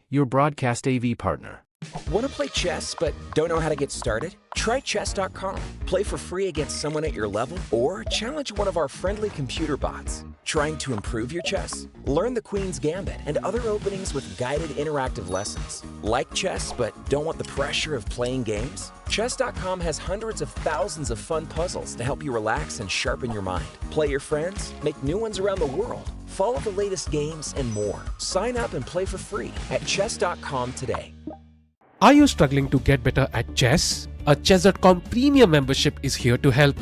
your broadcast AV partner. Want to play chess but don't know how to get started? Try chess.com. Play for free against someone at your level or challenge one of our friendly computer bots. Trying to improve your chess? Learn the Queen's Gambit and other openings with guided interactive lessons. Like chess but don't want the pressure of playing games? Chess.com has hundreds of thousands of fun puzzles to help you relax and sharpen your mind. Play your friends, make new ones around the world, follow the latest games and more. Sign up and play for free at chess.com today. Are you struggling to get better at chess? A Chess.com premium membership is here to help.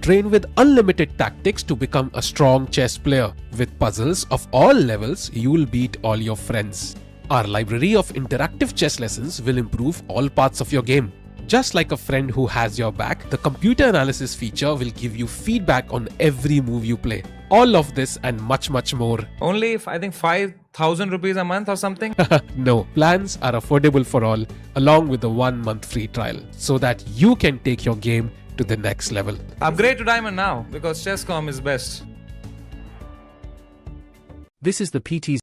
Train with unlimited tactics to become a strong chess player. With puzzles of all levels, you'll beat all your friends. Our library of interactive chess lessons will improve all parts of your game. Just like a friend who has your back, the computer analysis feature will give you feedback on every move you play. All of this and much more. Only, I think, 5,000 rupees a month or something? No, plans are affordable for all, along with a 1-month free trial, so that you can take your game to the next level. Upgrade to Diamond now, because Chess.com is best. This is the PT's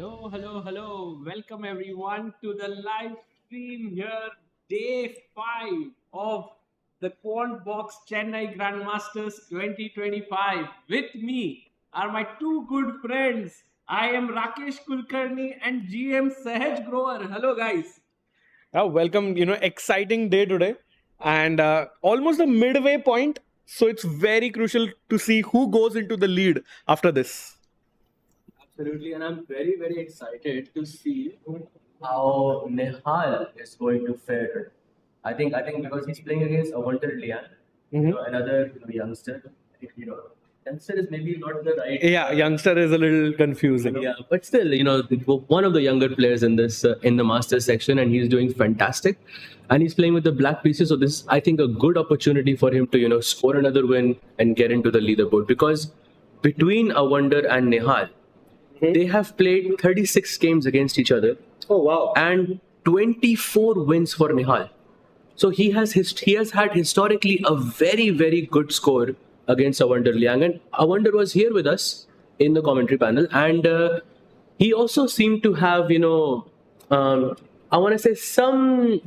Hello. Welcome everyone to the live stream here, day 5 of the Quantbox Chennai Grand Masters 2025. With me are my two good friends. I am Rakesh Kulkarni and GM Sahaj Grover. Hello, guys. Welcome, exciting day today and almost the midway point. So it's very crucial to see who goes into the lead after this. Absolutely, and I'm very, very excited to see how Nihal is going to fare. I think because he's playing against Awonder Liang, another youngster. Youngster is maybe not the right. Yeah, youngster is a little confusing. Yeah, but still, one of the younger players in this in the Masters section, and he's doing fantastic. And he's playing with the black pieces, so this is, I think, a good opportunity for him to score another win and get into the leaderboard. Because between Awonder and Nihal, they have played 36 games against each other. Oh wow! And 24 wins for Nihal. So he has had historically a very, very good score against Awonder Liang. And Awonder was here with us in the commentary panel, and he also seemed to have I want to say some,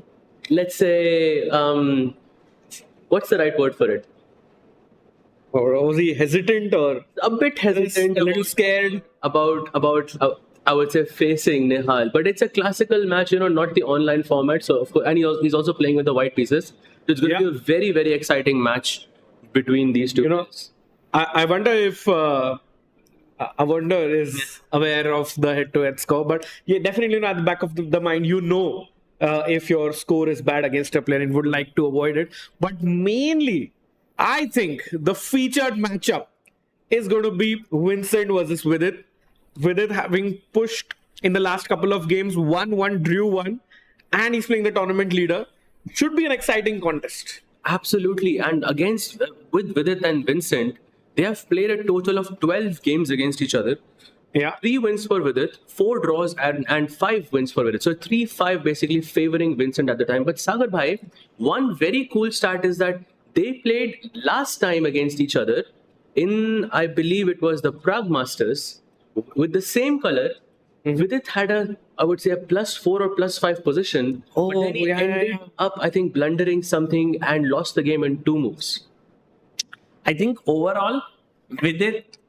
let's say, what's the right word for it? Or was he hesitant or A bit hesitant, a little scared about I would say facing Nihal, but it's a classical match, not the online format. So of course, and he's also playing with the white pieces. So it's going to be a very, very exciting match between these two. I wonder if Awonder is aware of the head-to-head score, but yeah, definitely at the back of the mind, if your score is bad against a player and would like to avoid it. But mainly, I think the featured matchup is going to be Vincent versus Vidit. Vidit having pushed in the last couple of games, won one, drew one, and he's playing the tournament leader. Should be an exciting contest. Absolutely, and with Vidit and Vincent, they have played a total of 12 games against each other. Yeah. 3 wins for Vidit, 4 draws and 5 wins for Vidit. So 3-5 basically favoring Vincent at the time. But Sagar Bhai, one very cool stat is that they played last time against each other in, I believe it was the Prague Masters, with the same color. Vidit had a +4 or +5 position. But then he ended up, I think, blundering something and lost the game in 2 moves. I think overall, Vidit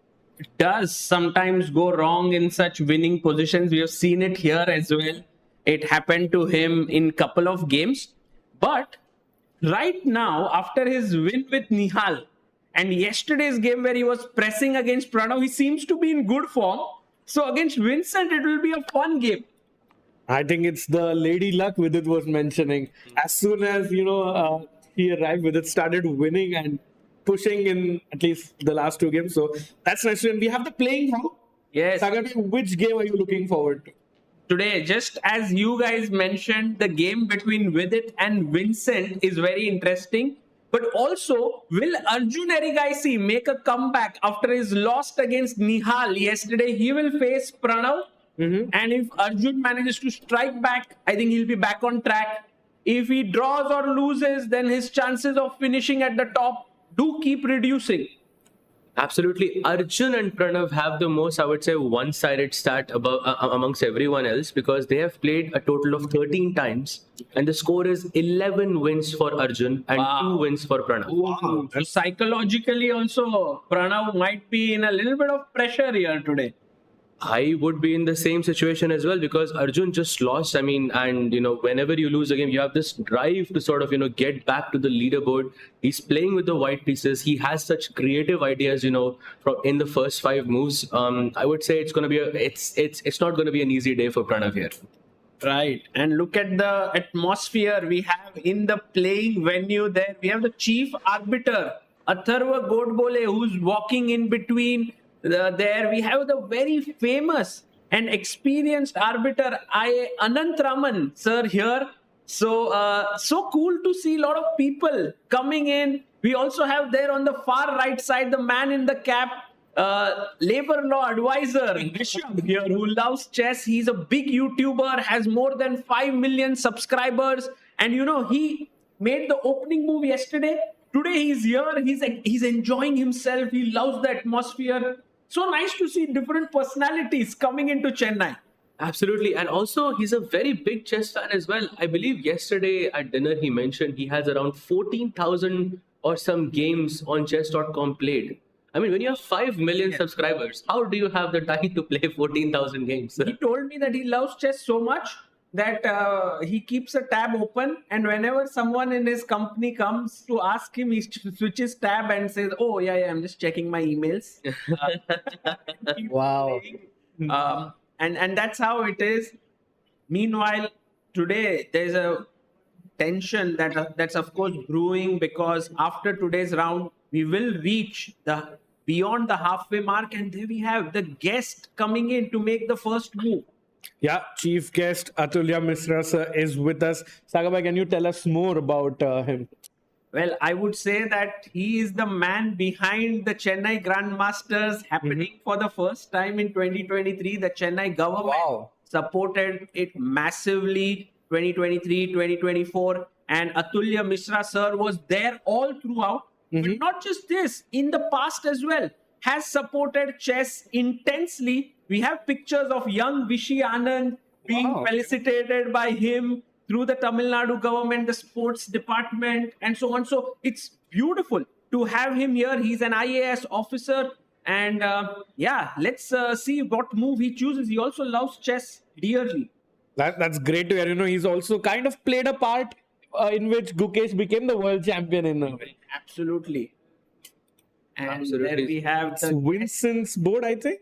does sometimes go wrong in such winning positions. We have seen it here as well. It happened to him in couple of games. But right now, after his win with Nihal and yesterday's game where he was pressing against Pranav, he seems to be in good form. So against Vincent, it will be a fun game. I think it's the lady luck Vidit was mentioning. As soon as, he arrived, Vidit started winning and pushing in at least the last 2 games. So that's nice. And we have the playing now. Yes. Sagar, which game are you looking forward to? Today, just as you guys mentioned, the game between Vidit and Vincent is very interesting. But also, will Arjun Erigaisi make a comeback after his loss against Nihal yesterday? He will face Pranav. And if Arjun manages to strike back, I think he'll be back on track. If he draws or loses, then his chances of finishing at the top do keep reducing. Absolutely. Arjun and Pranav have the most, I would say, one-sided stat amongst everyone else, because they have played a total of 13 times and the score is 11 wins for Arjun and 2 wins for Pranav. Wow. So psychologically also, Pranav might be in a little bit of pressure here today. I would be in the same situation as well, because Arjun just lost. I mean, and whenever you lose a game, you have this drive to sort of, get back to the leaderboard. He's playing with the white pieces. He has such creative ideas, from in the first 5 moves. I would say it's going to be it's not going to be an easy day for Pranav here. Right. And look at the atmosphere we have in the playing venue there. We have the chief arbiter, Atharva Godbole, who's walking in between. There we have the very famous and experienced arbiter Anant Raman sir here. So cool to see a lot of people coming in. We also have there on the far right side the man in the cap, labor law advisor Rishabh here, who loves chess. He's a big YouTuber, has more than 5 million subscribers, and he made the opening move yesterday. Today he's here. He's enjoying himself. He loves the atmosphere. So nice to see different personalities coming into Chennai. Absolutely. And also, he's a very big chess fan as well. I believe yesterday at dinner he mentioned he has around 14,000 or some games on chess.com played. I mean, when you have 5 million subscribers, how do you have the time to play 14,000 games? He told me that he loves chess so much that he keeps a tab open, and whenever someone in his company comes to ask him, he switches tab and says, "Oh yeah, I'm just checking my emails." Keeps Wow. playing. And that's how it is. Meanwhile, today there's a tension that's of course brewing, because after today's round we will reach the beyond the halfway mark, and there we have the guest coming in to make the first move. Yeah, chief guest Atulya Mishra sir is with us. Sagar bhai, can you tell us more about him? Well, I would say that he is the man behind the Chennai Grand Masters happening for the first time in 2023. The Chennai government supported it massively 2023, 2024, and Atulya Mishra sir was there all throughout. But not just this, in the past as well, has supported chess intensely. We have pictures of young Vishy Anand being felicitated by him through the Tamil Nadu government, the sports department, and so on. So it's beautiful to have him here. He's an IAS officer. And let's see what move he chooses. He also loves chess dearly. That's great to hear. You know, he's also kind of played a part in which Gukesh became the world champion in a way. Absolutely. And Absolutely. there we have It's the Vincent's board, I think.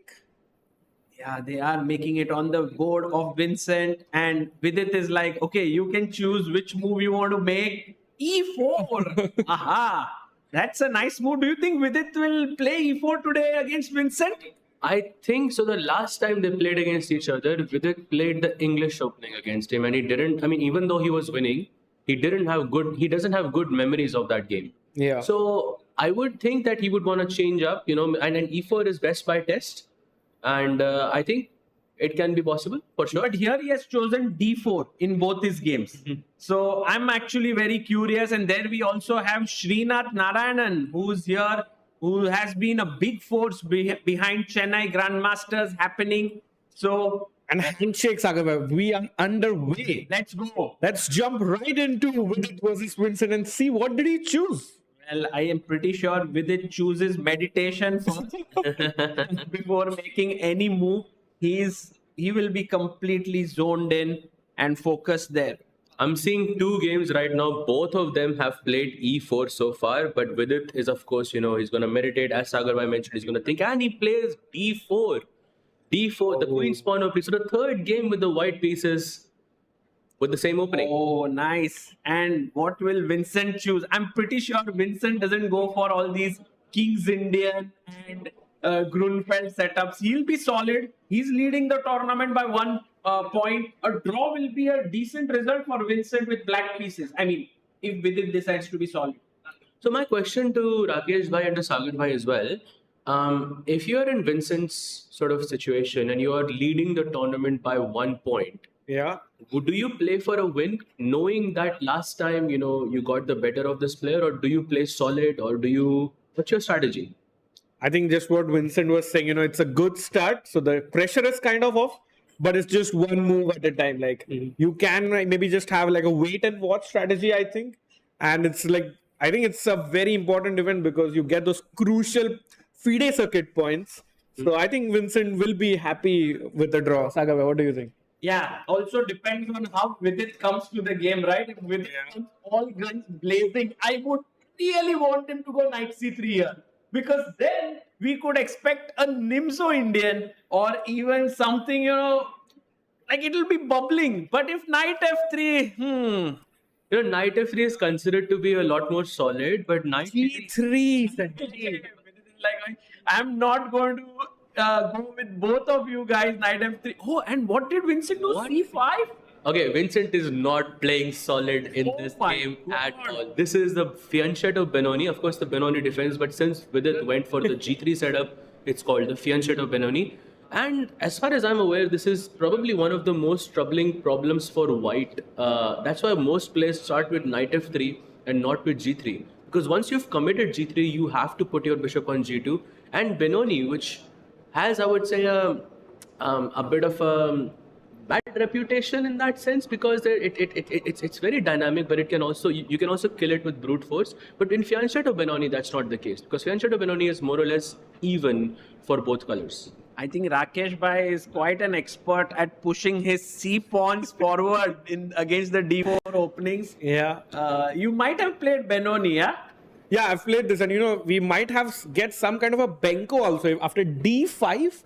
Yeah, they are making it on the board of Vincent, and Vidit is like, okay, you can choose which move you want to make. E4. Aha. That's a nice move. Do you think Vidit will play E4 today against Vincent? I think so. The last time they played against each other, Vidit played the English opening against him, and he didn't. I mean, even though he was winning, he doesn't have good memories of that game. Yeah. So I would think that he would want to change up, and an E4 is best by test. And I think it can be possible for sure. But here he has chosen D4 in both his games. So I'm actually very curious. And there we also have Srinath Narayanan, who's here, who has been a big force behind Chennai Grand Masters happening. So, And handshake, Sagar bhai, we are underway. let's go. Let's jump right into Vidit versus Vincent and see what did he choose. Well, I am pretty sure Vidit chooses meditation first before making any move. He will be completely zoned in and focused there. I'm seeing 2 games right now. Both of them have played E4 so far. But Vidit is, of course, he's going to meditate. As Sagar bhai mentioned, he's going to think. And he plays D4. D4, the queen's pawn opening. So the third game with the white pieces with the same opening. Oh, nice. And what will Vincent choose? I'm pretty sure Vincent doesn't go for all these King's Indian and Grunfeld setups. He'll be solid. He's leading the tournament by 1 point. A draw will be a decent result for Vincent with black pieces. I mean, if Vidit decides to be solid. So my question to Rakesh bhai and to Sagar bhai as well. If you're in Vincent's sort of situation and you are leading the tournament by 1 point, Yeah. do you play for a win knowing that last time, you got the better of this player, or do you play solid, or what's your strategy? I think just what Vincent was saying, it's a good start. So the pressure is kind of off, but it's just one move at a time. Like you can maybe just have like a wait and watch strategy, I think. And it's like, I think it's a very important event because you get those crucial FIDE circuit points. So I think Vincent will be happy with the draw. Sagar bhai, what do you think? Yeah, also depends on how Vidit comes to the game, right? If Vidit comes all guns blazing, I would really want him to go knight c3 here. Because then we could expect a Nimzo Indian or even something, like it'll be bubbling. But if knight f3, Knight f3 is considered to be a lot more solid, but knight G3. like, I'm not going to go with both of you guys, knight f3. Oh, and what did Vincent do? c5? Okay, Vincent is not playing solid in this game at all. This is the fianchet of Benoni. Of course, the Benoni defense, but since Vidit went for the G3 setup, it's called the fianchet of Benoni. And as far as I'm aware, this is probably one of the most troubling problems for white. That's why most players start with knight f3 and not with g3. Because once you've committed g3, you have to put your bishop on g2. And Benoni, which has, I would say, a bit of bad reputation in that sense because it's very dynamic, but it can also you can also kill it with brute force. But in Fianchetto Benoni, that's not the case because Fianchetto Benoni is more or less even for both colors. I think Rakesh Bhai is quite an expert at pushing his C pawns forward against the D4 openings. Yeah. You might have played Benoni, yeah? Yeah, I've played this, and we might get some kind of a Benko also. If after D5,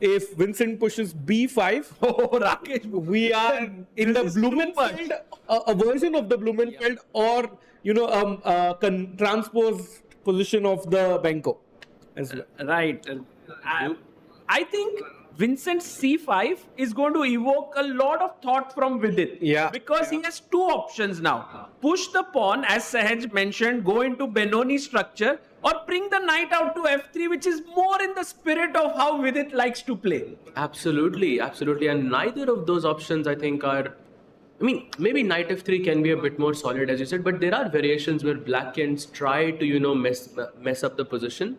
if Vincent pushes B5, Oh, Rakesh. we are in the Blumenfeld, a version of the Blumenfeld, or transpose position of the Benko as well. Right. I think Vincent C5 is going to evoke a lot of thought from Vidit. Yeah. Because he has two options now. Push the pawn, as Sahaj mentioned, go into Benoni structure, or bring the knight out to F3, which is more in the spirit of how Vidit likes to play. Absolutely. And neither of those options, I think, are... I mean, maybe knight f3 can be a bit more solid, as you said, but there are variations where black can try to, mess up the position.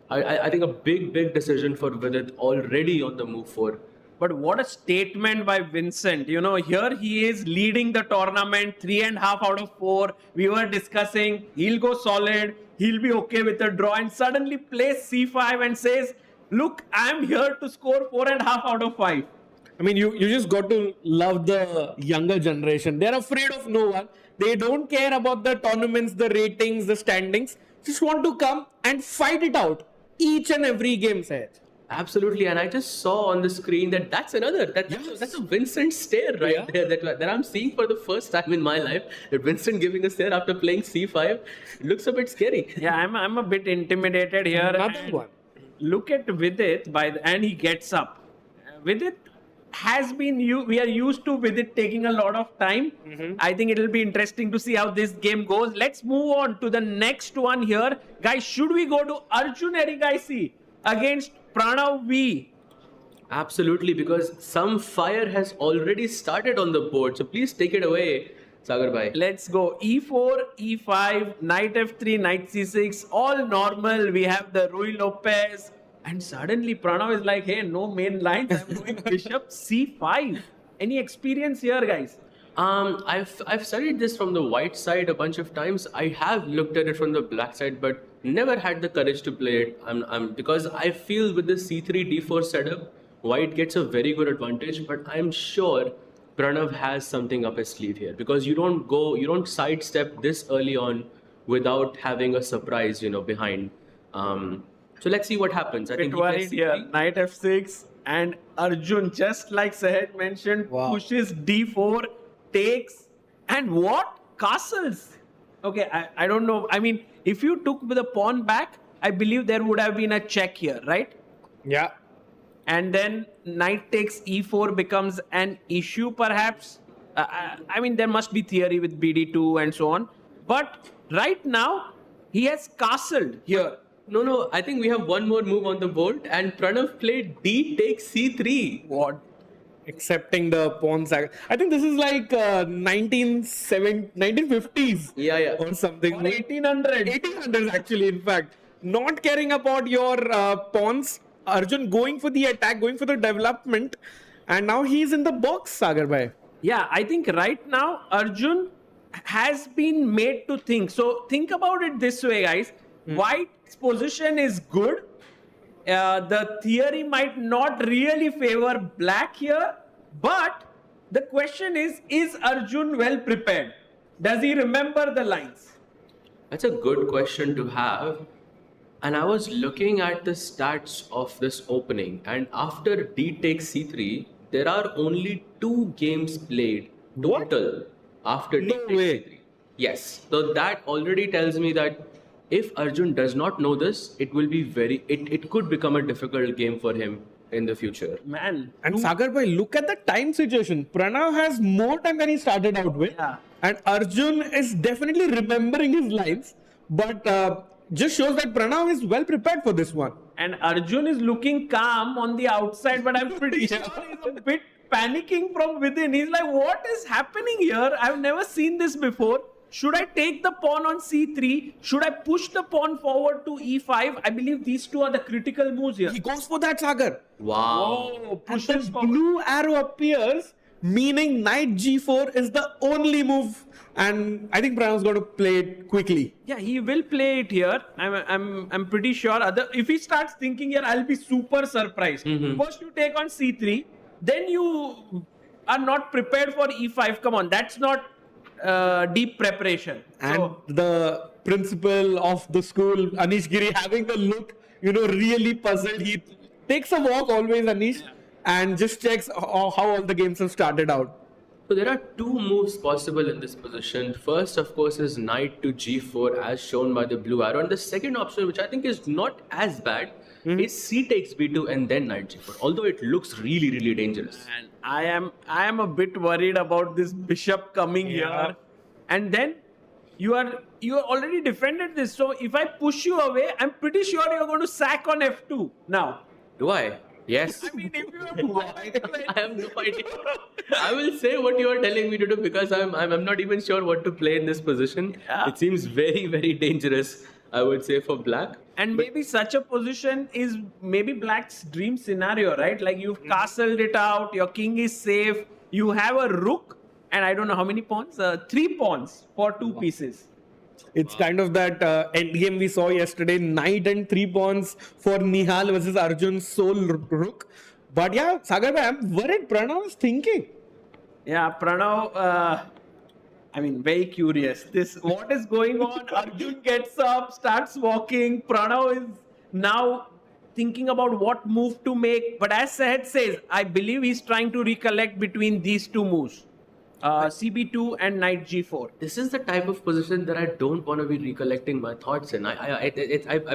I think a big decision for Vidit already on the move 4. But what a statement by Vincent. Here he is leading the tournament, 3.5 out of 4. We were discussing, he'll go solid, he'll be okay with a draw, and suddenly plays C5 and says, look, I'm here to score 4.5 out of 5. I mean, you just got to love the younger generation. They're afraid of no one. They don't care about the tournaments, the ratings, the standings. Just want to come and fight it out each and every game, Sahaj. Absolutely, and I just saw on the screen that's a Vincent stare there that I'm seeing for the first time in my life. Vincent giving a stare after playing C5, it looks a bit scary. Yeah, I'm a bit intimidated here. Another one. Look at Vidit and he gets up. Vidit has been we are used to Vidit taking a lot of time. I think it'll be interesting to see how this game goes. Let's move on to the next one here. Guys, should we go to Arjun Erigaisi against Pranav V? Absolutely, because some fire has already started on the board. So please take it away, Sagar bhai. Let's go. E4, E5, knight F3, knight C6, all normal. We have the Rui Lopez. And suddenly Pranav is like, hey, no main lines. I'm going bishop C5. Any experience here, guys? I've studied this from the white side a bunch of times. I have looked at it from the black side, but never had the courage to play it. Because I feel with the C3 D4 setup, white gets a very good advantage. But I'm sure Pranav has something up his sleeve here because you don't sidestep this early on without having a surprise, behind. So let's see what happens. I think he plays here. Knight F6 and Arjun, just like Sahaj mentioned, pushes D4, takes, and what? Castles. Okay, I don't know. I mean, if you took the pawn back, I believe there would have been a check here, right? Yeah. And then knight takes E4 becomes an issue, perhaps. I mean, there must be theory with BD2 and so on. But right now, he has castled here. No, I think we have one more move on the board, and Pranav played D takes C3. What? Accepting the pawn sack. I think this is like 1950s. Yeah. Or something. Or 1800s. 1800s actually, in fact. Not caring about your pawns. Arjun going for the attack, going for the development. And now he's in the box, Sagar bhai. Yeah, I think right now, Arjun has been made to think. So think about it this way, guys. White's position is good. The theory might not really favor black here. But the question is Arjun well prepared? Does he remember the lines? That's a good question to have. And I was looking at the stats of this opening. And after D takes C3, there are only 2 games played total after D takes C3. Yes. So that already tells me that if Arjun does not know this, it will be it could become a difficult game for him in the future. Man. And Sagar bhai, look at the time situation. Pranav has more time than he started out with. Yeah. And Arjun is definitely remembering his lines. But just shows that Pranav is well prepared for this one. And Arjun is looking calm on the outside, but I'm pretty sure he's a bit panicking from within. He's like, what is happening here? I've never seen this before. should I take the pawn on c3? Should I push the pawn forward to e5? I believe these two are the critical moves here. He goes for that, Sagar. Wow. Oh, And pushes the forward. blue arrow appears, meaning knight g4 is the only move. And I think Pranav's going to play it quickly. Yeah, he will play it here. I'm pretty sure. If he starts thinking here, I'll be super surprised. First you take on c3, then you are not prepared for e5. Come on, that's not deep preparation. And the principal of the school, Anish Giri, having the look, really puzzled. He takes a walk always, Anish, and just checks how all the games have started out. So there are two moves possible in this position. First, of course, is knight to g4 as shown by the blue arrow. And the second option, which I think is not as bad, is c takes b2 and then knight g4. Although it looks really, really dangerous. And I am a bit worried about this bishop coming here. And then you already defended this. So if I push you away, I'm pretty sure you're going to sack on f2 now. Do I? Yes. I mean, if you have I have no idea. I will say what you are telling me to do because I'm not even sure what to play in this position. Yeah. It seems very, very dangerous, I would say, for black. And maybe such a position is maybe black's dream scenario, right? Like you've castled it out, your king is safe, you have a rook, and I don't know how many pawns? 3 pawns for 2 pieces. It's kind of that endgame we saw yesterday, knight and 3 pawns for Nihal versus Arjun's sole rook. But yeah, Sagar bhai, I'm worried Pranav is thinking. Yeah, Pranav, very curious. What is going on? Arjun gets up, starts walking. Pranav is now thinking about what move to make. But as Sahed says, I believe he's trying to recollect between these 2 moves. CB2 and knight g4. This is the type of position that I don't want to be recollecting my thoughts in. I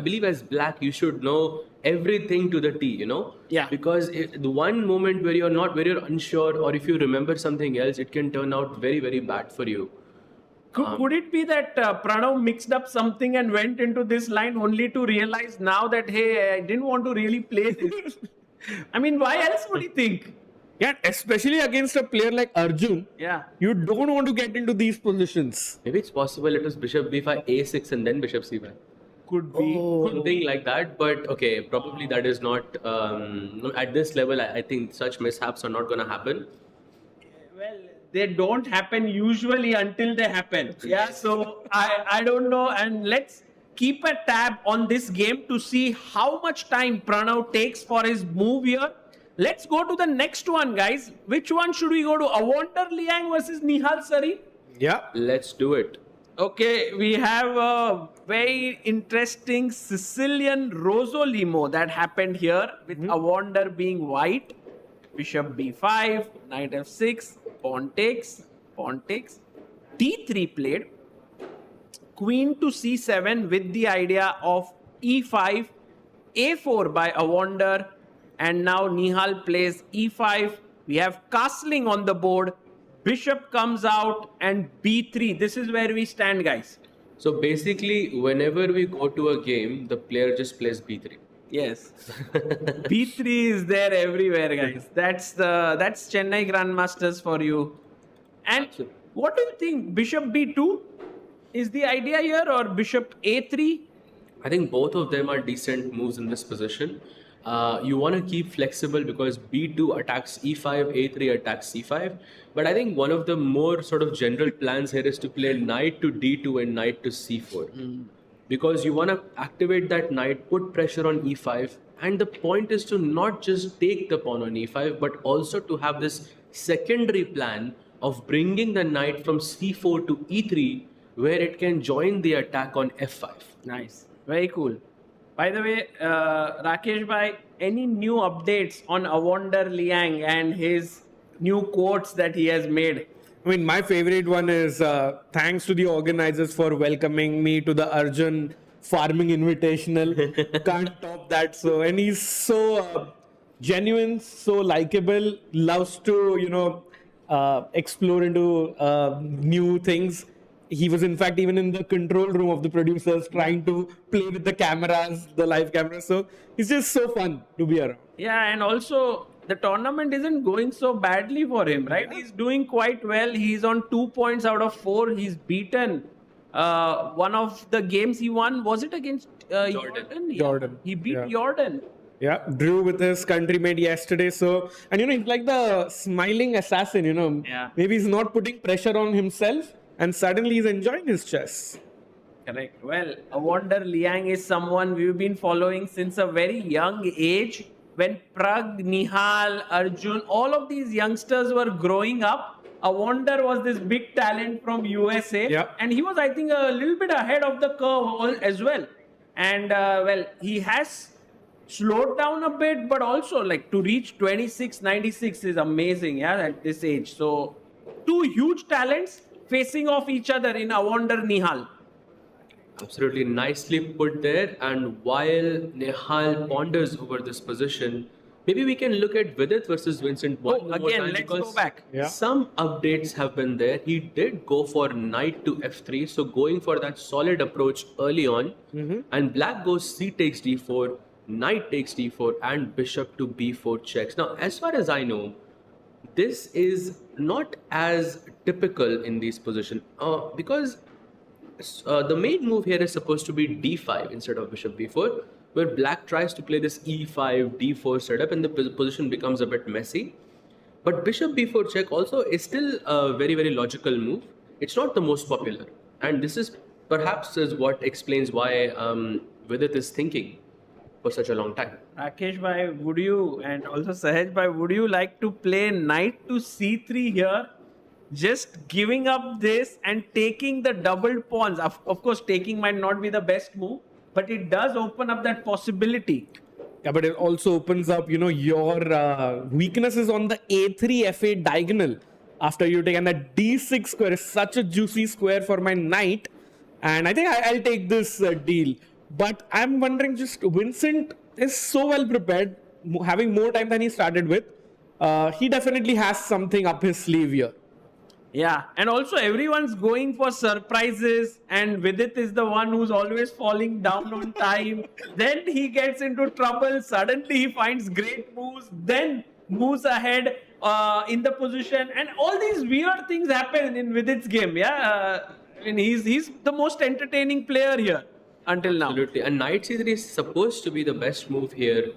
believe as black you should know everything to the T, Yeah. Because the one moment where you're unsure or if you remember something else, it can turn out very, very bad for you. Could it be that Pranav mixed up something and went into this line only to realize now that, hey, I didn't want to really play this? Why else would he think? Yeah, especially against a player like Arjun. Yeah. You don't want to get into these positions. Maybe it's possible it was bishop b5, a6 and then bishop c5. Could be. Something like that, but okay, probably that is not, at this level, I think such mishaps are not going to happen. Well, they don't happen usually until they happen. Yeah, so I don't know. And let's keep a tab on this game to see how much time Pranav takes for his move here. Let's go to the next one, guys. Which one should we go to? Awonder Liang versus Nihal Sarin? Yeah. Let's do it. Okay, we have a very interesting Sicilian Rosolimo that happened here with Awonder being white. Bishop b5, knight f6, pawn takes, d3 played, queen to c7 with the idea of e5, a4 by Awonder, and now Nihal plays e5. We have castling on the board. Bishop comes out and b3. This is where we stand, guys. So basically, whenever we go to a game, the player just plays b3. Yes. b3 is there everywhere, guys. That's Chennai Grand Masters for you. And Absolutely. what do you think? Bishop b2 is the idea here, or bishop a3? I think both of them are decent moves in this position. You want to keep flexible because b2 attacks e5, a3 attacks c5. But I think one of the more sort of general plans here is to play knight to d2 and knight to c4. Because you want to activate that knight, put pressure on e5. And the point is to not just take the pawn on e5, but also to have this secondary plan of bringing the knight from c4 to e3, where it can join the attack on f5. Nice. Very cool. By the way, Rakesh bhai, any new updates on Awonder Liang and his new quotes that he has made? My favorite one is thanks to the organizers for welcoming me to the Arjun Farming Invitational. Can't top that. And he's so genuine, so likable, loves to, explore into new things. He was in fact even in the control room of the producers trying to play with the cameras, the live cameras. So it's just so fun to be around. Yeah, and also the tournament isn't going so badly for him, right? He's doing quite well. He's on 2 points out of 4. He's beaten one of the games he won. Was it against Jordan? Yeah. Jordan. He beat Yeah. Jordan. Yeah, drew with his countrymen yesterday. So, and he's like the smiling assassin, Yeah. Maybe he's not putting pressure on himself and suddenly he's enjoying his chess. Correct. Well, Awonder Liang is someone we've been following since a very young age. When Prag, Nihal, Arjun, all of these youngsters were growing up, Awonder was this big talent from USA. Yeah. And he was, I think, a little bit ahead of the curve as well. And, well, he has slowed down a bit, but also like to reach 26-96 is amazing, yeah, at this age. So, two huge talents facing off each other in Awonder Nihal. Absolutely nicely put there. And while Nihal ponders over this position, maybe we can look at Vidit versus Vincent one more Again, time, let's because go back. Yeah. some updates have been there. He did go for knight to f3, so going for that solid approach early on. And black goes c takes d4, knight takes d4, and bishop to b4 checks. Now, as far as I know, this is not as typical in these positions because the main move here is supposed to be d5 instead of bishop b4, where black tries to play this e5 d4 setup and the position becomes a bit messy. But bishop b4 check also is still a very, very logical move. It's not the most popular, and this is perhaps is what explains why Vidit is thinking for such a long time. Rakesh bhai, would you, and also Sahaj bhai, would you like to play knight to c3 here? Just giving up this and taking the doubled pawns. Of course, taking might not be the best move, but it does open up that possibility. Yeah, but it also opens up, your weaknesses on the a3 f8 diagonal after you take, and that d6 square is such a juicy square for my knight, and I think I'll take this deal. But I'm wondering, just Vincent is so well prepared, having more time than he started with. He definitely has something up his sleeve here. Yeah, and also everyone's going for surprises, and Vidit is the one who's always falling down on time. Then he gets into trouble. Suddenly he finds great moves, then moves ahead in the position, and all these weird things happen in Vidit's game. Yeah, and he's the most entertaining player here until now. Absolutely. And knight c3 is supposed to be the best move here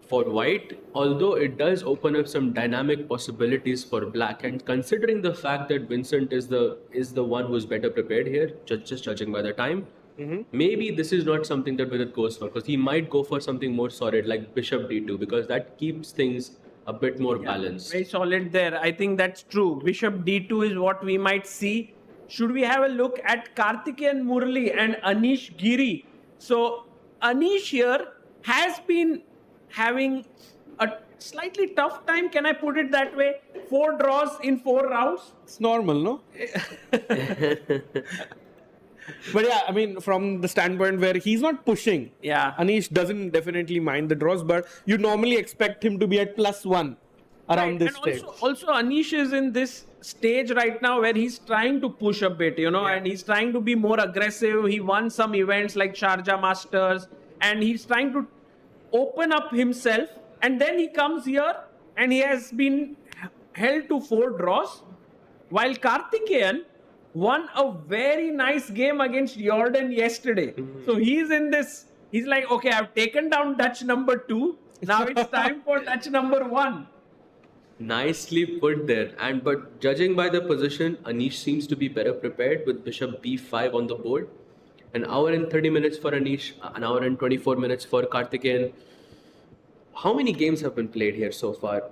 for white, although it does open up some dynamic possibilities for black. And considering the fact that Vincent is the one who's better prepared here, just judging by the time, maybe this is not something that Vidit goes for, because he might go for something more solid like bishop d2, because that keeps things a bit more balanced. Very solid there. I think that's true. Bishop d2 is what we might see. Should we have a look at Karthikeyan Murali and Anish Giri? So Anish here has been having a slightly tough time, can I put it that way? 4 draws in 4 rounds. It's normal, no? But yeah, I mean, from the standpoint where he's not pushing, Yeah. Anish doesn't definitely mind the draws, but you normally expect him to be at +1 around this and stage. Also Anish is in this stage right now where he's trying to push a bit, and he's trying to be more aggressive. He won some events like Sharjah Masters, and he's trying to open up himself, and then he comes here and he has been held to 4 draws, while Karthikeyan won a very nice game against Jordan yesterday. So he's in this, he's like, okay, I've taken down Dutch number 2, now it's time for Dutch number 1. Nicely put there. But judging by the position, Anish seems to be better prepared with bishop b5 on the board. An hour and 30 minutes for Anish, an hour and 24 minutes for Karthikeyan. How many games have been played here so far?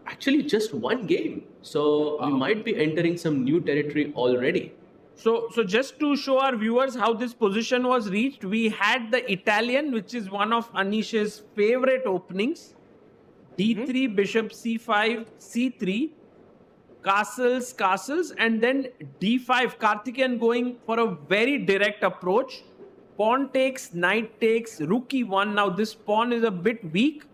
Actually, just 1 game. So we might be entering some new territory already. So just to show our viewers how this position was reached, we had the Italian, which is one of Anish's favorite openings. D3, bishop c5, c3, castles, and then d5. Karthikeyan going for a very direct approach. Pawn takes, knight takes, rook e1. Now this pawn is a bit weak.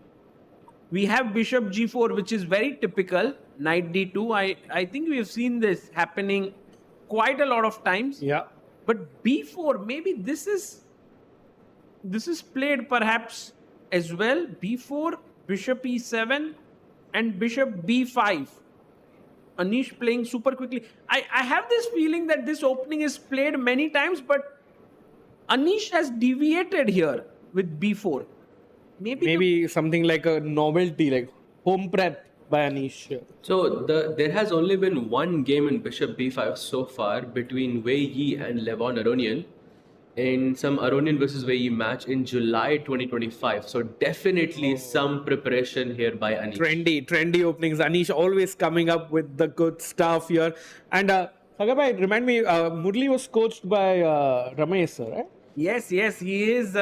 We have bishop g4, which is very typical. Knight d2. I think we have seen this happening quite a lot of times. Yeah. But b4, maybe this is played perhaps as well. b4, bishop e7, and bishop b5. Anish playing super quickly. I have this feeling that this opening is played many times, but Anish has deviated here with b4. Maybe something like a novelty, like home prep by Anish. So there has only been one game in Bishop B5 so far between Wei Yi and Levon Aronian in some Aronian versus Wei Yi match in July 2025. So definitely some preparation here by Anish. Trendy openings. Anish always coming up with the good stuff here. And Sagar, remind me, Murali was coached by Ramesh, sir, right? Yes, he is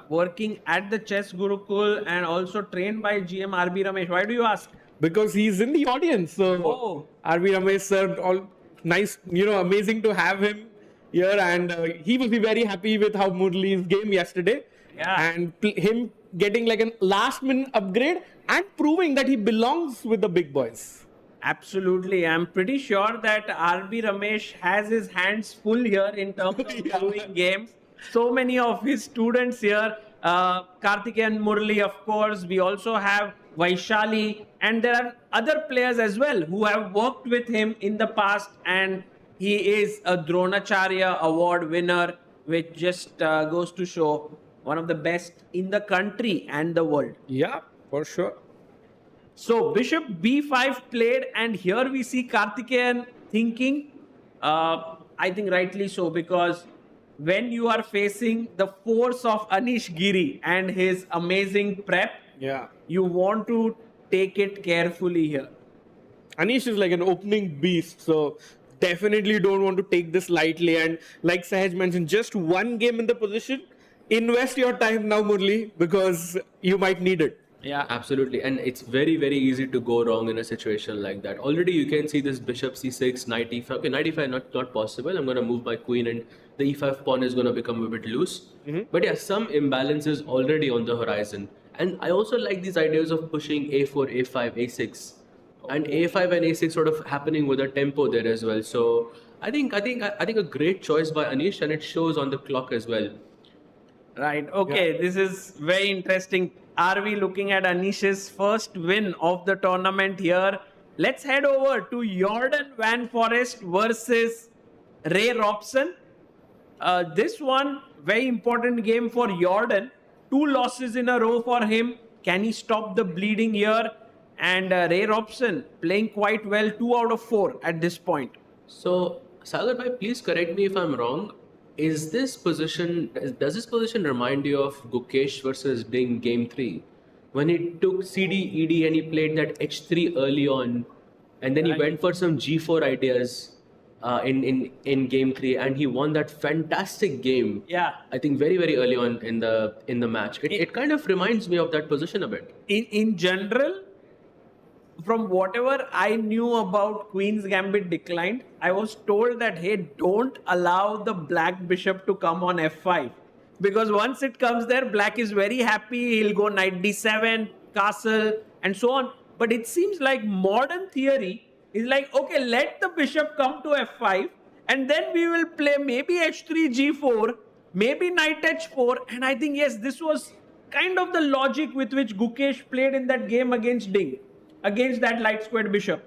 working at the Chess Gurukul and also trained by GM RB Ramesh. Why do you ask? Because he's in the audience. So RB Ramesh, sir, all nice, amazing to have him here. And he will be very happy with how Murali's game yesterday. Yeah. And him getting like a last minute upgrade and proving that he belongs with the big boys. Absolutely. I'm pretty sure that RB Ramesh has his hands full here in terms of doing games. So many of his students here, Karthikeyan Murali, of course. We also have Vaishali, and there are other players as well who have worked with him in the past, and he is a Dronacharya award winner, which just goes to show one of the best in the country and the world. Yeah, for sure. So bishop b5 played, and here we see Karthikeyan thinking, I think rightly so, because when you are facing the force of Anish Giri and his amazing prep, you want to take it carefully here. Anish is like an opening beast, so definitely don't want to take this lightly. And like Sahaj mentioned, just one game in the position. Invest your time now, Murali, because you might need it. Yeah, absolutely. And it's very, very easy to go wrong in a situation like that. Already you can see this bishop c6, knight e5. Okay, knight e5 not possible. I'm going to move my queen and the e5 pawn is going to become a bit loose. But yeah, some imbalances already on the horizon. And I also like these ideas of pushing a4, a5, a6. And a5 and a6 sort of happening with a tempo there as well. So I think a great choice by Anish, and it shows on the clock as well. Right. Okay. This is very interesting. Are we looking at Anish's first win of the tournament here? Let's head over to Jorden van Foreest versus Ray Robson. This one, very important game for Jorden. 2 losses in a row for him. Can he stop the bleeding here? And Ray Robson playing quite well, 2 out of 4 at this point. So, Sagar bhai, please correct me if I'm wrong. Does this position remind you of Gukesh versus Ding game 3? When he took CD, ED and he played that H3 early on, and then he went for some G4 ideas in game 3, and he won that fantastic game. Yeah. I think very, very early on in the match. It kind of reminds me of that position a bit. In general, from whatever I knew about Queen's Gambit declined, I was told that, hey, don't allow the black bishop to come on f5. Because once it comes there, black is very happy. He'll go knight d7, castle, and so on. But it seems like modern theory is like, okay, let the bishop come to f5, and then we will play maybe h3, g4, maybe knight h4. And I think, yes, this was kind of the logic with which Gukesh played in that game against Ding, against that light squared bishop.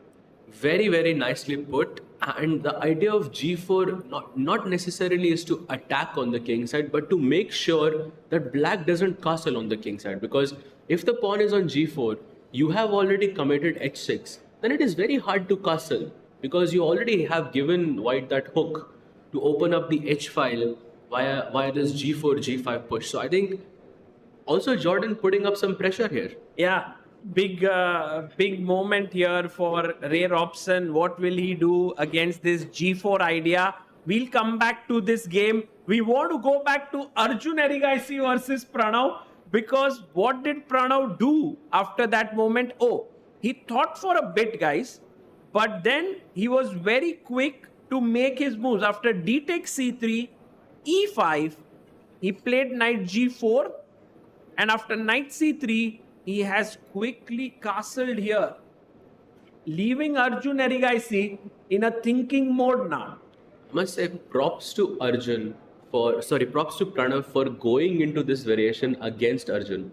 Very, very nicely put. And the idea of g4 not necessarily is to attack on the king side, but to make sure that black doesn't castle on the king side. Because if the pawn is on g4, you have already committed h6. Then it is very hard to castle, because you already have given white that hook to open up the h file via this g4, g5 push. So I think also Jorden putting up some pressure here. Yeah. Big moment here for Ray Robson. What will he do against this G4 idea? We'll come back to this game. We want to go back to Arjun Erigaisi versus Pranav, because what did Pranav do after that moment? Oh, he thought for a bit, guys, but then he was very quick to make his moves. After d takes c3, e5, he played knight g4, and after knight c3, he has quickly castled here, leaving Arjun Erigaisi in a thinking mode now. I must say props to Pranav for going into this variation against Arjun.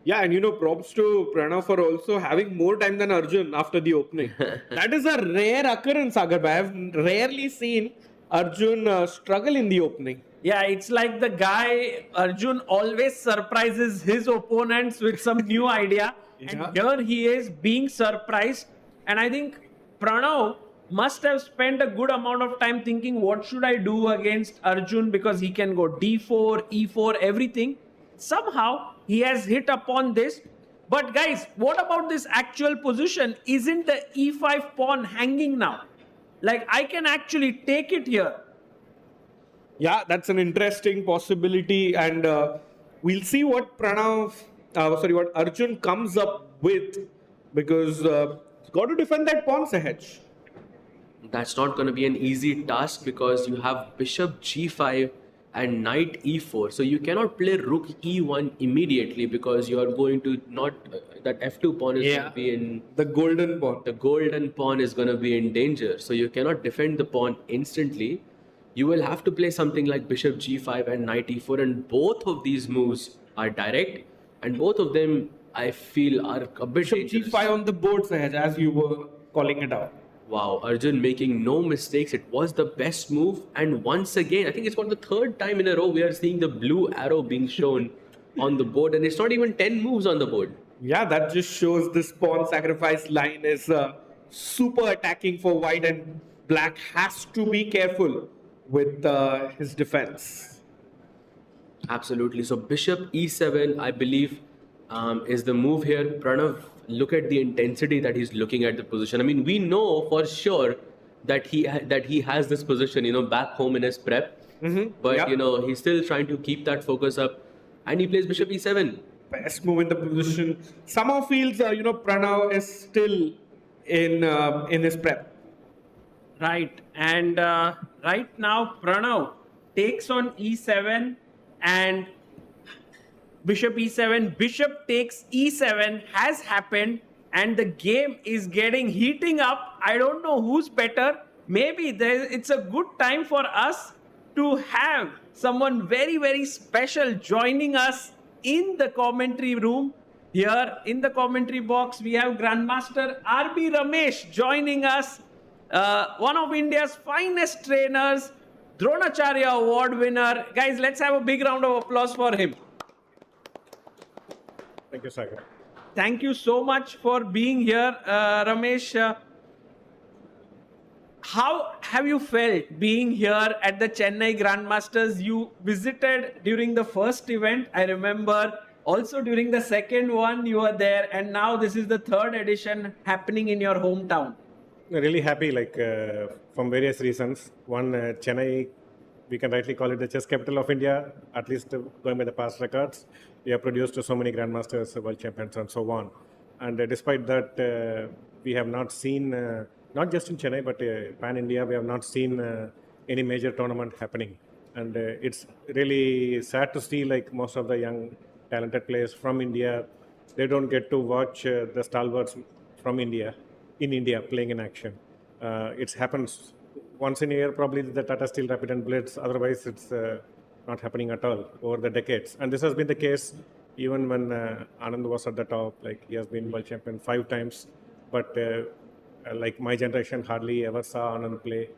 Yeah, and props to Pranav for also having more time than Arjun after the opening. That is a rare occurrence, Sagar. I have rarely seen Arjun struggle in the opening. Yeah, it's like the guy, Arjun always surprises his opponents with some new idea. And here he is being surprised. And I think Pranav must have spent a good amount of time thinking, what should I do against Arjun? Because he can go D4, E4, everything. Somehow he has hit upon this. But guys, what about this actual position? Isn't the E5 pawn hanging now? Like, I can actually take it here. Yeah, that's an interesting possibility, and we'll see what what Arjun comes up with, because he's got to defend that pawn, Sahaj. That's not going to be an easy task because you have bishop g5 and knight e4. So you cannot play rook e1 immediately because you are going to not that f2 pawn is going to be in the golden pawn. The golden pawn is going to be in danger. So you cannot defend the pawn instantly. You will have to play something like bishop g5 and knight e4, and both of these moves are direct, and both of them I feel are a bit Bishop dangerous. g5 on the board, Sahaj, as you were calling it out. Wow, Arjun making no mistakes. It was the best move, and once again, I think it's for the third time in a row we are seeing the blue arrow being shown on the board, and it's not even 10 moves on the board. Yeah, that just shows this pawn sacrifice line is super attacking for white, and black has to be careful with his defense. Absolutely. So bishop e7, I believe, is the move here. Pranav, look at the intensity that he's looking at the position. I mean, we know for sure that he has this position, back home in his prep. But he's still trying to keep that focus up, and he plays bishop e7. Best move in the position. Somehow feels Pranav is still in his prep. Right, and right now Pranav takes on e7 and bishop e7, bishop takes e7 has happened, and the game is heating up. I don't know who's better. Maybe it's a good time for us to have someone very, very special joining us in the commentary room. Here in the commentary box, we have Grandmaster RB Ramesh joining us. One of India's finest trainers, Dronacharya Award winner. Guys, let's have a big round of applause for him. Thank you, Sagar. Thank you so much for being here, Ramesh. How have you felt being here at the Chennai Grand Masters? You visited during the first event, I remember. Also during the second one, you were there. And now this is the third edition happening in your hometown. Really happy, from various reasons. One, Chennai, we can rightly call it the chess capital of India, at least going by the past records. We have produced so many grandmasters, world champions, and so on. And despite that, we have not seen, not just in Chennai, but pan-India, we have not seen any major tournament happening. And it's really sad to see, most of the young, talented players from India, they don't get to watch the stalwarts from India, in India, playing in action. It happens once in a year, probably the Tata Steel Rapid and Blitz. Otherwise, it's not happening at all over the decades. And this has been the case even when Anand was at the top. He has been world champion 5 times. But my generation hardly ever saw Anand play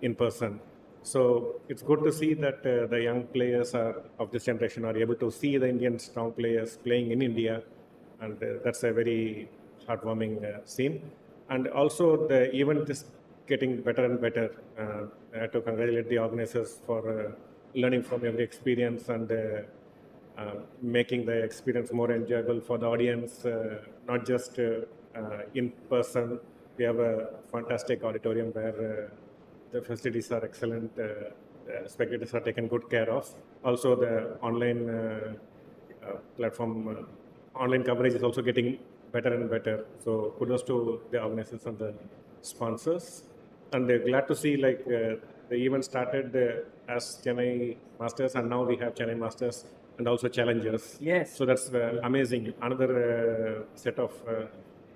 in person. So it's good to see that the young players of this generation are able to see the Indian strong players playing in India. And that's a very heartwarming scene. And also the event is getting better and better. I have to congratulate the organizers for learning from every experience and making the experience more enjoyable for the audience, not just in person. We have a fantastic auditorium where the facilities are excellent, spectators are taken good care of. Also the online platform, online coverage is also getting better and better. So kudos to the organizers and the sponsors. And glad to see the event started as Chennai Masters, and now we have Chennai Masters and also Challengers. Yes. So that's amazing. Another set of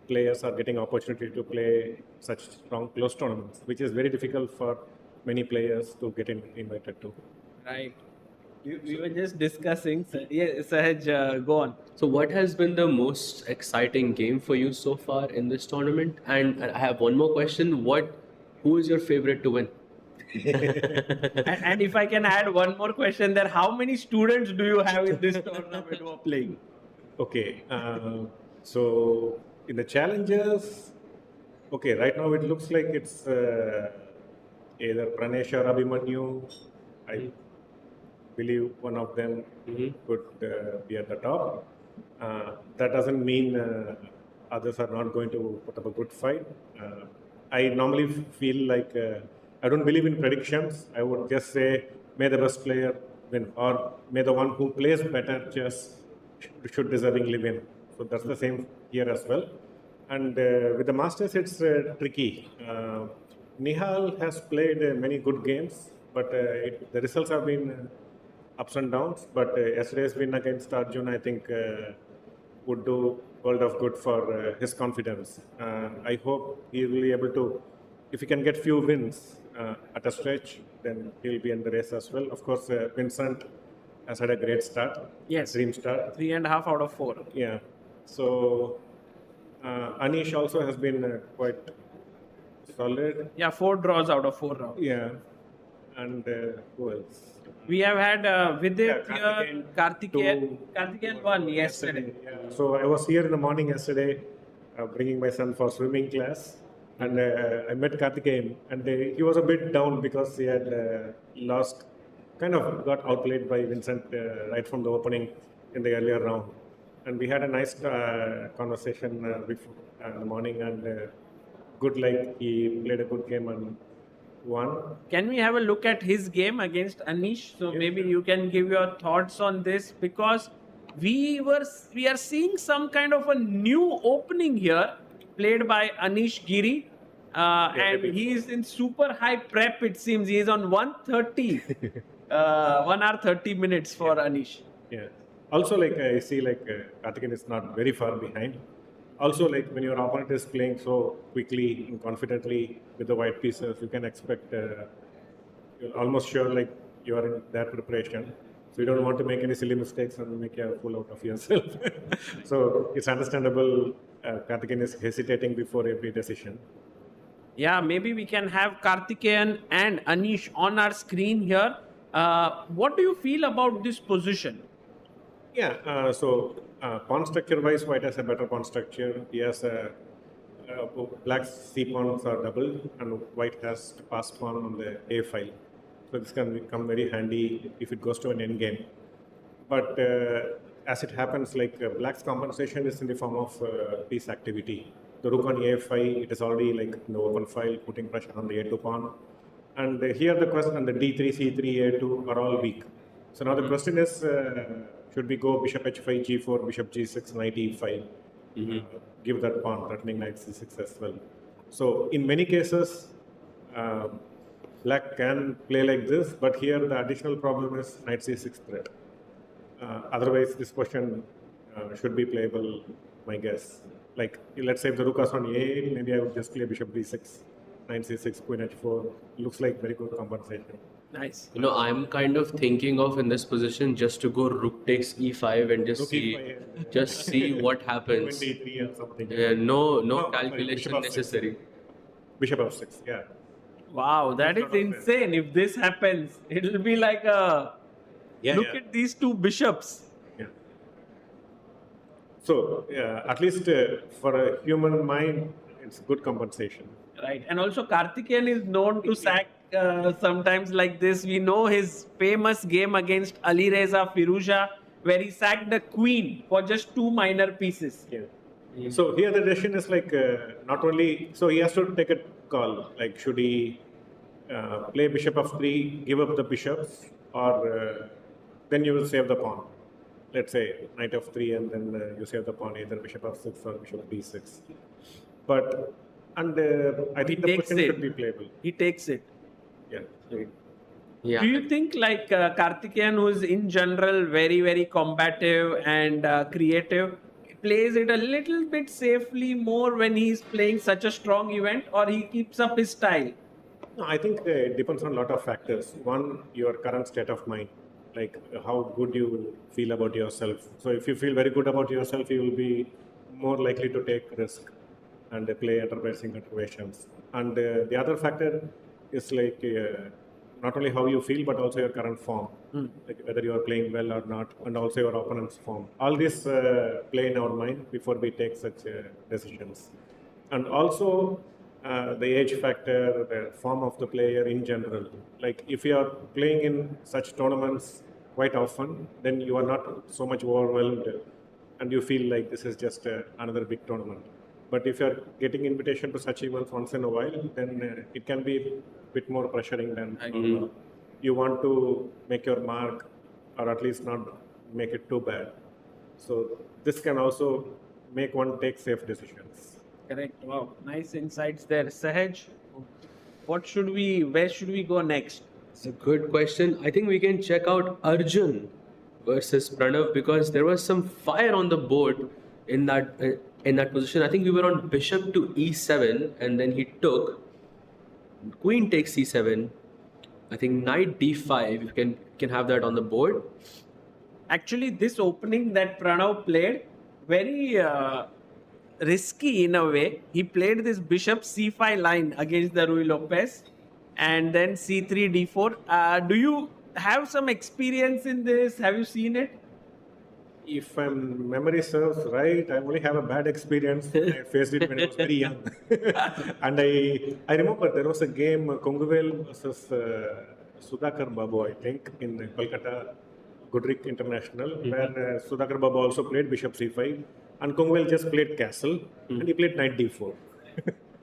players are getting opportunity to play such strong close tournaments, which is very difficult for many players to get invited to. Right. We were just discussing. Sahaj, go on. So, what has been the most exciting game for you so far in this tournament? And I have one more question. Who is your favorite to win? And if I can add one more question there, how many students do you have in this tournament who are playing? Okay, so in the challenges, okay, right now it looks like it's either Pranesh or Abhimanyu. I believe one of them could be at the top. That doesn't mean others are not going to put up a good fight. I normally feel like I don't believe in predictions. I would just say, may the best player win, or may the one who plays better chess should deservingly win. So that's the same here as well. And with the Masters, it's tricky. Nihal has played many good games, but the results have been ups and downs. But yesterday's win against Arjun, I think, would do world of good for his confidence. I hope he will be able to, if he can get few wins at a stretch, then he'll be in the race as well. Of course, Vincent has had a great start. Yes. Dream start. 3.5 out of 4. Yeah. So Anish also has been quite solid. Yeah, 4 draws out of 4 rounds. Yeah. And who else? We have had Vidit, Karthikeyan, Karthikeyan. Karthikeyan won yesterday. Yeah. So I was here in the morning yesterday, bringing my son for swimming class. And I met Karthikeyan, and he was a bit down because he had kind of got outplayed by Vincent right from the opening in the earlier round. And we had a nice conversation before in the morning, and good luck. He played a good game and won. Can we have a look at his game against Anish? So maybe you can give your thoughts on this, because we are seeing some kind of a new opening here, played by Anish Giri. And he is in super high prep, it seems. He is on 130. 1 hour 30 minutes for Anish. Yeah. Also, like I see, Karthikeyan is not very far behind. Also, like when your opponent is playing so quickly and confidently with the white pieces, you can expect you're almost sure like you are in their preparation. So you don't want to make any silly mistakes and make a fool out of yourself. So it's understandable. Karthikeyan is hesitating before every decision. Yeah, maybe we can have Karthikeyan and Anish on our screen here. What do you feel about this position? Yeah, so pawn structure wise, white has a better pawn structure. He has black's c pawns are double, and white has to pass pawn on the a file. So this can become very handy if it goes to an end game. But as it happens, like black's compensation is in the form of piece activity. The rook on a5, it is already like in the open file, putting pressure on the a2 pawn. And here the question, and the d3, c3, a2 are all weak. So now the question is, should we go bishop h5, g4, bishop g6, knight e5? Give that pawn, threatening knight c6 as well. So in many cases, black can play like this, but here the additional problem is knight c6 threat. Otherwise, this question should be playable, my guess. Like, let's say if the rook is on a8, maybe I would just play bishop b6, knight c6, queen h4. Looks like very good compensation. Nice. You know, I'm kind of thinking of in this position just to go rook takes e5 and just Rook see, e5, just see what happens. Queen d3 or something. No sorry, calculation bishop f6. necessary. Bishop f6, yeah. Wow, that is insane. If this happens, it will be like a... Look at these two bishops. Yeah. So, at least for a human mind, it's good compensation. Right. And also Karthikeyan is known to sack sometimes like this. We know his famous game against Ali Reza Firouzja, where he sacked the queen for just 2 minor pieces. Yeah. So here the decision is like not only, so he has to take a call, like should he play bishop f3, give up the bishops, or then you will save the pawn. Let's say knight f3 and then you save the pawn, either bishop f6 or bishop b6. But, and I think the question should be playable. He takes it. Yeah. Yeah. Do you think like Karthikeyan, who is in general very, very combative and creative, plays it a little bit safely more when he's playing such a strong event, or he keeps up his style? No, I think it depends on a lot of factors. One, your current state of mind. like how good you feel about yourself. So if you feel very good about yourself, you will be more likely to take risk and play under pressing situations. And the other factor is like not only how you feel, but also your current form, like whether you are playing well or not, and also your opponent's form. All this play in our mind before we take such decisions. And also the age factor, the form of the player in general. Like if you are playing in such tournaments quite often, then you are not so much overwhelmed and you feel like this is just another big tournament. But if you are getting invitation to such events once in a while, then it can be a bit more pressuring than normal. You want to make your mark, or at least not make it too bad. So this can also make one take safe decisions. Correct. Wow, nice insights there. Sahaj, where should we go next? It's a good question. I think we can check out Arjun versus Pranav because there was some fire on the board in that position. I think we were on bishop to e7 and then he took queen takes c7. I think knight d5. You can have that on the board. Actually, this opening that Pranav played, very risky in a way. He played this bishop c5 line against the Ruy Lopez and then c3 d4. Do you have some experience in this? Have you seen it? If my memory serves right, I only have a bad experience. I faced it when I was very young. And I remember there was a game, Konguvel versus Sudhakar Babu, I think, in Kolkata Goodrick International, where Sudhakar Babu also played bishop c5, and Konguvel just played castle, and he played knight d4.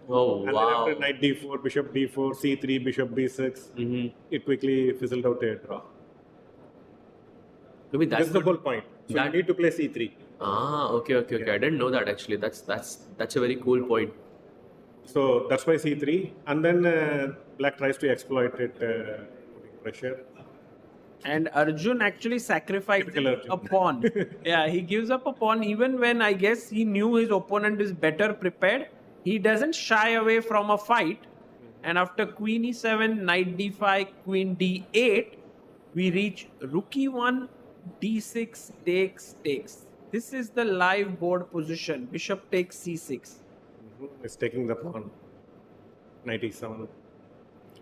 Oh, and wow. then after knight d4, bishop d4, c3, bishop b6, it quickly fizzled out a draw. Maybe That's the whole point. So you need to play c3. Okay. I didn't know that actually. That's a very cool point. So that's why c3, and then black tries to exploit it, putting pressure. And Arjun actually sacrificed Typical Arjun. a pawn. Yeah, he gives up a pawn even when I guess he knew his opponent is better prepared. He doesn't shy away from a fight. And after queen e7, knight d5, queen d8, we reach rook e1, d6 takes. This is the live board position. Bishop takes c6. It's taking the pawn. Knight e7,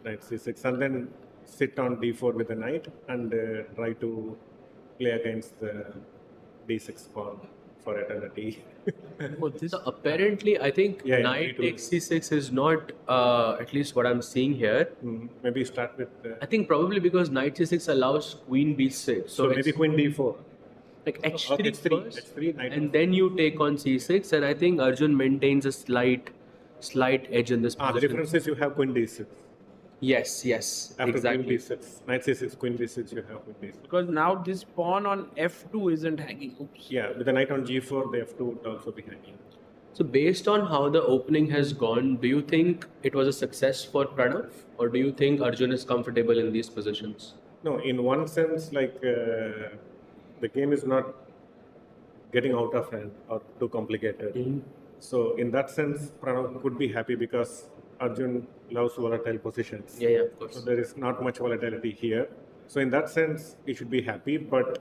knight c6, and then sit on d4 with the knight and try to play against the d6 pawn for eternity. So apparently, I think knight takes c6 is not at least what I'm seeing here. Maybe start with. I think probably because knight c6 allows queen b6. So maybe queen d4. Like h3 first, h3, knight and then you take on c6. And I think Arjun maintains a slight edge in this position. The difference is you have queen d6. Yes, After exactly. queen b6, knight c6, queen d6, you have queen d6. Because now this pawn on f2 isn't hanging. Oops. Yeah, with the knight on g4, the f2 would also be hanging. So based on how the opening has gone, do you think it was a success for Pranav, or do you think Arjun is comfortable in these positions? No, in one sense, like the game is not getting out of hand or too complicated. So in that sense, Pranav could be happy because Arjun loves volatile positions. Yeah, of course. So there is not much volatility here. So in that sense, he should be happy. But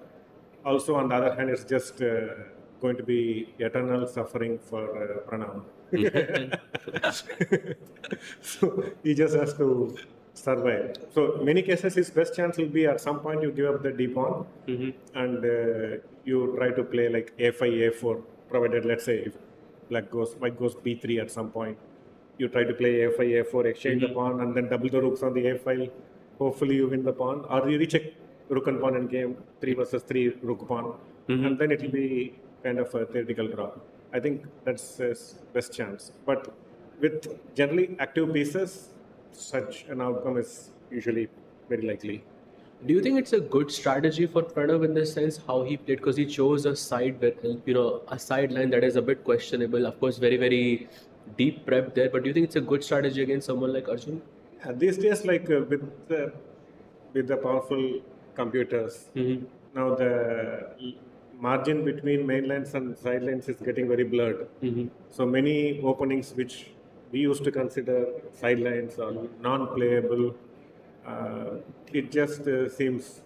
also on the other hand, it's just going to be eternal suffering for Pranav. So he just has to survive. So many cases, his best chance will be at some point you give up the d pawn and you try to play like a5, a4, provided let's say if white goes b3 at some point. You try to play a5, a4, exchange the pawn, and then double the rooks on the a file. Hopefully, you win the pawn, or you recheck rook and pawn in game 3 versus 3 rook pawn, and then it will be kind of a theoretical draw. I think that's his best chance. But with generally active pieces, such an outcome is usually very likely. Do you think it's a good strategy for Pranav in this sense how he played? Because he chose a side, a sideline that is a bit questionable. Of course, very very deep prep there. But do you think it's a good strategy against someone like Arjun? Yeah, these days, like with the powerful computers, now the margin between main lines and side lines is getting very blurred. So many openings which we used to consider sidelines or non-playable, it just seems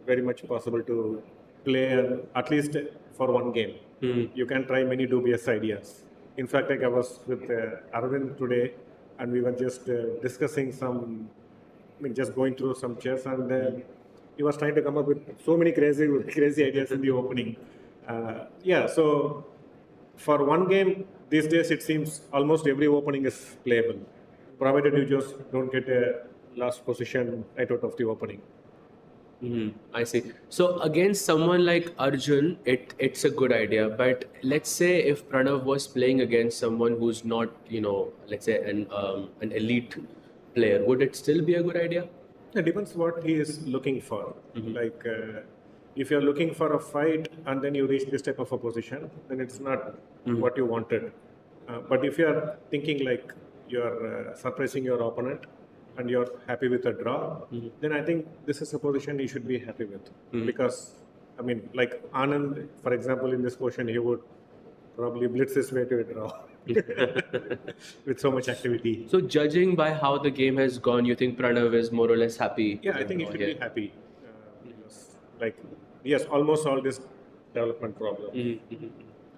very much possible to play at least for one game. You can try many dubious ideas. In fact, like I was with Arvind today, and we were just discussing just going through some chess, and he was trying to come up with so many crazy ideas in the opening. So for one game, these days it seems almost every opening is playable, provided you just don't get a last position right out of the opening. I see. So against someone like Arjun, it's a good idea. But let's say if Pranav was playing against someone who's not, let's say an elite player, would it still be a good idea? It depends what he is looking for. If you're looking for a fight and then you reach this type of a position, then it's not what you wanted. But if you're thinking like you're surprising your opponent and you're happy with a draw, then I think this is a position you should be happy with. Because, like Anand, for example, in this position, he would probably blitz his way to a draw with so much activity. So judging by how the game has gone, you think Pranav is more or less happy? Yeah, I think he should be happy. Yes, almost all this development problem.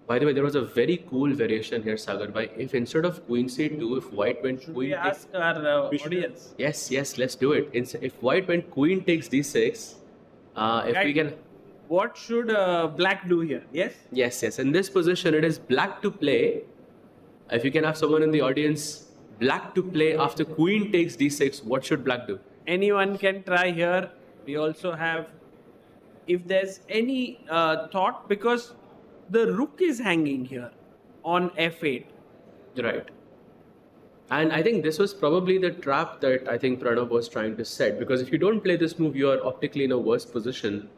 By the way, there was a very cool variation here, Sagar Bhai. If instead of queen c2, if white went queen... We ask our audience. Yes, let's do it. If white went queen takes d6, we can... What should black do here? Yes? Yes. In this position, it is black to play. If you can have someone in the audience, black to play after queen takes d6, what should black do? Anyone can try here. We also have... If there's any thought, because the rook is hanging here on f8. Right. And I think this was probably the trap that I think Pranav was trying to set. Because if you don't play this move, you are optically in a worse position.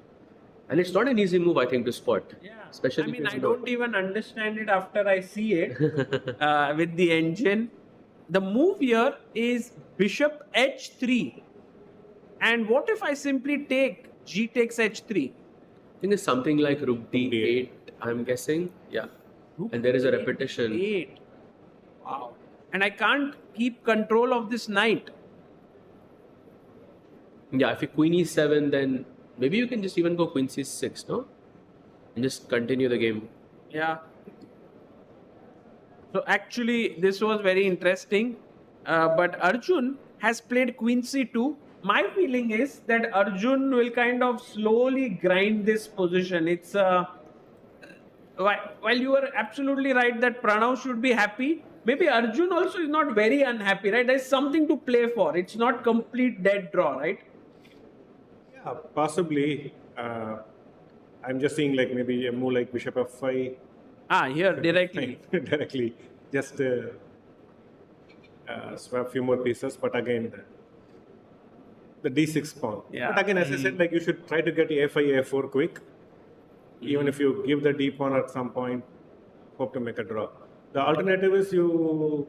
And it's not an easy move, I think, to spot. Yeah. Especially I don't even understand it after I see it with the engine. The move here is bishop h3. And what if I simply take g takes h3? I think it's something like rook d8, I'm guessing. Yeah. And there is a repetition. 8. Wow. And I can't keep control of this knight. Yeah, if you queen e7, then maybe you can just even go queen c6, no? And just continue the game. Yeah. So actually, this was very interesting. But Arjun has played queen c2. My feeling is that Arjun will kind of slowly grind this position. It's while you are absolutely right that Pranav should be happy, maybe Arjun also is not very unhappy, right? There's something to play for. It's not complete dead draw, right? Yeah, possibly. I'm just seeing like maybe a move like bishop f5. Here directly. Directly. Just swap a few more pieces, but again, the d6 pawn. Yeah. But again, as I said, like you should try to get a5, a4 quick. Even if you give the d pawn at some point, hope to make a draw. The alternative is you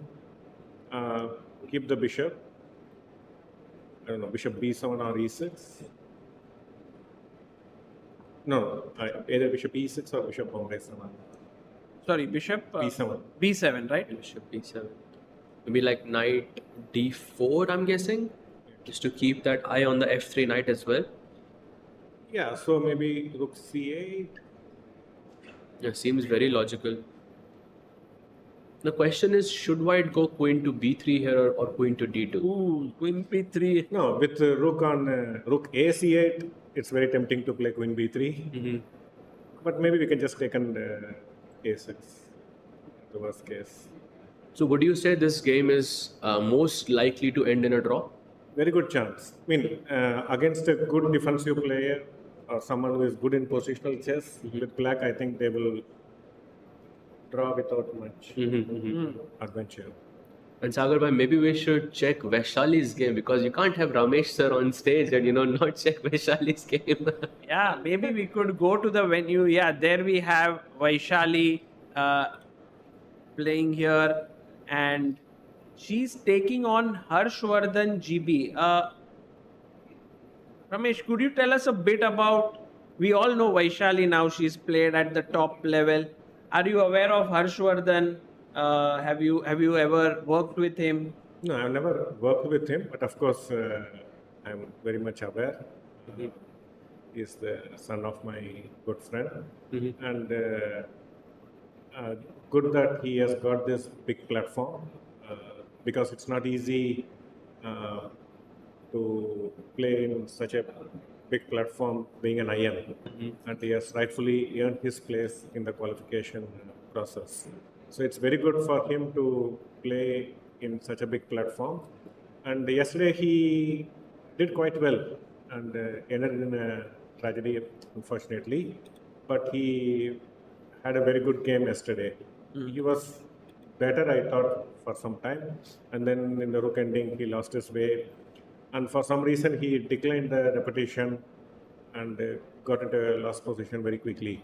keep the bishop. I don't know, bishop b7 or e6. No, either bishop e6 or bishop b7. Sorry, bishop b7. b7, right? Bishop b7. Maybe like knight d4, I'm guessing. Just to keep that eye on the f3 knight as well. Yeah, so maybe rook c8. Yeah, seems very logical. The question is, should white go queen to b3 here or queen to d2? Ooh, queen b3. No, with rook on rook a c8, it's very tempting to play queen b3. But maybe we can just take on a6, the worst case. So would you say this game is most likely to end in a draw? Very good chance. Against a good defensive player or someone who is good in positional chess, with black, I think they will draw without much adventure. And Sagar Bhai, maybe we should check Vaishali's game because you can't have Ramesh sir on stage and not check Vaishali's game. Yeah, maybe we could go to the venue. Yeah, there we have Vaishali playing here, and she's taking on Harshavardhan G B. Ramesh, could you tell us a bit about? We all know Vaishali now. She's played at the top level. Are you aware of Harshavardhan? Have you ever worked with him? No, I've never worked with him, but of course, I'm very much aware. is the son of my good friend, and good that he has got this big platform because it's not easy to play in such a big platform being an IM, and he has rightfully earned his place in the qualification process. So it's very good for him to play in such a big platform. And yesterday he did quite well and ended in a tragedy, unfortunately. But he had a very good game yesterday. He was better, I thought, for some time. And then in the rook ending, he lost his way. And for some reason, he declined the repetition and got into a lost position very quickly.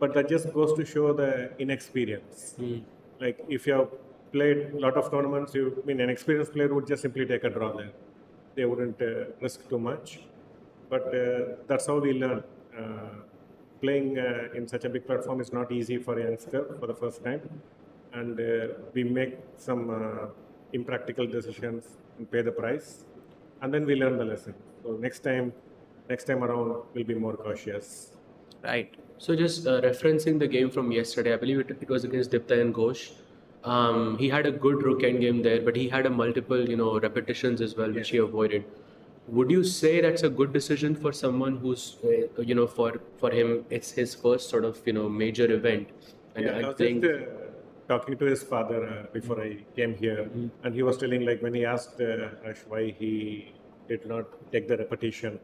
But that just goes to show the inexperience. Like if you have played a lot of tournaments, an experienced player would just simply take a draw there. They wouldn't risk too much. But that's how we learn. Playing in such a big platform is not easy for a youngster for the first time. And we make some impractical decisions and pay the price. And then we learn the lesson. So next time around, we'll be more cautious. Right. So just referencing the game from yesterday, I believe it was against Diptayan Ghosh. He had a good rook end game there, but he had a multiple, repetitions as well, which he avoided. Would you say that's a good decision for someone who's, for him, it's his first sort of, major event? And I was just talking to his father before I came here, and he was telling, like, when he asked Ash why he did not take the repetition,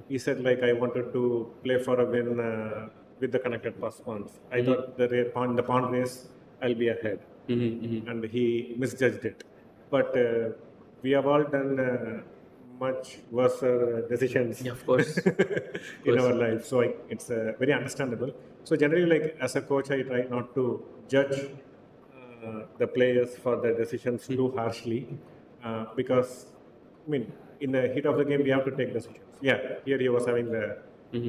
he said, like, I wanted to play for a win with the connected pass pawns. I thought the pawn race, I'll be ahead. And he misjudged it. But we have all done much worse decisions of course. in our life. So it's very understandable. So generally, like as a coach, I try not to judge the players for their decisions too harshly because, in the heat of the game, we have to take decisions. Yeah, here he was having the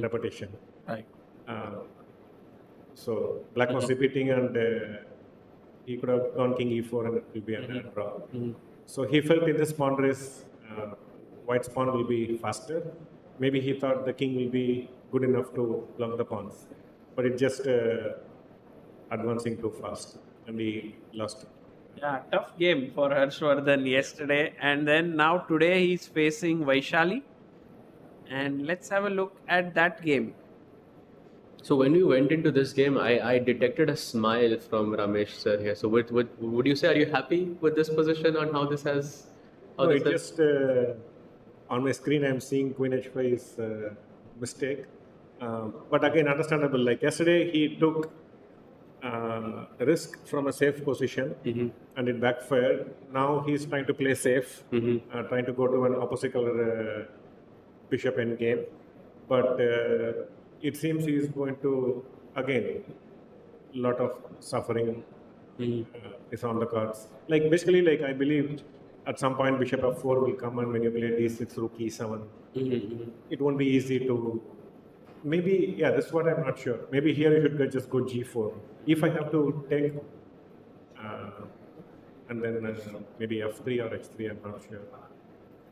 repetition. Right. So black was repeating and he could have gone king e4 and it will be a draw. So he felt in this pawn race, white's pawn will be faster. Maybe he thought the king will be good enough to block the pawns, but it just advancing too fast and he lost it. Yeah, tough game for Harshavardhan yesterday. And then now today he's facing Vaishali. And let's have a look at that game. So when we went into this game, I detected a smile from Ramesh sir here. So would you say, are you happy with this position on how this has... Just on my screen I'm seeing Queen H5 is a mistake. But again, understandable. Like yesterday, he took a risk from a safe position and it backfired. Now he's trying to play safe, trying to go to an opposite color bishop end game. But it seems he is going to, again, a lot of suffering is on the cards. Like basically, like I believe at some point bishop f4 will come, and when you play d6, rook e7, it won't be easy to. Maybe, yeah, that's what I'm not sure. Maybe here you should just go g4. If I have to take, and then maybe f3 or x3, I'm not sure.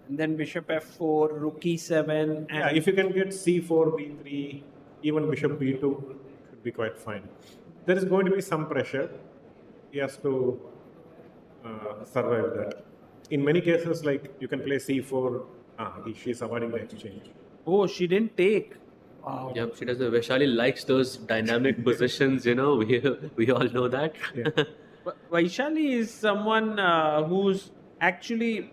And then bishop f4, rook e7. And yeah, if you can get c4, b3, even bishop b2 should be quite fine. There is going to be some pressure. He has to survive that. In many cases, like you can play c4, she's avoiding the exchange. Oh, she didn't take. Wow. Yep, she does. Vaishali likes those dynamic positions, we all know that. Yeah. Vaishali is someone who's actually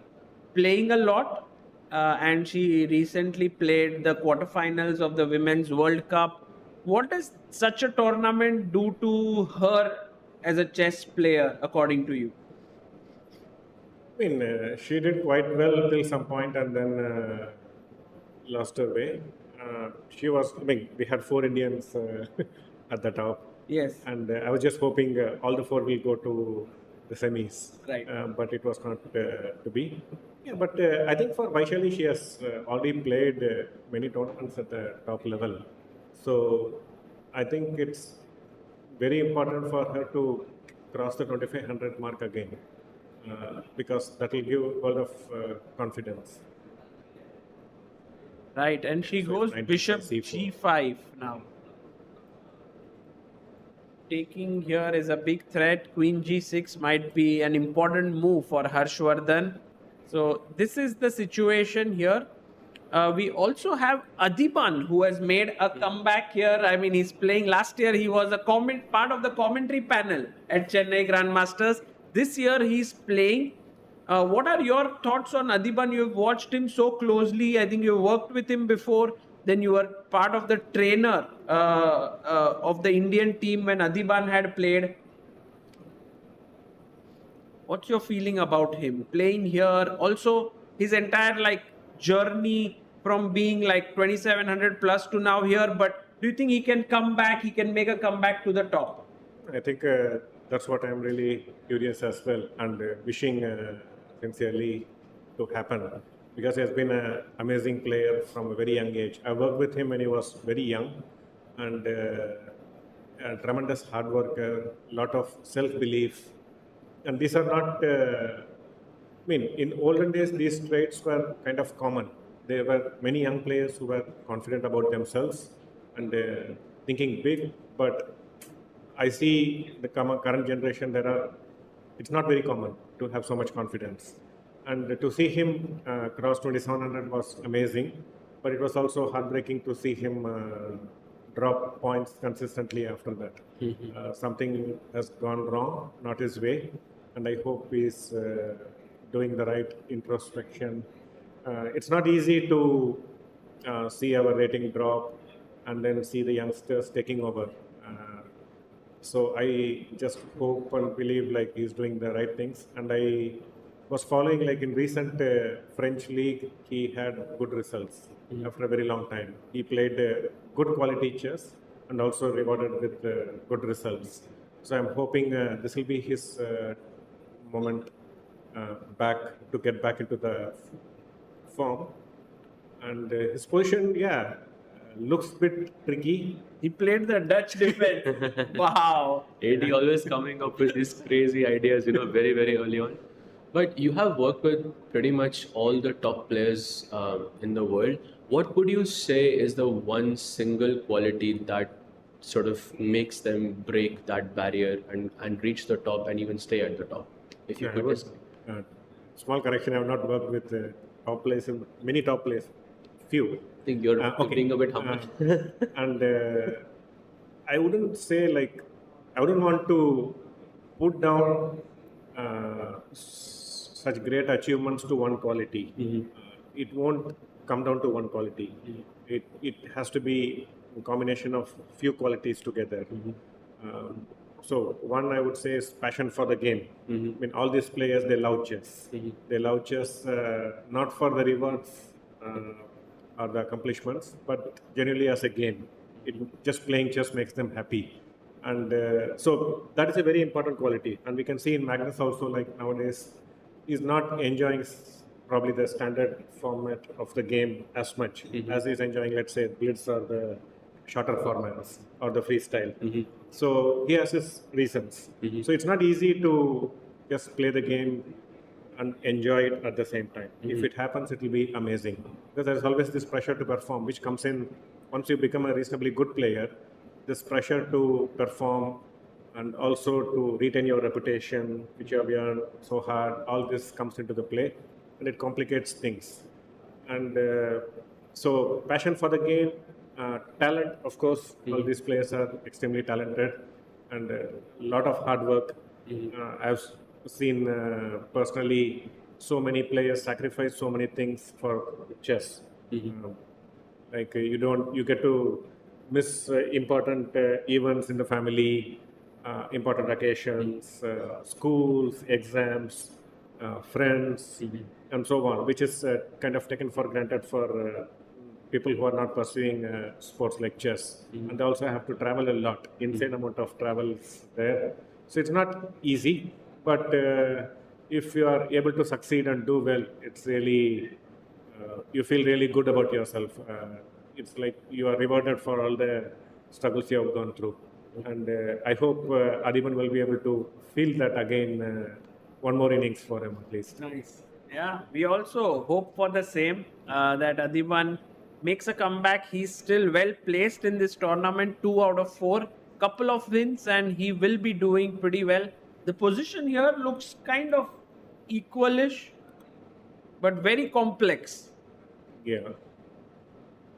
playing a lot, and she recently played the quarterfinals of the Women's World Cup. What does such a tournament do to her as a chess player, according to you? She did quite well till some point and then lost her way. She was, we had 4 Indians at the top. Yes. And I was just hoping all the 4 will go to the semis. Right. But it was not to be. Yeah, but I think for Vaishali, she has already played many tournaments at the top level. So I think it's very important for her to cross the 2500 mark again. Because that will give a lot of confidence. Right, and she goes knight bishop c4. g5 now. Taking here is a big threat. Queen g6 might be an important move for Harshvardhan. So this is the situation here. We also have Adhiban, who has made a comeback here. I mean, he's playing. Last year, he was a part of the commentary panel at Chennai Grand Masters. This year, he's playing. What are your thoughts on Adhiban? You've watched him so closely. I think you worked with him before. Then you were part of the trainer of the Indian team when Adhiban had played. What's your feeling about him playing here? Also, his entire journey from being 2700 plus to now here. But do you think he can come back? He can make a comeback to the top? I think that's what I'm really curious as well, and wishing sincerely to happen, because he has been an amazing player from a very young age. I worked with him when he was very young, and a tremendous hard worker, lot of self-belief. And these are not, in olden days, these traits were kind of common. There were many young players who were confident about themselves and thinking big, but I see the current generation, it's not very common to have so much confidence. And to see him cross 2700 was amazing, but it was also heartbreaking to see him drop points consistently after that. Something has gone wrong, not his way, and I hope he's doing the right introspection. It's not easy to see our rating drop and then see the youngsters taking over. So I just hope and believe he's doing the right things. And I was following in recent French league, he had good results after a very long time. He played good quality chess and also rewarded with good results. So I'm hoping this will be his moment to get back into the form. And his position, looks a bit tricky. He played the Dutch defense. Wow. AD always coming up with these crazy ideas, very, very early on. But you have worked with pretty much all the top players in the world. What would you say is the one single quality that sort of makes them break that barrier and reach the top and even stay at the top? If you could just... Small correction, I have not worked with top players, many top players, few. I think you're being a bit humble. And I wouldn't say I wouldn't want to put down such great achievements to one quality. It won't come down to one quality. It has to be a combination of few qualities together. So one I would say is passion for the game. All these players, they love chess. They love chess not for the rewards or the accomplishments, but generally as a game. Just playing chess makes them happy. And so that is a very important quality. And we can see in Magnus also, nowadays, he's not enjoying probably the standard format of the game as much as he's enjoying, let's say, Blitz or the shorter formats or the freestyle. So he has his reasons. So it's not easy to just play the game and enjoy it at the same time. If it happens, it will be amazing. Because there's always this pressure to perform, which comes in once you become a reasonably good player. This pressure to perform and also to retain your reputation, which you have earned so hard, all this comes into the play and it complicates things. And so passion for the game, talent, of course, all these players are extremely talented and a lot of hard work. I've seen personally so many players sacrifice so many things for chess. You get to miss important events in the family, important occasions, schools, exams, friends, and so on, which is kind of taken for granted for people who are not pursuing sports like chess. And they also have to travel a lot, insane amount of travels there. So it's not easy, but if you are able to succeed and do well, it's really, you feel really good about yourself. It's like you are rewarded for all the struggles you have gone through. And I hope Adhiban will be able to feel that again, one more innings for him at least. Nice. Yeah, we also hope for the same, that Adhiban makes a comeback. He's still well placed in this tournament, 2 out of 4, couple of wins, and he will be doing pretty well. The position here looks kind of equalish, but very complex. Yeah.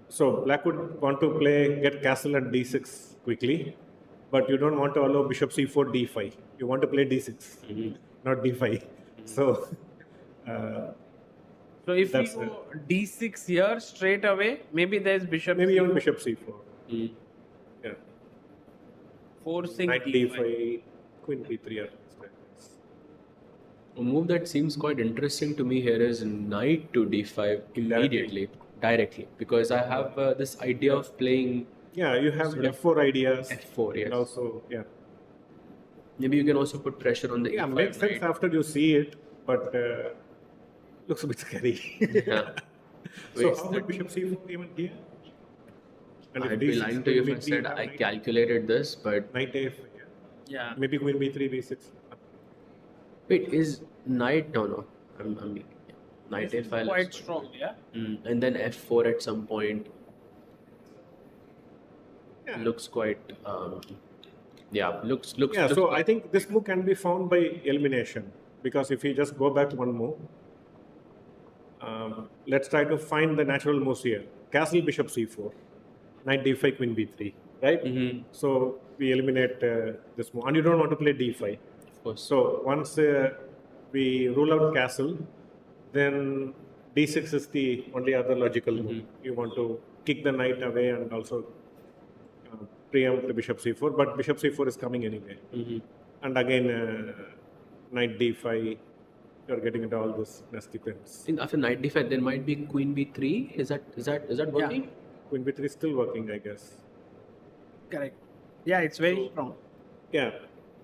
So black would want to get castle at d6 quickly, but you don't want to allow bishop c4, d5. You want to play d6, not d5. So. So if you go d6 here straight away, maybe there's bishop. Maybe c4. even bishop c4. Yeah. Forcing Knight d5, queen b3. A move that seems quite interesting to me here is knight to d5 immediately, directly, because I have this idea of playing. Yeah, you have f4 ideas. F4, yes. And also, yeah. Maybe you can also put pressure on the Yeah, e5 makes sense knight. after you see it, but looks a bit scary. Yeah. So Wait, how about bishop c4 even here? And I'd be d6, lying to you if I queen said b3, I knight- calculated this, but Knight a5. Yeah. Maybe queen b3, b6. wait, is knight? No. I'm knight This is a5 quite looks strong, yeah. and then f4 at some point Yeah. looks quite. Looks. Yeah, looks so quite- I think this move can be found by elimination, because if you just go back one move, let's try to find the natural moves here. Castle bishop c4, knight d5, queen b3, right? So we eliminate this move, and you don't want to play d5. Of course. So once we rule out castle, then d6 is the only other logical move. You want to kick the knight away and also preempt bishop c4, but bishop c4 is coming anyway. And again, knight d5, you're getting into all this nasty pins. I think after knight d5 there might be queen b3. Is that working? Queen b3 is still working, I guess. Correct. Yeah, it's very strong. Yeah.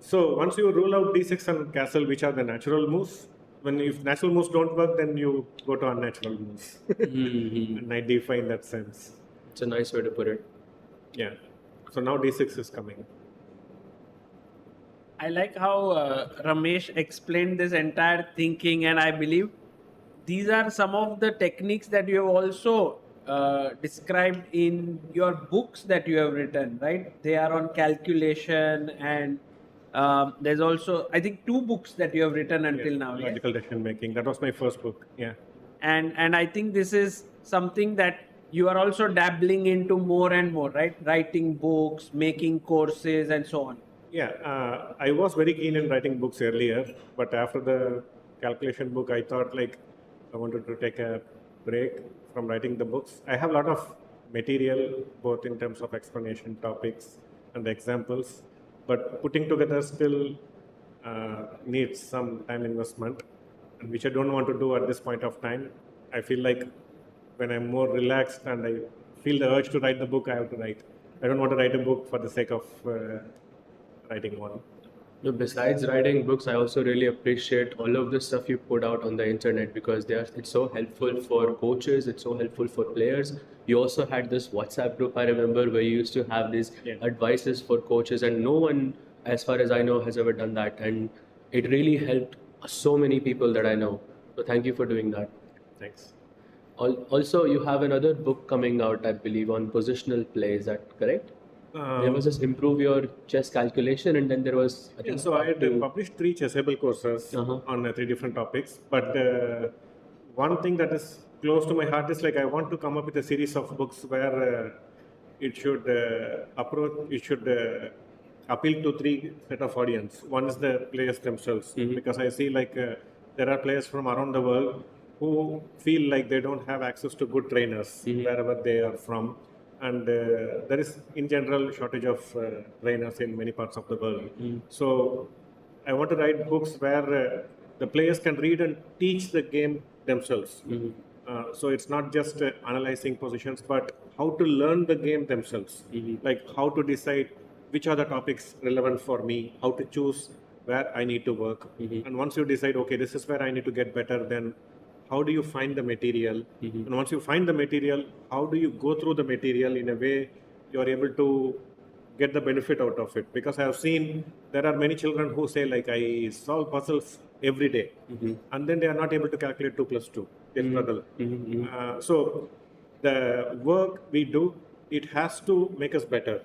So once you rule out d6 and castle, which are the natural moves, if natural moves don't work, then you go to unnatural moves. Knight d5 in that sense. It's a nice way to put it. Yeah. So now d6 is coming. I like how Ramesh explained this entire thinking, and I believe these are some of the techniques that you have also described in your books that you have written, right? They are on calculation, and there's also, I think, 2 books that you have written until now. yes? Logical decision making. That was my first book. Yeah. And I think this is something that you are also dabbling into more and more, right? Writing books, making courses, and so on. Yeah, I was very keen in writing books earlier, but after the calculation book, I thought I wanted to take a break from writing the books. I have a lot of material, both in terms of explanation topics and examples, but putting together still needs some time investment, which I don't want to do at this point of time. I feel like when I'm more relaxed and I feel the urge to write the book, I have to write. I don't want to write a book for the sake of writing one. No, besides writing books, I also really appreciate all of the stuff you put out on the internet, because it's so helpful for coaches, it's so helpful for players. You also had this WhatsApp group, I remember, where you used to have these advices for coaches, and no one, as far as I know, has ever done that. And it really helped so many people that I know. So thank you for doing that. Thanks. Also, you have another book coming out, I believe, on positional play. Is that correct? There was this improve your chess calculation, and then there was. So I had published 3 chessable courses on 3 different topics. But one thing that is close to my heart is I want to come up with a series of books where it should appeal to 3 set of audience. One is the players themselves, because I see there are players from around the world who feel like they don't have access to good trainers wherever they are from. And there is, in general, shortage of trainers in many parts of the world. So I want to write books where the players can read and teach the game themselves. So it's not just analyzing positions, but how to learn the game themselves. How to decide which are the topics relevant for me, how to choose where I need to work. And once you decide, okay, this is where I need to get better, then how do you find the material? And once you find the material, how do you go through the material in a way you're able to get the benefit out of it? Because I have seen there are many children who say I solve puzzles every day, and then they are not able to calculate 2 plus 2. They struggle. So the work we do, it has to make us better.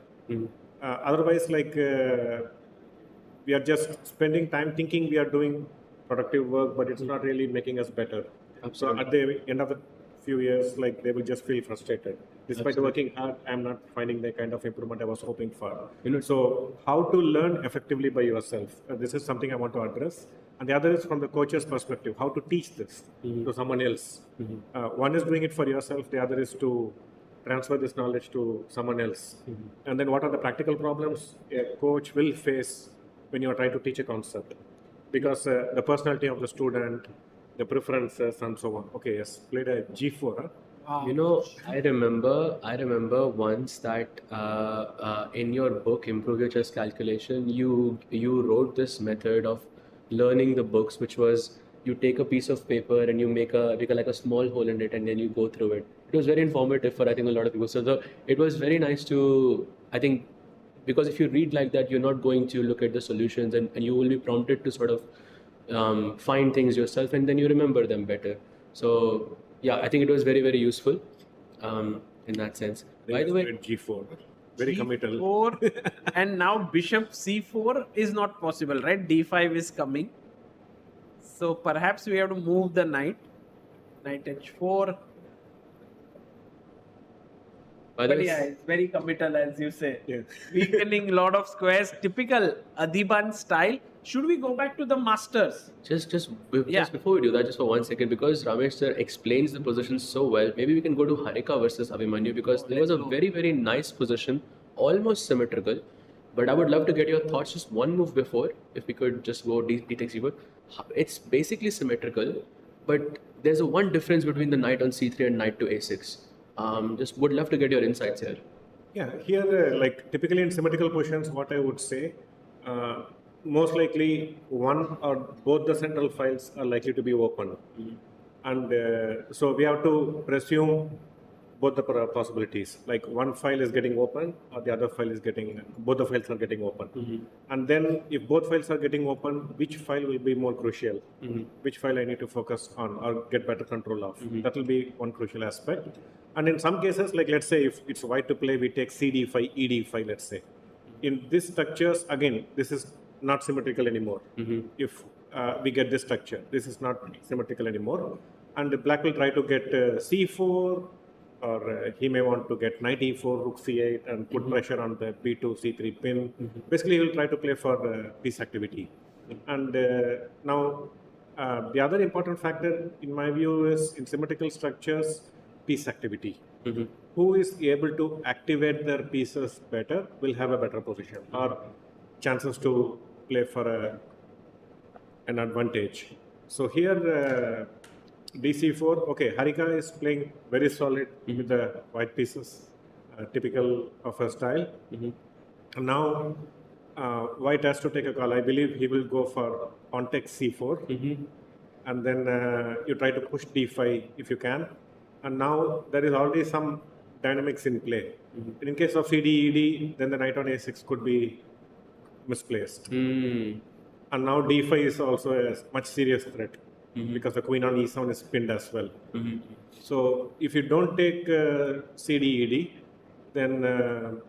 Otherwise, we are just spending time thinking we are doing productive work, but it's not really making us better. So at the end of the few years, like they will just feel frustrated. Despite working hard, I'm not finding the kind of improvement I was hoping for. So how to learn effectively by yourself? This is something I want to address. And the other is from the coach's perspective, how to teach this to someone else. One is doing it for yourself, the other is to transfer this knowledge to someone else. And then what are the practical problems a coach will face when you are trying to teach a concept? Because the personality of the student, the preferences and so on. Okay, yes, played a G4. Huh? You know, I remember once that in your book, Improve Your Chess Calculation, you wrote this method of learning the books, which was you take a piece of paper and you make like a small hole in it and then you go through it. It was very informative for, I think, a lot of people. So it was very nice to, I think, because if you read like that, you're not going to look at the solutions and you will be prompted to sort of find things yourself and then you remember them better. So yeah, I think it was very, very useful in that sense. By the way, G4, very committal. G4 and now bishop C4 is not possible, right? D5 is coming. So perhaps we have to move the knight. Knight H4. But yeah, it's very committal, as you say. Yeah. Weakening a lot of squares, typical Adhiban style. Should we go back to the Masters? just before we do that, just for 1 second, because Ramesh sir explains the position so well, maybe we can go to Harika versus Abhimanyu, because there was a very, very nice position, almost symmetrical. But I would love to get your thoughts just one move before, if we could just go D takes C4. It's basically symmetrical, but there's a one difference between the knight on C3 and knight to A6. Just would love to get your insights here. Yeah, here, like typically in symmetrical positions, what I would say, most likely one or both the central files are likely to be open. And so we have to presume both the possibilities. Like one file is getting open or the other file is getting, both the files are getting open. And then if both files are getting open, which file will be more crucial? Which file I need to focus on or get better control of? That will be one crucial aspect. And in some cases, like let's say if it's white to play, we take CD5, ED5, let's say. In these structures, again, this is not symmetrical anymore. If we get this structure, this is not symmetrical anymore. And the black will try to get C4, or he may want to get knight E4, rook C8, and put pressure on the B2, C3 pin. Basically, he will try to play for piece activity. And now, the other important factor, in my view, is in symmetrical structures, piece activity. Who is able to activate their pieces better will have a better position or chances to play for an advantage. So here, DC4, okay, Harika is playing very solid with the white pieces, typical of her style. Now, white has to take a call. I believe he will go for on takes C4, and then you try to push D5 if you can. And now there is already some dynamics in play. In case of CD, ED, then the knight on A6 could be misplaced. And now D5 is also a much serious threat because the queen on E7 is pinned as well. So if you don't take CD, ED, then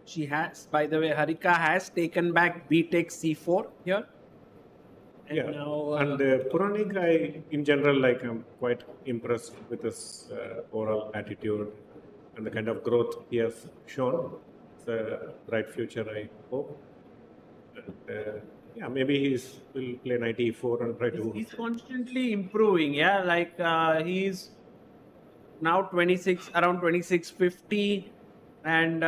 She has, by the way, Harika has taken back B takes C4 here. And now, and Puranik, in general, like I'm quite impressed with his overall attitude and the kind of growth he has shown. It's a bright future, I hope. And, yeah, maybe will play knight E4 and try to. He's constantly improving. Yeah, like he's now 26, around 2650, and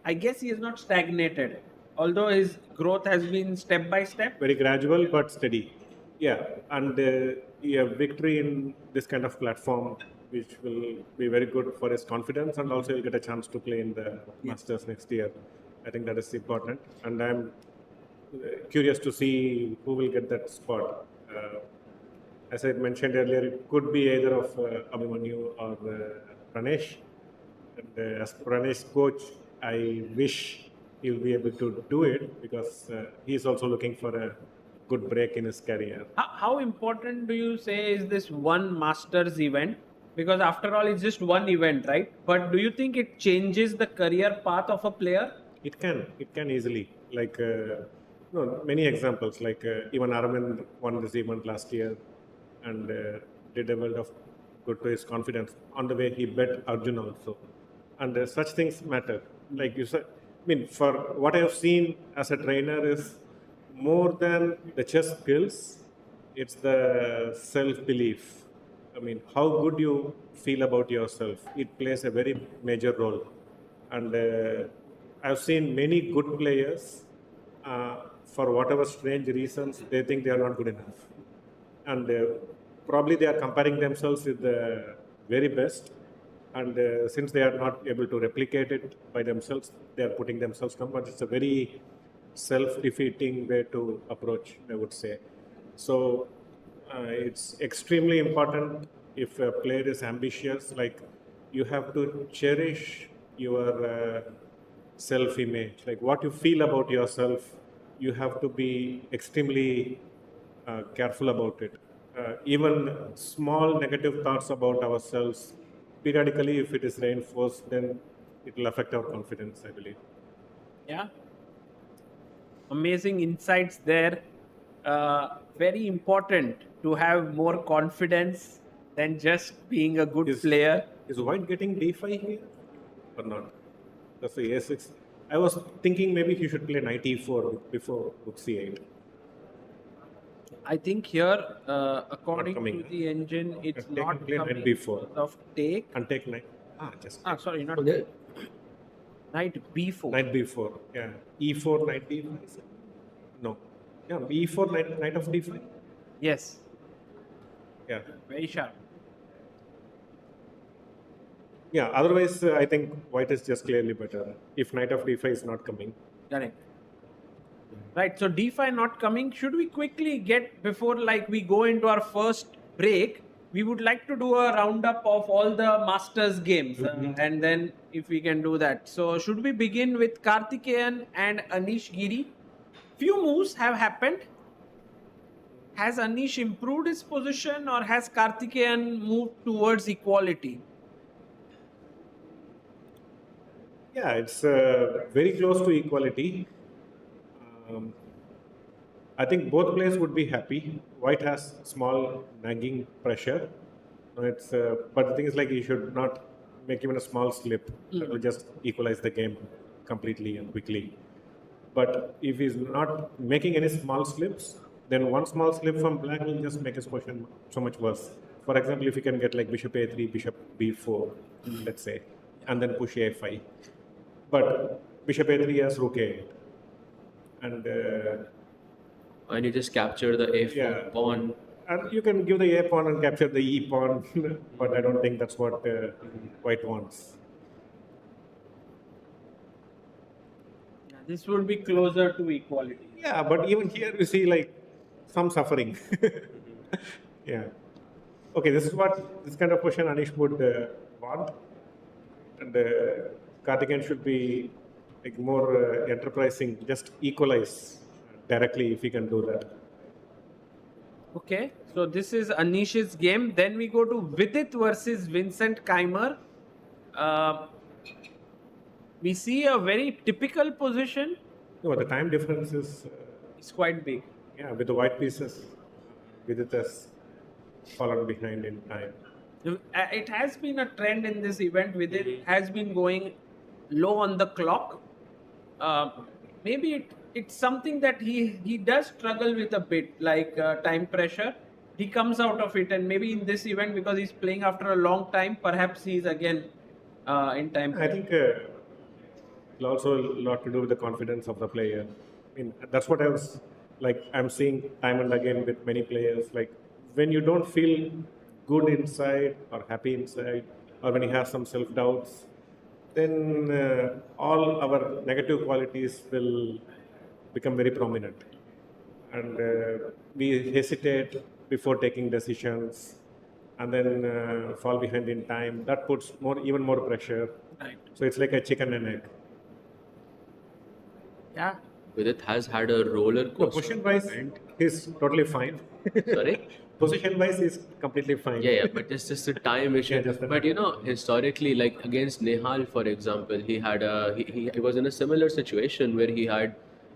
I guess he is not stagnated. Although his growth has been step by step. Very gradual but steady. Yeah, and victory in this kind of platform, which will be very good for his confidence, and also he'll get a chance to play in the Masters next year. I think that is important, and I'm curious to see who will get that spot. As I mentioned earlier, it could be either of Abhimanyu or Pranesh. And as Pranesh's coach, I wish he'll be able to do it because he is also looking for a good break in his career. How important do you say is this one Masters event? Because after all, it's just one event, right? But do you think it changes the career path of a player? It can easily. Like, many examples. Like even Arvind won this event last year, and did a world of good to his confidence. On the way, he bet Arjun also, and such things matter. Like you said, I mean, for what I have seen as a trainer is more than the chess skills, it's the self-belief. I mean, how good you feel about yourself. It plays a very major role. And I've seen many good players, for whatever strange reasons, they think they are not good enough. And probably they are comparing themselves with the very best. And since they are not able to replicate it by themselves, they are putting themselves down. But it's a very self-defeating way to approach, I would say. So it's extremely important if a player is ambitious. Like, you have to cherish your self-image, like what you feel about yourself. You have to be extremely careful about it. Even small negative thoughts about ourselves, periodically, if it is reinforced, then it will affect our confidence, I believe. Yeah. Amazing insights there. Very important to have more confidence than just being a good player. Is white getting d5 here or not? That's the a6. I was thinking maybe he should play knight e4 before rook c8. I think here, according to the engine, it's not play coming knight b4 of take. and take knight. Sorry, not knight b4. Knight b4. Yeah. e4 knight d5. No. Yeah. e4 knight of d5. Yes. Yeah. Very sharp. Yeah. Otherwise, I think white is just clearly better if knight of d5 is not coming. Correct. Right, so d5 not coming. Should we quickly get, before like we go into our first break, we would like to do a roundup of all the Masters games, and then if we can do that. So should we begin with Karthikeyan and Anish Giri? Few moves have happened. Has Anish improved his position, or has Karthikeyan moved towards equality? Yeah, it's very close to equality. I think both players would be happy. White has small nagging pressure. But the thing is, like, you should not make even a small slip. That will just equalize the game completely and quickly. But if he's not making any small slips, then one small slip from black will just make his position so much worse. For example, if you can get like bishop a3, bishop b4, let's say, and then push a5. But bishop a3 has rook a8. And you just capture the a4 pawn. And you can give the a pawn and capture the e pawn, but I don't think that's what white wants. This would be closer to equality. Yeah, but even here we see like some suffering. Yeah. Okay, this is what this kind of question Anish would want, and Karthikeyan should be like more enterprising, just equalize directly if he can do that. Okay, so this is Anish's game. Then we go to Vidit versus Vincent Keymer. We see a very typical position. No, the time difference is It's quite big. yeah, with the white pieces, Vidit has fallen behind in time. It has been a trend in this event. Vidit has been going low on the clock. Maybe it's something that he does struggle with a bit, like time pressure. He comes out of it, and maybe in this event, because he's playing after a long time, perhaps he's again in time pressure. I think it's also a lot to do with the confidence of the player. I mean, that's what I'm seeing time and again with many players. Like, when you don't feel good inside or happy inside, or when you have some self-doubts, then all our negative qualities will become very prominent. And we hesitate before taking decisions, and then fall behind in time. That puts even more pressure. Right. So it's like a chicken and egg. Yeah, Vidit has had a roller No, coaster. position-wise, he's totally fine. Sorry? Position-wise, he's completely fine. Yeah, but it's just a time issue. Yeah, just the But time. you know, historically, like against Nihal, for example, he was in a similar situation where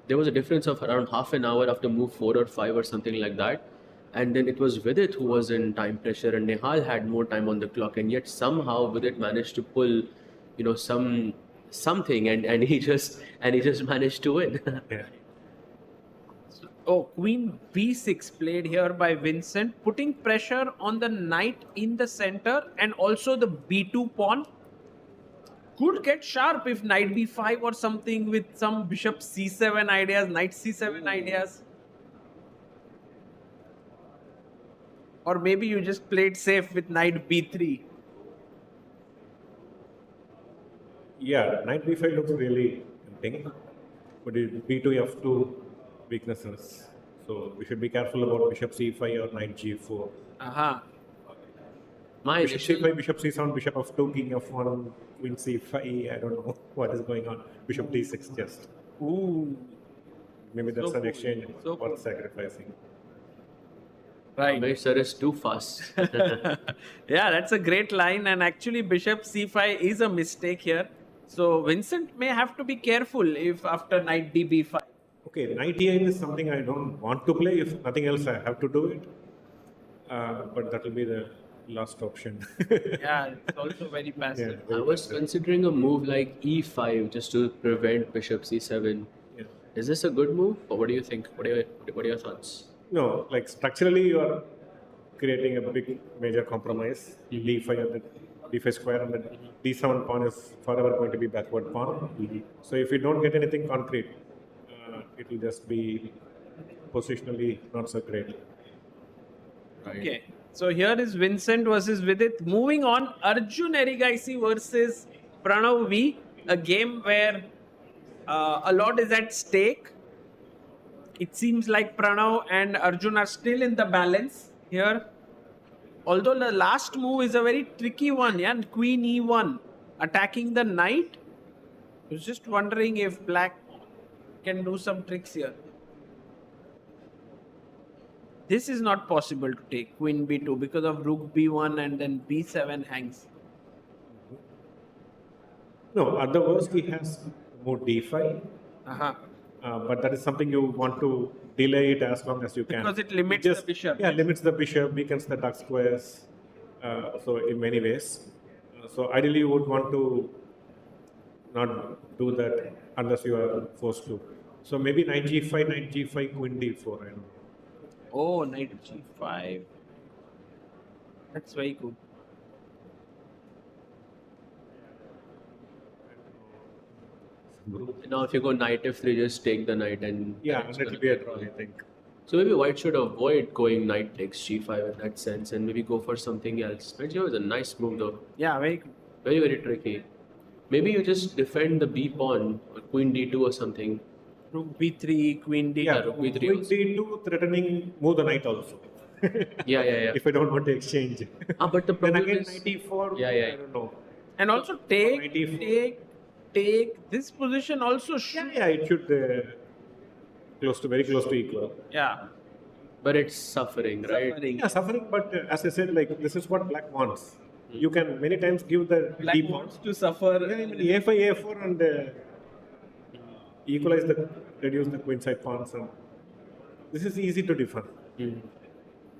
there was a difference of around half an hour after move 4 or 5 or something like that. And then it was Vidit who was in time pressure, and Nihal had more time on the clock, and yet somehow Vidit managed to pull, something, and he just managed to win. Yeah. Oh, Queen B6 played here by Vincent, putting pressure on the knight in the center and also the B2 pawn. Could get sharp if knight B5 or something with some bishop C7 ideas, knight C7 ideas. Or maybe you just played safe with knight B3. Yeah, knight b5 looks really tempting, but b2, f2 weaknesses. So we should be careful about bishop c5 or knight g4. Aha. My Bishop initial, c5, bishop c7, bishop f2, king f1, queen c5. I don't know what is going on. Bishop d6 just. Ooh. Maybe that's So an cool. exchange So worth cool. sacrificing. Right. sir is too fast. Yeah, that's a great line. And actually, bishop c5 is a mistake here. So Vincent may have to be careful if after knight db5. Okay, knight e8 is something I don't want to play. If nothing else, I have to do it. But that will be the last option. Yeah, it's also very passive. I was considering a move like e5 just to prevent bishop c7. Yeah. Is this a good move, or what do you think? What are your thoughts? No, like structurally, you are creating a big major compromise. D5 and the d5 square and the d7 pawn is forever going to be backward pawn. So if you don't get anything concrete, it will just be positionally not so great. Okay. So here is Vincent versus Vidit. Moving on, Arjun Erigaisi versus Pranav V. A game where a lot is at stake. It seems like Pranav and Arjun are still in the balance here. Although the last move is a very tricky one, yeah, Queen E1, attacking the knight. I was just wondering if Black can do some tricks here. This is not possible to take Queen B2 because of Rook B1 and then B7 hangs. No, at the worst, he has moved d5. Uh-huh. But that is something you want to delay it as long as you can. Because it limits the bishop. Yeah, limits the bishop, weakens the dark squares. So in many ways. So ideally you would want to not do that unless you are forced to. So maybe knight g5, queen d4. I don't know. Oh, knight G5. That's very good. Now, if you go knight f3, just take the knight and Yeah, it's and it gonna will be a be draw, I think. So maybe white should avoid going knight takes g5 in that sense, and maybe go for something else. Knight g5 is a nice move though, Yeah, very good. very very tricky. Maybe you just defend the b pawn or queen d2 or something. Rook B3, Queen D2. Yeah, rook b3 queen also. d2 threatening move the knight also. Yeah. If I don't want to exchange. But the Then problem again is, knight e4, Yeah. I don't know. And also Knight e4. take this position also should. Yeah, it should very close to equal. Yeah. but it's suffering, right? Suffering. Yeah, suffering, but as I said, like this is what black wants. You can many times give the Black deep wants to suffer. Yeah, I mean, a5, a4, and equalize reduce the queen side pawns. And this is easy to defend.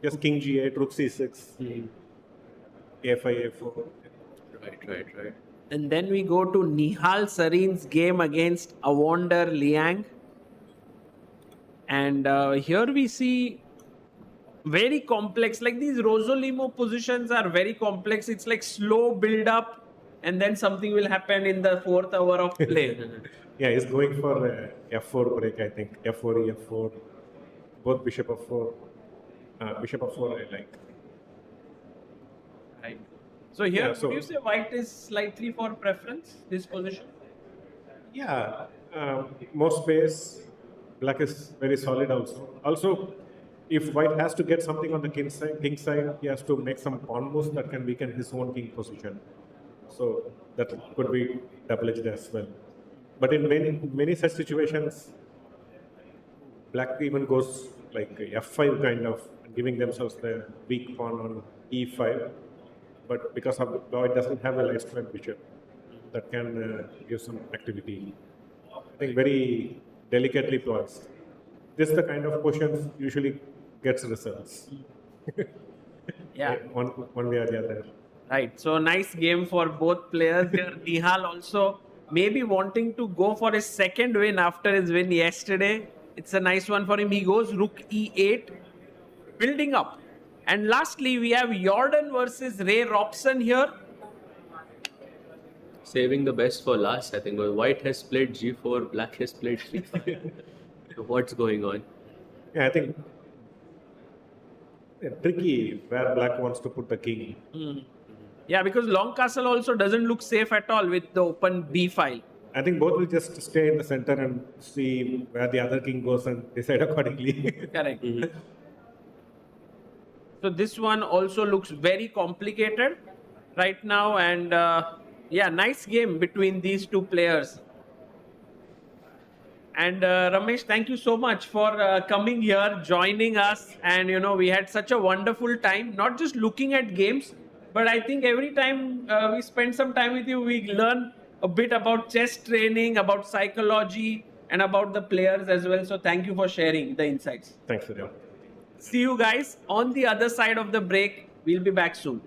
Just king g8, rook c6, a5, a4. Right. And then we go to Nihal Sarin's game against Awonder Liang. And here we see very complex, like these Rosolimo positions are very complex. It's like slow build up and then something will happen in the 4th hour of play. Yeah, he's going for f4 break, I think. f4, e4, both bishop f4. Bishop f4 I like. Right. So here, Yeah, so- would you say white is slightly for preference, this position? Yeah, more space. Black is very solid also. Also, if white has to get something on the king side, he has to make some pawn moves that can weaken his own king position. So that could be double-edged as well. But in many such situations, black even goes like f5 kind of, giving themselves the weak pawn on e5. But because of it doesn't have a light square bishop, that can give some activity. I think very delicately poised. This is the kind of questions usually gets results. Yeah. One way or the other. Right. So nice game for both players here. Nihal also maybe wanting to go for his second win after his win yesterday. It's a nice one for him. He goes rook e8, building up. And lastly, we have Jorden versus Ray Robson here. Saving the best for last, I think. White has played g4, black has played c5. So what's going on? Yeah, I think tricky where black wants to put the king. Yeah, because long castle also doesn't look safe at all with the open b file. I think both will just stay in the center and see where the other king goes and decide accordingly. Correct. So this one also looks very complicated right now, and yeah, nice game between these two players. And Ramesh, thank you so much for coming here, joining us, and we had such a wonderful time, not just looking at games, but I think every time we spend some time with you, we learn a bit about chess training, about psychology, and about the players as well. So thank you for sharing the insights. Thanks for the See you guys on the other side of the break. We'll be back soon.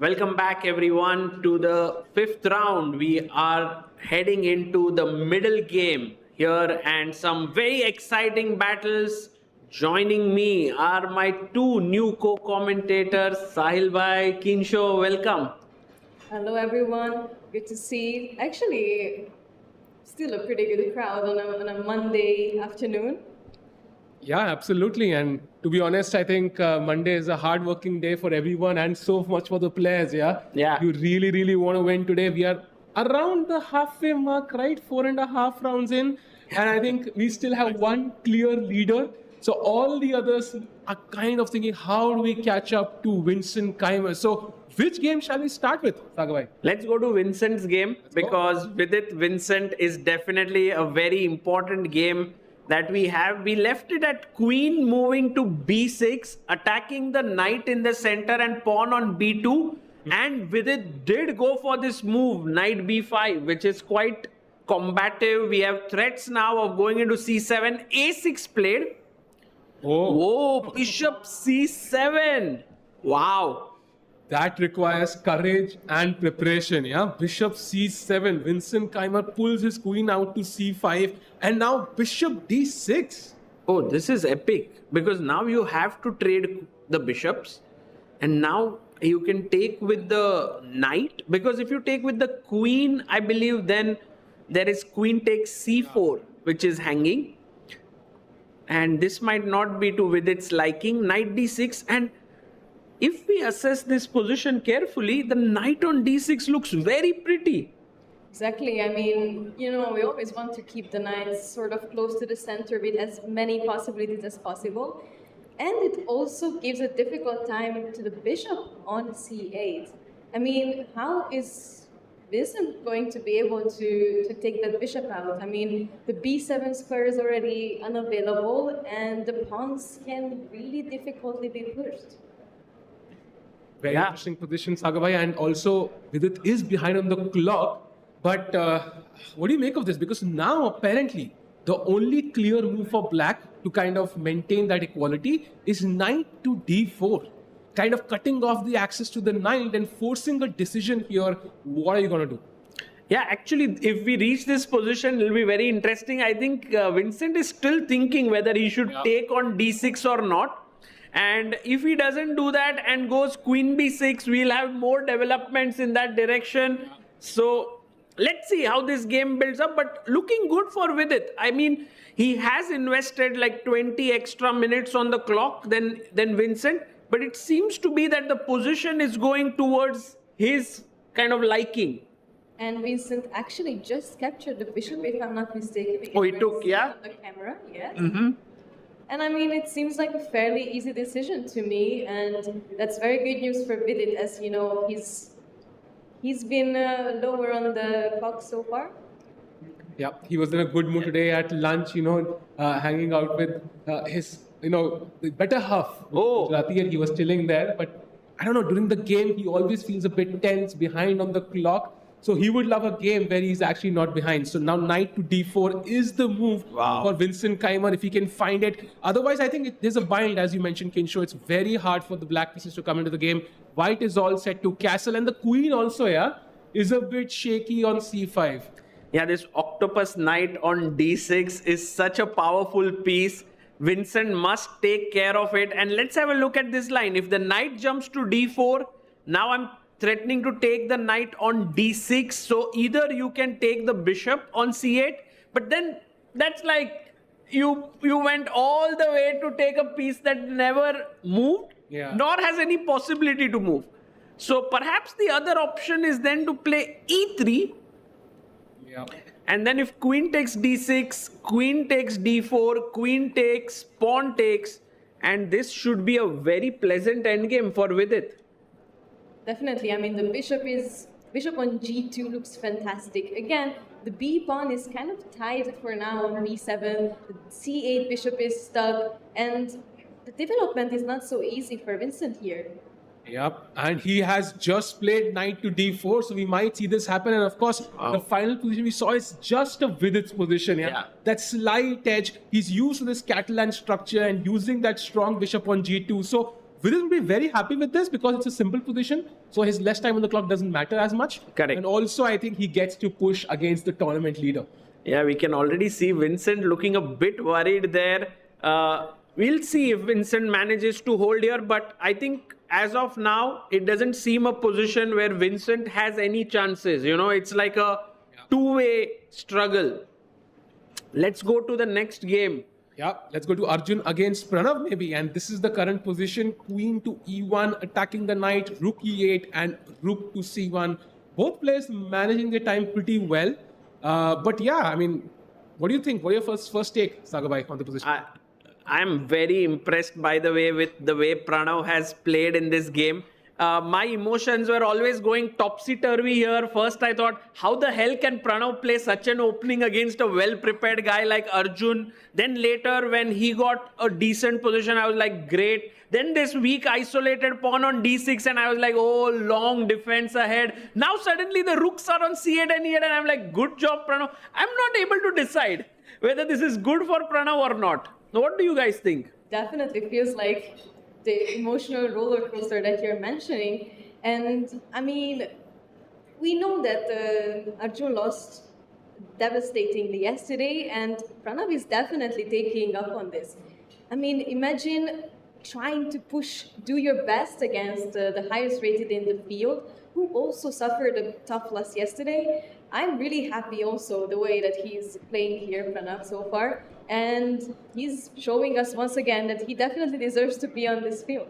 Welcome back, everyone, to the fifth round. We are heading into the middle game here, and some very exciting battles. Joining me are my two new co-commentators, Sahil Bhai, Kinsho. Welcome. Hello everyone, good to see. Actually, still a pretty good crowd on a Monday afternoon. Yeah, absolutely. And to be honest, I think Monday is a hard working day for everyone and so much for the players. Yeah. Yeah. You really, really want to win today. We are around the halfway mark, right? 4.5 rounds in. And I think we still have one clear leader. So all the others are kind of thinking, how do we catch up to Vincent Keymer? So which game shall we start with, Saga? Let's go to Vincent's game because Vidit Vincent is definitely a very important game that we have. We left it at queen moving to b6, attacking the knight in the center and pawn on b2. And Vidit did go for this move, knight b5, which is quite combative. We have threats now of going into c7, a6 played. Oh, bishop c7. Wow. That requires courage and preparation. Yeah, bishop c7. Vincent Keymer pulls his queen out to c5, and now bishop d6. Oh, this is epic because now you have to trade the bishops, and now you can take with the knight, because if you take with the queen, I believe then there is queen takes c4, which is hanging, and this might not be to Vidit's liking. Knight d6, and if we assess this position carefully, the knight on d6 looks very pretty. Exactly. I mean, we always want to keep the knights sort of close to the center with as many possibilities as possible. And it also gives a difficult time to the bishop on c8. I mean, how is Vincent going to be able to take that bishop out? I mean, the b7 square is already unavailable, and the pawns can really difficultly be pushed. Very interesting position, Sagabai, and also Vidit is behind on the clock. But what do you make of this? Because now apparently the only clear move for black to kind of maintain that equality is knight to d4, kind of cutting off the access to the knight and forcing a decision here. What are you going to do? Yeah, actually, if we reach this position, it will be very interesting. I think Vincent is still thinking whether he should take on d6 or not. And if he doesn't do that and goes queen b6, we'll have more developments in that direction. So let's see how this game builds up. But looking good for Vidit. I mean, he has invested like 20 extra minutes on the clock than Vincent. But it seems to be that the position is going towards his kind of liking. And Vincent actually just captured the bishop, if I'm not mistaken. Oh, he took, yeah? On the camera, yes. Mm-hmm. And I mean, it seems like a fairly easy decision to me, and that's very good news for Vidit, as you know, he's been lower on the clock so far. Yeah, he was in a good mood today at lunch, hanging out with his, the better half. Gujrathi, and he was chilling there. But I don't know, during the game, he always feels a bit tense, behind on the clock. So he would love a game where he's actually not behind. So now knight to d4 is the move for Vincent Keymer if he can find it. Otherwise, I think there's a bind, as you mentioned, Kinsho. It's very hard for the black pieces to come into the game. White is all set to castle, and the queen also, is a bit shaky on c5. Yeah, this octopus knight on d6 is such a powerful piece. Vincent must take care of it. And let's have a look at this line. If the knight jumps to d4, now I'm threatening to take the knight on d6. So either you can take the bishop on c8, but then that's like you went all the way to take a piece that never moved, nor has any possibility to move. So perhaps the other option is then to play e3. Yeah. And then if queen takes d6, queen takes d4, queen takes, pawn takes, and this should be a very pleasant endgame for Vidit. Definitely. I mean, the bishop on g2 looks fantastic. Again, the b pawn is kind of tied for now on b7. The c8 bishop is stuck, and the development is not so easy for Vincent here. Yep, and he has just played knight to d4, so we might see this happen. And of course, the final position we saw is just a Vidit's position. That slight edge. He's used to this Catalan structure and using that strong bishop on g2. So Vidit will be very happy with this because it's a simple position. So his less time on the clock doesn't matter as much. Correct. And also, I think he gets to push against the tournament leader. Yeah, we can already see Vincent looking a bit worried there. We'll see if Vincent manages to hold here, but I think as of now, it doesn't seem a position where Vincent has any chances. You know, it's like a two-way struggle. Let's go to the next game. Yeah, let's go to Arjun against Pranav maybe. And this is the current position. Queen to E1, attacking the knight, rook E8 and rook to C1. Both players managing their time pretty well. But yeah, I mean, what do you think? What are your first take, Sagarbai, on the position? I'm very impressed, by the way, with the way Pranav has played in this game. My emotions were always going topsy-turvy here. First, I thought, how the hell can Pranav play such an opening against a well-prepared guy like Arjun? Then later, when he got a decent position, I was like, great. Then this weak isolated pawn on D6, and I was like, oh, long defense ahead. Now suddenly the rooks are on C8 and E8, and I'm like, good job, Pranav. I'm not able to decide whether this is good for Pranav or not. What do you guys think? Definitely feels like the emotional roller coaster that you're mentioning. And I mean, we know that Arjun lost devastatingly yesterday, and Pranav is definitely taking up on this. I mean, imagine trying to do your best against the highest rated in the field, who also suffered a tough loss yesterday. I'm really happy also the way that he's playing here, Pranav, so far. And he's showing us once again that he definitely deserves to be on this field.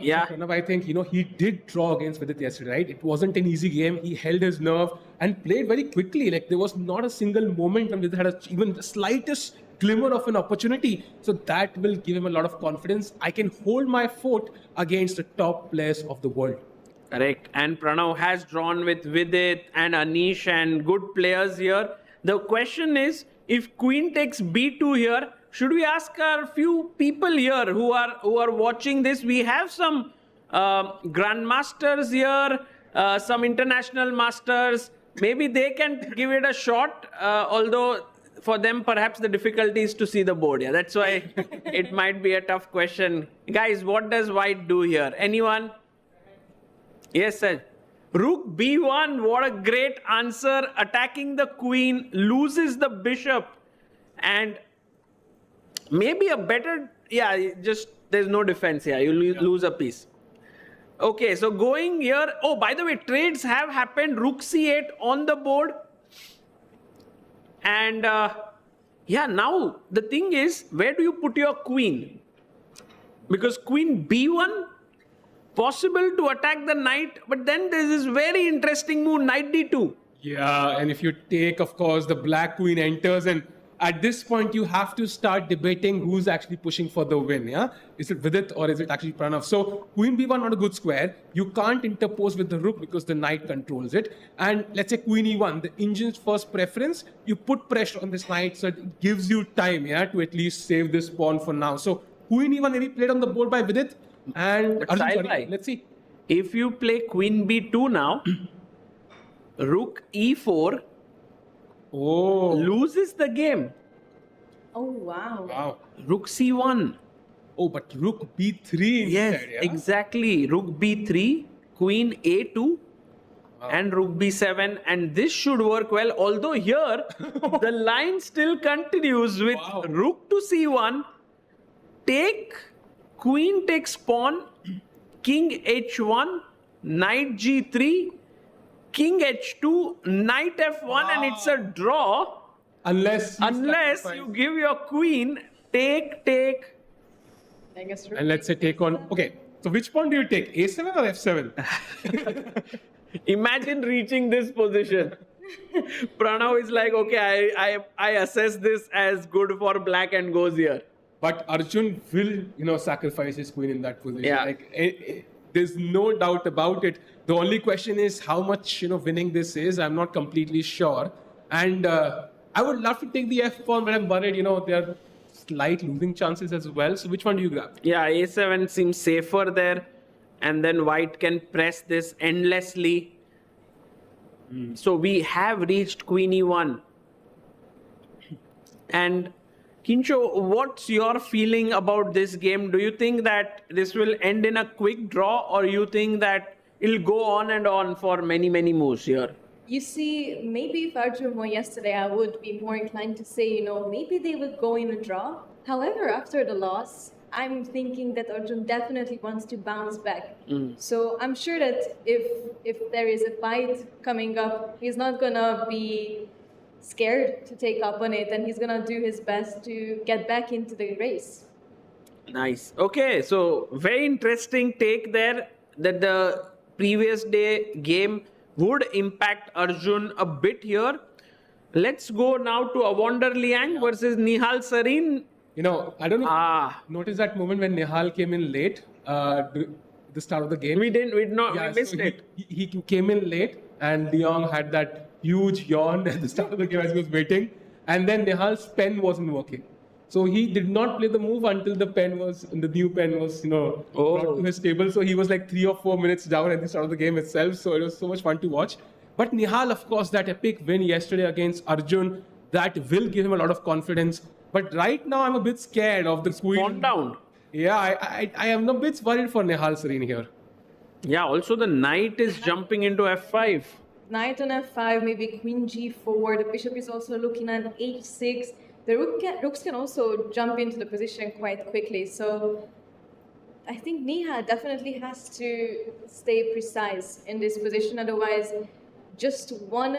Yeah. Pranav, I think, he did draw against Vidit yesterday, right? It wasn't an easy game. He held his nerve and played very quickly. Like, there was not a single moment when Vidit had even the slightest glimmer of an opportunity. So that will give him a lot of confidence. I can hold my fort against the top players of the world. Correct. And Pranav has drawn with Vidit and Anish and good players here. The question is, if Queen takes B2 here, should we ask our few people here who are watching this? We have some grandmasters here, some international masters. Maybe they can give it a shot. Although for them, perhaps the difficulty is to see the board. Yeah, that's why it might be a tough question. Guys, what does White do here? Anyone? Yes, sir. Rook B1, what a great answer. Attacking the queen, loses the bishop. And maybe a better, just there's no defense here. You lose a piece. Okay, so going here. Oh, by the way, trades have happened. Rook C8 on the board. And now the thing is, where do you put your queen? Because queen B1, possible to attack the knight, but then there's this very interesting move, knight D2. Yeah, and if you take, of course, the black queen enters, and at this point you have to start debating who's actually pushing for the win, yeah? Is it Vidit or is it actually Pranav? So queen B1 not a good square. You can't interpose with the rook because the knight controls it. And let's say queen E1, the engine's first preference, you put pressure on this knight so it gives you time, yeah, to at least save this pawn for now. So queen E1 maybe played on the board by Vidit. And Arjun, let's see. If you play queen B2 now, rook E4 loses the game. Oh, wow. Wow. Rook C1. Oh, but rook B3 Yes, instead, yeah? exactly. Rook B3, queen A2, and rook B7. And this should work well. Although here, the line still continues with rook to C1, queen takes pawn, king H1, knight G3, king H2, knight F1, and it's a draw. Unless you give your queen, take. I guess And let's say take on. Okay, so which pawn do you take? A7 or F7? Imagine reaching this position. Pranav is like, okay, I assess this as good for black and goes here. But Arjun will, sacrifice his queen in that position. Yeah. There's no doubt about it. The only question is how much, winning this is. I'm not completely sure. And I would love to take the F pawn, but I'm worried, there are slight losing chances as well. So which one do you grab? Yeah, A7 seems safer there. And then white can press this endlessly. So we have reached queen E1. And Kincho, what's your feeling about this game? Do you think that this will end in a quick draw, or you think that it'll go on and on for many, many moves here? You see, maybe if Arjun won yesterday, I would be more inclined to say, maybe they would go in a draw. However, after the loss, I'm thinking that Arjun definitely wants to bounce back. So I'm sure that if there is a fight coming up, he's not gonna be scared to take up on it, and he's gonna do his best to get back into the race. Nice. Okay, so very interesting take there that the previous day game would impact Arjun a bit here. Let's go now to Awonder Liang versus Nihal Sarin. I don't know. Notice that moment when Nihal came in late, the start of the game. We missed so it. He came in late, and Liang had that huge yawn at the start of the game as he was waiting, and then Nihal's pen wasn't working. So he did not play the move until the new pen was, brought to his table. So he was like 3 or 4 minutes down at the start of the game itself. So it was so much fun to watch. But Nihal, of course, that epic win yesterday against Arjun, that will give him a lot of confidence. But right now, I'm a bit scared of the Spawn down. Yeah, I am a bit worried for Nihal Sarin here. Yeah, also the knight is jumping into f5. Knight on f5, maybe queen g4. The bishop is also looking at h6. The rooks can also jump into the position quite quickly. So I think Nihal definitely has to stay precise in this position. Otherwise, just one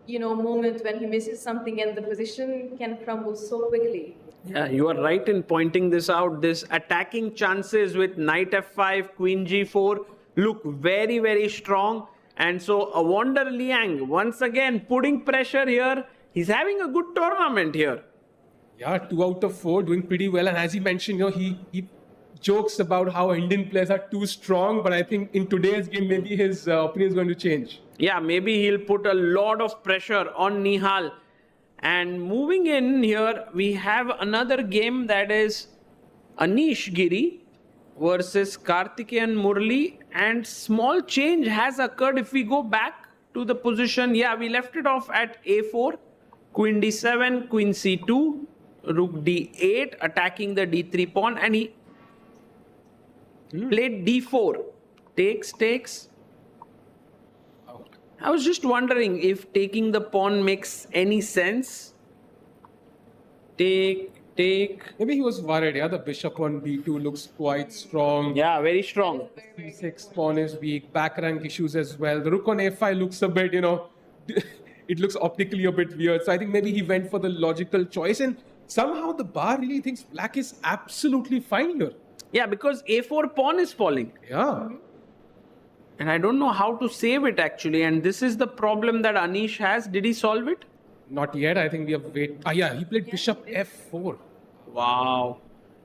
moment when he misses something and the position can crumble so quickly. Yeah, you are right in pointing this out. This attacking chances with knight f5, queen g4 look very, very strong. And so Awonder Liang, once again, putting pressure here. He's having a good tournament here. Yeah, 2 out of 4, doing pretty well. And as he mentioned, he jokes about how Indian players are too strong. But I think in today's game, maybe his opinion is going to change. Yeah, maybe he'll put a lot of pressure on Nihal. And moving in here, we have another game that is Anish Giri versus Karthikeyan Murali, and small change has occurred. If we go back to the position, we left it off at a4, queen d7, queen c2, rook d8, attacking the d3 pawn, and he played d4, takes. I was just wondering if taking the pawn makes any sense. Take. Maybe he was worried. Yeah, the bishop on b2 looks quite strong. Yeah, very strong. c6 pawn is weak. Back rank issues as well. The rook on a5 looks a bit, it looks optically a bit weird. So I think maybe he went for the logical choice. And somehow the bar really thinks black is absolutely fine here. Yeah, because a4 pawn is falling. Yeah. And I don't know how to save it actually. And this is the problem that Anish has. Did he solve it? Not yet. I think we have wait. He played bishop f4. Wow.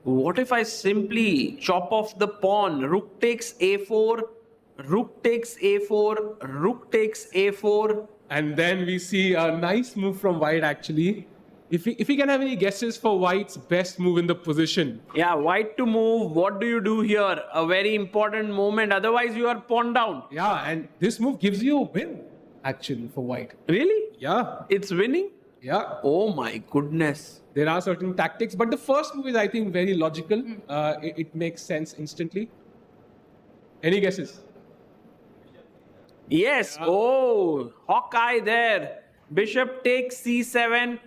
What if I simply chop off the pawn? Rook takes a4, rook takes a4, rook takes a4. And then we see a nice move from white actually. If we can have any guesses for white's best move in the position. Yeah, white to move. What do you do here? A very important moment. Otherwise, you are pawn down. Yeah, and this move gives you a win actually for white. Really? Yeah. It's winning? Yeah. Oh my goodness. There are certain tactics, but the first move is, I think, very logical. It makes sense instantly. Any guesses? Yes. Yeah. Oh, Hawkeye there. Bishop takes c7.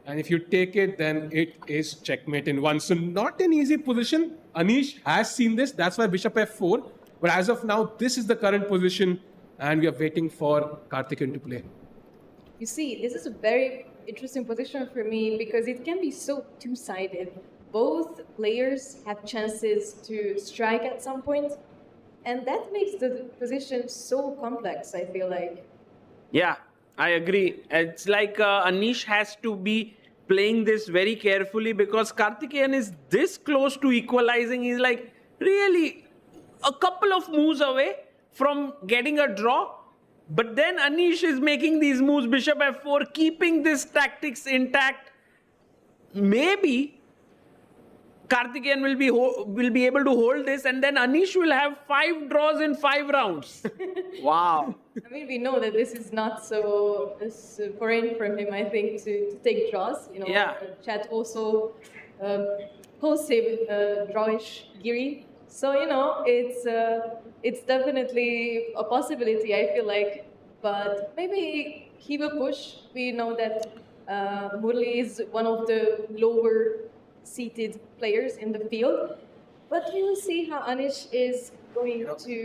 And if you take it, then it is checkmate in 1. So not an easy position. Anish has seen this. That's why bishop f4. But as of now, this is the current position. And we are waiting for Karthikeyan to play. You see, this is a very interesting position for me because it can be so two-sided. Both players have chances to strike at some point. And that makes the position so complex, I feel like. Yeah, I agree. It's like Anish has to be playing this very carefully because Karthikeyan is this close to equalizing. He's like really a couple of moves away from getting a draw. But then Anish is making these moves, bishop f4, keeping this tactics intact. Maybe Karthikeyan will be able to hold this, and then Anish will have 5 draws in 5 rounds. Wow. I mean, we know that this is not so foreign for him, I think, to take draws. You know, Yeah. Chat also posts him drawish Giri. So, you know, it's definitely a possibility, I feel like. But maybe he will push. We know that Murali is one of the lower seated players in the field. But we will see how Anish is going to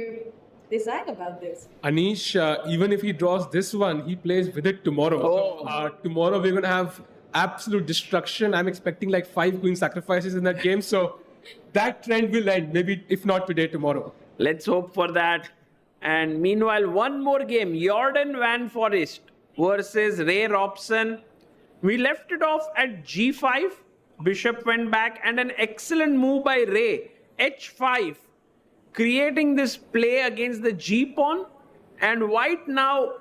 decide about this. Anish, even if he draws this one, he plays with it tomorrow. So, tomorrow we're going to have absolute destruction. I'm expecting like 5 queen sacrifices in that game. So that trend will end, maybe if not today, tomorrow. Let's hope for that. And meanwhile, one more game, Jorden van Foreest versus Ray Robson. We left it off at G5. Bishop went back, and an excellent move by Ray, H5, creating this play against the G pawn. And white now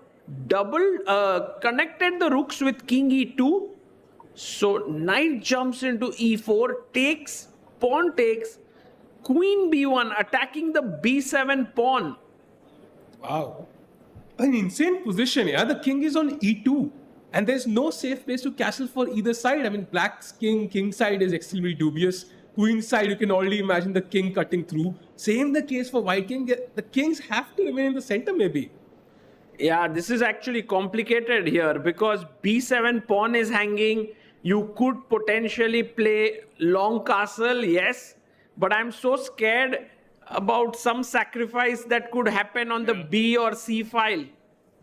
connected the rooks with king E2. So knight jumps into E4, takes, pawn takes, queen B1 attacking the B7 pawn. Wow. An insane position, yeah. The king is on E2. And there's no safe place to castle for either side. I mean, black's king side is extremely dubious. Queen side, you can already imagine the king cutting through. Same the case for white king. The kings have to remain in the center, maybe. Yeah, this is actually complicated here because B7 pawn is hanging. You could potentially play long castle, yes. But I'm so scared about some sacrifice that could happen on the B or C file.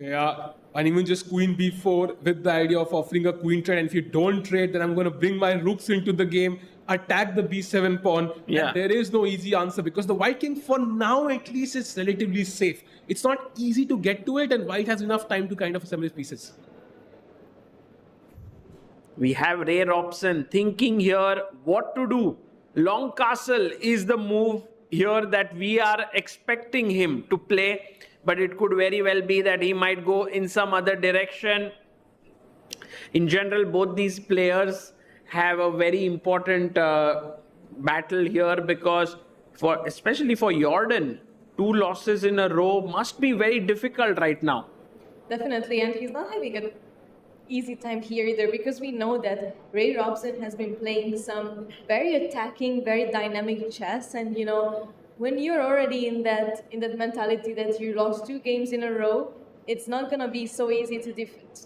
Yeah, and even just queen b4 with the idea of offering a queen trade. And if you don't trade, then I'm going to bring my rooks into the game, attack the b7 pawn. Yeah. And there is no easy answer because the white king, for now at least, is relatively safe. It's not easy to get to it, and white has enough time to kind of assemble his pieces. We have Ray Robson thinking here what to do. Long castle is the move here that we are expecting him to play. But it could very well be that he might go in some other direction. In general, both these players have a very important battle here because, especially for Jorden, 2 losses in a row must be very difficult right now. Definitely, and he's not having an easy time here either because we know that Ray Robson has been playing some very attacking, very dynamic chess, and you know, when you're already in that mentality that you lost 2 games in a row, it's not going to be so easy to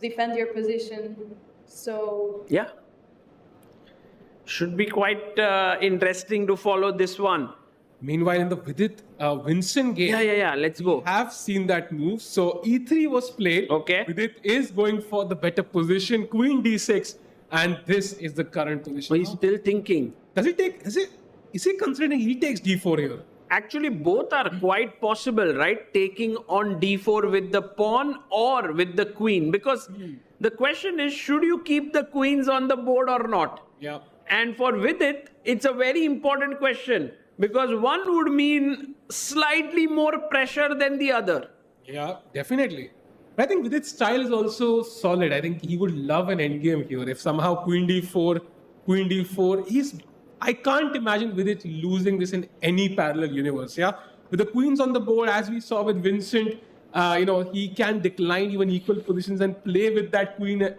defend your position. So yeah, should be quite interesting to follow this one. Meanwhile, in the Vidit Vincent game, let's go. Have seen that move. So E3 was played. Okay. Vidit is going for the better position, queen D6, and this is the current position. But he's still thinking. Is he considering he takes D4 here? Actually, both are quite possible, right? Taking on D4 with the pawn or with the queen. Because the question is, should you keep the queens on the board or not? Yeah. And for Vidit, it's a very important question. Because one would mean slightly more pressure than the other. Yeah, definitely. I think Vidit's style is also solid. I think he would love an endgame here. If somehow Queen D4, I can't imagine Vidit losing this in any parallel universe. Yeah, with the queens on the board, as we saw with Vincent, he can decline even equal positions and play with that queen,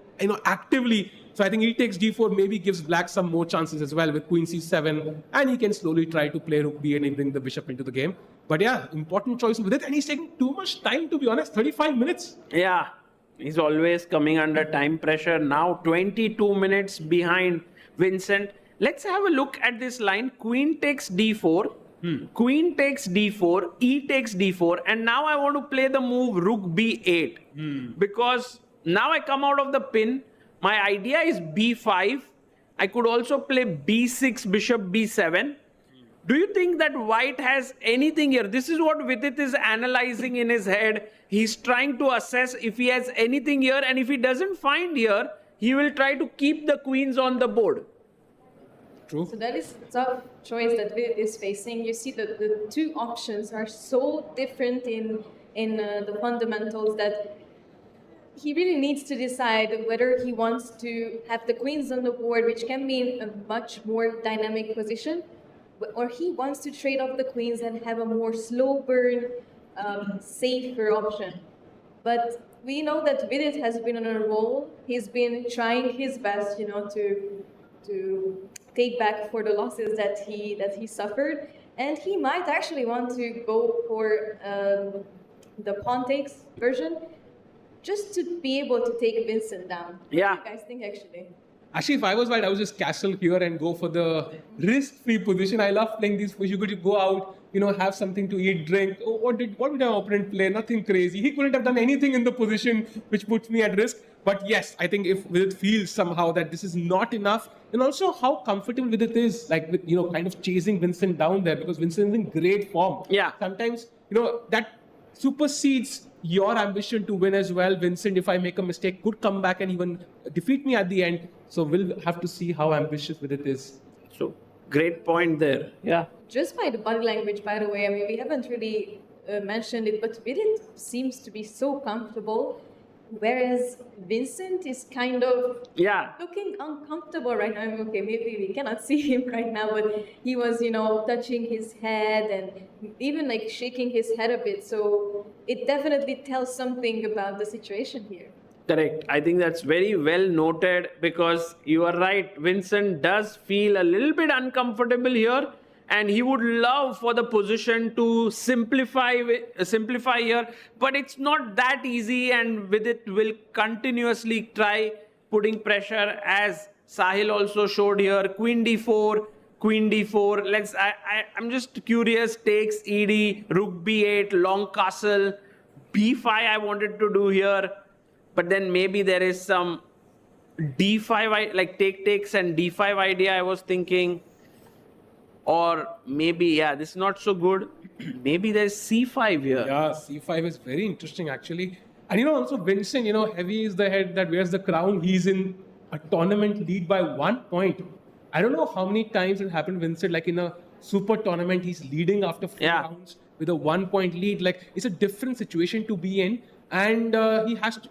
actively. So I think he takes D4, maybe gives black some more chances as well with Queen C7, and he can slowly try to play Rook B and bring the bishop into the game. But yeah, important choice with it, and he's taking too much time, to be honest. 35 minutes. Yeah, he's always coming under time pressure. Now 22 minutes behind Vincent. Let's have a look at this line. Queen takes D4, Queen takes D4, E takes D4, and now I want to play the move Rook B8 because now I come out of the pin. My idea is B5. I could also play B6, Bishop B7. Do you think that white has anything here? This is what Vidit is analyzing in his head. He's trying to assess if he has anything here, and if he doesn't find here, he will try to keep the queens on the board. True. So that is a tough choice that Vidit is facing. You see that the 2 options are so different in the fundamentals that he really needs to decide whether he wants to have the queens on the board, which can be in a much more dynamic position, or he wants to trade off the queens and have a more slow burn, safer option. But we know that Vidit has been on a roll. He's been trying his best, to take back for the losses that he suffered, and he might actually want to go for the pawn takes version, just to be able to take Vincent down. Yeah. What do you guys think, actually? Actually, if I was white, I would just castle here and go for the risk-free position. I love playing these positions. You could go out, have something to eat, drink. Oh, what did our opponent play? Nothing crazy. He couldn't have done anything in the position which puts me at risk. But yes, I think if Vidit feels somehow that this is not enough, and also how comfortable Vidit is, like with kind of chasing Vincent down there, because Vincent is in great form. Yeah. Sometimes that supersedes your ambition to win as well. Vincent, if I make a mistake, could come back and even defeat me at the end. So we'll have to see how ambitious Vidit is. So, great point there. Yeah. Just by the body language, by the way, I mean, we haven't really mentioned it, but Vidit seems to be so comfortable, whereas Vincent is kind of looking uncomfortable right now. I mean, okay, maybe we cannot see him right now, but he was, touching his head and even like shaking his head a bit. So it definitely tells something about the situation here. Correct. I think that's very well noted, because you are right. Vincent does feel a little bit uncomfortable here, and he would love for the position to simplify here, but it's not that easy, and with it will continuously try putting pressure, as Sahil also showed here. Queen d4, Queen d4. I'm just curious. Takes ED, Rook b8, long castle, b5. I wanted to do here. But then maybe there is some d5, like takes and d5 idea I was thinking. Or maybe, this is not so good. Maybe there's c5 here. Yeah, c5 is very interesting actually. And also Vincent, heavy is the head that wears the crown. He's in a tournament lead by 1 point. I don't know how many times it happened, Vincent, like in a super tournament, he's leading after 4 rounds with a 1 point lead. Like, it's a different situation to be in. And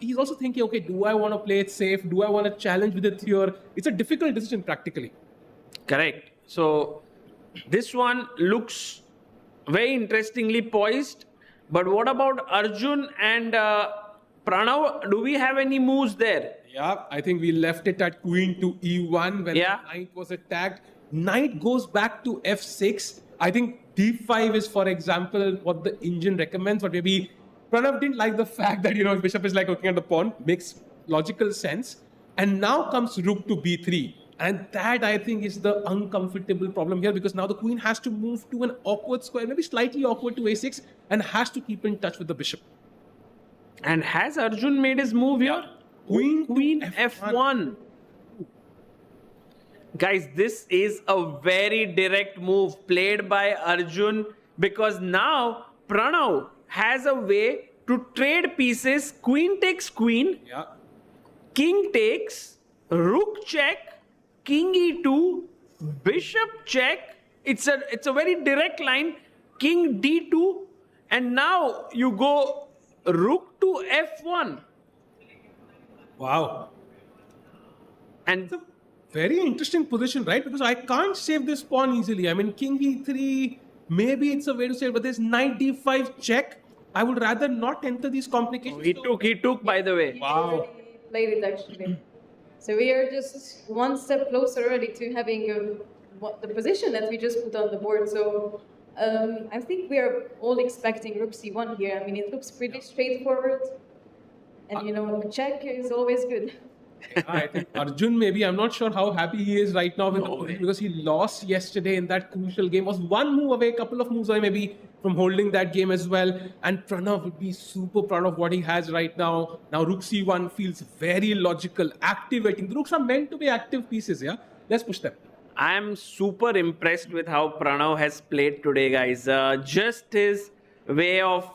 he's also thinking, okay, do I want to play it safe? Do I want to challenge with it here? It's a difficult decision practically. Correct. So this one looks very interestingly poised. But what about Arjun and Pranav? Do we have any moves there? Yeah, I think we left it at queen to e1 when the knight was attacked. Knight goes back to f6. I think d5 is, for example, what the engine recommends, but maybe Pranav didn't like the fact that, bishop is like looking at the pawn. Makes logical sense. And now comes rook to b3. And that, I think, is the uncomfortable problem here, because now the queen has to move to an awkward square, maybe slightly awkward to a6, and has to keep in touch with the bishop. And has Arjun made his move here? Queen f1. Guys, this is a very direct move played by Arjun, because now Pranav has a way to trade pieces. Queen takes queen, king takes, rook check, king e2, bishop check. It's a very direct line. King d2, and now you go rook to f1. Wow. And it's a very interesting position, right? Because I can't save this pawn easily. I mean, king e3, maybe it's a way to save, but there's knight d5 check. I would rather not enter these complications. He took, by the way. Wow. Played it actually. So we are just one step closer already to having the position that we just put on the board. So I think we are all expecting rook c1 here. I mean, it looks pretty straightforward. And a check is always good. I think Arjun, maybe, I'm not sure how happy he is right now with the position, because he lost yesterday in that crucial game. Was one move away, a couple of moves away maybe from holding that game as well. And Pranav would be super proud of what he has right now. Now rook c1 feels very logical, activating. The rooks are meant to be active pieces, yeah? Let's push them. I am super impressed with how Pranav has played today, guys. Just his way of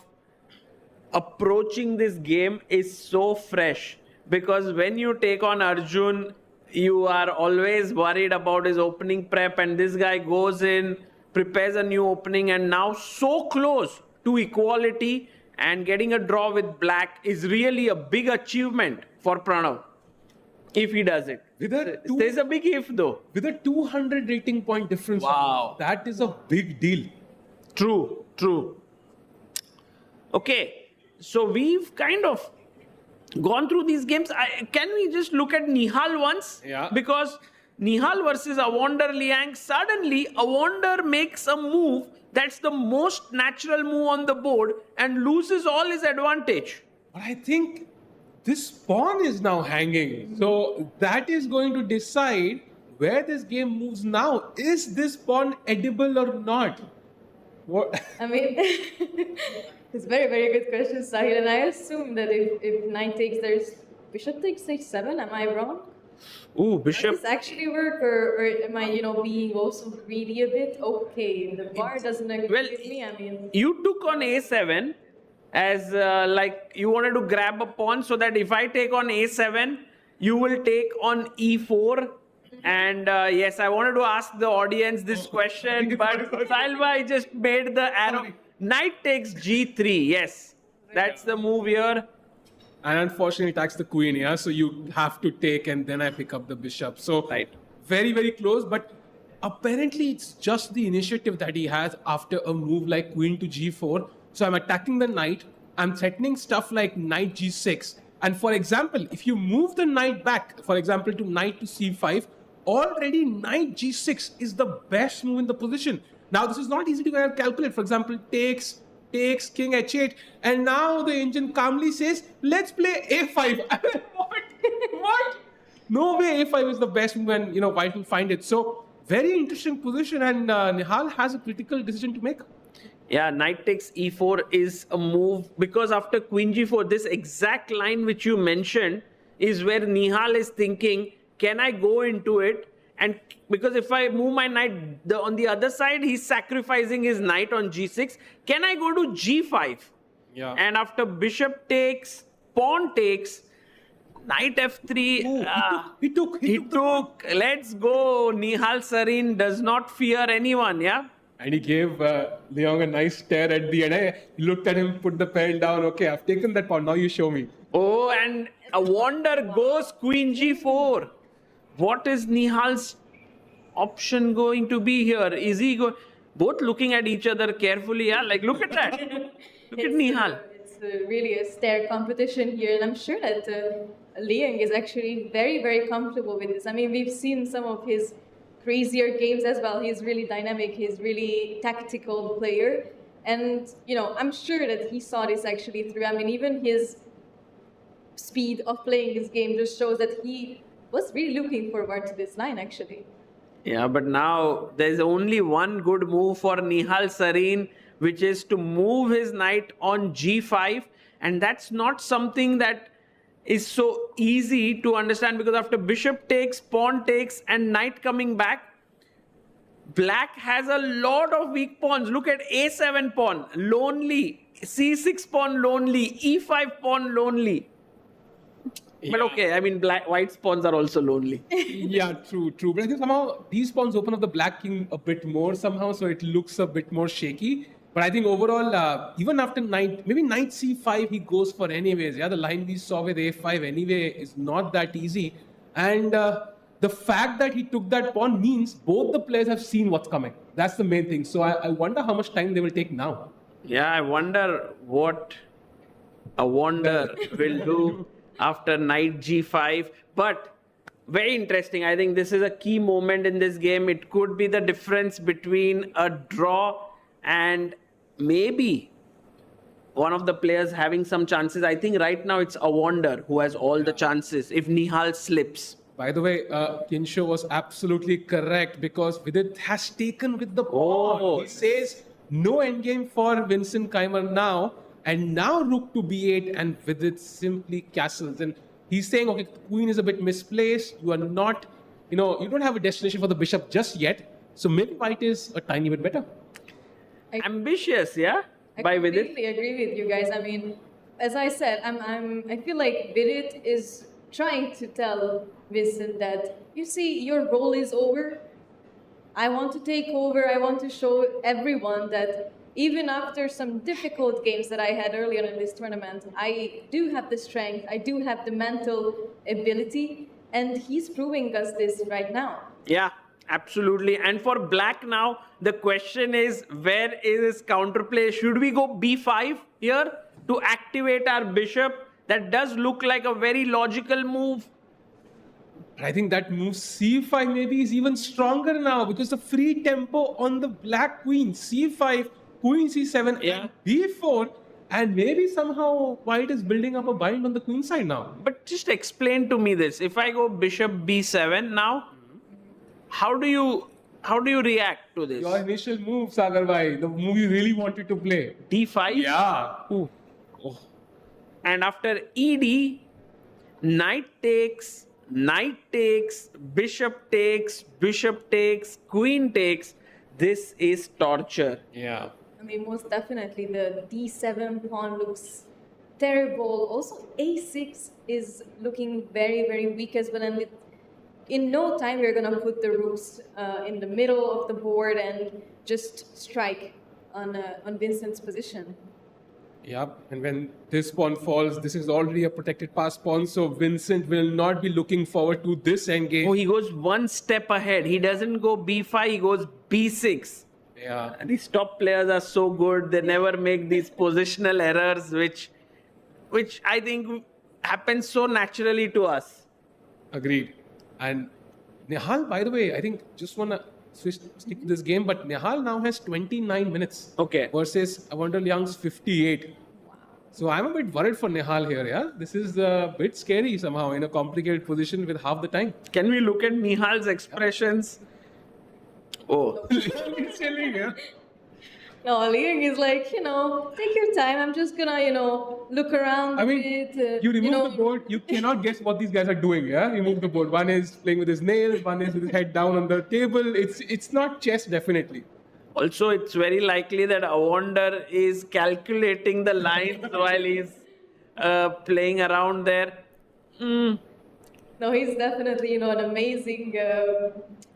approaching this game is so fresh. Because when you take on Arjun, you are always worried about his opening prep, and this guy goes in, prepares a new opening, and now so close to equality. and getting a draw with black is really a big achievement for Pranav. If he does it. There's a big if though. With a 200 rating point difference. Wow. That is a big deal. True. Okay, so we've kind of gone through these games. Can we just look at Nihal once? Yeah. Because Nihal versus Awonder Liang, suddenly Awonder makes a move that's the most natural move on the board and loses all his advantage. But I think this pawn is now hanging. So that is going to decide where this game moves now. Is this pawn edible or not? What? I mean, it's very, very good question, Sahil. And I assume that if knight takes, there's bishop takes h7. Am I wrong? Ooh, bishop. Does this actually work, or am I, being also greedy a bit? Okay, the bar doesn't agree with me. I mean, You took on a7 as like you wanted to grab a pawn so that if I take on a7, you will take on e4. And yes, I wanted to ask the audience this question, but Salva just made the arrow. Knight takes g3. Yes, that's the move here. And unfortunately, it attacks the queen, yeah? So you have to take and then I pick up the bishop. So very, very close. But apparently, it's just the initiative that he has after a move like queen to g4. So I'm attacking the knight. I'm threatening stuff like knight g6. And for example, if you move the knight back, for example, to knight to c5, already knight g6 is the best move in the position. Now, this is not easy to calculate. For example, takes king h8, and now the engine calmly says, let's play a5. What? No way a5 is the best move, and white will find it. So very interesting position, and Nihal has a critical decision to make. Yeah, knight takes e4 is a move because after queen g4, this exact line which you mentioned is where Nihal is thinking, can I go into it? And because if I move my knight on the other side, he's sacrificing his knight on g6. Can I go to g5? Yeah. And after bishop takes, pawn takes, knight f3. Oh, he took. Let's go. Nihal Sarin does not fear anyone, yeah? And he gave Liang a nice stare at the end. He looked at him, put the pen down. Okay, I've taken that pawn. Now you show me. Oh, and Awonder goes queen g4. What is Nihal's option going to be here? Is he both looking at each other carefully? Yeah, like look at that. Look at Nihal. It's really a stare competition here, and I'm sure that Liang is actually very, very comfortable with this. I mean, we've seen some of his crazier games as well. He's really dynamic. He's really tactical player, and I'm sure that he saw this actually through. I mean, even his speed of playing this game just shows that he was really looking forward to this line actually. Yeah, but now there's only one good move for Nihal Sarin, which is to move his knight on g5. And that's not something that is so easy to understand because after bishop takes, pawn takes, and knight coming back, black has a lot of weak pawns. Look at a7 pawn, lonely. c6 pawn, lonely. e5 pawn, lonely. Yeah. But okay, I mean, white's pawns are also lonely. Yeah, true. But I think somehow these pawns open up the black king a bit more somehow, so it looks a bit more shaky. But I think overall, even after knight c5, he goes for anyways. Yeah, the line we saw with a5 anyway is not that easy. And the fact that he took that pawn means both the players have seen what's coming. That's the main thing. So I wonder how much time they will take now. Yeah, I wonder what Awonder will do after knight g5. But very interesting. I think this is a key moment in this game. It could be the difference between a draw and maybe one of the players having some chances. I think right now it's Awonder who has all the chances if Nihal slips. By the way, Kinsho was absolutely correct because Vidit has taken with the pawn. Oh. He says no endgame for Vincent Keymer now. And now rook to b8 and Vidit simply castles. And he's saying, okay, the queen is a bit misplaced. You are not, you don't have a destination for the bishop just yet. So maybe white is a tiny bit better. Ambitious, yeah? I completely agree with you guys. I mean, as I said, I feel like Vidit is trying to tell Vincent that, you see, your role is over. I want to take over. I want to show everyone that even after some difficult games that I had earlier in this tournament, I do have the strength, I do have the mental ability, and he's proving us this right now. Yeah, absolutely. And for black now, the question is, where is his counterplay? Should we go b5 here to activate our bishop? That does look like a very logical move. I think that move c5 maybe is even stronger now because the free tempo on the black queen, c5, queen c7, and b4, and maybe somehow white is building up a bind on the queen side now. But just explain to me this. If I go bishop b7 now, how do you react to this? Your initial move, Sagar bhai, the move you really wanted to play. d5? Yeah. Ooh. Oh. And after ed, knight takes, bishop takes, queen takes. This is torture. Yeah. I mean, most definitely the d7 pawn looks terrible. Also, a6 is looking very, very weak as well. And in no time, we're going to put the rooks in the middle of the board and just strike on Vincent's position. Yeah, and when this pawn falls, this is already a protected pass pawn, so Vincent will not be looking forward to this endgame. Oh, he goes one step ahead. He doesn't go b5, he goes b6. Yeah. And these top players are so good. They never make these positional errors, which I think happens so naturally to us. Agreed. And Nihal, by the way, I think just want to stick to this game, but Nihal now has 29 minutes. Okay. Versus Awonder Liang's 58. Wow. So I'm a bit worried for Nihal here, yeah? This is a bit scary somehow in a complicated position with half the time. Can we look at Nihal's expressions? Oh. Silly, yeah? No, Liang is like, take your time. I'm just gonna, look around a bit. You remove the board, you cannot guess what these guys are doing, yeah? Remove the board. One is playing with his nails, one is with his head down on the table. It's not chess, definitely. Also, it's very likely that Awonder is calculating the lines while he's playing around there. No, he's definitely, an amazing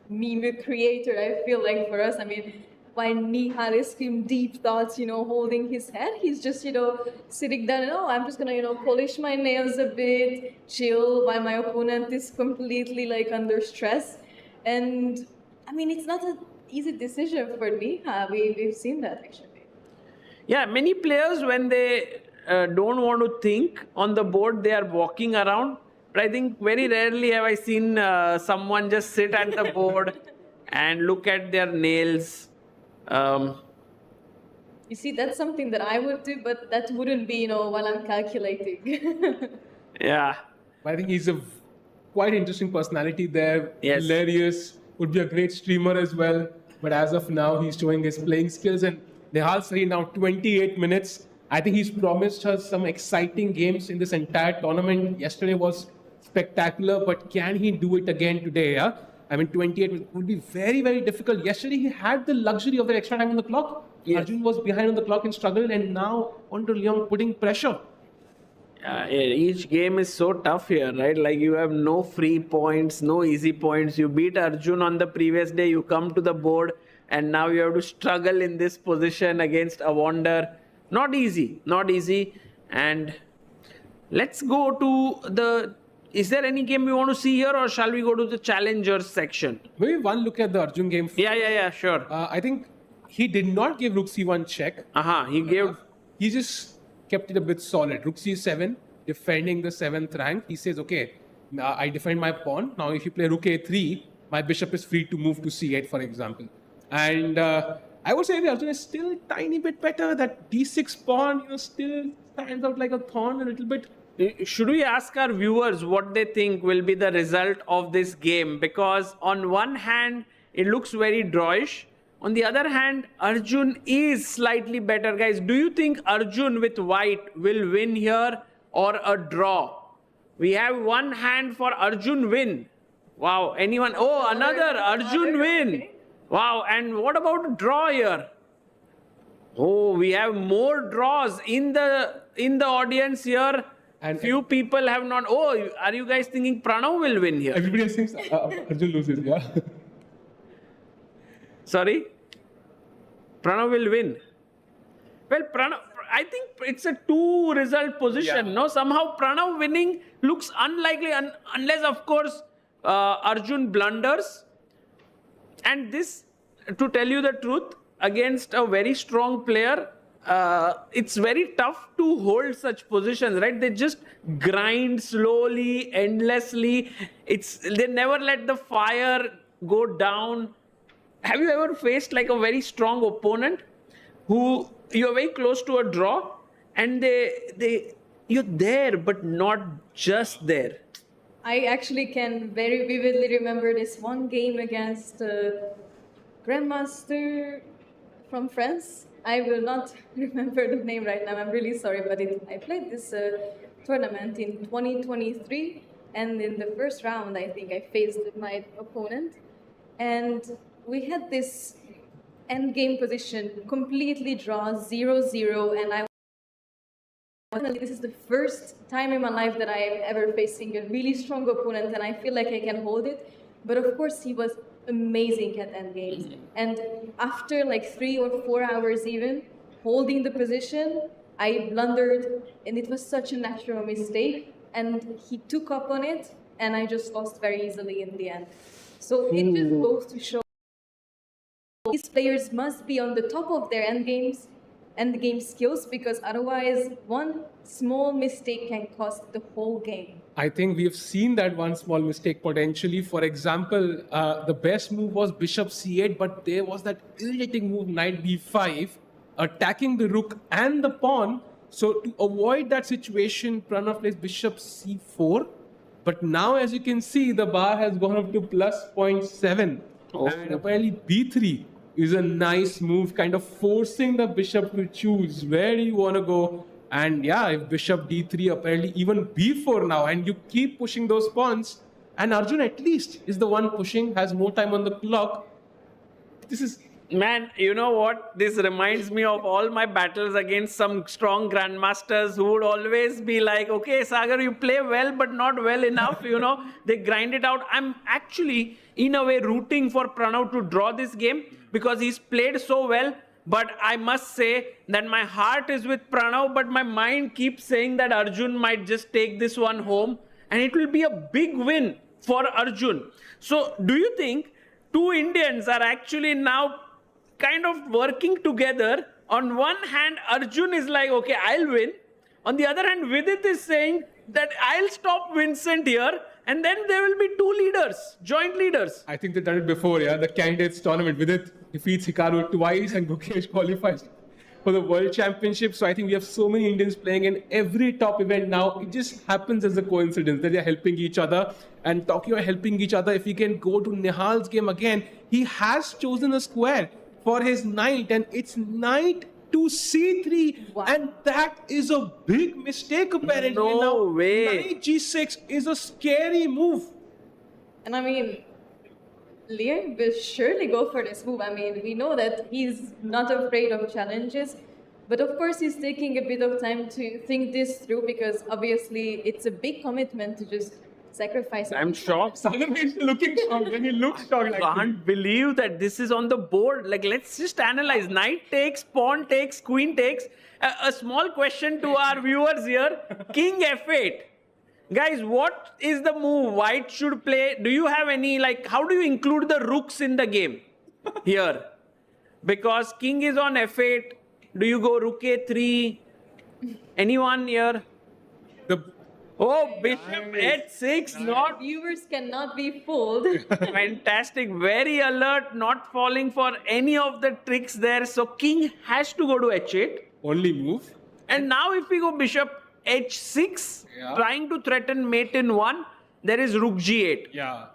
meme creator, I feel like, for us. I mean, while Nihal is in deep thoughts, holding his head, he's just, sitting down and, I'm just gonna, polish my nails a bit, chill, while my opponent is completely, under stress. And, I mean, it's not an easy decision for Nihal. We've seen that, actually. Yeah, many players, when they don't want to think on the board, they are walking around. But I think very rarely have I seen someone just sit at the board and look at their nails. You see, that's something that I would do, but that wouldn't be, while I'm calculating. Yeah. I think he's a quite interesting personality there. Yes. Hilarious. Would be a great streamer as well. But as of now, he's showing his playing skills. And Nihal Sarin now 28 minutes. I think he's promised us some exciting games in this entire tournament. Yesterday was spectacular, but can he do it again today? Yeah? I mean, 28 would be very, very difficult. Yesterday, he had the luxury of the extra time on the clock. Yes. Arjun was behind on the clock and struggled, and now Awonder Liang putting pressure. Each game is so tough here, right? Like, you have no free points, no easy points. You beat Arjun on the previous day, you come to the board, and now you have to struggle in this position against Awonder. Not easy, not easy. And let's go to the... Is there any game we want to see here, or shall we go to the challengers section? Maybe one look at the Arjun game. Yeah, sure. I think he did not give Rook C1 check. He gave... He just kept it a bit solid. Rook C7, defending the 7th rank. He says, okay, I defend my pawn. Now if you play Rook A3, my bishop is free to move to C8, for example. And I would say the Arjun is still a tiny bit better. That D6 pawn, still stands out like a thorn a little bit. Should we ask our viewers what they think will be the result of this game? Because on one hand, it looks very drawish. On the other hand, Arjun is slightly better. Guys, do you think Arjun with white will win here or a draw? We have one hand for Arjun win. Wow, anyone? Oh, another Arjun win. Wow, and what about draw here? Oh, we have more draws in the audience here. And few people have not. Oh, are you guys thinking Pranav will win here? Everybody thinks Arjun loses, yeah. Sorry? Pranav will win. Well, Pranav, I think it's a 2-result position. No, somehow Pranav winning looks unlikely unless, of course, Arjun blunders. And this, to tell you the truth, against a very strong player, it's very tough to hold such positions, right? They just grind slowly, endlessly. They never let the fire go down. Have you ever faced like a very strong opponent who you're very close to a draw and you're there but not just there? I actually can very vividly remember this one game against Grandmaster from France. I will not remember the name right now. I'm really sorry, but I played this tournament in 2023, and in the first round, I think I faced my opponent, and we had this end game position, completely draw, 0-0, and this is the first time in my life that I am ever facing a really strong opponent, and I feel like I can hold it. But of course, he was amazing at end games. And after like 3 or 4 hours even, holding the position, I blundered, and it was such a natural mistake. And he took up on it, and I just lost very easily in the end. So it just goes to show these players must be on the top of their end games and the game skills, because otherwise one small mistake can cost the whole game. I think we have seen that one small mistake potentially. For example, the best move was bishop c8, but there was that irritating move knight b5, attacking the rook and the pawn. So to avoid that situation, Pranav plays bishop c4. But now, as you can see, the bar has gone up to plus 0.7. And apparently b3 is a nice move, kind of forcing the bishop to choose where you want to go. And yeah, if bishop d3, apparently even b4 now, and you keep pushing those pawns, and Arjun at least is the one pushing, has more time on the clock. This is... Man, you know what? This reminds me of all my battles against some strong grandmasters who would always be like, okay, Sagar, you play well, but not well enough, you know. They grind it out. I'm actually, in a way, rooting for Pranav to draw this game because he's played so well. But I must say that my heart is with Pranav, but my mind keeps saying that Arjun might just take this one home. And it will be a big win for Arjun. So do you think two Indians are actually now kind of working together? On one hand, Arjun is like, okay, I'll win. On the other hand, Vidit is saying that I'll stop Vincent here. And then there will be two leaders, joint leaders. I think they've done it before, yeah. The candidates tournament, Vidit defeats Hikaru twice and Gukesh qualifies for the World Championship. So I think we have so many Indians playing in every top event now. It just happens as a coincidence that they're helping each other. And talking about helping each other, if we can go to Nihal's game again, he has chosen a square for his knight, and it's knight to c3. Wow. And that is a big mistake apparently. No way. Knight g6 is a scary move. And I mean, Liang will surely go for this move. I mean, we know that he's not afraid of challenges, but of course he's taking a bit of time to think this through, because obviously it's a big commitment to just sacrifice. I'm shocked. Sagar is looking shocked when he looks shocked. I can't believe that this is on the board. Like, let's just analyze. Knight takes, pawn takes, queen takes. A small question to our viewers here. King f8. Guys, what is the move white should play? Do you have any, like, how do you include the rooks in the game here? Because king is on f8. Do you go rook a3? Anyone here? Bishop h6, not... Viewers cannot be fooled. Fantastic, very alert, not falling for any of the tricks there. So king has to go to h8. Only move. And now if we go bishop h6, trying to threaten mate in 1, there is rook g8. Yeah.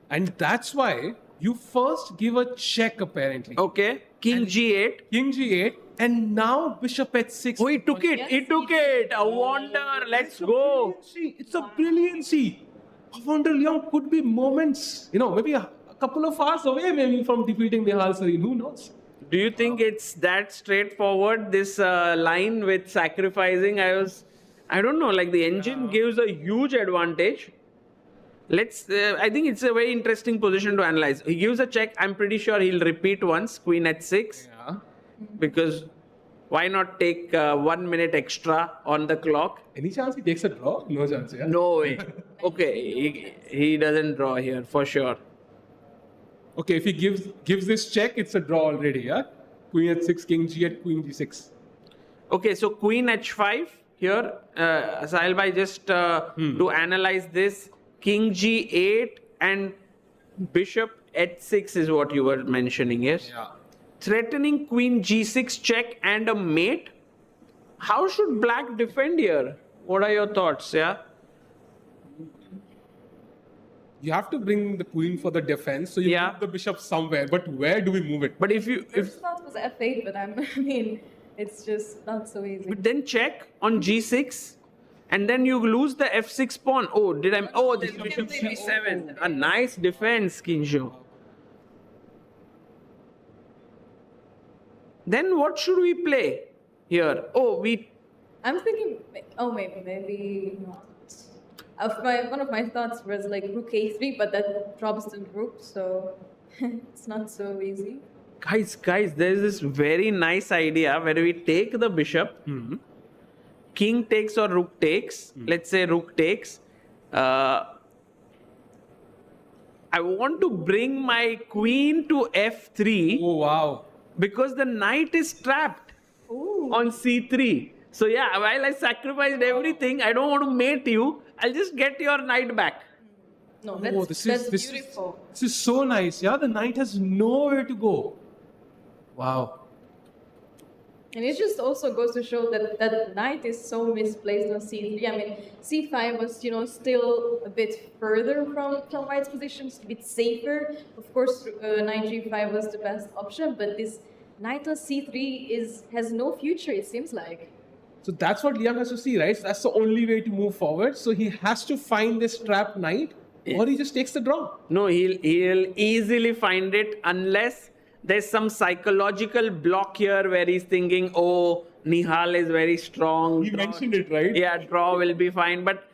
And that's why you first give a check apparently. Okay, king g8. King g8. And now bishop h6. Oh, he took it. He took it. A wonder. Let's go. It's a brilliancy. Awonder Liang could be moments, maybe a couple of hours away maybe from defeating Nihal Sarin. Who knows? Do you think it's that straightforward, this line with sacrificing? I don't know, like the engine gives a huge advantage. I think it's a very interesting position to analyze. He gives a check. I'm pretty sure he'll repeat once, queen h6. Yeah. Because why not take 1 minute extra on the clock? Any chance he takes a draw? No chance, yeah. No way. Okay, he doesn't draw here for sure. Okay, if he gives this check, it's a draw already, yeah? Queen h6, king g at queen g6. Okay, so queen h5 here. Sahil bhai, just to analyze this, king g8 and bishop h6 is what you were mentioning, yes? Yeah. Threatening queen g6 check and a mate. How should black defend here? What are your thoughts, yeah? You have to bring the queen for the defense, so you Yeah. move the bishop somewhere. But where do we move it? But if First thought was f8, but I mean, it's just not so easy. but then check on g6 and then you lose the f6 pawn. Oh, then bishop c7. A nice defense, Kinsho. Then what should we play here? I'm thinking, maybe not. One of my thoughts was like rook a3, but that drops the rook, so it's not so easy. Guys, there's this very nice idea where we take the bishop, king takes or rook takes. Let's say rook takes. I want to bring my queen to f3 Oh, wow. because the knight is trapped on c3. So yeah, while I sacrificed everything, I don't want to mate you. I'll just get your knight back. No, Oh, that's this beautiful. This is so nice, yeah? The knight has nowhere to go. Wow. And it just also goes to show that that knight is so misplaced on c3. I mean, c5 was, still a bit further from white's position, a bit safer. Of course, knight g5 was the best option, but this knight on c3 has no future, it seems like. So that's what Liang has to see, right? So that's the only way to move forward. So he has to find this trapped knight, or he just takes the draw. No, he'll easily find it unless there's some psychological block here where he's thinking, oh, Nihal is very strong. He mentioned it, right? Yeah, draw will be fine. But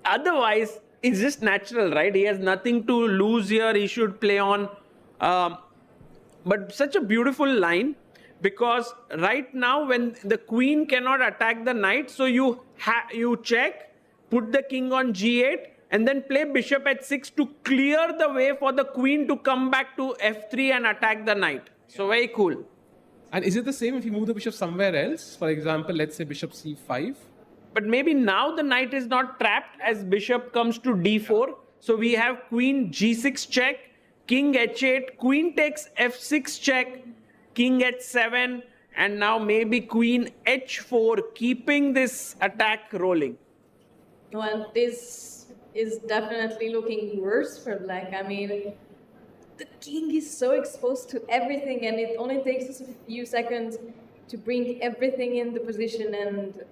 otherwise, it's just natural, right? He has nothing to lose here. He should play on. But such a beautiful line, because right now when the queen cannot attack the knight, so you check, put the king on g8, and then play bishop h6 to clear the way for the queen to come back to f3 and attack the knight. So very cool. And is it the same if you move the bishop somewhere else? For example, let's say bishop c5. But maybe now the knight is not trapped as bishop comes to d4. So we have queen g6 check, king h8, queen takes f6 check, king h7, and now maybe queen h4, keeping this attack rolling. Well, this is definitely looking worse for black. I mean, the king is so exposed to everything, and it only takes us a few seconds to bring everything in the position, and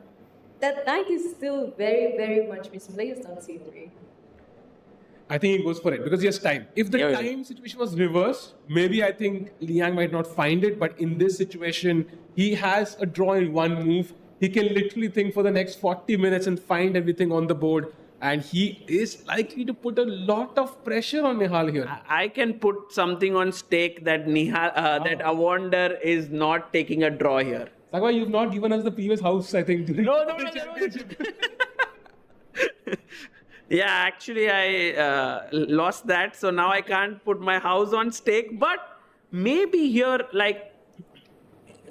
that knight is still very, very much misplaced on c3. I think he goes for it because he has time. If the time situation was reversed, maybe I think Liang might not find it. But in this situation, he has a draw in one move. He can literally think for the next 40 minutes and find everything on the board. And he is likely to put a lot of pressure on Nihal here. I can put something on stake that that Awonder is not taking a draw here. Sagwa, you've not given us the previous house, I think. No. Yeah, actually I lost that, so now I can't put my house on stake. But maybe here, like,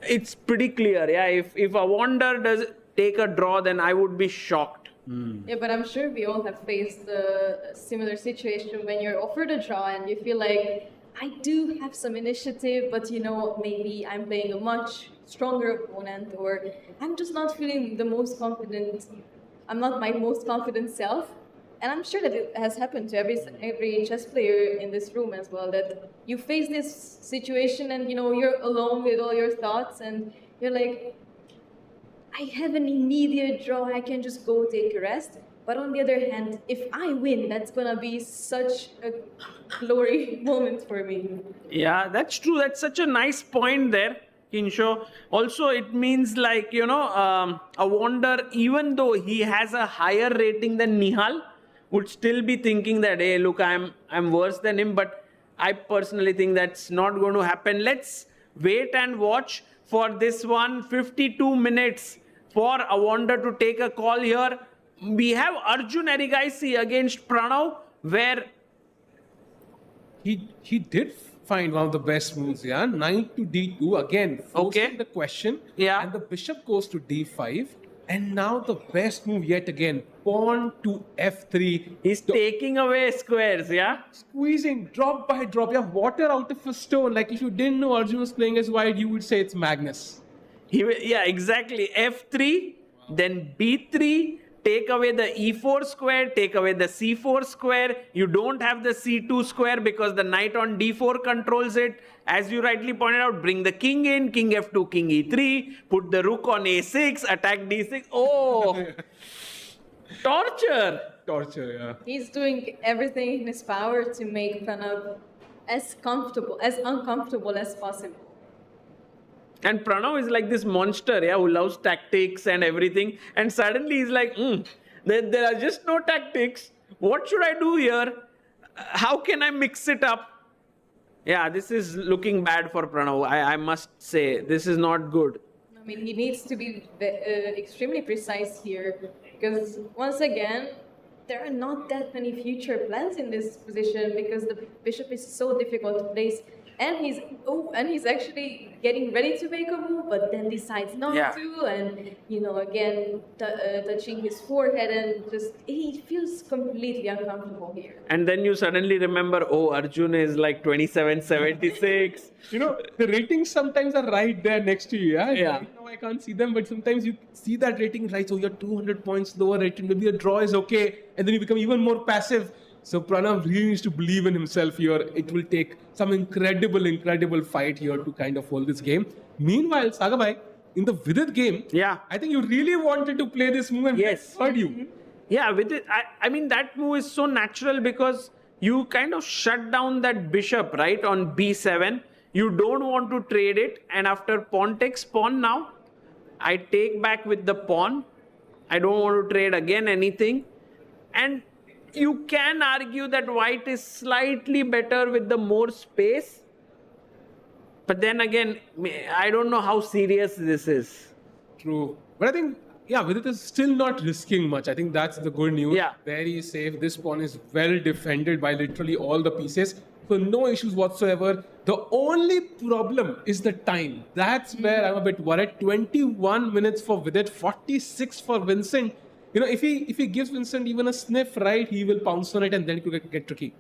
it's pretty clear. Yeah, if Awonder does take a draw, then I would be shocked. Yeah, but I'm sure we all have faced a similar situation when you're offered a draw and you feel like, I do have some initiative, but maybe I'm playing a much stronger opponent, or I'm just not feeling the most confident. I'm not my most confident self. And I'm sure that it has happened to every chess player in this room as well, that you face this situation and you're alone with all your thoughts and you're like, I have an immediate draw, I can just go take a rest. But on the other hand, if I win, that's gonna be such a glory moment for me. Yeah, that's true. That's such a nice point there, Kinsho. Also, it means like, Awonder, even though he has a higher rating than Nihal, would still be thinking that, hey, look, I'm worse than him. But I personally think that's not going to happen. Let's wait and watch. for this one. 52 minutes for Awonder to take a call here. We have Arjun Erigaisi against Pranav, where he did find one of the best moves, yeah. Knight to d2 again, forcing the question. Yeah. And the bishop goes to d5. And now the best move yet again, pawn to f3. he's taking away squares, yeah? Squeezing drop by drop. Yeah, water out of a stone. Like if you didn't know Arjun was playing as wide, you would say it's Magnus. Yeah, exactly. F3, then B3, take away the E4 square, take away the C4 square. You don't have the C2 square because the knight on D4 controls it. As you rightly pointed out, bring the king in, king F2, king E3, put the rook on A6, attack D6. Oh, torture. Torture, yeah. He's doing everything in his power to make Pranav as uncomfortable as possible. And Pranav is like this monster, yeah, who loves tactics and everything. And suddenly he's like, there are just no tactics. What should I do here? How can I mix it up? Yeah, this is looking bad for Pranav. I must say, this is not good. I mean, he needs to be extremely precise here because once again, there are not that many future plans in this position because the bishop is so difficult to place. And he's actually getting ready to make a move, but then decides not to, and again touching his forehead, and just he feels completely uncomfortable here. And then you suddenly remember, Arjun is like 2776. The ratings sometimes are right there next to you, yeah? Yeah. Right now I can't see them, but sometimes you see that rating right, so you're 200 points lower rating, maybe a draw is okay, and then you become even more passive. So Pranav really needs to believe in himself here. It will take some incredible fight here to kind of hold this game. Meanwhile, Saga, in the Vidit game, I think you really wanted to play this move and heard you. Yeah, Vidit, I mean, that move is so natural because you kind of shut down that bishop, right, on b7. You don't want to trade it. And after pawn takes pawn now, I take back with the pawn. I don't want to trade again anything. And you can argue that white is slightly better with the more space. But then again, I don't know how serious this is. True. But I think, Vidit is still not risking much. I think that's the good news. Yeah. Very safe. This pawn is well defended by literally all the pieces. So no issues whatsoever. The only problem is the time. That's where I'm a bit worried. 21 minutes for Vidit, 46 for Vincent. If he gives Vincent even a sniff, right, he will pounce on it and then it could get tricky.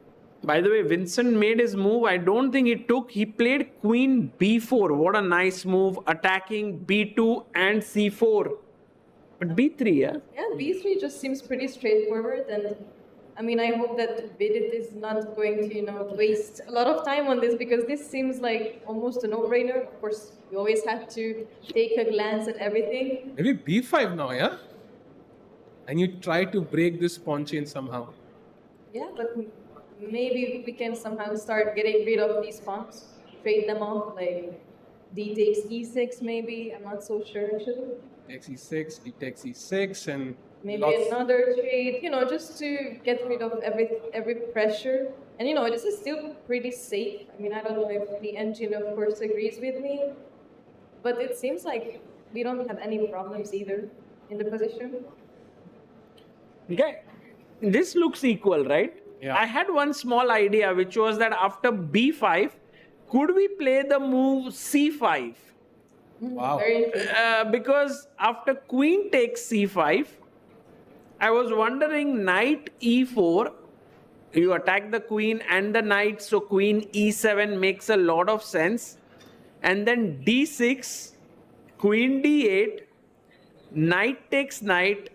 By the way, Vincent made his move. I don't think he took. He played queen b4. What a nice move. Attacking b2 and c4. But b3, yeah? Yeah, b3 just seems pretty straightforward. And I mean, I hope that Vidit is not going to, waste a lot of time on this because this seems like almost a no-brainer. Of course, you always have to take a glance at everything. Maybe b5 now, yeah? And you try to break this pawn chain somehow. Yeah, but maybe we can somehow start getting rid of these pawns, trade them off, like d takes e6 maybe, I'm not so sure actually. Takes e6, d takes e6, and maybe another trade, just to get rid of every pressure. And this is still pretty safe. I mean, I don't know if the engine of course agrees with me, but it seems like we don't have any problems either in the position. Okay, this looks equal, right? Yeah. I had one small idea, which was that after b5, could we play the move c5? Wow. Very interesting. Because after queen takes c5, I was wondering knight e4, you attack the queen and the knight, so queen e7 makes a lot of sense. And then d6, queen d8, knight takes knight,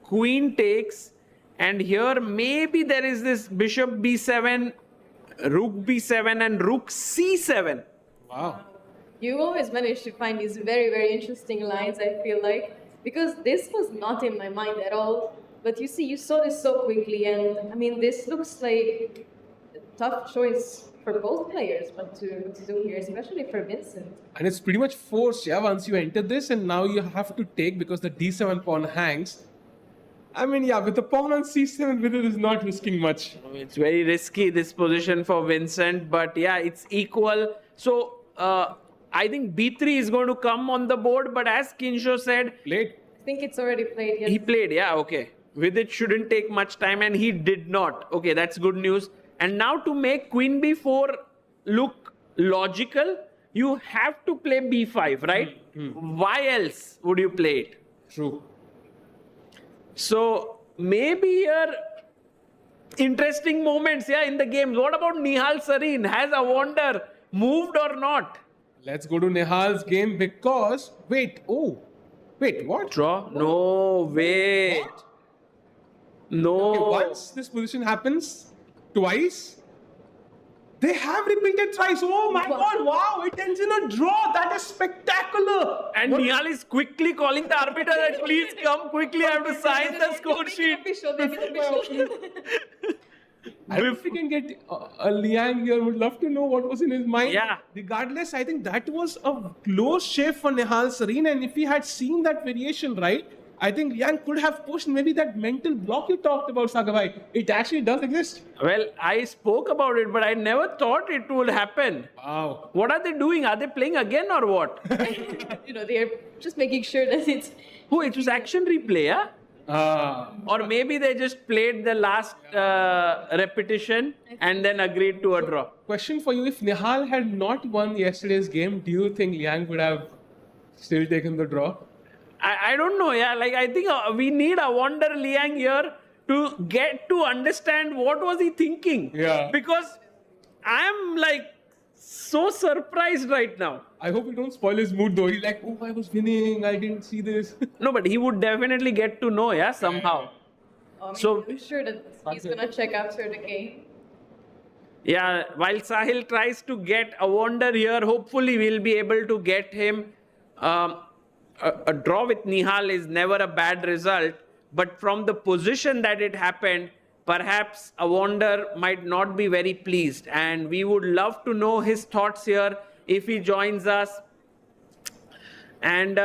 queen takes, and here maybe there is this bishop b7, rook b7 and rook c7. Wow. You always manage to find these very, very interesting lines, I feel like, because this was not in my mind at all. But you see, you saw this so quickly, and I mean, this looks like a tough choice for both players, but to do here, especially for Vincent. And it's pretty much forced, yeah, once you enter this, and now you have to take because the d7 pawn hangs. I mean, yeah, with the pawn on c7, Vidit is not risking much. It's very risky, this position for Vincent, but yeah, it's equal. So, I think b3 is going to come on the board, but as Kinsho said, Late. I think it's already played. Yes. he played, yeah, okay. Vidit shouldn't take much time and he did not. Okay, that's good news. And now to make queen b4 look logical, you have to play b5, right? Why else would you play it? True. So maybe here, interesting moments, yeah, in the game. What about Nihal Sarin? Has Awonder moved or not? Let's go to Nihal's game because wait, what? Draw? No way. What? No. Okay, once this position happens, twice. They have repeated thrice. Oh my God! Wow! It ends in a draw. That is spectacular. And Nihal is quickly calling the arbiter that please come quickly. I have to sign the score sheet. If we can get a Liang here, would love to know what was in his mind. Yeah. Regardless, I think that was a close shave for Nihal Sarin, and if he had seen that variation right, I think Liang could have pushed maybe that mental block you talked about, Sagabhai. It actually does exist. Well, I spoke about it, but I never thought it would happen. Wow. What are they doing? Are they playing again or what? They're just making sure that it's. Oh, it was action replay, yeah? Or maybe they just played the last repetition and then agreed to a draw. Question for you: if Nihal had not won yesterday's game, do you think Liang would have still taken the draw? I don't know, yeah. Like, I think we need Awonder Liang here to get to understand what was he thinking. Yeah. Because I am like so surprised right now. I hope you don't spoil his mood though. He's like, oh, I was winning, I didn't see this. No, but he would definitely get to know, yeah, somehow. So I'm sure that he's gonna check after the game. Yeah, while Sahil tries to get Awonder here, hopefully we'll be able to get him. A draw with Nihal is never a bad result, but from the position that it happened, perhaps Awonder might not be very pleased, and we would love to know his thoughts here if he joins us. And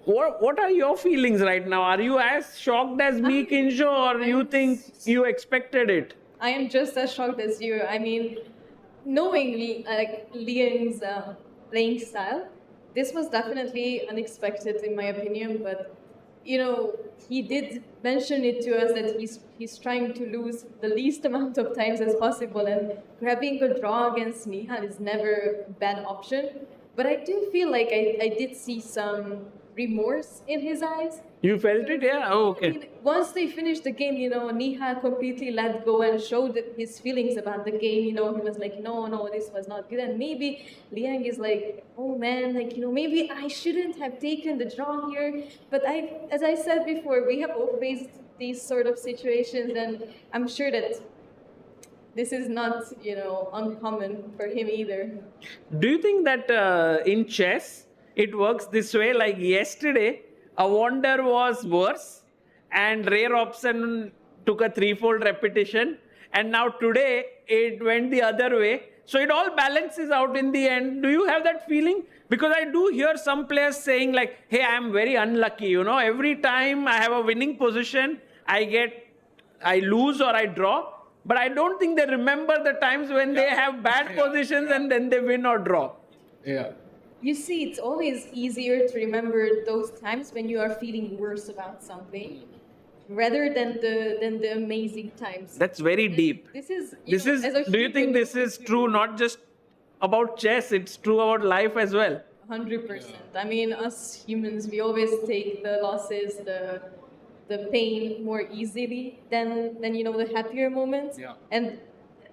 what are your feelings right now? Are you as shocked as me, Kinsho, or you think you expected it? I am just as shocked as you. I mean, knowing Liang's playing style, this was definitely unexpected in my opinion, but he did mention it to us that he's trying to lose the least amount of times as possible, and grabbing a draw against Nihal is never a bad option. But I do feel like I did see some remorse in his eyes. You felt it, yeah? Oh, okay. I mean, once they finished the game, Nihal completely let go and showed his feelings about the game. He was like, no, this was not good. And maybe Liang is like, oh man, maybe I shouldn't have taken the draw here. But as I said before, we have all faced these sort of situations, and I'm sure that this is not, uncommon for him either. Do you think that in chess, it works this way? Like yesterday, Awonder was worse and Ray Robson took a threefold repetition, and now today it went the other way. So it all balances out in the end. Do you have that feeling? Because I do hear some players saying like, hey, I am very unlucky. Every time I have a winning position, I lose or I draw. But I don't think they remember the times when they have bad positions and then they win or draw. Yeah. You see, it's always easier to remember those times when you are feeling worse about something, rather than the amazing times. That's very deep. This is. Do you think this is true not just about chess? It's true about life as well. 100%. I mean, us humans, we always take the losses, the pain more easily than the happier moments. Yeah. And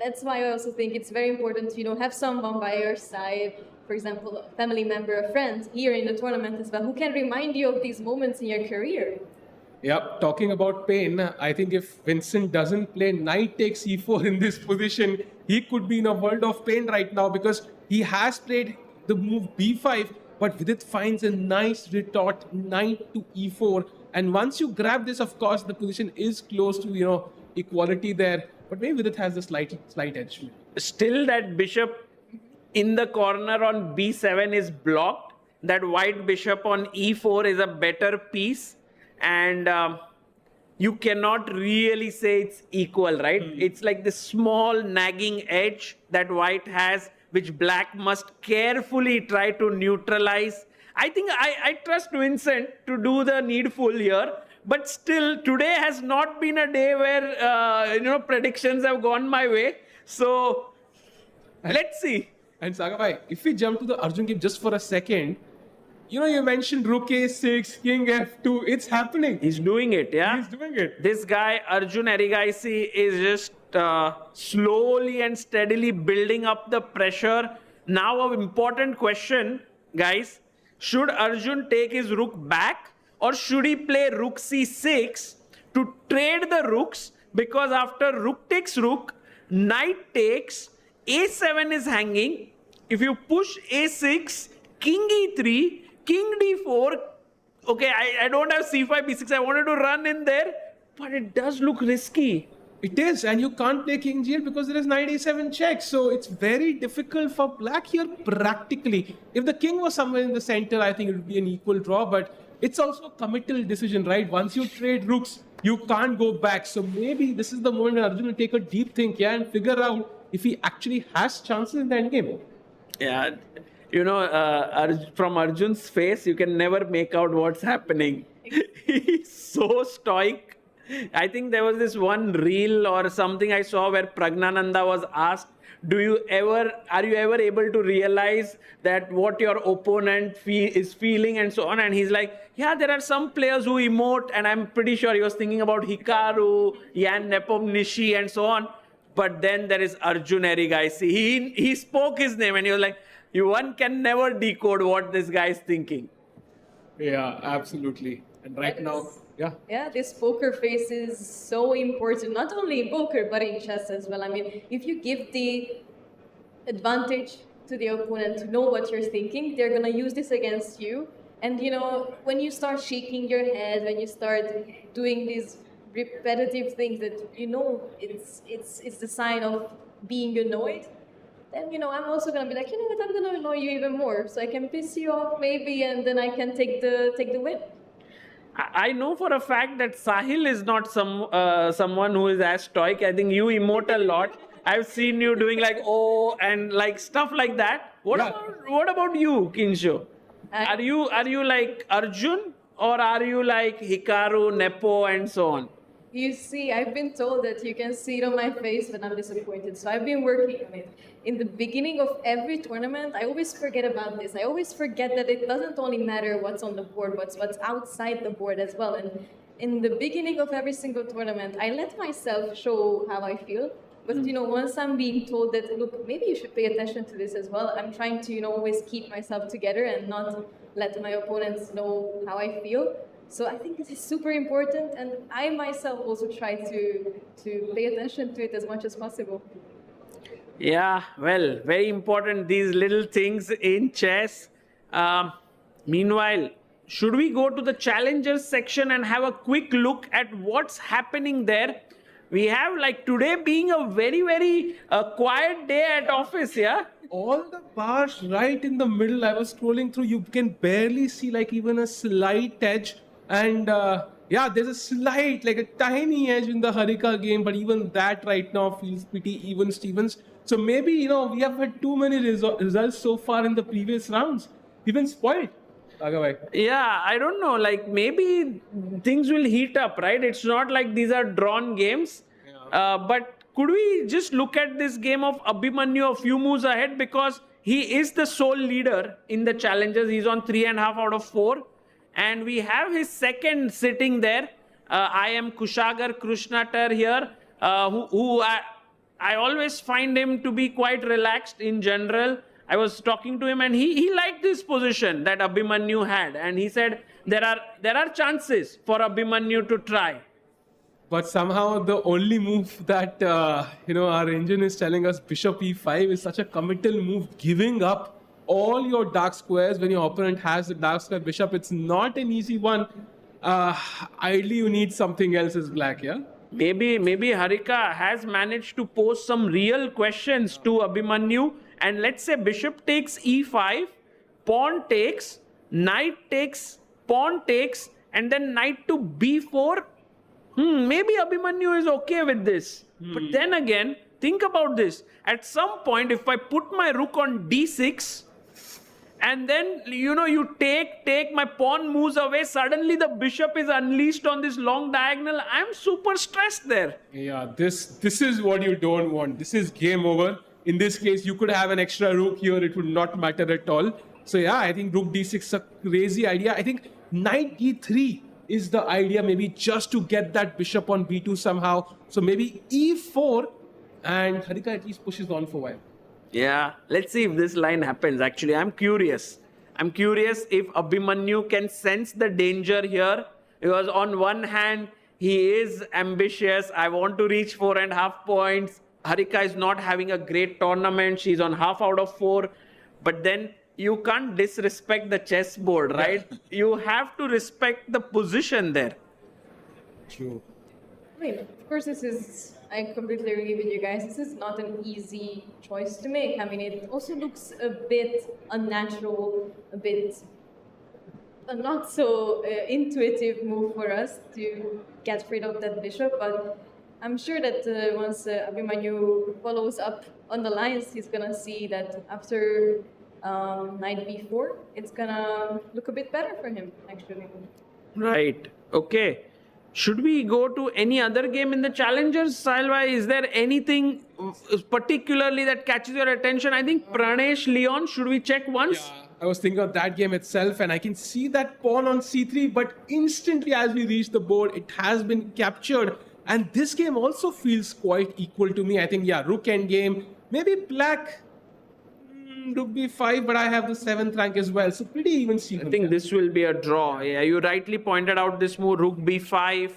that's why I also think it's very important to have someone by your side. For example, a family member, a friend here in the tournament as well, who can remind you of these moments in your career. Yep, talking about pain, I think if Vincent doesn't play knight takes e4 in this position, he could be in a world of pain right now, because he has played the move b5, but Vidit finds a nice retort, knight to e4. And once you grab this, of course, the position is close to, equality there. But maybe Vidit has a slight edge. Still, that bishop in the corner on b7 is blocked. That white bishop on e4 is a better piece. And you cannot really say it's equal, right? It's like this small nagging edge that white has, which black must carefully try to neutralize. I think I trust Vincent to do the needful here. But still, today has not been a day where, predictions have gone my way. So, let's see. And Saga bhai, if we jump to the Arjun game just for a second, you mentioned Rook A6, King F2. It's happening. He's doing it, yeah? He's doing it. This guy, Arjun Erigaisi, is just slowly and steadily building up the pressure. Now, an important question, guys. Should Arjun take his rook back? Or should he play rook c6 to trade the rooks? Because after rook takes rook, knight takes, a7 is hanging. If you push a6, king e3, king d4. Okay, I don't have c5, b6. I wanted to run in there, but it does look risky. It is, and you can't play King G8 because there is knight a7 check. So it's very difficult for black here practically. If the king was somewhere in the center, I think it would be an equal draw, but it's also a committal decision, right? Once you trade rooks, you can't go back. So maybe this is the moment when Arjun will take a deep think, and figure out if he actually has chances in the endgame. Yeah, from Arjun's face, you can never make out what's happening. He's so stoic. I think there was this one reel or something I saw where Pragnananda was asked, are you ever able to realize that what your opponent is feeling and so on? And he's like, yeah, there are some players who emote, and I'm pretty sure he was thinking about Hikaru, Jan Nepomniachtchi and so on. But then there is Arjun Erigaisi. He spoke his name and he was like, one can never decode what this guy is thinking. Yeah, absolutely. And right now, Yeah, this poker face is so important, not only in poker, but in chess as well. I mean, if you give the advantage to the opponent to know what you're thinking, they're going to use this against you. And, when you start shaking your head, when you start doing these repetitive things that, it's the sign of being annoyed, then, I'm also going to be like, what, I'm going to annoy you even more. So I can piss you off maybe, and then I can take the win. I know for a fact that Sahil is not someone who is as stoic. I think you emote a lot. I've seen you doing like, oh, and like stuff like that. What about you, Kinsho? Are you like Arjun, or are you like Hikaru, Nepo, and so on? You see, I've been told that you can see it on my face when I'm disappointed. So I've been working on it. In the beginning of every tournament, I always forget about this. I always forget that it doesn't only matter what's on the board, but what's outside the board as well. And in the beginning of every single tournament, I let myself show how I feel. But, once I'm being told that, look, maybe you should pay attention to this as well, I'm trying to, always keep myself together and not let my opponents know how I feel. So I think this is super important, and I myself also try to pay attention to it as much as possible. Yeah, well, very important, these little things in chess. Meanwhile, should we go to the challengers section and have a quick look at what's happening there? We have like today being a very, very quiet day at office, yeah? All the bars right in the middle, I was scrolling through, you can barely see like even a slight edge. And there's a slight, like a tiny edge in the Harika game, but even that right now feels pretty even, Stevens. So maybe, we have had too many results so far in the previous rounds. Even spoiled. Yeah, I don't know. Like maybe things will heat up, right? It's not like these are drawn games. Yeah. But could we just look at this game of Abhimanyu a few moves ahead? Because he is the sole leader in the challengers. He's on 3.5 out of 4. And we have his second sitting there. I am Kushagar Krishnatar here, who I always find him to be quite relaxed in general. I was talking to him and he liked this position that Abhimanyu had. And he said, there are chances for Abhimanyu to try. But somehow the only move that, our engine is telling us, Bishop E5, is such a committal move, giving up all your dark squares when your opponent has the dark square bishop. It's not an easy one. Ideally, you need something else as black, yeah? Maybe Harika has managed to pose some real questions to Abhimanyu. And let's say bishop takes e5, pawn takes, knight takes, pawn takes, and then knight to b4. Maybe Abhimanyu is okay with this. But then again, think about this. At some point, if I put my rook on d6, and then, you take, my pawn moves away, suddenly the bishop is unleashed on this long diagonal. I'm super stressed there. Yeah, this is what you don't want. This is game over. In this case, you could have an extra rook here. It would not matter at all. So yeah, I think rook d6 is a crazy idea. I think knight e3 is the idea, maybe just to get that bishop on b2 somehow. So maybe e4, and Harika at least pushes on for a while. Yeah, let's see if this line happens. Actually, I'm curious. I'm curious if Abhimanyu can sense the danger here. Because on one hand, he is ambitious. I want to reach 4.5 points. Harika is not having a great tournament. She's on half out of 4. But then you can't disrespect the chessboard, right? You have to respect the position there. True. I mean, of course, I completely agree with you guys. This is not an easy choice to make. I mean, it also looks a bit unnatural, a bit a not so intuitive move for us to get rid of that bishop. But I'm sure that once Abhimanyu follows up on the lines, he's going to see that after knight b4, it's going to look a bit better for him, actually. Right. Okay. Should we go to any other game in the Challengers, Salva? Is there anything particularly that catches your attention? I think Pranesh Leon, should we check once? Yeah, I was thinking of that game itself, and I can see that pawn on c3, but instantly as we reach the board, it has been captured. And this game also feels quite equal to me. I think, yeah, rook endgame, maybe black, rook b5, but I have the 7th rank as well. So pretty even sequence. I think this will be a draw. Yeah, you rightly pointed out this move, rook b5.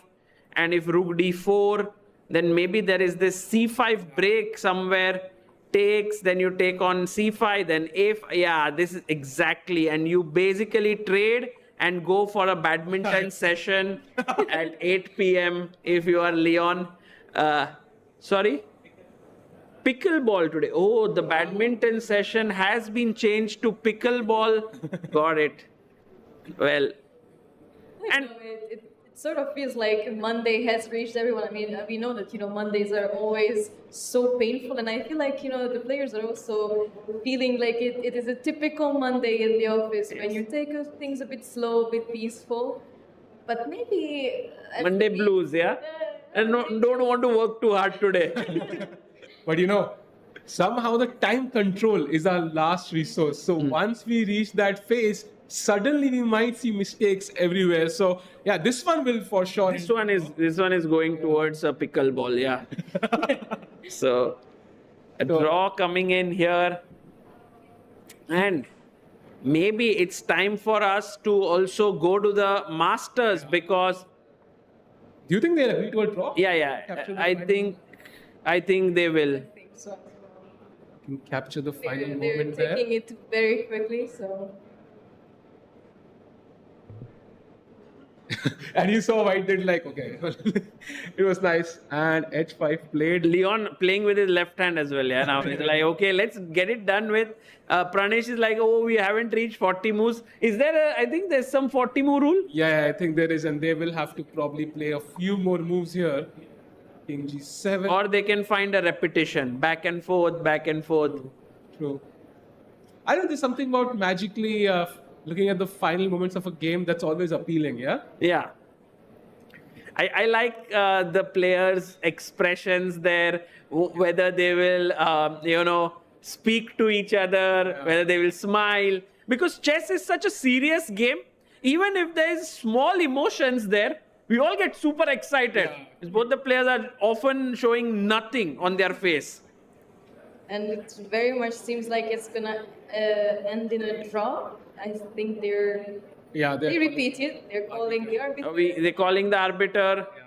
And if rook d4, then maybe there is this c5 break somewhere. Takes, then you take on c5, then if, yeah, this is exactly. And you basically trade and go for a badminton session at 8 p.m. if you are Leon. Sorry? Pickleball today. Oh, the badminton session has been changed to pickleball. Got it. Well, and it sort of feels like Monday has reached everyone. I mean, we know that, Mondays are always so painful. And I feel like, the players are also feeling like it is a typical Monday in the office when you take things a bit slow, a bit peaceful. But maybe... Monday blues, yeah? And don't want to work too hard today. But somehow the time control is our last resource. So once we reach that phase, suddenly we might see mistakes everywhere. So yeah, this one will for sure. This one is going towards a pickleball, yeah. So a draw coming in here. And maybe it's time for us to also go to the Masters because... Do you think they'll agree to a draw? Yeah. I think they will. I think so. Can capture the final They're moment there. taking it very quickly, so... And you saw White did okay. It was nice. And h5 played. Leon playing with his left hand as well. Yeah, now he's like, okay, let's get it done with. Pranesh is like, oh, we haven't reached 40 moves. Is there I think there's some 40 move rule? Yeah, I think there is. And they will have to probably play a few more moves here. King g7. Or they can find a repetition. Back and forth, back and forth. True. I don't know, there's something about magically looking at the final moments of a game that's always appealing, yeah? Yeah. I like the players' expressions there, whether they will, speak to each other, whether they will smile. Because chess is such a serious game. Even if there is small emotions there, we all get super excited. Yeah. Both the players are often showing nothing on their face. And it very much seems like it's going to end in a draw. I think they repeat it. They're calling the arbiter. They're calling the arbiter. Yeah.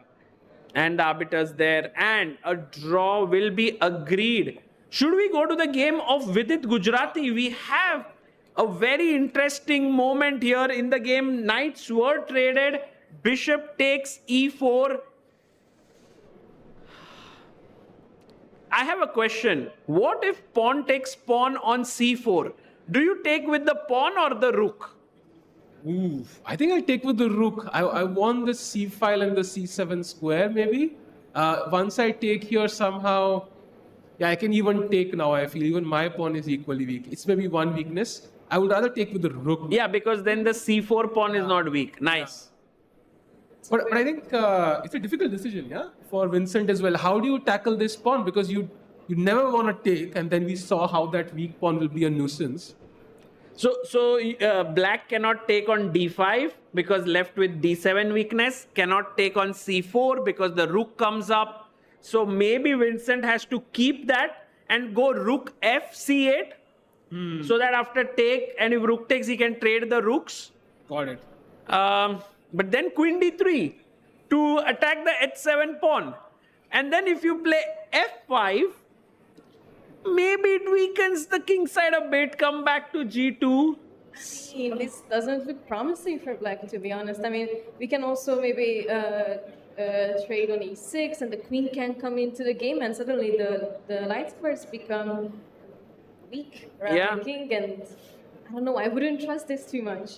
And the arbiter's there. And a draw will be agreed. Should we go to the game of Vidit Gujrathi? We have a very interesting moment here in the game. Knights were traded. Bishop takes e4. I have a question. What if pawn takes pawn on c4? Do you take with the pawn or the rook? Ooh, I think I'll take with the rook. I want the c file and the c7 square maybe. Once I take here somehow, I can even take now, I feel. Even my pawn is equally weak. It's maybe one weakness. I would rather take with the rook. Yeah, because then the c4 pawn is not weak. Nice. But I think it's a difficult decision, for Vincent as well. How do you tackle this pawn? Because you never want to take, and then we saw how that weak pawn will be a nuisance. So black cannot take on d5 because left with d7 weakness. Cannot take on c4 because the rook comes up. So maybe Vincent has to keep that and go rook f c8. So that after take, and if rook takes, he can trade the rooks. Got it. But then queen d3 to attack the h7 pawn. And then if you play f5, maybe it weakens the king side a bit, come back to g2. This doesn't look promising for black, to be honest. I mean, we can also maybe trade on e6, and the queen can come into the game, and suddenly the light squares become weak around the king, and I don't know, I wouldn't trust this too much.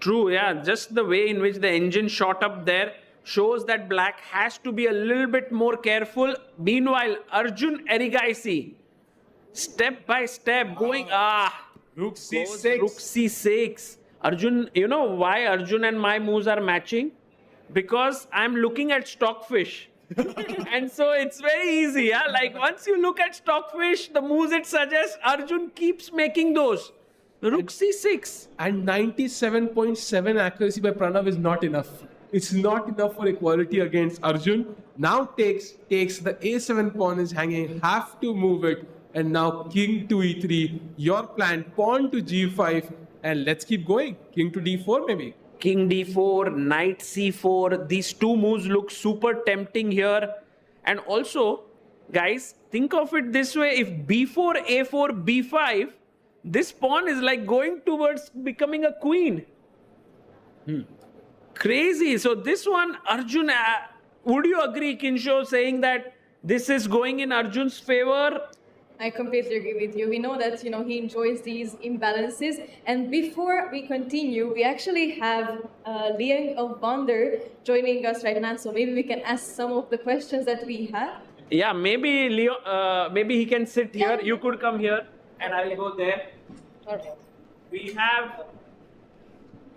True, yeah. Just the way in which the engine shot up there shows that black has to be a little bit more careful. Meanwhile, Arjun Erigaisi, step by step, going, Rook c6. Rook c6. Arjun, you know why Arjun and my moves are matching? Because I'm looking at Stockfish. And so it's very easy, like once you look at Stockfish, the moves it suggests, Arjun keeps making those. Rook c6. And 97.7 accuracy by Pranav is not enough. It's not enough for equality against Arjun. Now takes the a7 pawn is hanging, have to move it. And now king to e3, your plan, pawn to g5, and let's keep going. King to d4 maybe. King d4, knight c4. These two moves look super tempting here. And also, guys, think of it this way. If b4, a4, b5, this pawn is like going towards becoming a queen. Crazy. So this one, Arjun, would you agree, Kinsho, saying that this is going in Arjun's favor? I completely agree with you. We know that, he enjoys these imbalances. And before we continue, we actually have Liang of Awonder joining us right now. So maybe we can ask some of the questions that we have. Yeah, maybe Leo, maybe he can sit here. You could come here and I will go there. All right.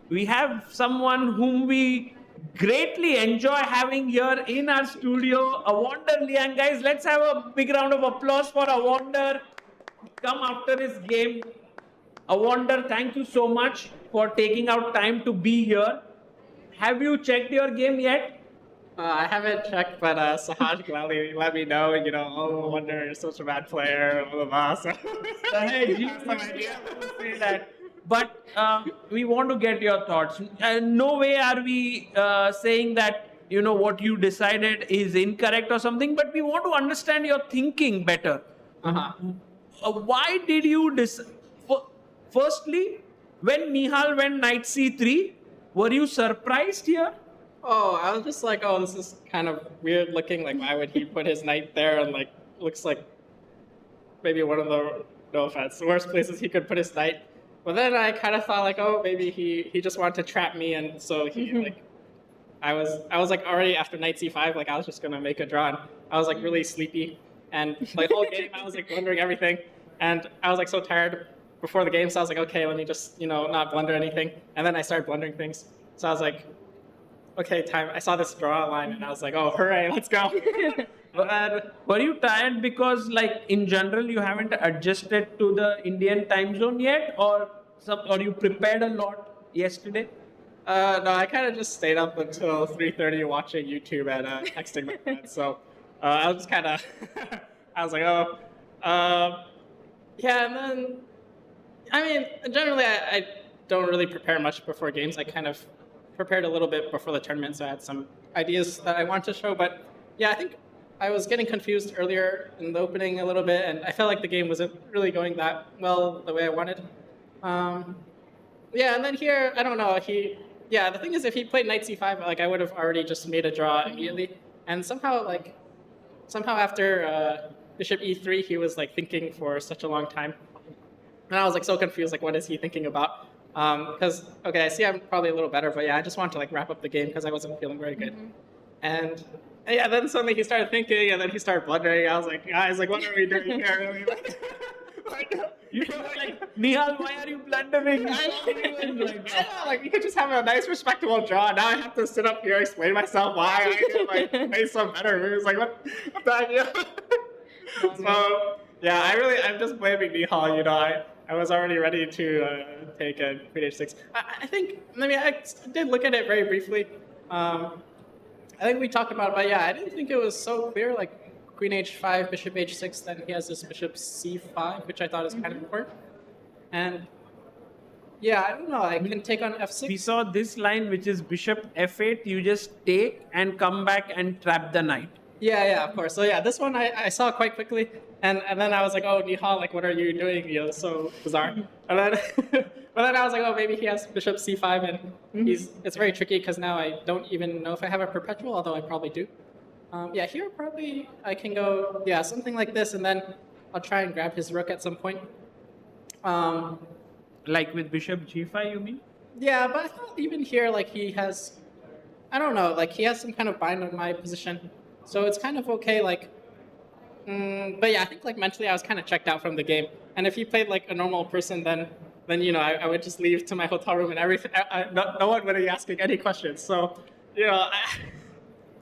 We have someone whom we greatly enjoy having here in our studio, Awonder Liang. Guys, let's have a big round of applause for Awonder. Come after his game. Awonder, thank you so much for taking out time to be here. Have you checked your game yet? I haven't checked, but Sahaj gladly let me know, Awonder, you're such a bad player, blah, blah, blah. So. Hey, say that. But we want to get your thoughts. No way are we saying that, what you decided is incorrect or something, but we want to understand your thinking better. Why did you Firstly, when Nihal went knight c3, were you surprised here? Oh, I was just like, this is kind of weird looking. Like, why would he put his knight there? And looks like maybe one of the, no offense, the worst places he could put his knight. But then I kind of thought maybe he just wanted to trap me, and so he I was already after knight c5, I was just gonna make a draw. And I was really sleepy, and the whole game I was blundering everything, and I was so tired before the game, so I was okay, let me just not blunder anything, and then I started blundering things. So I was okay, time. I saw this draw line, and I was oh, hooray, let's go. Were you tired because, in general, you haven't adjusted to the Indian time zone yet, or you prepared a lot yesterday? No, I kind of just stayed up until 3:30 watching YouTube and texting my friends. So I was kind of, I was yeah. And then, I mean, generally, I don't really prepare much before games. I kind of prepared a little bit before the tournament, so I had some ideas that I wanted to show. But yeah, I think I was getting confused earlier in the opening a little bit, and I felt like the game wasn't really going that well the way I wanted. Yeah, and then here, I don't know, the thing is, if he played knight c5, I would have already just made a draw immediately. And somehow after bishop e3, he was thinking for such a long time. And I was so confused, what is he thinking about? Because, okay, I see I'm probably a little better, but yeah, I just wanted to wrap up the game because I wasn't feeling very good. And And yeah, then suddenly he started thinking, and then he started blundering. I was like, guys, like, what are we doing here? Nihal, why are you blundering? Like, you could just have a nice, respectable draw. Now I have to sit up here, explain myself why I can like play some better moves. Like, what the heck? So yeah, I'm just blaming Nihal. You know, I was already ready to take a queen h6. I think, I mean, I did look at it very briefly. I think we talked about it, but yeah, I didn't think it was so clear. Like queen h5, bishop h6, then he has this bishop c5, which I thought is kind of important. And yeah, I don't know, I can take on f6. We saw this line, which is bishop f8. You just take and come back and trap the knight. Yeah, of course. So yeah, this one I saw quite quickly, and then I was like, oh, Nihal, like, what are you doing? You know, so bizarre. And then, but then I was like, oh, maybe he has bishop c5, and it's very tricky because now I don't even know if I have a perpetual, although I probably do. Yeah, here probably I can go, yeah, something like this, and then I'll try and grab his rook at some point. Like with bishop g5, you mean? Yeah, but I thought even here, like, he has, I don't know, like, he has some kind of bind on my position. So it's kind of okay, like, but yeah, I think, like, mentally I was kind of checked out from the game. And if he played like a normal person, then you know, I would just leave to my hotel room and everything. No one would be asking any questions. So, you know,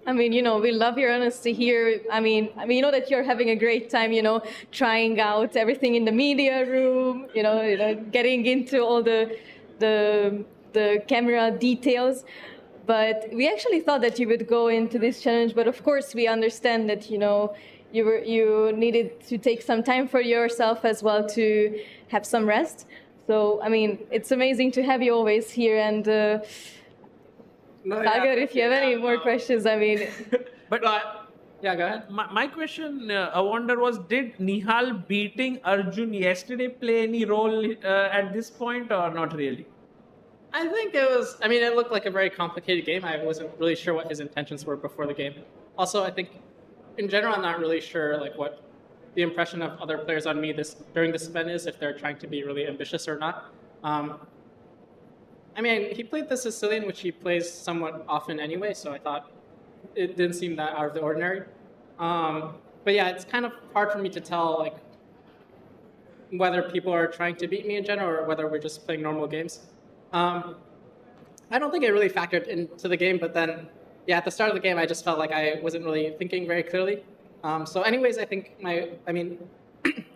I mean, you know, we love your honesty here. I mean, you know that you're having a great time, you know, trying out everything in the media room, you know, getting into all the camera details. But we actually thought that you would go into this challenge. But of course, we understand that, you know, you needed to take some time for yourself as well to have some rest. So, I mean, it's amazing to have you always here. And Sagar, if you have any more questions, I mean. But yeah, go ahead. My question, Awonder, was, did Nihal beating Arjun yesterday play any role at this point or not really? I think it was, I mean, it looked like a very complicated game. I wasn't really sure what his intentions were before the game. Also, I think, in general, I'm not really sure like what the impression of other players on me during this event is, if they're trying to be really ambitious or not. I mean, he played the Sicilian, which he plays somewhat often anyway, so I thought it didn't seem that out of the ordinary. But yeah, it's kind of hard for me to tell like whether people are trying to beat me in general or whether we're just playing normal games. I don't think it really factored into the game, but then, yeah, at the start of the game, I just felt like I wasn't really thinking very clearly. So anyways, I think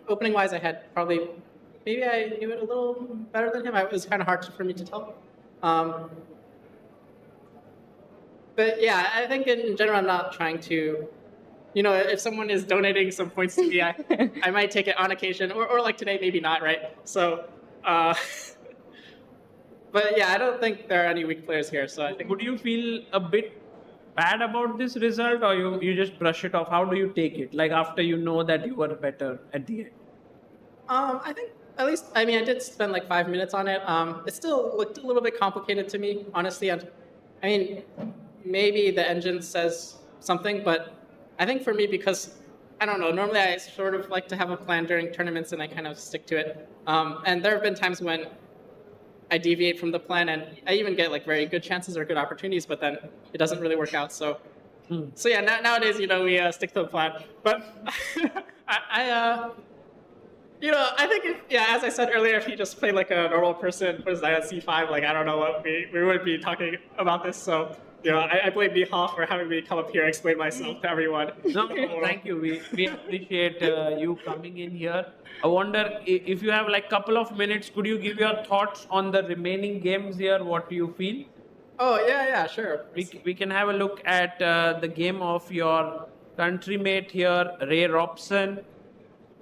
opening-wise, I had probably, maybe I knew it a little better than him. It was kind of hard for me to tell. But yeah, I think in general, I'm not trying to, you know, if someone is donating some points to me, I might take it on occasion, or like today, maybe not, right? So, but yeah, I don't think there are any weak players here. So I think. Would you feel a bit bad about this result, or you just brush it off? How do you take it? Like after you know that you were better at the end? I think at least, I mean, I did spend like 5 minutes on it. It still looked a little bit complicated to me, honestly. And I mean, maybe the engine says something, but I think for me, because I don't know, normally I sort of like to have a plan during tournaments and I kind of stick to it. And there have been times when I deviate from the plan and I even get like very good chances or good opportunities, but then it doesn't really work out. So yeah, nowadays, you know, we stick to the plan. But you know, I think as I said earlier, if he just played like a normal person, put his knight on c5, like I don't know what we would be talking about this. So, you know, I blame Nihal for having me come up here and explain myself to everyone. No, thank you. We appreciate you coming in here. I wonder if you have like couple of minutes, could you give your thoughts on the remaining games here? What do you feel? Oh, yeah, sure. We can have a look at the game of your countrymate here, Ray Robson,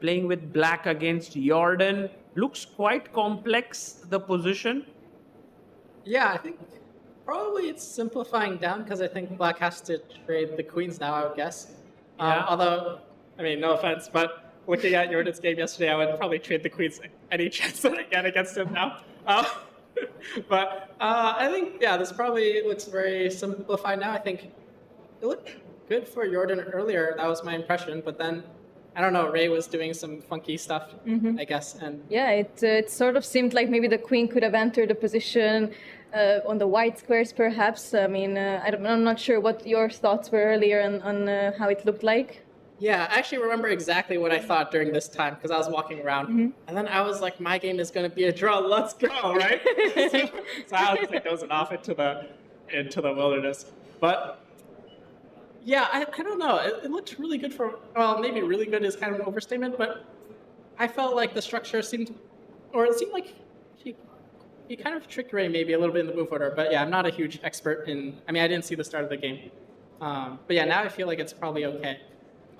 playing with black against Jorden. Looks quite complex, the position. Yeah, I think probably it's simplifying down because I think black has to trade the queens now, I would guess. Yeah. Although, I mean, no offense, but looking at Jordan's game yesterday, I would probably trade the queens any chance that I get against him now. But I think, yeah, this probably looks very simplified now. I think it looked good for Jordan earlier. That was my impression. But then, I don't know, Ray was doing some funky stuff, I guess. And yeah, it sort of seemed like maybe the queen could have entered the position on the white squares, perhaps. I mean, I'm not sure what your thoughts were earlier on how it looked like. Yeah, I actually remember exactly what I thought during this time because I was walking around, and then I was like, "My game is going to be a draw. Let's go!" Right? so I was just like dozing off into the wilderness. But yeah, I don't know. It looked really good well, maybe really good is kind of an overstatement, but I felt like the structure it seemed like he kind of tricked Ray maybe a little bit in the move order. But yeah, I'm not a huge expert I didn't see the start of the game. But yeah, now I feel like it's probably okay.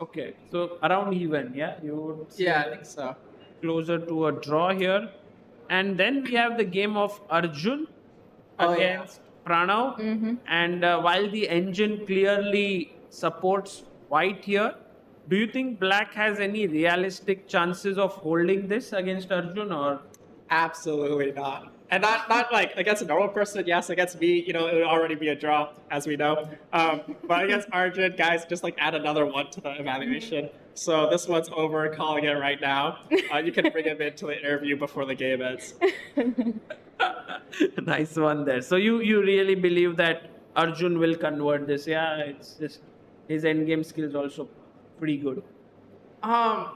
Okay, so around even, yeah? You would say Yeah, I think so. closer to a draw here. And then we have the game of Arjun against Pranav. And while the engine clearly supports white here, do you think black has any realistic chances of holding this against Arjun or? Absolutely not. And not like against a normal person, yes, against me, it would already be a draw, as we know. But against Arjun, guys, just like add another one to the evaluation. So this one's over, calling it right now. You can bring him into the interview before the game ends. Nice one there. So you really believe that Arjun will convert this? Yeah, it's just his endgame skills also pretty good. I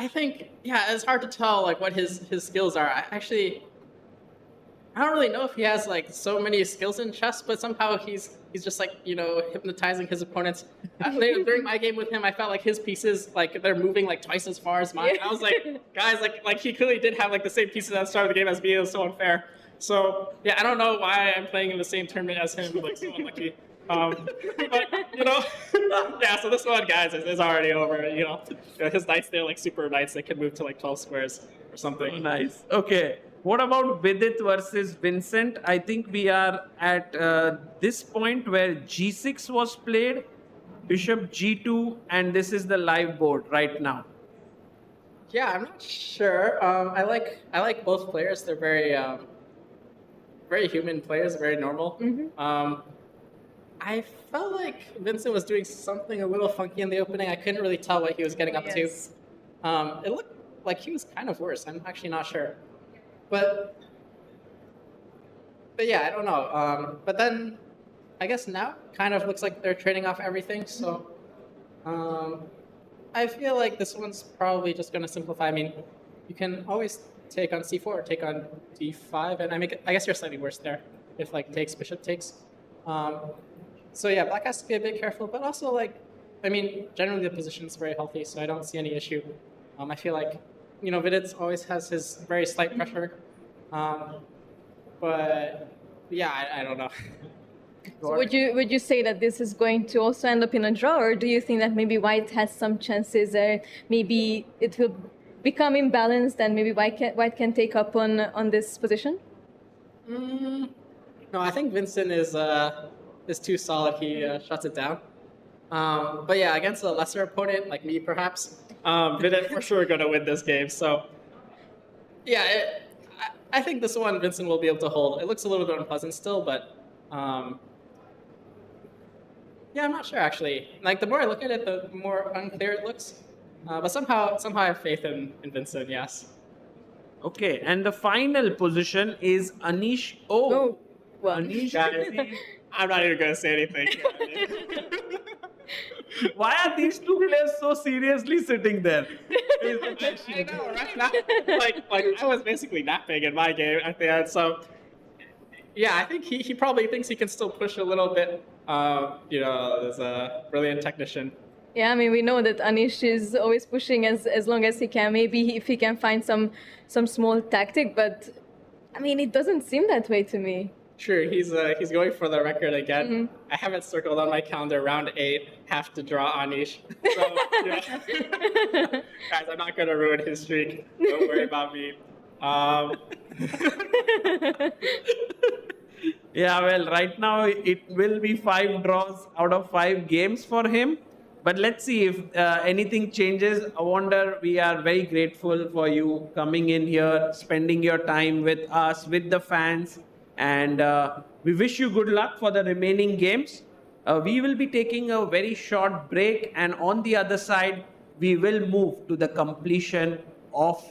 think, yeah, it's hard to tell like what his skills are. I don't really know if he has like so many skills in chess, but somehow he's just like hypnotizing his opponents. During my game with him, I felt like his pieces like they're moving like twice as far as mine. I was like, guys, like he clearly did have like the same pieces at the start of the game as me. It was so unfair. So yeah, I don't know why I'm playing in the same tournament as him. Like so unlucky. But yeah. So this one, guys, is already over. His knights, they're like super knights. They can move to like 12 squares or something. Nice. Okay. What about Vidit versus Vincent? I think we are at this point where G6 was played, Bishop G2, and this is the live board right now. Yeah, I'm not sure. I like both players. They're very human players, very normal. I felt like Vincent was doing something a little funky in the opening. I couldn't really tell what he was getting up to. It looked like he was kind of worse. I'm actually not sure. But yeah, I don't know. But then I guess now kind of looks like they're trading off everything. So I feel like this one's probably just going to simplify. I mean, you can always take on c4 or take on d5, and I guess you're slightly worse there if like takes bishop takes. So yeah, black has to be a bit careful, but also generally the position's very healthy, so I don't see any issue. I feel like Vidit always has his very slight pressure, but yeah, I don't know. So would you say that this is going to also end up in a draw, or do you think that maybe white has some chances, or maybe it will become imbalanced and maybe white can take up on this position? No, I think Vincent is too solid. He shuts it down. But yeah, against a lesser opponent like me, perhaps, Vidit for sure going to win this game. So yeah, I think this one Vincent will be able to hold. It looks a little bit unpleasant still, but yeah, I'm not sure actually. Like the more I look at it, the more unclear it looks. But somehow I have faith in Vincent. Yes. Okay, and the final position is Anish. Well. Anish. I'm not even going to say anything. Why are these two players so seriously sitting there? I know, right? Like I was basically napping in my game at the end, so yeah, I think he probably thinks he can still push a little bit. As a brilliant technician. Yeah, I mean, we know that Anish is always pushing as long as he can. Maybe if he can find some small tactic, but I mean, it doesn't seem that way to me. Sure, he's going for the record again. Mm-hmm. I have it circled on my calendar. Round 8, have to draw Anish. So, guys, I'm not gonna ruin his streak. Don't worry about me. Yeah, well, right now it will be 5 draws out of 5 games for him. But let's see if anything changes. Awonder, we are very grateful for you coming in here, spending your time with us, with the fans. And we wish you good luck for the remaining games. We will be taking a very short break. And on the other side, we will move to the completion of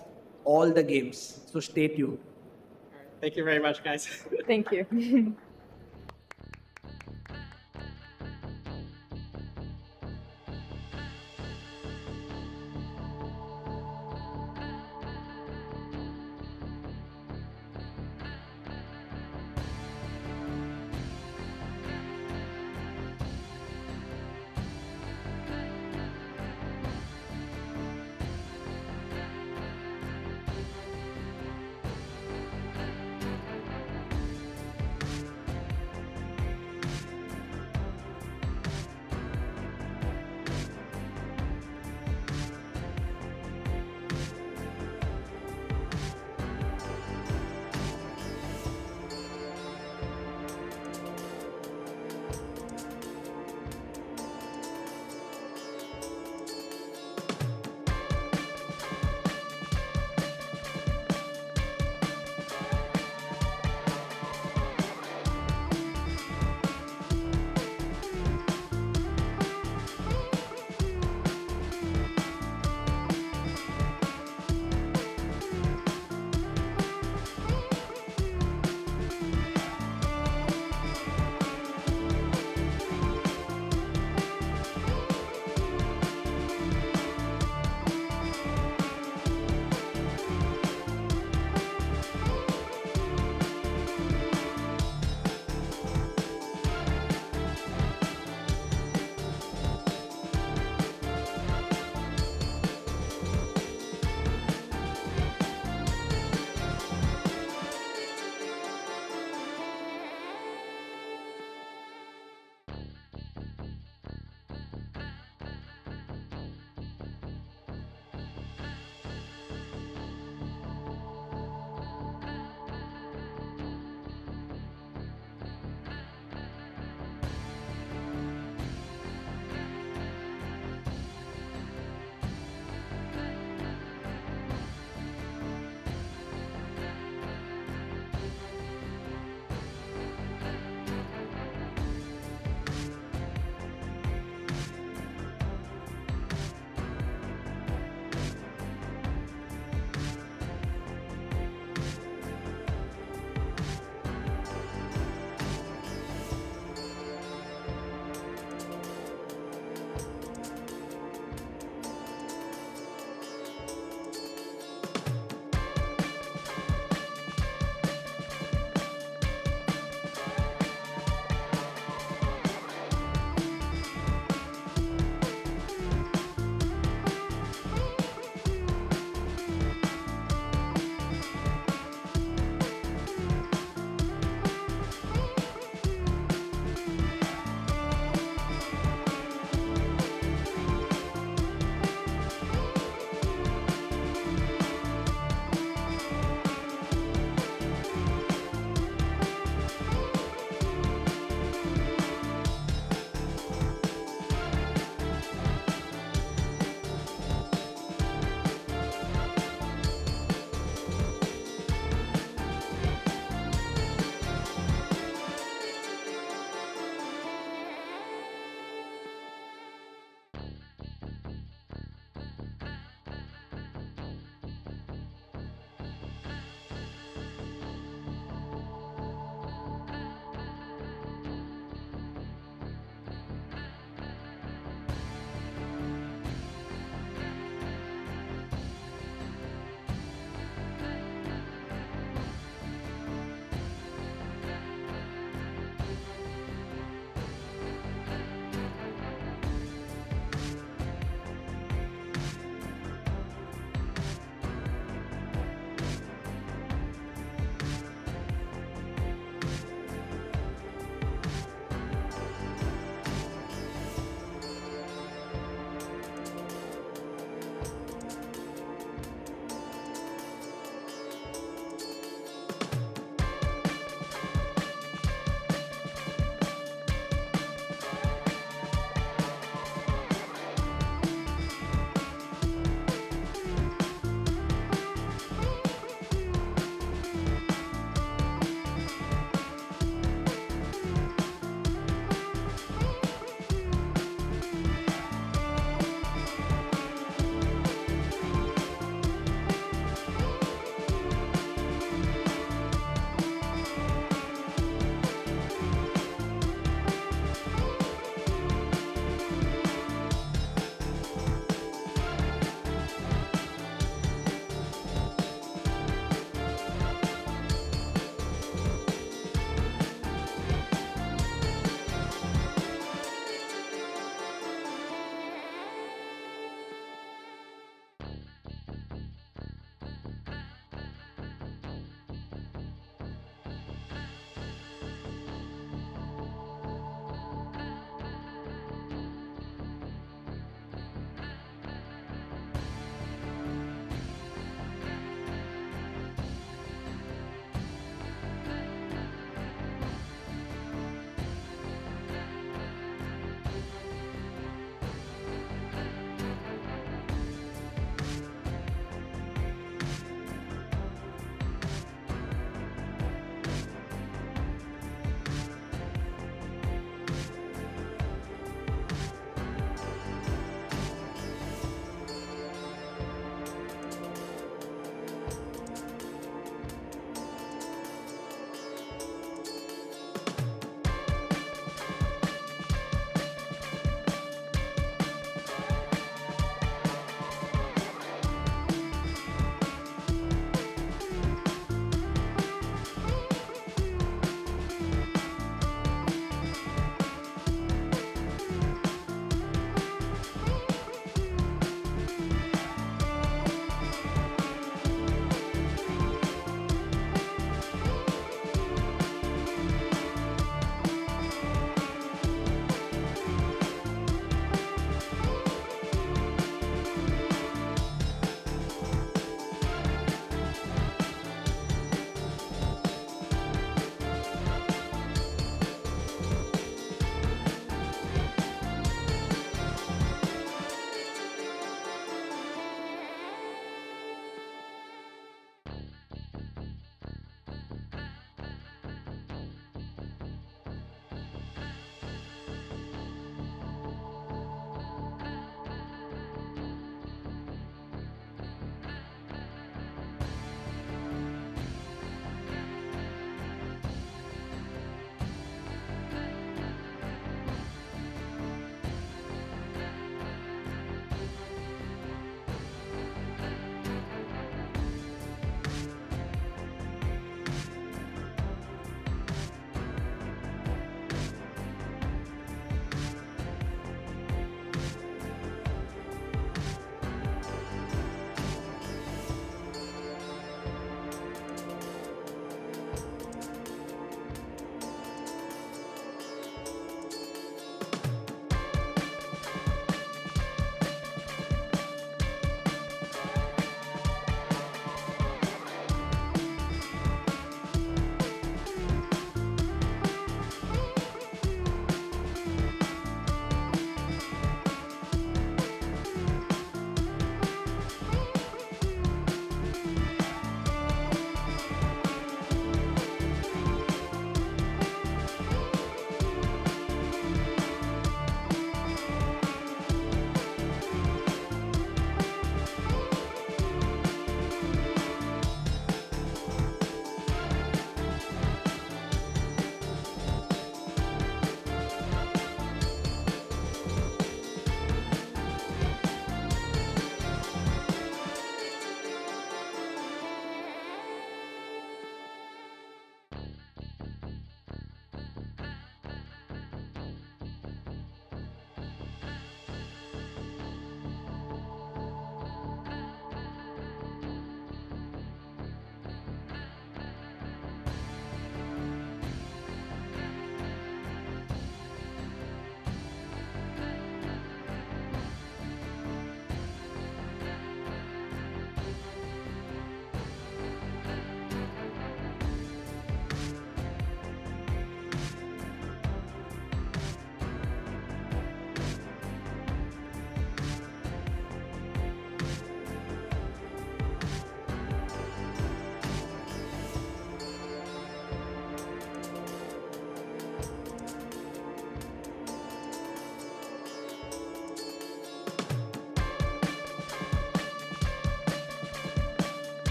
all the games. So stay tuned. Thank you very much, guys. Thank you.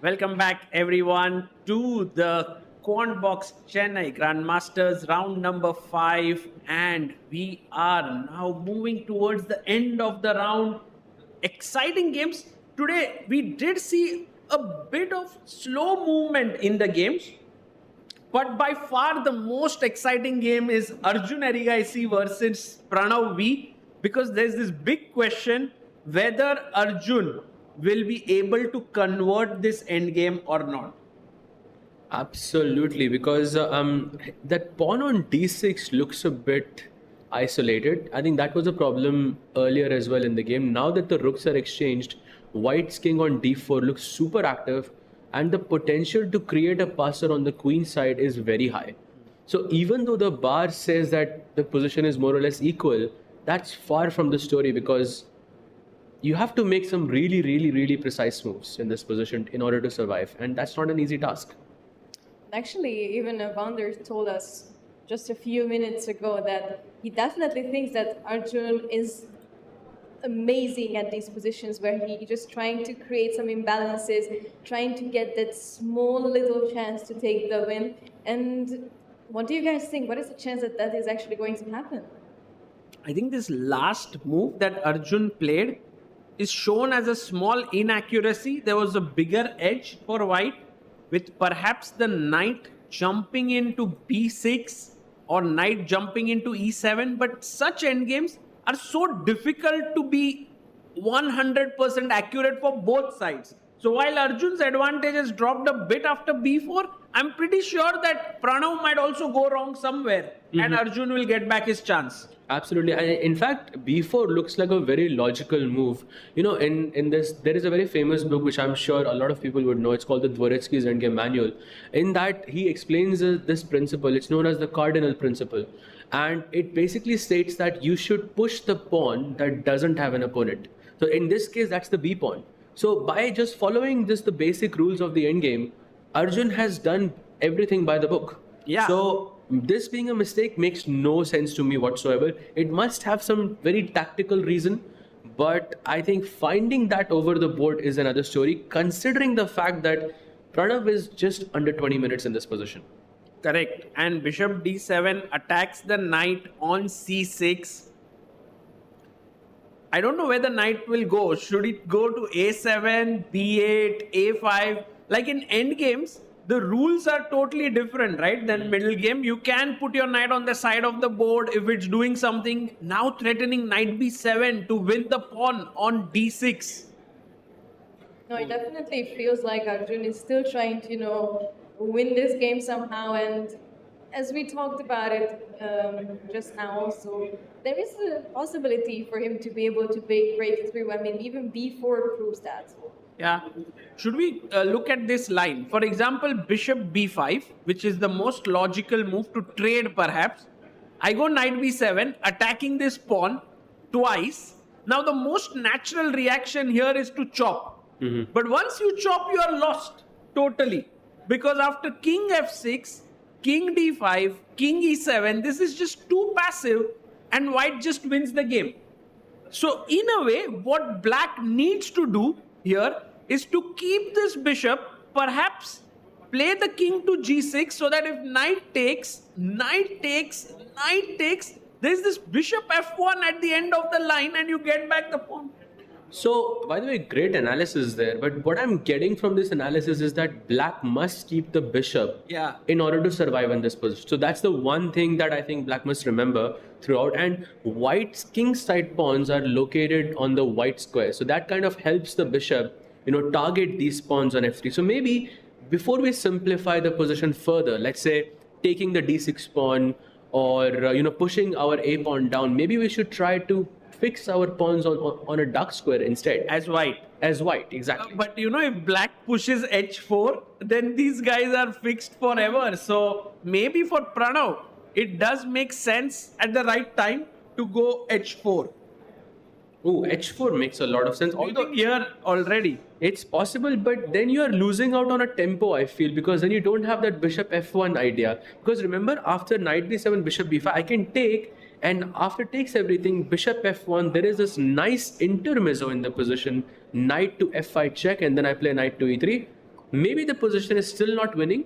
Welcome back, everyone, to the Quantbox Chennai Grand Masters round number 5. And we are now moving towards the end of the round. Exciting games. Today, we did see a bit of slow movement in the games. But by far the most exciting game is Arjun Erigaisi versus Pranav V. Because there's this big question whether Arjun will be able to convert this endgame or not. Absolutely, because that pawn on d6 looks a bit isolated. I think that was a problem earlier as well in the game. Now that the rooks are exchanged, white's king on d4 looks super active, and the potential to create a passer on the queen side is very high. So even though the bar says that the position is more or less equal, that's far from the story, because you have to make some really precise moves in this position in order to survive, and that's not an easy task. Actually, even Awonder told us just a few minutes ago that he definitely thinks that Arjun is amazing at these positions where he just trying to create some imbalances, trying to get that small little chance to take the win. And what do you guys think? What is the chance that that is actually going to happen? I think this last move that Arjun played is shown as a small inaccuracy. There was a bigger edge for white, with perhaps the knight jumping into b6 or knight jumping into e7. But such endgames are so difficult to be 100% accurate for both sides. So while Arjun's advantage has dropped a bit after b4, I'm pretty sure that Pranav might also go wrong somewhere and Arjun will get back his chance. Absolutely. In fact, b4 looks like a very logical move. You know, in this, there is a very famous book which I'm sure a lot of people would know. It's called the Dvoretsky's Endgame Manual. In that, he explains this principle. It's known as the cardinal principle. And it basically states that you should push the pawn that doesn't have an opponent. So in this case, that's the b pawn. So by just following the basic rules of the endgame, Arjun has done everything by the book. Yeah. So this being a mistake makes no sense to me whatsoever. It must have some very tactical reason, but I think finding that over the board is another story, considering the fact that Pranav is just under 20 minutes in this position. Correct. And bishop d7 attacks the knight on c6. I don't know where the knight will go. Should it go to a7, b8, a5? Like in endgames, the rules are totally different, right? Than middle game. You can put your knight on the side of the board if it's doing something. Now threatening knight b7 to win the pawn on d6. No, it definitely feels like Arjun is still trying to, win this game somehow. And as we talked about it just now also, there is a possibility for him to be able to break through. I mean, even b4 proves that. Yeah. Should we look at this line? For example, bishop b5, which is the most logical move to trade perhaps. I go knight b7, attacking this pawn twice. Now the most natural reaction here is to chop. But once you chop, you are lost totally. Because after king f6, king d5, king e7, this is just too passive and white just wins the game. So in a way, what black needs to do here is to keep this bishop, perhaps play the king to g6 so that if knight takes, there's this bishop f1 at the end of the line and you get back the pawn. So, by the way, great analysis there. But what I'm getting from this analysis is that black must keep the bishop in order to survive in this position. So that's the one thing that I think black must remember throughout. And white's king side pawns are located on the white square. So that kind of helps the bishop, target these pawns on f3. So maybe before we simplify the position further, let's say taking the d6 pawn or, pushing our a pawn down, maybe we should try to fix our pawns on a dark square instead. As white, exactly. But if black pushes h4, then these guys are fixed forever. So maybe for Pranav, it does make sense at the right time to go h4. Oh, h4 makes a lot of sense. Although here already, it's possible, but then you are losing out on a tempo, I feel, because then you don't have that bishop f1 idea. Because remember, after knight b7, bishop b5, I can take. And after takes everything, bishop f1, there is this nice intermezzo in the position, knight to f5 check, and then I play knight to e3. maybe the position is still not winning,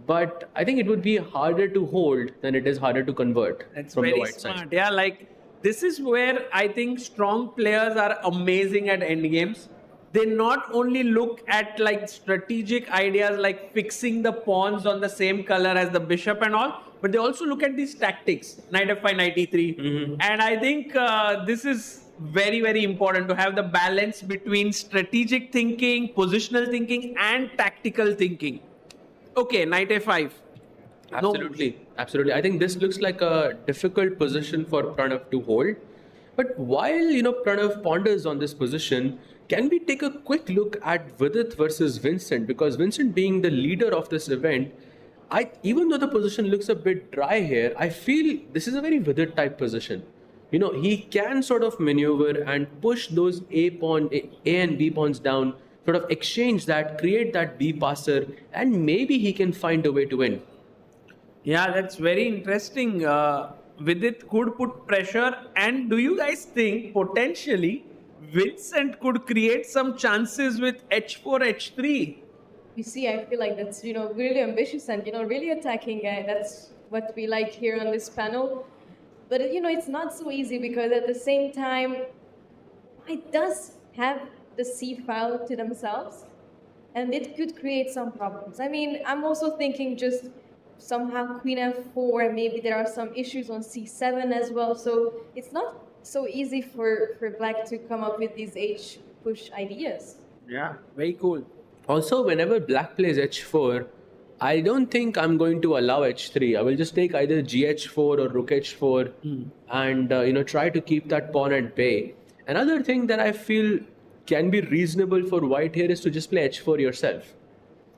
but I think it would be harder to hold than it is harder to convert That's from the very white smart. side. Yeah, like this is where I think strong players are amazing at endgames. They not only look at like strategic ideas like fixing the pawns on the same color as the bishop and all, but they also look at these tactics, knight f5, knight e3. And I think this is very, very important to have the balance between strategic thinking, positional thinking, and tactical thinking. Okay, knight a5. Absolutely, absolutely. I think this looks like a difficult position for Pranav to hold. But while Pranav ponders on this position, can we take a quick look at Vidit versus Vincent? Because Vincent being the leader of this event, even though the position looks a bit dry here, I feel this is a very Vidit type position. He can sort of maneuver and push those A and B pawns down, sort of exchange that, create that B passer, and maybe he can find a way to win. Yeah, that's very interesting. Vidit could put pressure. And do you guys think potentially Vincent could create some chances with h4, h3? You see, I feel like that's, really ambitious and, really attacking. That's what we like here on this panel. But, it's not so easy because at the same time, it does have the C file to themselves. And it could create some problems. I mean, I'm also thinking just somehow queen f4, maybe there are some issues on c7 as well. So it's not so easy for black to come up with these h push ideas. Yeah, very cool. Also, whenever black plays h4, I don't think I'm going to allow h3. I will just take either gh4 or rook h4 and try to keep that pawn at bay. Another thing that I feel can be reasonable for white here is to just play h4 yourself.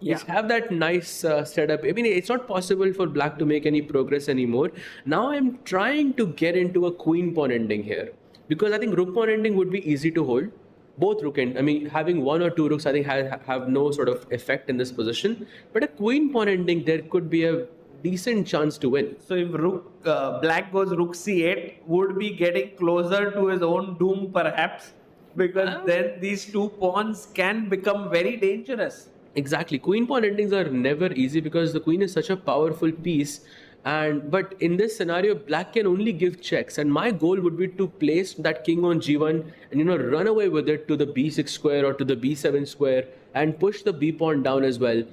Yeah. Just have that nice setup. I mean, it's not possible for black to make any progress anymore. Now I'm trying to get into a queen pawn ending here because I think rook pawn ending would be easy to hold. Both rook and having one or two rooks I think have no sort of effect in this position. But a queen pawn ending, there could be a decent chance to win. So if black goes rook c8, would be getting closer to his own doom perhaps, because then these two pawns can become very dangerous. Exactly. Queen pawn endings are never easy because the queen is such a powerful piece. But in this scenario, black can only give checks. And my goal would be to place that king on g1 and run away with it to the b6 square or to the b7 square and push the b pawn down as well.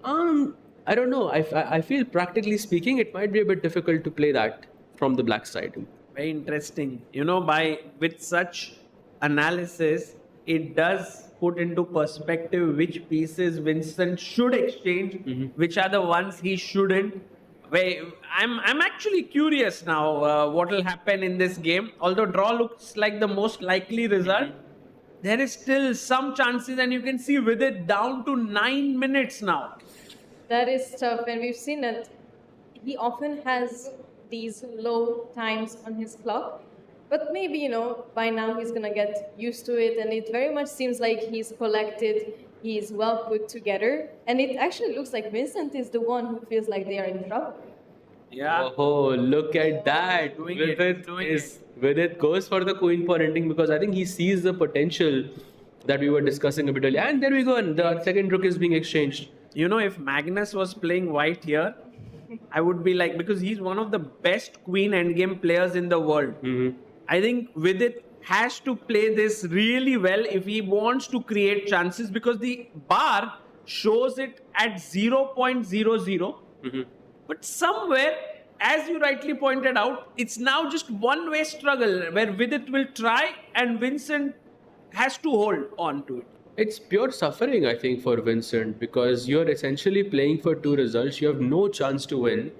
I don't know. I feel practically speaking, it might be a bit difficult to play that from the black side. Very interesting. With such analysis, it does put into perspective which pieces Vincent should exchange, which are the ones he shouldn't. I'm actually curious now what will happen in this game. Although draw looks like the most likely result, there is still some chances, and you can see with it down to 9 minutes now. That is tough, and we've seen that he often has these low times on his clock. But maybe, by now he's going to get used to it, and it very much seems like he's collected, he's well put together, and it actually looks like Vincent is the one who feels like they are in trouble. Yeah. Oh, look at that. Vidit goes for the queen pawn ending because I think he sees the potential that we were discussing a bit earlier. And there we go, and the second rook is being exchanged. If Magnus was playing white here, I would be like, because he's one of the best queen endgame players in the world. I think Vidit has to play this really well if he wants to create chances, because the bar shows it at 0.00. But somewhere, as you rightly pointed out, it's now just one-way struggle where Vidit will try and Vincent has to hold on to it. It's pure suffering, I think, for Vincent, because you're essentially playing for two results. You have no chance to win.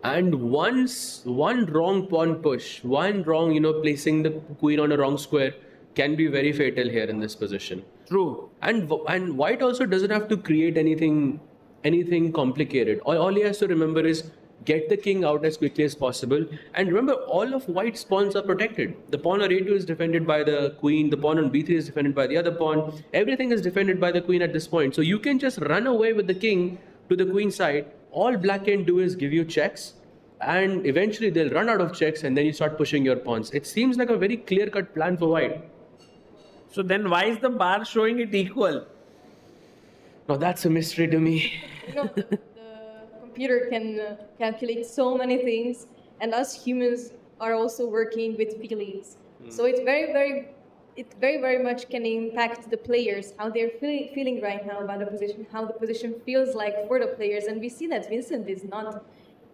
And one wrong pawn push, one wrong, placing the queen on a wrong square can be very fatal here in this position. True. And white also doesn't have to create anything complicated. All he has to remember is get the king out as quickly as possible. And remember, all of white's pawns are protected. The pawn on a2 is defended by the queen. The pawn on b3 is defended by the other pawn. Everything is defended by the queen at this point. So you can just run away with the king to the queen side. All black can do is give you checks, and eventually they'll run out of checks, and then you start pushing your pawns. It seems like a very clear-cut plan for white. So then why is the bar showing it equal? Now that's a mystery to me. The computer can calculate so many things, and us humans are also working with feelings. So it very much can impact the players, how they're feeling right now about the position, how the position feels like for the players. And we see that Vincent is not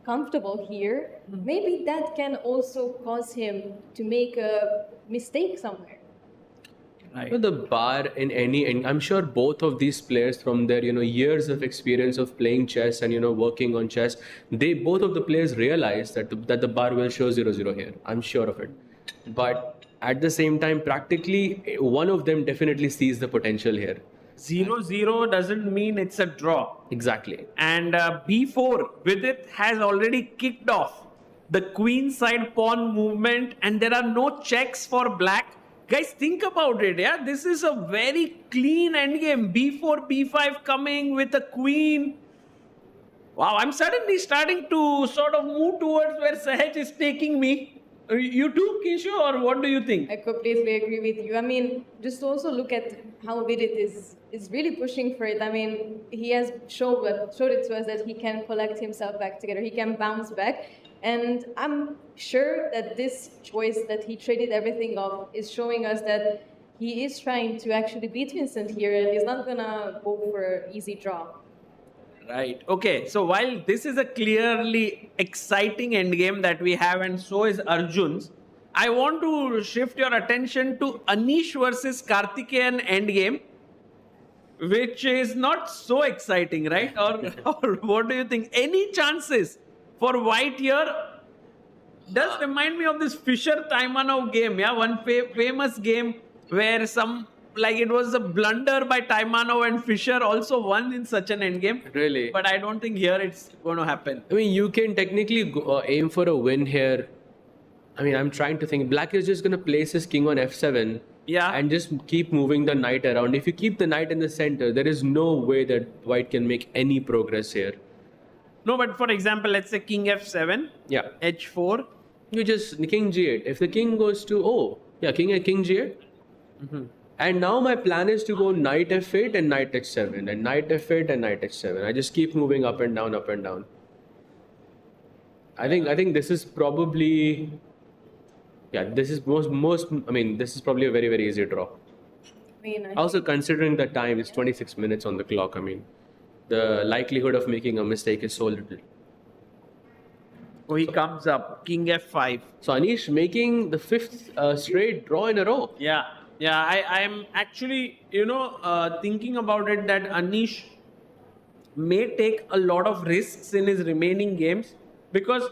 comfortable here. Maybe that can also cause him to make a mistake somewhere. Right. The bar in and I'm sure both of these players, from their years of experience of playing chess and working on chess, both of the players realize that the bar will show 0-0 here. I'm sure of it. But at the same time, practically one of them definitely sees the potential here. 0-0 doesn't mean it's a draw. Exactly. And b4, Vidit has already kicked off the queen side pawn movement, and there are no checks for black. Guys, think about it, yeah? This is a very clean endgame. b4, b5 coming with a queen. Wow, I'm suddenly starting to sort of move towards where Sahaj is taking me. You too, Keshu, or what do you think? I completely agree with you. I mean, just also look at how Vidit is really pushing for it. I mean, he has showed it to us that he can collect himself back together. He can bounce back. And I'm sure that this choice that he traded everything off is showing us that he is trying to actually beat Vincent here, and he's not gonna go for an easy draw. Right. Okay. So while this is a clearly exciting endgame that we have, and so is Arjun's, I want to shift your attention to Anish versus Karthikeyan endgame, which is not so exciting, right? Or what do you think? Any chances for white here? Does remind me of this Fischer Taimanov game, yeah, one famous game where it was a blunder by Taimanov, and Fischer also won in such an endgame. Really? But I don't think here it's going to happen. I mean, you can technically aim for a win here. I mean, I'm trying to think. Black is just going to place his king on f7. Yeah. And just keep moving the knight around. If you keep the knight in the center, there is no way that white can make any progress here. No, but for example, let's say king f7. Yeah. h4. You just king g8. If the king goes to king g8. Mm-hmm. And now my plan is to go knight f8 and knight h7 and knight f8 and knight h7. I just keep moving up and down, up and down. I think this is probably this is this is probably a very, very easy draw. Also, considering the time, it's 26 minutes on the clock. I mean, the likelihood of making a mistake is so little. Oh, he comes up, king f5. So Anish making the fifth straight draw in a row. Yeah, I'm actually, thinking about it that Anish may take a lot of risks in his remaining games, because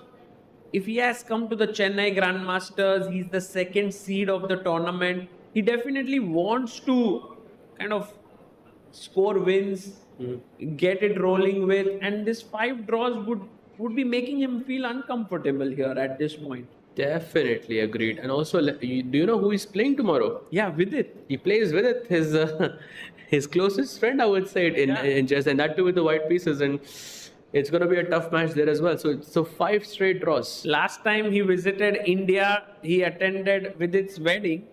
if he has come to the Chennai Grand Masters, he's the second seed of the tournament. He definitely wants to kind of score wins, get it rolling with, and this 5 draws would be making him feel uncomfortable here at this point. Definitely agreed. And also, do you know who he's playing tomorrow? Yeah, Vidit. He plays Vidit, his closest friend, I would say, in chess, and that too with the white pieces. And it's going to be a tough match there as well. So 5 straight draws. Last time he visited India, he attended Vidit's wedding.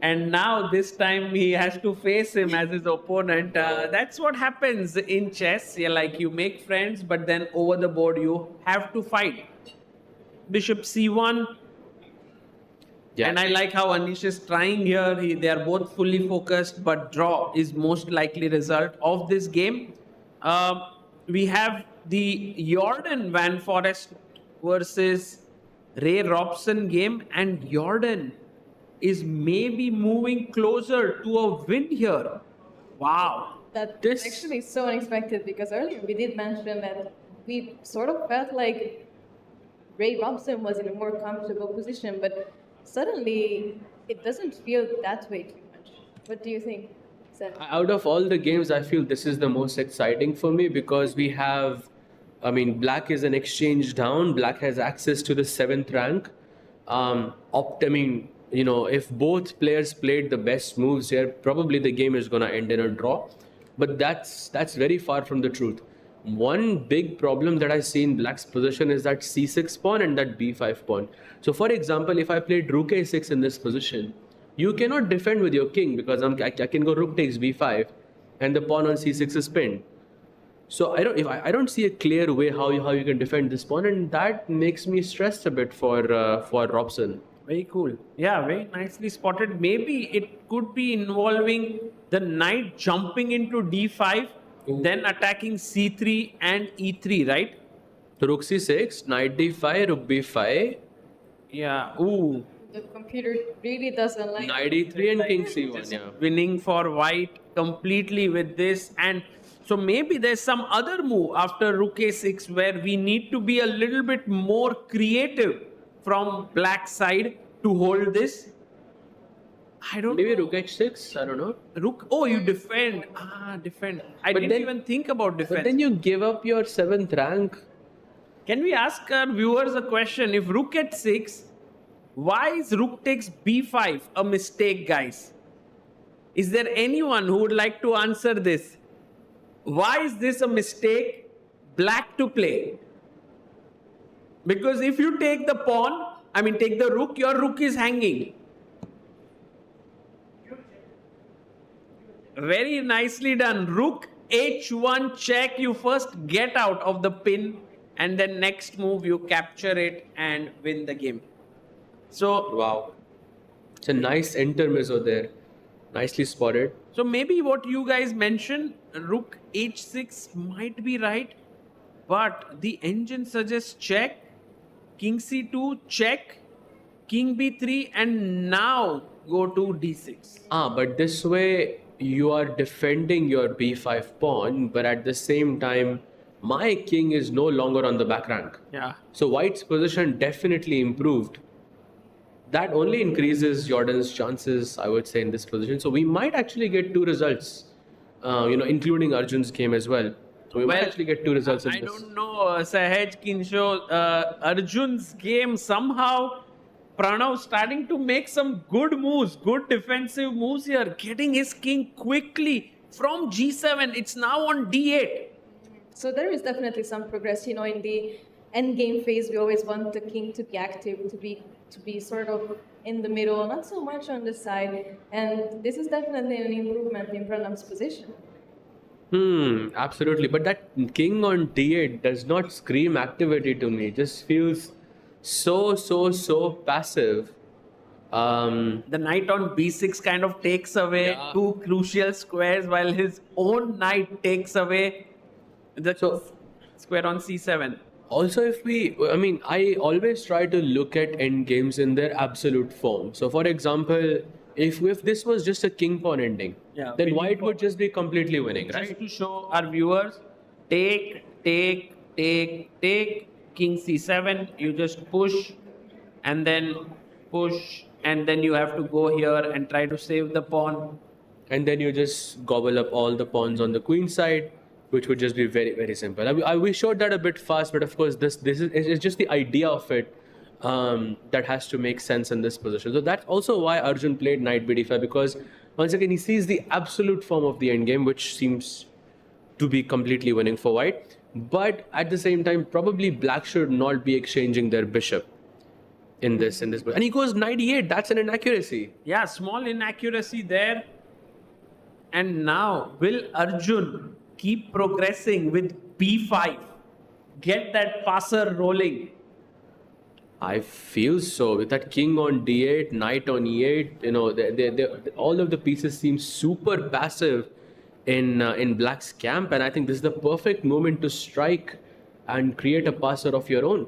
And now this time he has to face him as his opponent. That's what happens in chess. You make friends, but then over the board you have to fight. Bishop c1. Yeah. And I like how Anish is trying here. They are both fully focused, but draw is most likely result of this game. We have the Jorden van Foreest versus Ray Robson game, and Jorden is maybe moving closer to a win here. Wow. That's actually so unexpected, because earlier we did mention that we sort of felt like Ray Robson was in a more comfortable position, but suddenly it doesn't feel that way too much. What do you think, Seth? Out of all the games, I feel this is the most exciting for me, because we have, Black is an exchange down. Black has access to the 7th rank. If both players played the best moves here, probably the game is going to end in a draw. But that's very far from the truth. One big problem that I see in Black's position is that c6 pawn and that b5 pawn. So for example, if I played rook a6 in this position, you cannot defend with your king, because I can go rook takes b5, and the pawn on c6 is pinned. So I don't see a clear way how you can defend this pawn, and that makes me stressed a bit for Robson. Very cool. Yeah, very nicely spotted. Maybe it could be involving the knight jumping into d5, then attacking c3 and e3, right? Rook c6, knight d5, rook b5. Yeah. Ooh. The computer really doesn't like Knight e3 and king c1. Yeah. Winning for white completely with this. And so maybe there's some other move after rook a6 where we need to be a little bit more creative from black side to hold this. I don't Maybe know. rook h6. I don't know. Rook. Oh, you defend. Defend. I didn't even think about defense. But then you give up your 7th rank. Can we ask our viewers a question? If rook at 6, why is rook takes b5 a mistake, guys? Is there anyone who would like to answer this? Why is this a mistake? Black to play. Because if you take the pawn, take the rook, your rook is hanging. Very nicely done. Rook h1 check. You first get out of the pin, and then next move you capture it and win the game. So Wow. It's a nice intermezzo there. Nicely spotted. So maybe what you guys mentioned, rook h6 might be right, but the engine suggests check, king c2 check, king b3, and now go to d6. But this way you are defending your b5 pawn, but at the same time, my king is no longer on the back rank. Yeah. So white's position definitely improved. That only increases Jordan's chances, I would say, in this position. So we might actually get 2 results, including Arjun's game as well. So we might actually get 2 results in I this. don't know, Sahaj Kinsho, Arjun's game somehow, Pranav starting to make some good moves, good defensive moves here, getting his king quickly from g7. It's now on d8. So there is definitely some progress. In the end game phase, we always want the king to be active, to be sort of in the middle, not so much on the side. And this is definitely an improvement in Pranav's position. Absolutely. But that king on d8 does not scream activity to me. It just feels so passive. The knight on b6 kind of takes away 2 crucial squares, while his own knight takes away the square on c7. Also, I always try to look at end games in their absolute form. So, for example, if this was just a king pawn ending, then white would just be completely winning, right? Just to show our viewers, take, king c7, you just push, and then you have to go here and try to save the pawn. And then you just gobble up all the pawns on the queen side, which would just be very, very simple. We showed that a bit fast, but of course, this is just the idea of it that has to make sense in this position. So that's also why Arjun played knight b5, because once again, he sees the absolute form of the endgame, which seems to be completely winning for white. But at the same time, probably black should not be exchanging their bishop in this. And he goes knight e8. That's an inaccuracy. Yeah, small inaccuracy there. And now, will Arjun keep progressing with b5? Get that passer rolling. I feel so. With that king on d8, knight on e8, all of the pieces seem super passive in black's camp, and I think this is the perfect moment to strike and create a passer of your own.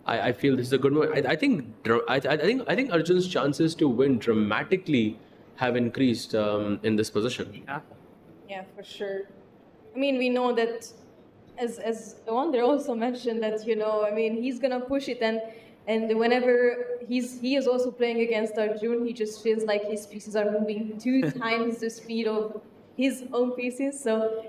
I feel this is a good moment. I think Arjun's chances to win dramatically have increased in this position. Yeah, for sure. We know that, as Awonder also mentioned, that he's gonna push it, and whenever he is also playing against Arjun, he just feels like his pieces are moving 2 times the speed of his own pieces. So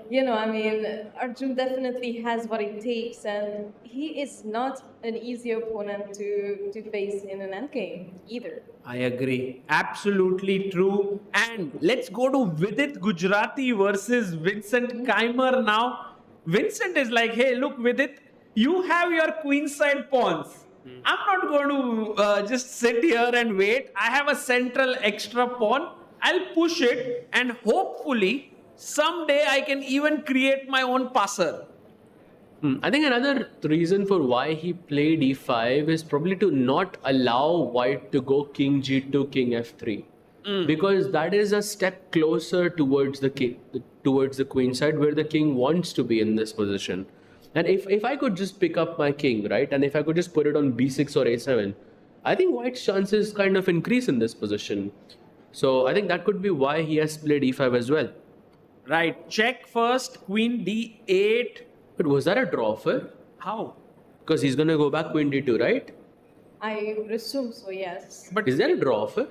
Arjun definitely has what it takes, and he is not an easy opponent to face in an endgame either. I agree. Absolutely true. And let's go to Vidit Gujrathi versus Vincent Keymer now. Vincent is like, hey, look, Vidit, you have your queenside pawns. I'm not going to just sit here and wait. I have a central extra pawn. I'll push it, and hopefully someday I can even create my own passer. I think another reason for why he played e5 is probably to not allow white to go king g2, king f3. Because that is a step closer towards the king, towards the queen side, where the king wants to be in this position. And if I could just pick up my king, right, and if I could just put it on b6 or a7, I think white's chances kind of increase in this position. So I think that could be why he has played e5 as well. Right, check first, queen d8. But was that a draw offer? How? Because he's going to go back queen d2, right? I assume so, yes. But Is there a draw offer?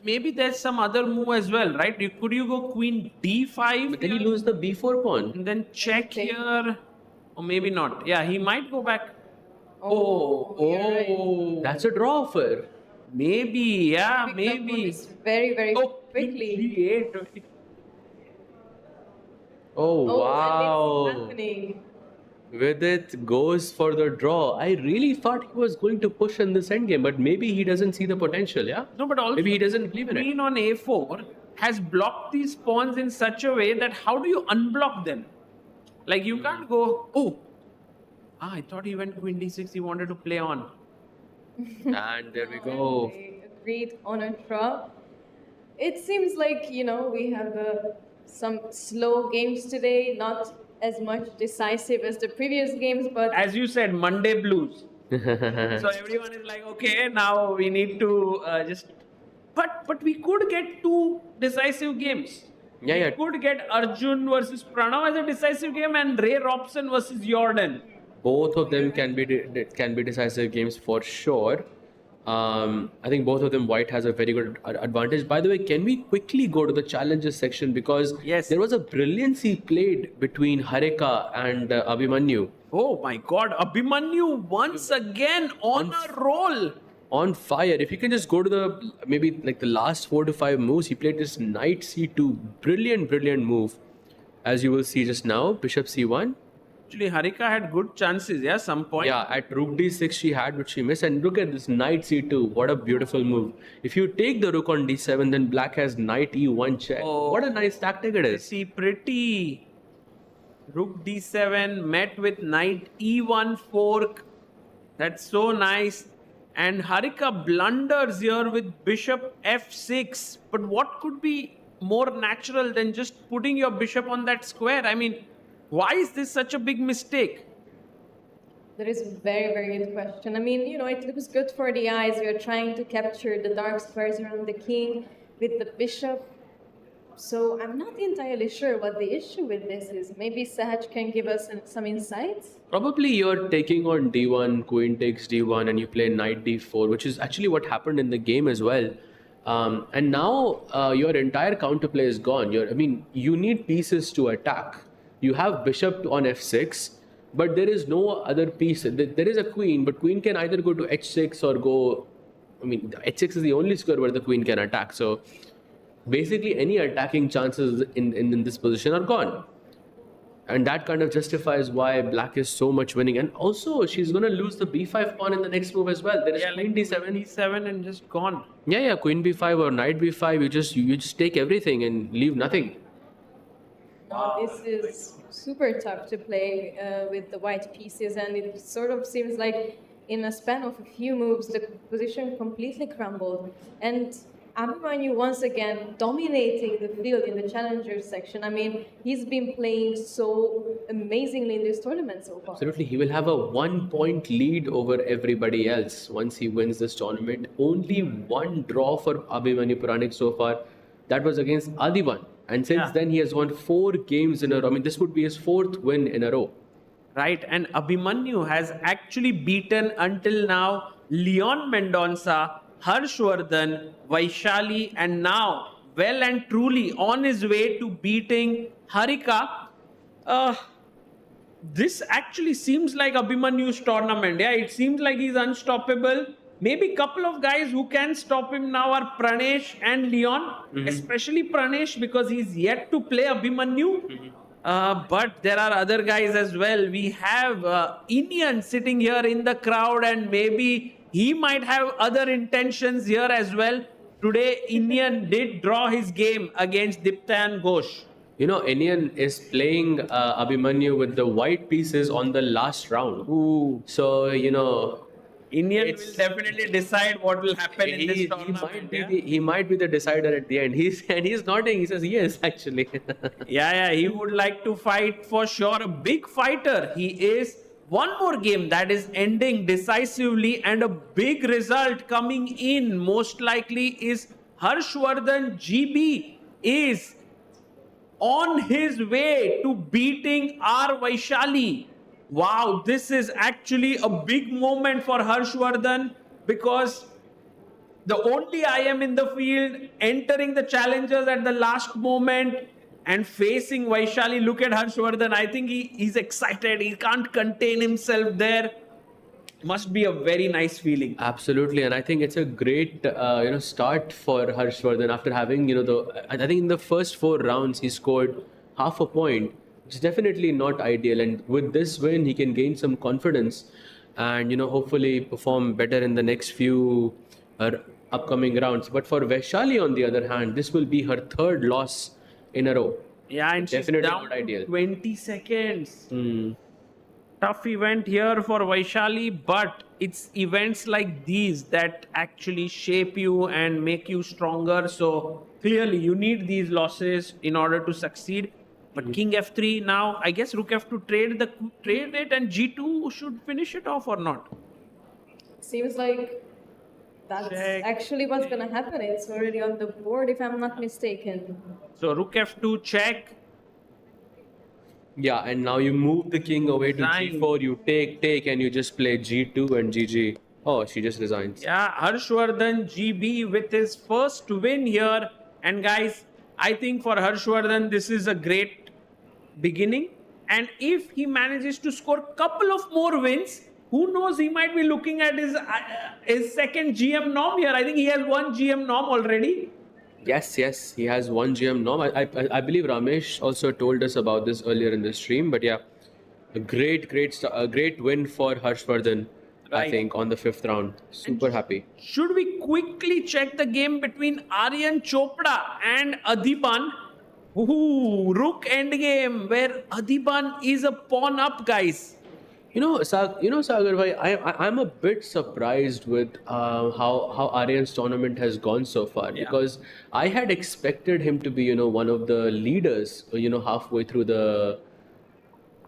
maybe there's some other move as well, right? Could you go queen d5? But then you lose the b4 pawn. And then check Okay. here. Or maybe not. Yeah, he might go back. You're right. That's a draw offer. Maybe, yeah, Picked up on maybe. this very, very Oh, quickly. d8. Oh, And wow. it's happening. Vidit goes for the draw. I really thought he was going to push in this endgame, but maybe he doesn't see the potential, yeah? No, but also Maybe he doesn't believe in it. queen on a4 has blocked these pawns in such a way that how do you unblock them? Like you can't go, I thought he went queen d6, he wanted to play on. And there we go. They agreed on a draw. It seems like, we have some slow games today, not as much decisive as the previous games, but As you said, Monday blues. So everyone is like, okay, now we need to just... But we could get two decisive games. Yeah. We could get Arjun versus Pranav as a decisive game and Ray Robson versus Jordan. Both of them can be decisive games for sure. I think both of them white has a very good advantage. By the way, can we quickly go to the challenges section, because Yes. there was a brilliancy played between Harika and Abhimanyu. Oh my god, Abhimanyu once again on a roll. On fire. If you can just go to the last 4 to 5 moves, he played this knight c2, brilliant move, as you will see just now. Bishop c1. Actually, Harika had good chances, yeah, some point. Yeah, at rook d6 she had, but she missed. And look at this knight c2. What a beautiful move. If you take the rook on d7, then black has knight e1 check. Oh. What a nice tactic it is. See, pretty. Rook d7 met with knight e1 fork. That's so nice. And Harika blunders here with bishop f6. But what could be more natural than just putting your bishop on that square? I mean, why is this such a big mistake? that is a very, very good question. I mean, it looks good for the eyes. We are trying to capture the dark squares around the king with the bishop. So I'm not entirely sure what the issue with this is. Maybe Sahaj can give us some insights? Probably you're taking on d1, queen takes d1, and you play knight d4, which is actually what happened in the game as well. And now your entire counterplay is gone. You need pieces to attack. You have bishop on f6, but there is no other piece. There is a queen, but queen can either go to h6 or go... h6 is the only square where the queen can attack. So basically any attacking chances in this position are gone. And that kind of justifies why black is so much winning. And also, she's going to lose the b5 pawn in the next move as well. There is queen d7. d7 and just gone. Yeah, queen b5 or knight b5. You just take everything and leave nothing. This is super tough to play with the white pieces, and it sort of seems like in a span of a few moves, the position completely crumbled. And Abhimanyu once again dominating the field in the challenger section. I mean, he's been playing so amazingly in this tournament so far. Absolutely. He will have a 1-point lead over everybody else once he wins this tournament. Only one draw for Abhimanyu Puranik so far. That was against Adhiban. And since then, he has won 4 games in a row. This would be his 4th win in a row. Right, and Abhimanyu has actually beaten until now Leon Mendonca, Harshavardhan, Vaishali, and now well and truly on his way to beating Harika. This actually seems like Abhimanyu's tournament. Yeah, it seems like he's unstoppable. Maybe a couple of guys who can stop him now are Pranesh and Leon, especially Pranesh because he's yet to play Abhimanyu. But there are other guys as well. We have Iniyan sitting here in the crowd, and maybe he might have other intentions here as well. Today, Iniyan did draw his game against Diptayan Ghosh. Iniyan is playing Abhimanyu with the white pieces on the last round. Ooh. So, Indian will definitely decide what will happen in this tournament. He might be the decider at the end. He's nodding. He says yes, actually. Yeah, he would like to fight for sure. A big fighter. He is. One more game that is ending decisively, and a big result coming in most likely is Harshavardhan G B is on his way to beating R Vaishali. Wow, this is actually a big moment for Harshavardhan, because the only IM in the field entering the challengers at the last moment and facing Vaishali. Look at Harshavardhan. I think he's excited. He can't contain himself there. Must be a very nice feeling. Absolutely, and I think it's a great start for Harshavardhan after having I think in the first 4 rounds he scored half a point. It's definitely not ideal, and with this win he can gain some confidence and hopefully perform better in the next few upcoming rounds. But for Vaishali, on the other hand, this will be her 3rd loss in a row. Yeah, and definitely she's down not ideal. 20 seconds. Tough event here for Vaishali, but it's events like these that actually shape you and make you stronger. So clearly you need these losses in order to succeed. But King F3 now, I guess Rook F2 trade it, and G2 should finish it off or not? Seems like that's actually what's going to happen. It's already on the board, if I'm not mistaken. So Rook F2 check. Yeah, and now you move the king away to G4, you take, and you just play G2 and GG. Oh, she just resigns. Yeah, Harshavardhan GB with his first win here. And guys, I think for Harshavardhan, this is a great beginning. And if he manages to score a couple of more wins, who knows, he might be looking at his second GM norm here. I think he has 1 GM norm already. Yes, he has 1 GM norm. I believe Ramesh also told us about this earlier in the stream. But yeah, a great win for Harshavardhan, right. I think, on the 5th round. Super happy. Should we quickly check the game between Aryan Chopra and Adhiban? Ooh, Rook endgame where Adhiban is a pawn up, guys. Sagar bhai, I'm a bit surprised with how Aryan's tournament has gone so far, because I had expected him to be one of the leaders halfway through the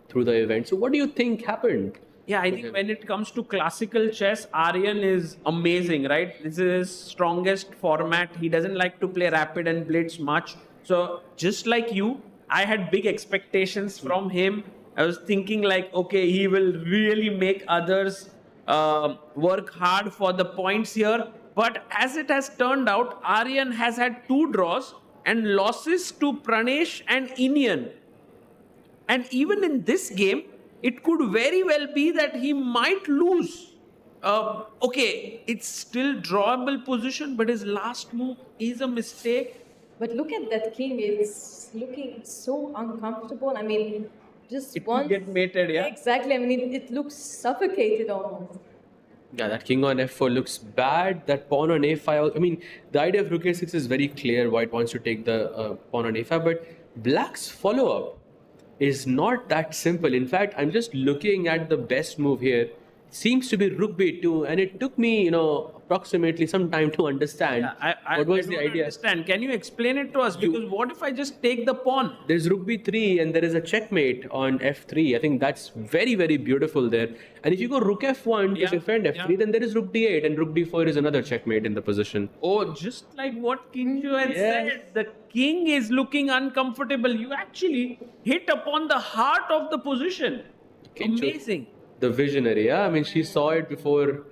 event. So what do you think happened? Yeah, I think when it comes to classical chess, Aryan is amazing, right? This is his strongest format. He doesn't like to play rapid and blitz much. So just like you, I had big expectations from him. I was thinking like, okay, he will really make others work hard for the points here. But as it has turned out, Aryan has had 2 draws and losses to Pranesh and Iniyan. And even in this game, it could very well be that he might lose. Okay, it's still drawable position, but his last move is a mistake. But look at that king, it's looking so uncomfortable. I mean, just it once... get mated, yeah? Exactly, I mean, it looks suffocated almost. Yeah, that king on f4 looks bad. That pawn on a5, I mean, the idea of rook a6 is very clear. White wants to take the pawn on a5, but black's follow-up is not that simple. In fact, I'm just looking at the best move here. It seems to be rook b2, and it took me, approximately some time to understand what was the idea. Understand. Can you explain it to us? Because what if I just take the pawn? There's rook b3 and there is a checkmate on f3. I think that's very, very beautiful there. And if you go rook f1 to defend f3, then there is rook d8, and rook d4 is another checkmate in the position. Oh, just like what Kinju had said, the king is looking uncomfortable. You actually hit upon the heart of the position. Amazing. The visionary, yeah. I mean, she saw it before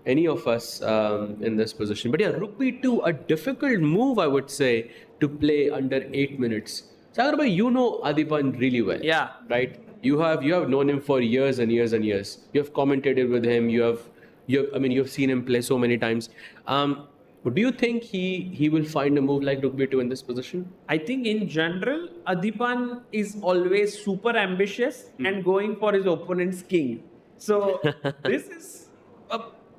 any of us in this position. But yeah, rook b2, a difficult move, I would say, to play under 8 minutes. Sagar bhai, you know Adhiban really well. Yeah. Right? You have known him for years and years and years. You have commentated with him. You've seen him play so many times. Do you think he will find a move like rook b2 in this position? I think in general, Adhiban is always super ambitious and going for his opponent's king. So this is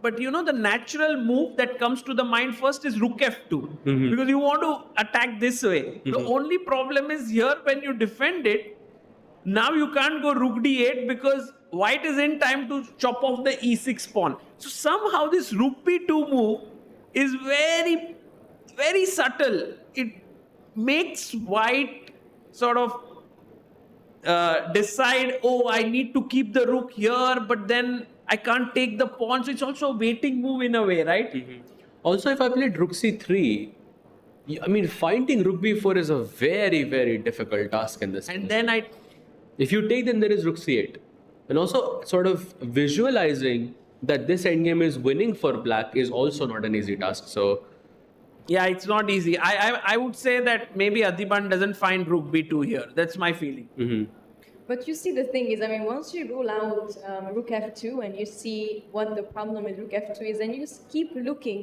but you know, the natural move that comes to the mind first is rook f2 because you want to attack this way. The only problem is here when you defend it, now you can't go rook d8 because white is in time to chop off the e6 pawn. So somehow this rook b2 move is very, very subtle. It makes white sort of decide, oh, I need to keep the rook here, but then I can't take the pawn. So it's also a waiting move in a way, right? Also, if I played rook c3, I mean, finding rook b4 is a very, very difficult task in this. And then if you take, then there is rook c8. And also, sort of visualizing that this endgame is winning for black is also not an easy task. So, yeah, it's not easy. I would say that maybe Adhiban doesn't find rook b2 here. That's my feeling. But you see, the thing is, I mean, once you rule out rook f2 and you see what the problem with rook f2 is, and you just keep looking,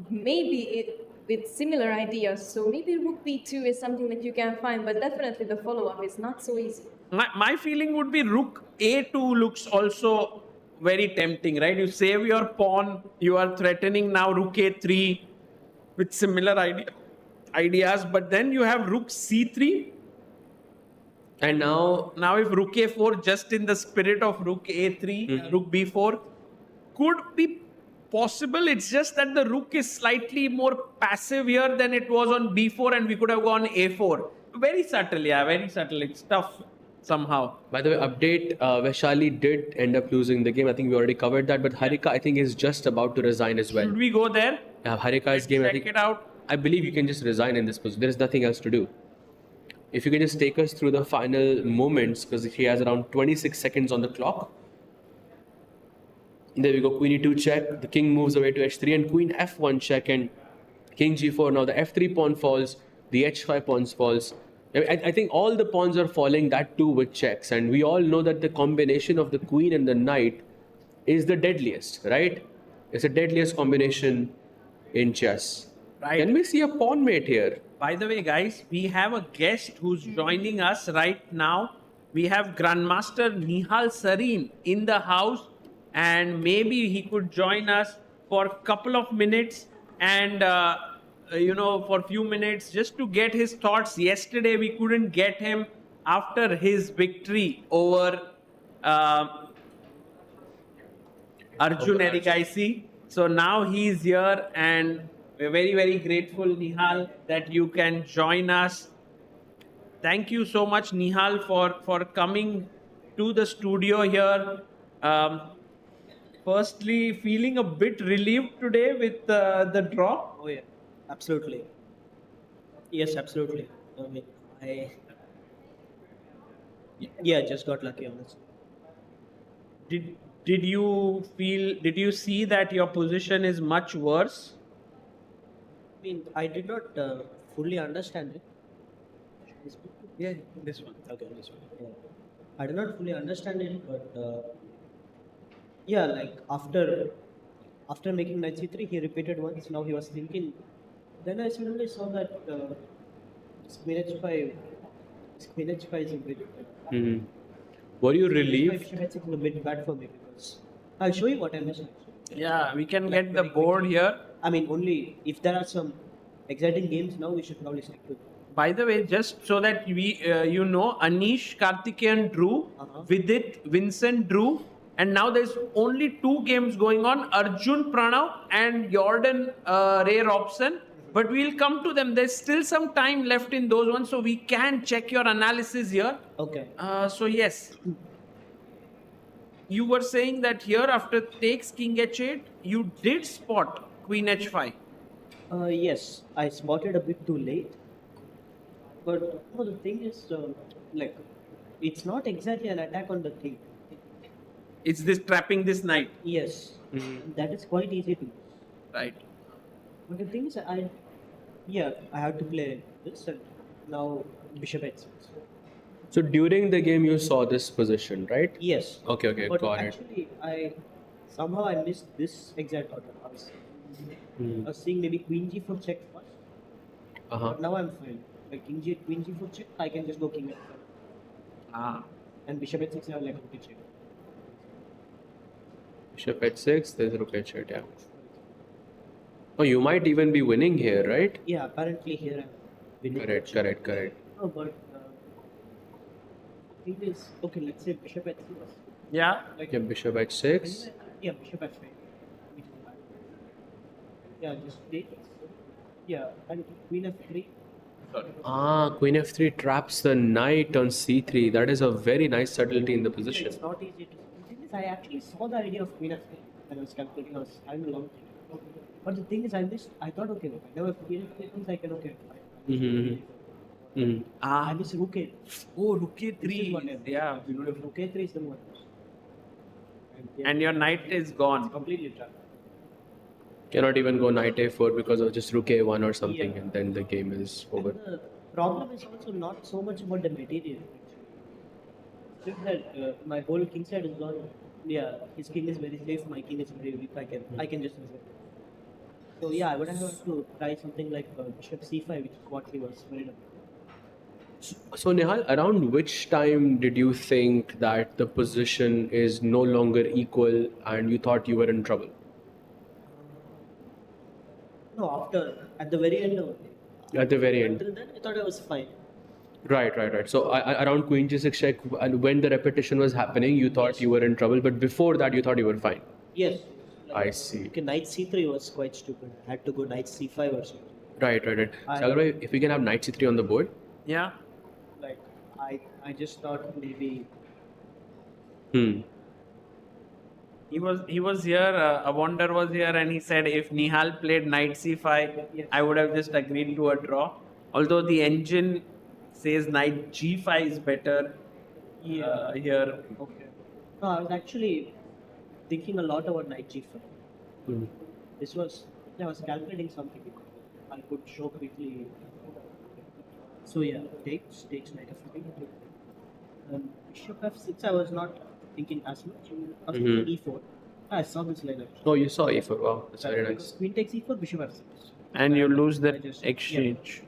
maybe with similar ideas. So maybe rook b2 is something that you can find, but definitely the follow-up is not so easy. My feeling would be rook a2 looks also very tempting, right? You save your pawn, you are threatening now rook a3 with similar ideas, but then you have rook c3. and now if rook a4, just in the spirit of rook a3, rook b4, could be possible. It's just that the rook is slightly more passive here than it was on b4, and we could have gone a4. Very subtle, yeah, very subtle. It's tough somehow. By the way, update, Vaishali did end up losing the game. I think we already covered that, but Harika, I think, is just about to resign as well. Should we go there? Yeah, Harika's game, I think. Check it out. I believe you can just resign in this position. There is nothing else to do. If you can just take us through the final moments, because he has around 26 seconds on the clock. There we go, queen e2 check. The king moves away to h3 and queen f1 check and king g4. Now the f3 pawn falls, the h5 pawn falls. I think all the pawns are falling, that too with checks. And we all know that the combination of the queen and the knight is the deadliest, right? It's the deadliest combination in chess. Right. Can we see a pawn mate here? By the way, guys, we have a guest who's joining us right now. We have Grandmaster Nihal Sarin in the house, and maybe he could join us for a couple of minutes and for a few minutes just to get his thoughts. Yesterday we couldn't get him after his victory over Arjun Erigaisi. So now he's here, and we're very, very grateful, Nihal, that you can join us. Thank you so much, Nihal, for coming to the studio here. Firstly, feeling a bit relieved today with the draw. Oh yeah, absolutely. Yes, absolutely. I mean, just got lucky, honestly. Did you see that your position is much worse? I mean, I did not fully understand it. Yeah, this one. Okay, this one. Yeah. I did not fully understand it, but like after making knight c3, he repeated once. Now he was thinking. Then I suddenly saw that queen h5 is a bit. Were you relieved? Bishop h6 is a bit bad for me because I'll show you what I missed. Yeah, we can get the board here. I mean, only if there are some exciting games now, we should probably stick to it. By the way, just so that we, Anish Karthikeyan drew, Vidit, Vincent drew, and now there's only 2 games going on, Arjun Pranav and Jorden Robson. But we'll come to them. There's still some time left in those ones, so we can check your analysis here. Okay. So yes. You were saying that here after takes king h8, you did spot queen h5. Yes, I spotted a bit too late. But the thing is, it's not exactly an attack on the king. It's this trapping this knight. Yes, that is quite easy to do. Right. But the thing is, I had to play this, and now bishop h6. So during the game you saw this position, right? Yes. Okay, but got actually, I missed this exact order. I was seeing maybe queen g4 check first. But now I'm fine. Like queen g4 check, I can just go king f5. Ah. And bishop h6, I have like a check. Bishop h6, there's rook h8, yeah. Oh, you might even be winning here, right? Yeah, apparently here I'm winning. Correct. No, but it is okay. Let's say bishop h6. Yeah. Like, Yeah, bishop h6. yeah, bishop h5. Yeah, just take. Yeah, and queen f3. Queen f3 traps the knight on c3. That is a very nice subtlety in the position. It's not easy to. The thing is, I actually saw the idea of queen f3 when I was calculating. I was having a long time. But the thing is, I thought, okay, if I never queen f3 comes, I can okay. I miss rook a. Oh, rook a3. Yeah. Rook a3 is the one. And your knight is gone. Completely trapped. Cannot even go knight a4 because of just rook a1 or something, and then the game is over. And the problem is also not so much about the material. It's just that my whole king side is gone. Yeah, his king is very safe. My king is very weak. I can just reserve. So yeah, I would have to try something like bishop c5, which is what he was worried about. So Nihal, around which time did you think that the position is no longer equal and you thought you were in trouble? No, at the very end of it. At the very end. Until then, I thought I was fine. Right. So around queen g6 check, and when the repetition was happening, you thought you were in trouble, but before that, you thought you were fine. Yes. I see. Okay, knight c3 was quite stupid. I had to go knight c5 or something. Right. Sagar bhai, if we can have knight c3 on the board. Yeah. Like, I just thought maybe. He was here, Awonder was here, and he said if Nihal played knight c5, I would have just agreed to a draw. Although the engine says knight g5 is better here. Okay. No, I was actually thinking a lot about knight g5. I was calculating something. I could show quickly. So yeah, takes knight f3. Bishop f6, I was not thinking as much. I was thinking e4. I saw this line actually. Oh, you saw e4. Wow, that's very nice. Queen takes e4, bishop f6. And you lose the exchange.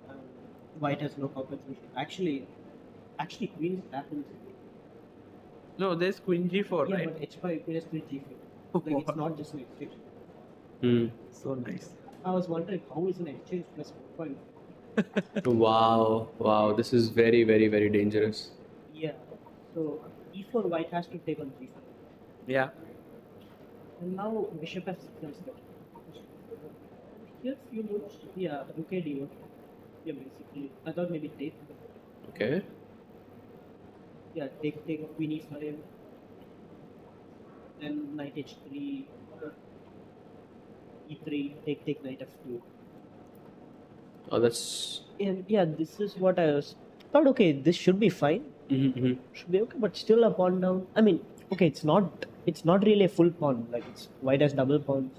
Yeah. White has no compensation. Actually, queen happens. No, there's queen g4, Yeah, right? but h5, queen h3, g4. Like, it's not just an exchange. So nice. I was wondering how is an exchange plus 4 Wow, this is very, very, very dangerous. Yeah. So e4 white has to take on g5. Yeah. And now bishop f6 comes there. Here few moves. Yeah, rook a d1. Yeah, basically. I thought maybe take. Okay. Yeah, take queen e5. Then knight h3. e3. Take knight f2. Oh, that's. And yeah, this is what I was thought. Okay, this should be fine. Should be okay, but still a pawn down. I mean, okay, it's not really a full pawn. Like white has double pawns.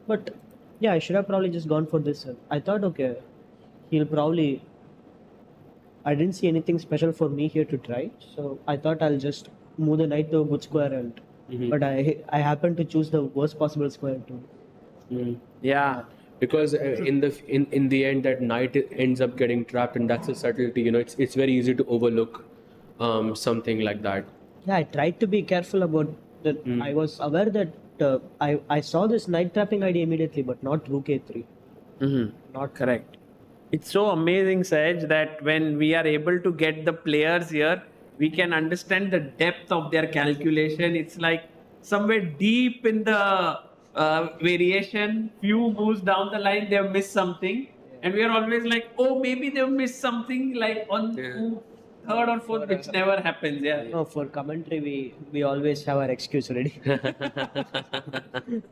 But yeah, I should have probably just gone for this. I thought, okay, he'll probably. I didn't see anything special for me here to try, so I thought I'll just move the knight to a good square, and but I happened to choose the worst possible square too. Yeah. Because in the end, that knight ends up getting trapped, and that's a subtlety. It's very easy to overlook something like that. Yeah, I tried to be careful about that. I was aware that I saw this knight trapping idea immediately, but not rook a3. Not correct. It's so amazing, Sahaj, that when we are able to get the players here, we can understand the depth of their calculation. It's like somewhere deep in the variation, few moves down the line, they've missed something. And we are always like, oh, maybe they've missed something like on third or fourth, which never happens. Yeah. No, for commentary, we always have our excuse ready.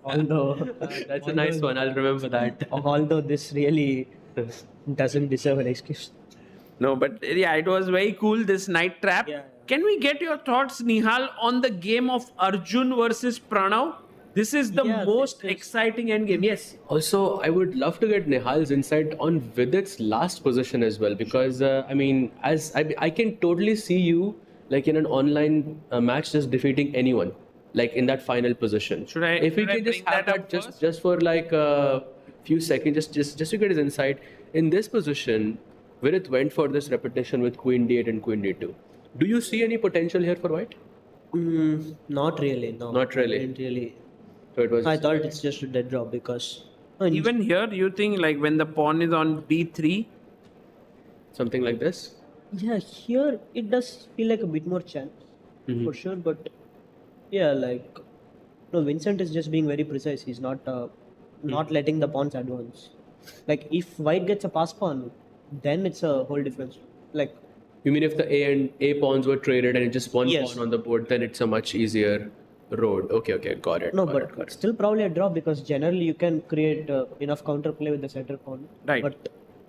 Although That's a nice one. I'll remember that. Although this really doesn't deserve an excuse. No, but yeah, it was very cool, this night trap. Yeah. Can we get your thoughts, Nihal, on the game of Arjun versus Pranav? This is the most exciting endgame. Yes. Also, I would love to get Nihal's insight on Vidit's last position as well, because as I can totally see you like in an online match just defeating anyone, like in that final position. If we can just have that just for like a few seconds, just to get his insight in this position. Vidit went for this repetition with Queen D8 and Queen D2. Do you see any potential here for White? Not really, no. Not really. I didn't really. So it was. I thought it's just a dead draw because. Even here, you think like when the pawn is on b3, Something like this. Yeah, here it does feel like a bit more chance for sure, but yeah, like no, Vincent is just being very precise. He's not not letting the pawns advance. Like if white gets a pass pawn, then it's a whole difference. Like You mean if the A pawns were traded and just one Yes. pawn on the board, then it's a much easier road. Okay, got it. no, got but it, got it. still probably a draw because generally you can create enough counterplay with the center pawn. Right.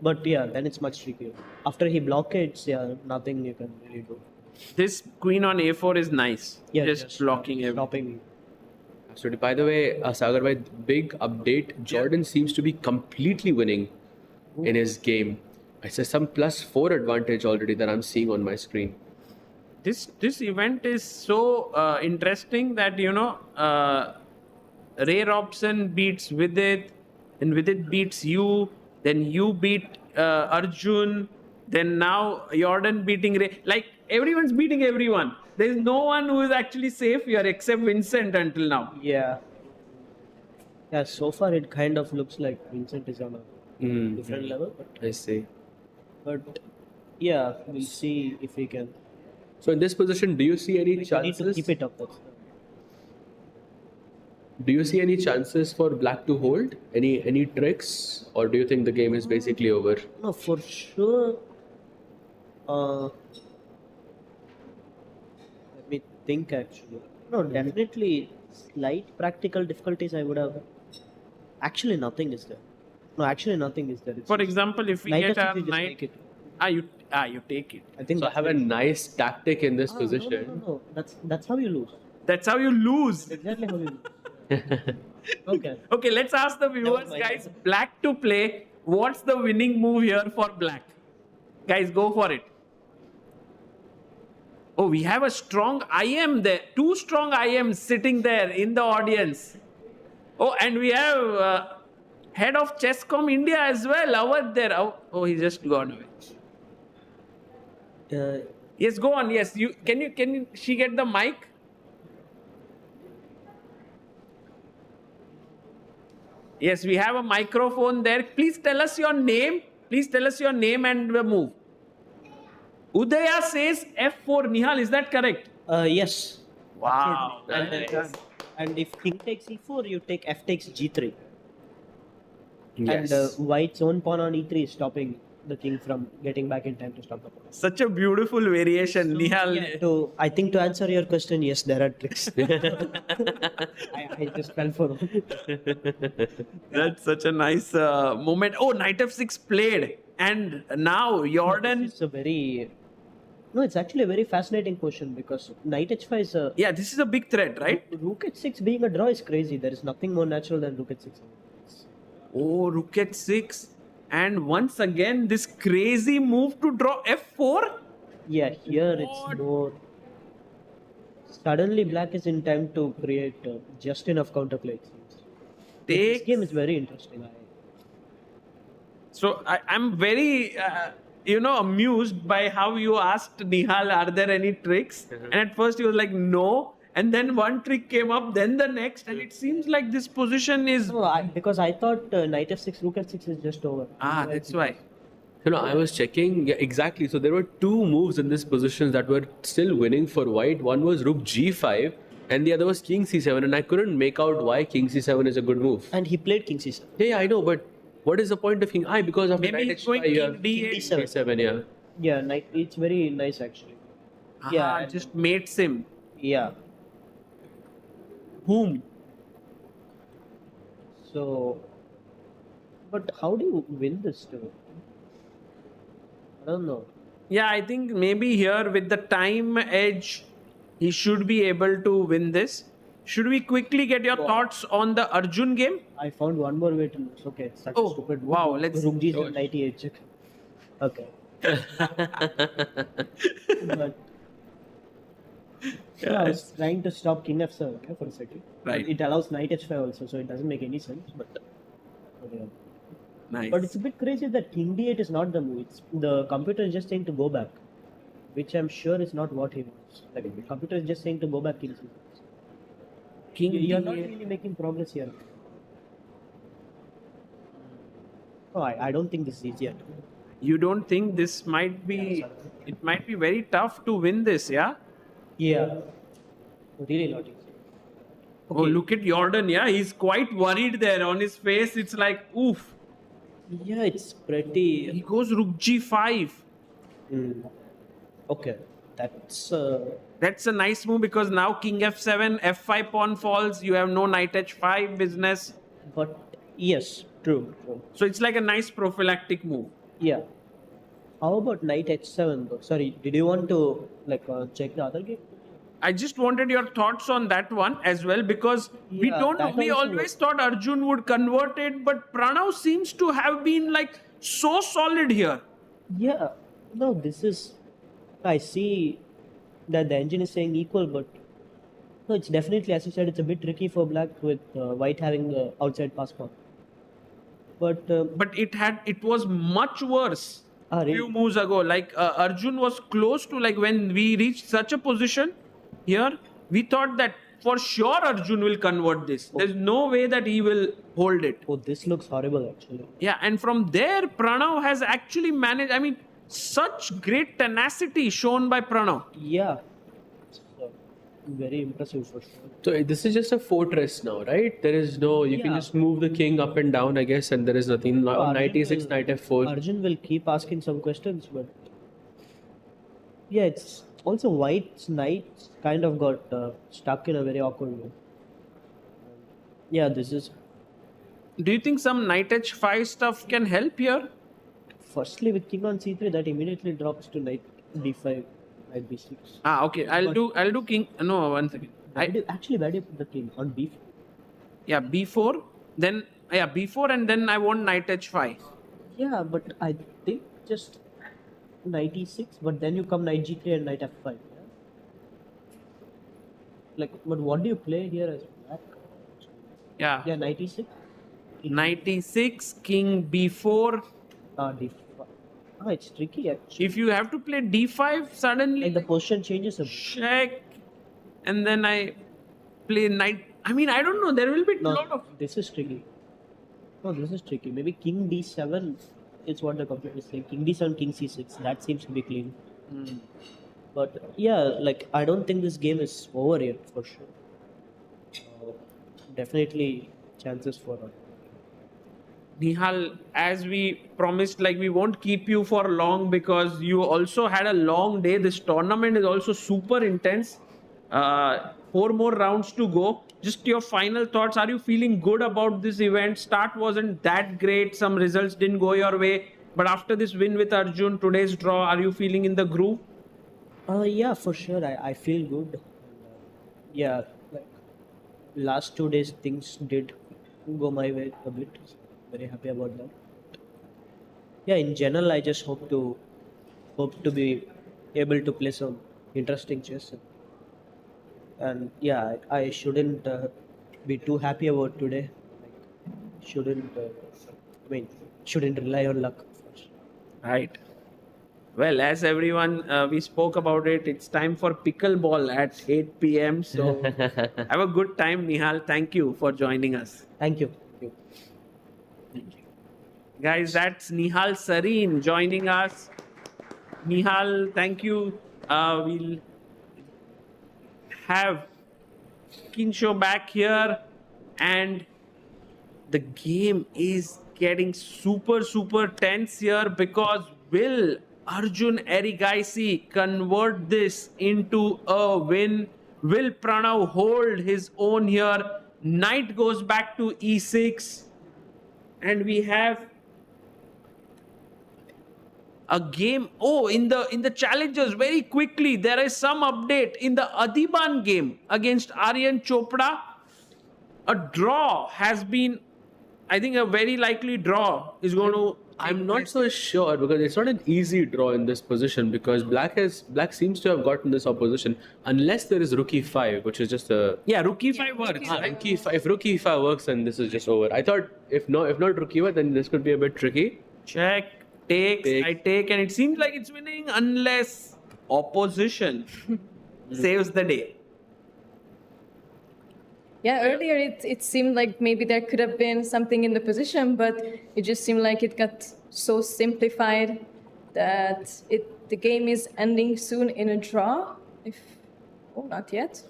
But yeah, then it's much trickier. After he blockades, yeah, nothing you can really do. this queen on a4 is nice. Yeah, just blocking everything. stopping. Absolutely. By the way, Sagar bhai, big update. Jordan seems to be completely winning in his game. I say some +4 advantage already that I'm seeing on my screen. This event is so interesting that Ray Robson beats Vidit, and Vidit beats you, then you beat Arjun, then now Jordan beating Ray. Like everyone's beating everyone. There's no one who is actually safe here except Vincent until now. Yeah. Yeah, so far it kind of looks like Vincent is on a different level. I see. But yeah, we'll see if we can. So in this position, do you see any We need to chances? keep it up. Do you see any chances for black to hold? Any tricks? Or do you think the game is basically over? No, for sure. Let me think actually. No, definitely slight practical difficulties I would have. Actually, nothing is there. No, actually, nothing is there. It's For just example, if we knight get F6, our we just knight, take it. you take it. I think So I have a nice tactic in this No, position. no. That's how you lose. That's how you lose. Exactly how you lose. Okay. Okay, let's ask the viewers, mind. guys. Black to play. What's the winning move here for black? Guys, go for it. Oh, we have a strong IM there. 2 strong IMs sitting there in the audience. Oh, and we have head of Chesscom India as well. Awad there. Oh, he just gone away. Yes, go on. Yes, you can she get the mic? Yes, we have a microphone there. Please tell us your name. Please tell us your name and the move. Udaya says F4. Nihal, is that correct? Yes. Wow. And if king takes e4, you take f takes g3. Yes. And white's own pawn on e3 is stopping the king from getting back in time to stop the pawn. Such a beautiful variation, Nihal. I think to answer your question, yes, there are tricks. I just fell for it. That's such a nice moment. Oh, knight f6 played. And now Jordan. It's a very... No, it's actually a very fascinating question because knight h5 is a... Yeah, this is a big threat, right? Rook h6 being a draw is crazy. There is nothing more natural than rook h6. Oh, rook h6. And once again, this crazy move to draw f4. Yeah, here it's more... Suddenly black is in time to create just enough counterplay. It seems. This game is very interesting. So I'm very, amused by how you asked Nihal, are there any tricks? And at first he was like, no. And then one trick came up, then the next. And it seems like this position is... No, because I thought knight f6, rook f6 is just over. That's why. I was checking. Yeah, exactly. So there were 2 moves in this position that were still winning for white. One was rook g5 and the other was king c7. And I couldn't make out why king c7 is a good move. And he played king c7. Yeah, I know. But what is the point of king I? Because of Maybe knight he's going h5, you have king d8. d7, yeah. Yeah, knight, it's very nice actually. Yeah, just mates him. Yeah. Whom? So, but how do you win this too? I don't know. Yeah, I think maybe here with the time edge, he should be able to win this. Should we quickly get your thoughts on the Arjun game? I found one more way to lose. Okay, it's such a stupid. Wow, let's. Rook g7 98 check. Okay. But I was trying to stop king f7 okay, for a second. Right. It allows knight h5 also, so it doesn't make any sense. But yeah. Nice. But it's a bit crazy that king d8 is not the move. The computer is just saying to go back which I'm sure is not what he wants. Like the computer is just saying to go back king c6. King You're not D8. really making progress here. Oh, I don't think this is easy at all. You don't think this might be? It might be very tough to win this, yeah. Yeah. Really not easy. Oh, look at Jordan. Yeah, he's quite worried there on his face. It's like, oof. Yeah, it's pretty. He goes rook g5. Okay, that's That's a nice move because now king f7, f5 pawn falls. You have no knight h5 business. but yes, true. So it's like a nice prophylactic move. Yeah. How about knight h7 though? Sorry, did you want to check the other game? I just wanted your thoughts on that one as well because we Yeah, don't. that We also always thought Arjun would convert it, but Pranav seems to have been like so solid here. Yeah. No, this is. I see that the engine is saying equal, but no, it's definitely, as you said, it's a bit tricky for black with white having the outside pass pawn. But But it was much worse a really? few moves ago. Like Arjun was close to like when we reached such a position here, we thought that for sure Arjun will convert this. There's no way that he will hold it. Oh, this looks horrible actually. Yeah, and from there Pranav has actually managed. I mean, such great tenacity shown by Pranav. Yeah. It's, very impressive for sure. So this is just a fortress now, right? There is no, you can Yeah. just move the king up and down, I guess, and there is nothing. Arjun Knight e6, will- knight f4. Arjun will keep asking some questions, but yeah, it's also white's knight kind of got stuck in a very awkward way. Yeah, this is Do you think some knight h5 stuff can help here? firstly with king on c3 that immediately drops to knight d5, knight b6. Ah, okay. I'll do king. No, one second. Actually, where do you put the king? On b4? Yeah, b4. Then b4, and then I want knight h5. Yeah, but I think just knight e6, but then you come knight g3 and knight f5. Yeah? Like, but what do you play here as black? Yeah. Yeah, knight e6. Knight e6, king b4. D5. Ah, it's tricky actually. If you have to play d5, suddenly Like the position changes a bit. check, and then I play knight. I mean, I don't know. There will be a No, lot of. this is tricky. No, this is tricky. Maybe king d7 is what the computer is saying. King d7, king c6. That seems to be clean. But yeah, like I don't think this game is over yet for sure. Definitely chances for Nihal, as we promised, like we won't keep you for long because you also had a long day. This tournament is also super intense. 4 more rounds to go. Just your final thoughts. Are you feeling good about this event? Start wasn't that great. Some results didn't go your way. But after this win with Arjun, today's draw, are you feeling in the groove? yeah, for sure. I feel good. Yeah, like last 2 days things did go my way a bit. Very happy about that. Yeah, in general, I just hope to be able to play some interesting chess. And yeah, I shouldn't be too happy about today. Like, shouldn't rely on luck. Of course. Right. Well, as everyone, we spoke about it. It's time for pickleball at 8 p.m. So have a good time, Nihal. Thank you for joining us. Thank you. Guys, that's Nihal Sarin joining us. Nihal, thank you. We'll have Kinsho back here, and the game is getting super tense here because will Arjun Erigaisi convert this into a win? Will Pranav hold his own here? Knight goes back to e6, and we have a game. Oh, in the challengers, very quickly, there is some update in the Adhiban game against Aryan Chopra. A draw has been, I think a very likely draw is going to. I'm not so sure because it's not an easy draw in this position because black seems to have gotten this opposition unless there is rook e5, which is just a rook e5 works. rook e5, if rook e5 works, then this is just over. I thought if not rook e5, then this could be a bit tricky. Check, takes, I take, and it seems like it's winning unless opposition saves the day. Yeah, earlier it seemed like maybe there could have been something in the position, but it just seemed like it got so simplified that the game is ending soon in a draw. Not yet.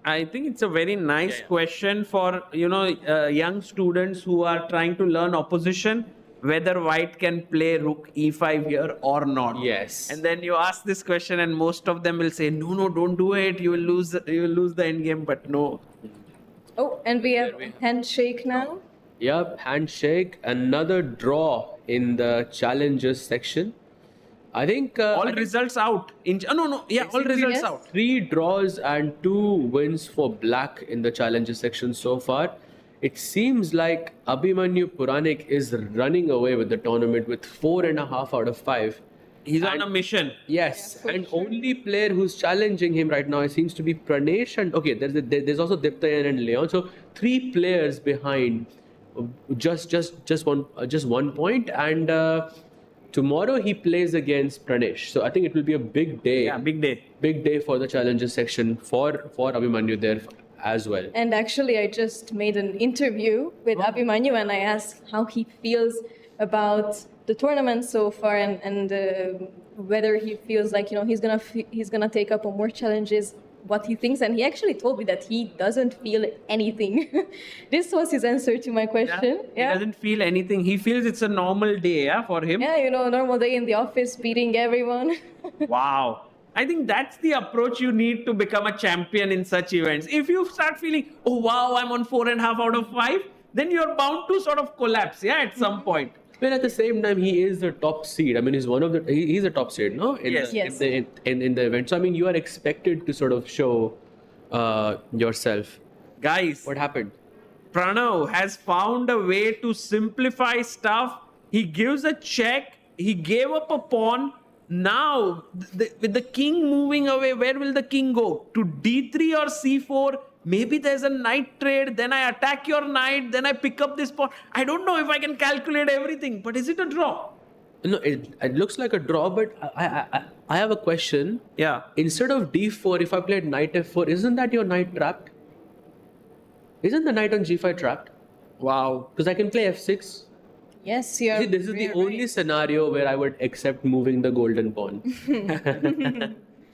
I think it's a very nice question for young students who are trying to learn opposition, whether white can play rook e5 here or not. Yes. And then you ask this question, and most of them will say, "No, don't do it. You will lose. You will lose the end game." But no. Oh, and we have handshake now. Yep, handshake. Another draw in the challenges section. I think all results out. All results out. 3 draws and 2 wins for black in the challenges section so far. It seems like Abhimanyu Puranik is running away with the tournament with 4.5 out of 5. He's on a mission. Yes, and only player who's challenging him right now seems to be Pranesh, and there's also Diptayan and Leon. So 3 players behind, just 1 point, and tomorrow he plays against Pranesh. So I think it will be a big day. Yeah, big day. Big day for the challenges section for Abhimanyu there as well. And actually, I just made an interview with Abhimanyu, and I asked how he feels about the tournament so far, and whether he feels like he's gonna take up on more challenges, what he thinks, and he actually told me that he doesn't feel anything. This was his answer to my question. He doesn't feel anything. He feels it's a normal day, for him. Yeah, normal day in the office, beating everyone. Wow. I think that's the approach you need to become a champion in such events. If you start feeling, oh wow, I'm on 4.5 out of 5, then you're bound to sort of collapse, at some point. But at the same time, he is the top seed. I mean, he's a top seed, no? In the event. So I mean, you are expected to sort of show yourself. Guys, what happened? Pranav has found a way to simplify stuff. He gives a check. He gave up a pawn. Now, with the king moving away, where will the king go? To d3 or c4? Maybe there's a knight trade, then I attack your knight, then I pick up this pawn. I don't know if I can calculate everything, but is it a draw? No, it looks like a draw, but I have a question. Yeah. Instead of d4, if I played knight f4, isn't that your knight trapped? Isn't the knight on g5 trapped? Wow. Because I can play f6. Yes, you're See, this is the only scenario where I would accept moving the golden pawn.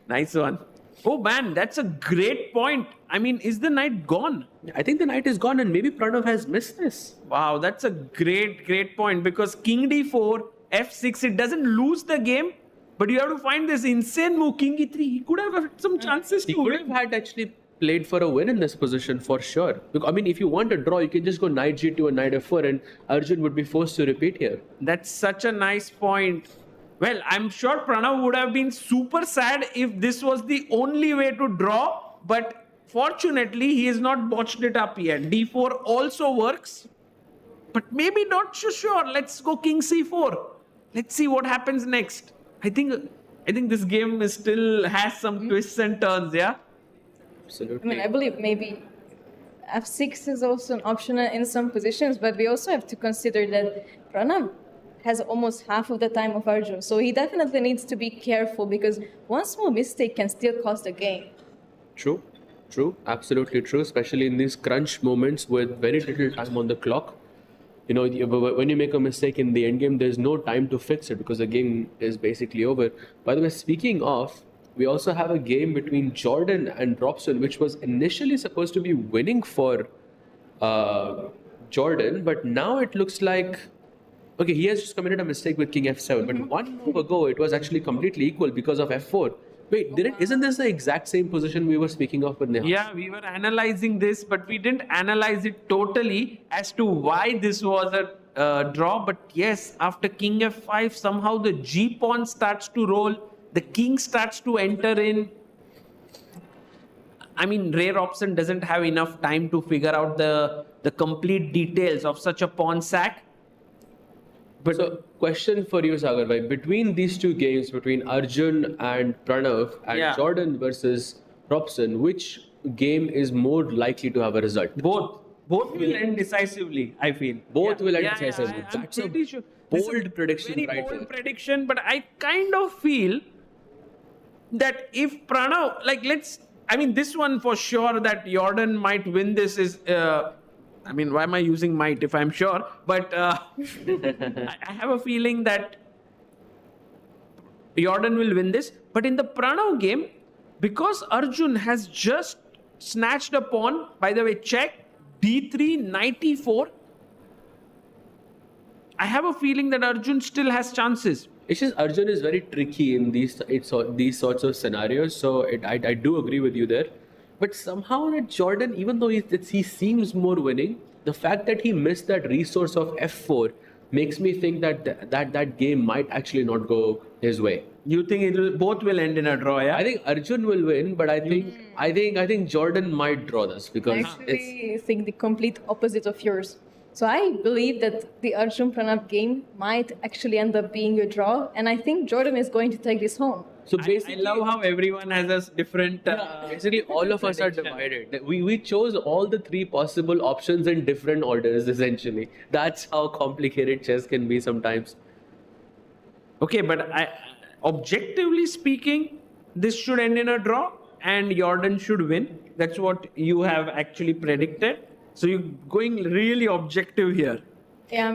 Nice one. Oh man, that's a great point. I mean, is the knight gone? I think the knight is gone, and maybe Pranav has missed this. Wow, that's a great point, because king d4, f6, it doesn't lose the game, but you have to find this insane move, king e3. He could have got some chances He could have had actually played for a win in this position for sure. I mean, if you want a draw, you can just go knight g2 and knight f4, and Arjun would be forced to repeat here. That's such a nice point. Well, I'm sure Pranav would have been super sad if this was the only way to draw, but fortunately, he has not botched it up yet. d4 also works, but maybe not so sure. Let's go king c4. Let's see what happens next. I think this game still has some twists and turns, Absolutely. I mean, I believe maybe f6 is also an option in some positions, but we also have to consider that Pranav has almost half of the time of Arjun. So he definitely needs to be careful, because one small mistake can still cost the game. True. Absolutely true, especially in these crunch moments with very little time on the clock. When you make a mistake in the endgame, there's no time to fix it because the game is basically over. By the way, speaking of, we also have a game between Jorden and Robson, which was initially supposed to be winning for Jorden, but now it looks like he has just committed a mistake with king f7, but one move ago it was actually completely equal because of f4. Wait, isn't this the exact same position we were speaking of with Nihal? Yeah, we were analyzing this, but we didn't analyze it totally as to why this was a draw. But yes, after king f5, somehow the g pawn starts to roll, the king starts to enter in. I mean, Ray Robson doesn't have enough time to figure out the complete details of such a pawn sack. But so, question for you, Sagar bhai. Between these two games, between Arjun and Pranav and Jorden versus Robson, which game is more likely to have a result? Both will end decisively, I feel. Both will end decisively. That's a sure. bold prediction very right bold there. prediction, but I kind of feel that if Pranav, this one for sure that Jorden might win this is, why am I using might if I'm sure? But I have a feeling that Jorden will win this. But in the Pranav game, because Arjun has just snatched a pawn, by the way, check, d3, knight e4, I have a feeling that Arjun still has chances. It's just Arjun is very tricky in these sorts of scenarios, so I do agree with you there. But somehow that Jorden, even though he seems more winning, the fact that he missed that resource of f4 makes me think that game might actually not go his way. You think both will end in a draw? Yeah, I think Arjun will win, but I think Jorden might draw this because I actually think the complete opposite of yours. So I believe that the Arjun Pranav game might actually end up being a draw, and I think Jorden is going to take this home. So basically, I love how everyone has a different. Basically, all of us are divided. We chose all the three possible options in different orders. Essentially, that's how complicated chess can be sometimes. Okay, but objectively speaking, this should end in a draw, and Jorden should win. That's what you have actually predicted. So you're going really objective here. Yeah,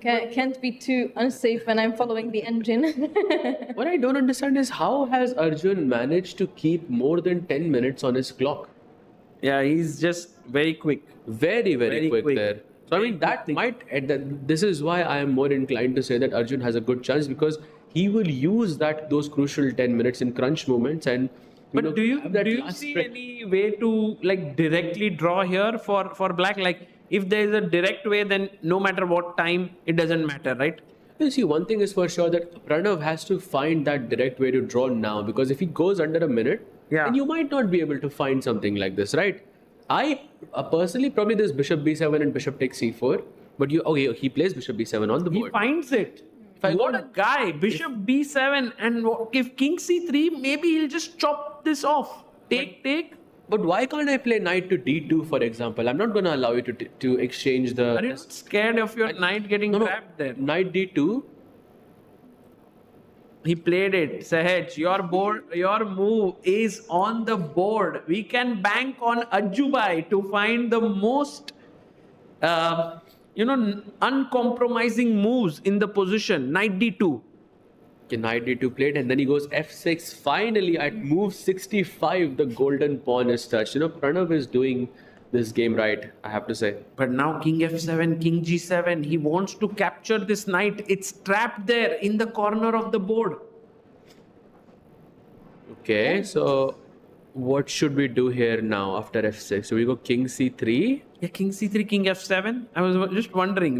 can't be too unsafe when I'm following the engine. What I don't understand is how has Arjun managed to keep more than 10 minutes on his clock? Yeah, he's just very quick. Very quick there. So this is why I am more inclined to say that Arjun has a good chance, because he will use those crucial 10 minutes in crunch moments and. But do you see any way to directly draw here for black? Like if there is a direct way, then no matter what time, it doesn't matter, right? You see, one thing is for sure that Pranav has to find that direct way to draw now, because if he goes under a minute, then you might not be able to find something like this, right? I personally, probably there's bishop b7 and bishop takes c4, but he plays bishop b7 on the board. He finds it. What a guy! Bishop b7, and if king c3, maybe he'll just chop this off. Take. But why can't I play knight to d2, for example? I'm not going to allow you to exchange the... Are you not scared of your knight getting trapped there? Knight d2. He played it. Sahaj, your move is on the board. We can bank on Ajubai to find the most... uncompromising moves in the position. Knight d2. Okay, knight d2 played, and then he goes f6. Finally, at move 65, the golden pawn is touched. Pranav is doing this game right, I have to say. But now king f7, king g7. He wants to capture this knight. It's trapped there in the corner of the board. Okay, so what should we do here now after f6? So we go king c3. Yeah, king c3, king f7. I was just wondering,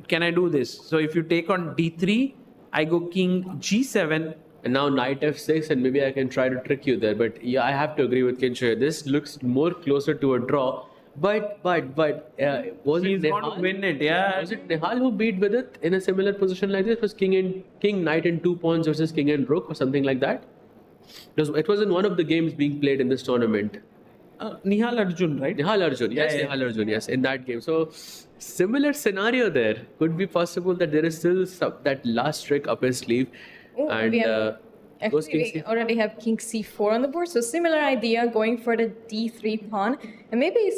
can I do this? So if you take on d3, I go king g7. And now knight f6, and maybe I can try to trick you there. But yeah, I have to agree with Kinshir. This looks more closer to a draw. But was He's it going to win it, yeah. Was it Nihal who beat Vidit in a similar position like this? It was king, knight and 2 pawns versus king and rook or something like that? It was in one of the games being played in this tournament. Nihal Arjun, right? Nihal Arjun, yes, yeah. Nihal Arjun, yes, in that game. So, similar scenario there. Could be possible that there is still that last trick up his sleeve. We already have king c4 on the board, so similar idea, going for the d3 pawn, and maybe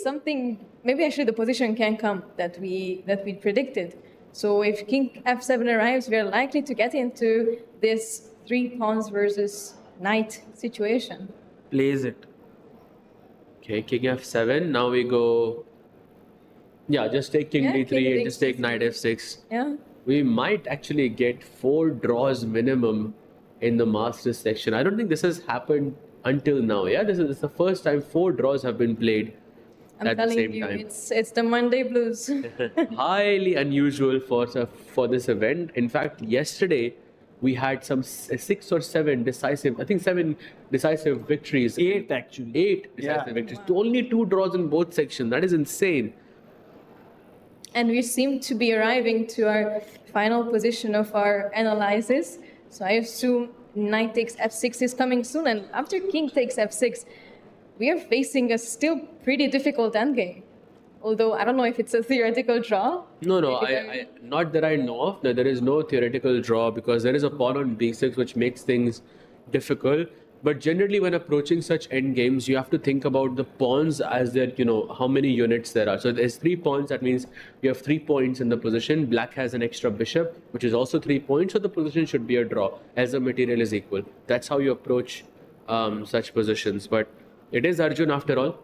actually the position can come that we predicted. So if king f7 arrives, we are likely to get into this 3 pawns versus knight situation. Plays it. Okay, king f7. Now we go. Yeah, just take king d3 and just take knight f6. Yeah. We might actually get 4 draws minimum in the Masters section. I don't think this has happened until now. Yeah, this is the first time 4 draws have been played at the same time. It's the Monday blues. Highly unusual for this event. In fact, yesterday we had some 6 or 7 decisive, I think 7 decisive victories. 8 actually. 8 decisive victories. Only 2 draws in both sections. That is insane. And we seem to be arriving to our final position of our analysis. So I assume knight takes f6 is coming soon. And after king takes f6, we are facing a still pretty difficult endgame. Although I don't know if it's a theoretical draw. No, I not that I know of. No, there is no theoretical draw because there is a pawn on b6 which makes things difficult. But generally, when approaching such end games, you have to think about the pawns as their, how many units there are. So there's 3 pawns. That means you have 3 points in the position. Black has an extra bishop, which is also 3 points. So the position should be a draw as the material is equal. That's how you approach such positions. But it is Arjun after all.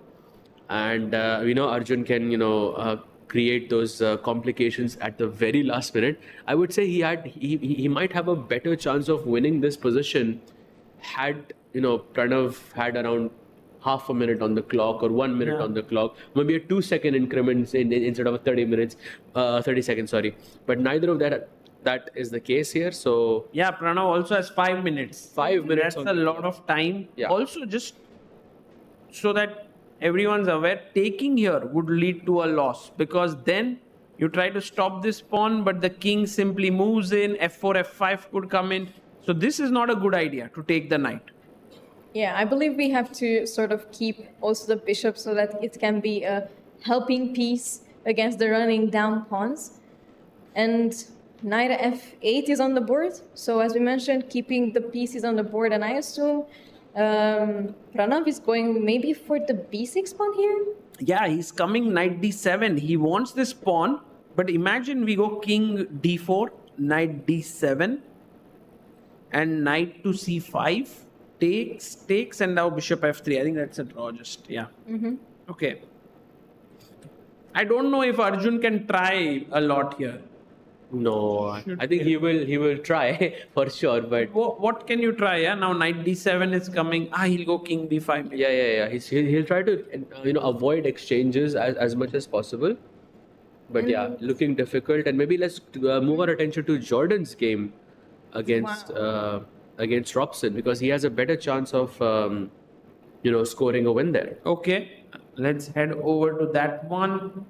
And Arjun can create those complications at the very last minute. I would say he might have a better chance of winning this position had Pranav had around half a minute on the clock or 1 minute on the clock, maybe a 2-second increments instead of a 30 seconds, sorry. But neither of that is the case here. So yeah, Pranav also has 5 minutes. 5 minutes. That's a lot of time. Yeah. Also, just so that everyone's aware, taking here would lead to a loss because then you try to stop this pawn, but the king simply moves in. F4, F5 could come in. So this is not a good idea to take the knight. Yeah, I believe we have to sort of keep also the bishop so that it can be a helping piece against the running down pawns. And knight f8 is on the board. So as we mentioned, keeping the pieces on the board. And I assume Pranav is going maybe for the b6 pawn here? Yeah, he's coming knight d7. He wants this pawn. But imagine we go king d4, knight d7, and knight to c5. Takes, and now bishop f3. I think that's a draw just, yeah. Mm-hmm. Okay. I don't know if Arjun can try a lot here. No, I think he will try for sure. But what can you try? Yeah, now knight d7 is coming. He'll go king b5. Maybe. Yeah. He'll try to avoid exchanges as much as possible. But yeah, looking difficult. And maybe let's move our attention to Jordan's game against Robson because he has a better chance of scoring a win there. Okay, let's head over to that one.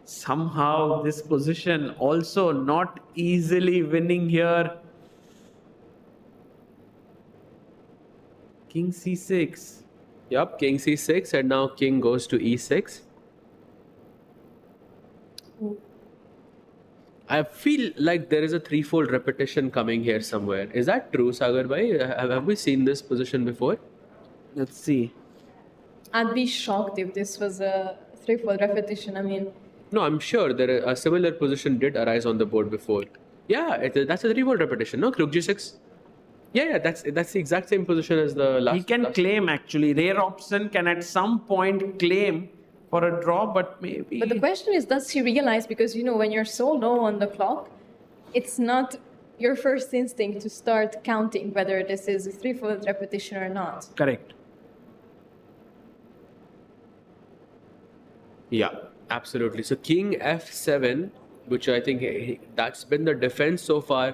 Somehow this position also not easily winning here. King c6. Yep, king c6 and now king goes to e6. I feel like there is a threefold repetition coming here somewhere. Is that true, Sagar bhai? Have we seen this position before? Let's see. I'd be shocked if this was a threefold repetition. I mean, no, I'm sure a similar position did arise on the board before. Yeah, that's a threefold repetition. No, Rook g6. Yeah, that's the exact same position as the last. He can claim actually. Ray Robson can at some point claim for a draw, but maybe. But the question is, does he realize? Because when you're so low on the clock, it's not your first instinct to start counting whether this is a threefold repetition or not. Correct. Yeah, absolutely. So king f7, which I think that's been the defense so far.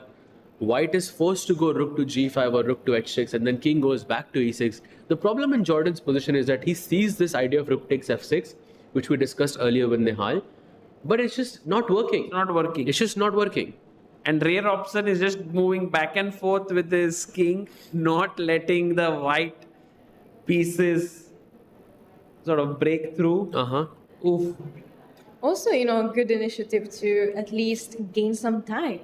White is forced to go rook to g5 or rook to h6 and then king goes back to e6. The problem in Jordan's position is that he sees this idea of rook takes f6, which we discussed earlier with Nihal, but it's just not working. It's just not working. And Ray Robson is just moving back and forth with his king, not letting the white pieces sort of break through. Oof. Also, a good initiative to at least gain some time,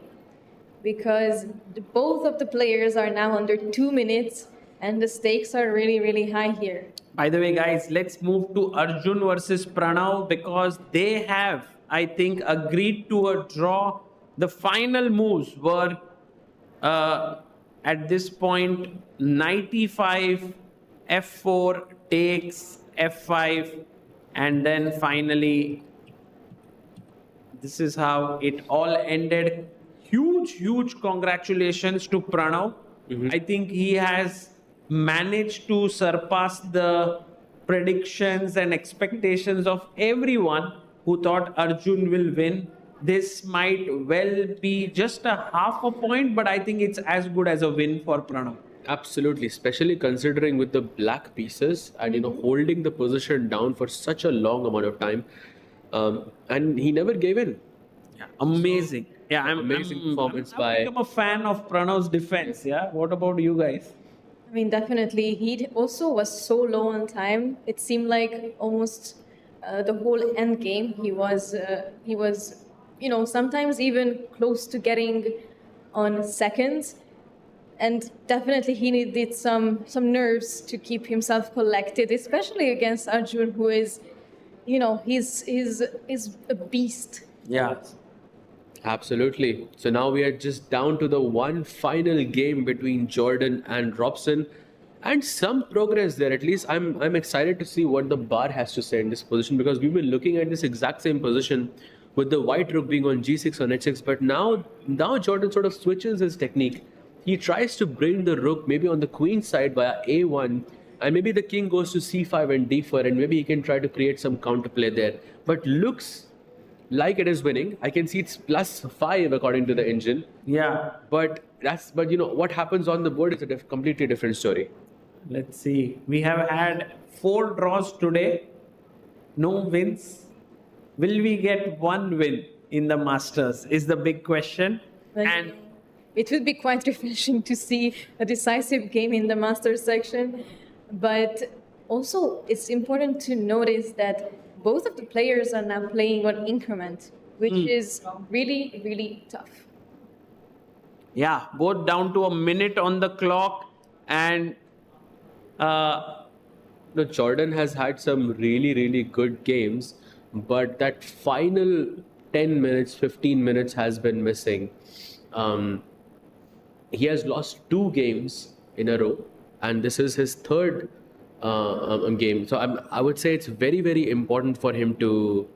because both of the players are now under 2 minutes and the stakes are really, really high here. By the way, guys, let's move to Arjun versus Pranav because they have, I think, agreed to a draw. The final moves were, at this point, knight e5, f4, takes, f5, and then finally, this is how it all ended. Huge congratulations to Pranav. Mm-hmm. I think he has managed to surpass the predictions and expectations of everyone who thought Arjun will win. This might well be just a half a point, but I think it's as good as a win for Pranav. Absolutely, especially considering with the black pieces and holding the position down for such a long amount of time, and he never gave in. Yeah, amazing. Amazing performance by. I'm a fan of Pranav's defense. Yeah, what about you guys? I mean, definitely. He also was so low on time. It seemed like almost the whole end game he was, sometimes even close to getting on seconds. And definitely he needed some nerves to keep himself collected, especially against Arjun, who is, he's a beast. Yeah. Absolutely. So now we are just down to the one final game between Jorden and Robson, and some progress there. At least I'm excited to see what the bar has to say in this position, because we've been looking at this exact same position with the white rook being on g6 on h6, but now Jorden sort of switches his technique. He tries to bring the rook maybe on the queen side via a1, and maybe the king goes to c5 and d4, and maybe he can try to create some counterplay there. But looks like it is winning. I can see it's +5 according to the engine. Yeah. But what happens on the board is a completely different story. Let's see. We have had 4 draws today. No wins. Will we get one win in the Masters is the big question. And it would be quite refreshing to see a decisive game in the Masters section. But also, it's important to notice that both of the players are now playing on increment, which is really, really tough. yeah, both down to a minute on the clock. And Jorden has had some really, really good games, but that final 10 minutes, 15 minutes has been missing. He has lost 2 games in a row, and this is his third game. So I would say it's very, very important for him to,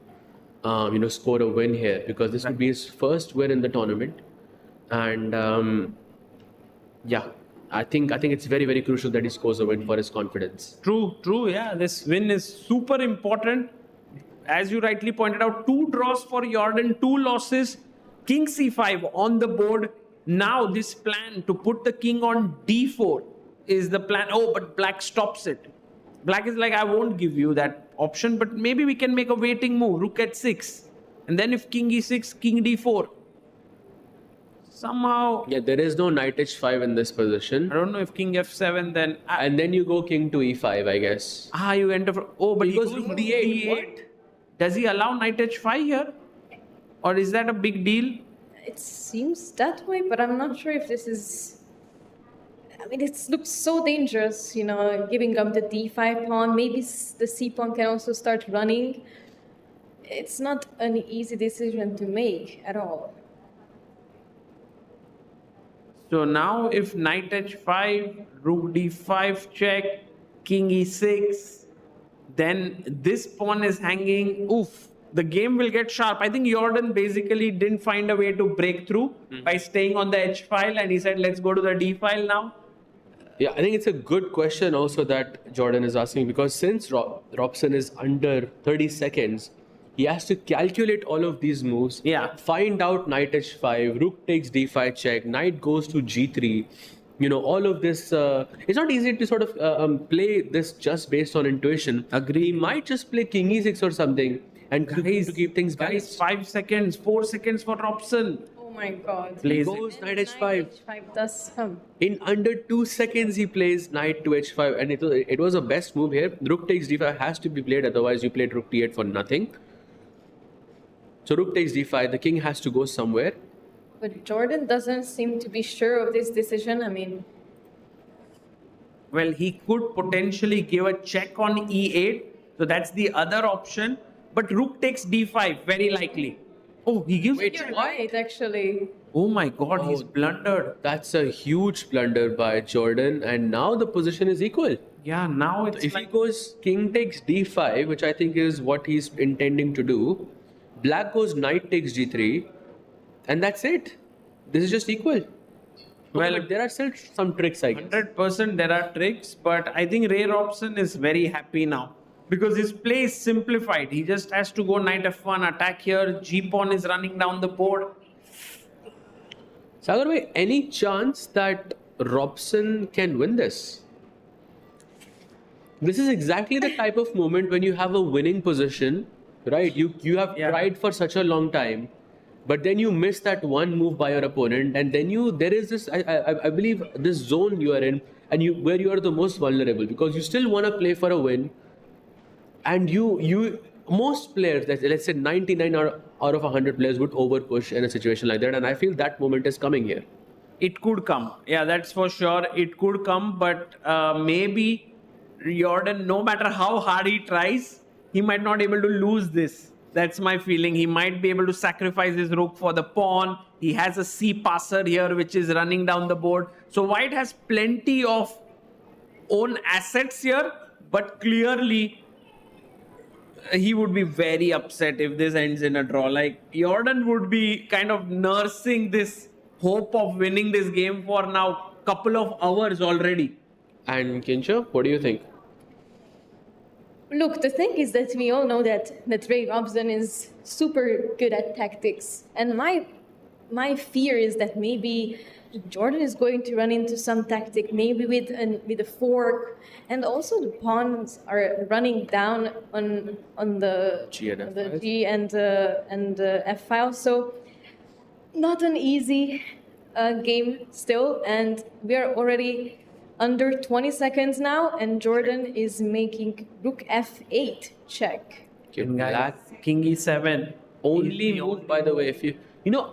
score a win here, because this would be his first win in the tournament. And I think it's very, very crucial that he scores a win for his confidence. True. Yeah, this win is super important. As you rightly pointed out, 2 draws for Jorden, 2 losses. King c5 on the board. Now this plan to put the king on d4 is the plan. Oh, but black stops it. Black is like, I won't give you that option, but maybe we can make a waiting move. Rook at 6. And then if king e6, king d4. Somehow... Yeah, there is no knight h5 in this position. I don't know if king f7 then... And then you go king to e5, I guess. You enter... Oh, but he goes rook d8. What? Does he allow knight h5 here? Or is that a big deal? It seems that way, but I'm not sure if this is... I mean, it looks so dangerous, giving up the d5 pawn. Maybe the c pawn can also start running. It's not an easy decision to make at all. So now if knight h5, rook d5 check, king e6, then this pawn is hanging. Oof, the game will get sharp. I think Jorden basically didn't find a way to break through by staying on the h file, and he said, let's go to the d file now. Yeah, I think it's a good question also that Jorden is asking, because since Robson is under 30 seconds, he has to calculate all of these moves. Yeah. Find out knight h5, rook takes d5 check, knight goes to g3. All of this, it's not easy to sort of play this just based on intuition. Agree. He might just play king e6 or something and to keep things balanced. 5 seconds, 4 seconds for Robson. Oh my god. He goes knight h5. Knight h5 does come. In under 2 seconds, he plays knight to h5, and it was a best move here. Rook takes d5 has to be played, otherwise you played rook d8 for nothing. So rook takes d5, the king has to go somewhere. But Jorden doesn't seem to be sure of this decision. I mean... Well, he could potentially give a check on e8. So that's the other option. But rook takes d5, very likely. Oh, he gives... Wait, you're right, actually. Oh my god, he's blundered. That's a huge blunder by Jorden, and now the position is equal. Yeah, now it's if he goes king takes d5, which I think is what he's intending to do, black goes knight takes g3, and that's it. This is just equal. Well, but there are still some tricks, I guess. 100% there are tricks, but I think Ray Robson is very happy now, because his play is simplified. He just has to go knight f1, attack here, g-pawn is running down the board. Sagar bhai, any chance that Robson can win this? This is exactly the type of moment when you have a winning position, right? You have tried for such a long time, but then you miss that one move by your opponent, and then there is this, I believe, this zone you are in and where you are the most vulnerable, because you still want to play for a win, and most players, let's say 99 out of 100 players would over push in a situation like that, and I feel that moment is coming here. It could come. Yeah, that's for sure. It could come, but maybe Jorden, no matter how hard he tries, he might not able to lose this. That's my feeling. He might be able to sacrifice his rook for the pawn. He has a C passer here, which is running down the board. So White has plenty of own assets here, but clearly he would be very upset if this ends in a draw. Like, Jorden would be kind of nursing this hope of winning this game for now couple of hours already. And Kincho, what do you think? Look, the thing is that we all know that Ray Robson is super good at tactics. And my fear is that maybe Jorden is going to run into some tactic, maybe with a fork. And also the pawns are running down on the G and F file. So not an easy game still. And we are already under 20 seconds now, and Jorden is making rook f8 check. King e7. Only move, by the way, if you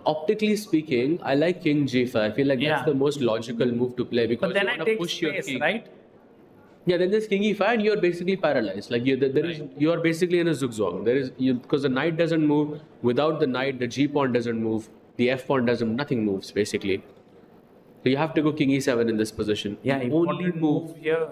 optically speaking, I like king g5. I feel like that's the most logical move to play, because but then you want to push space, your king, right? Yeah, then there's king e5 and you're basically paralyzed. Like you're basically in a zugzwang. Because the knight doesn't move. Without the knight, the g pawn doesn't move. The f pawn doesn't. Nothing moves basically. So you have to go king e7 in this position. Yeah, only move here.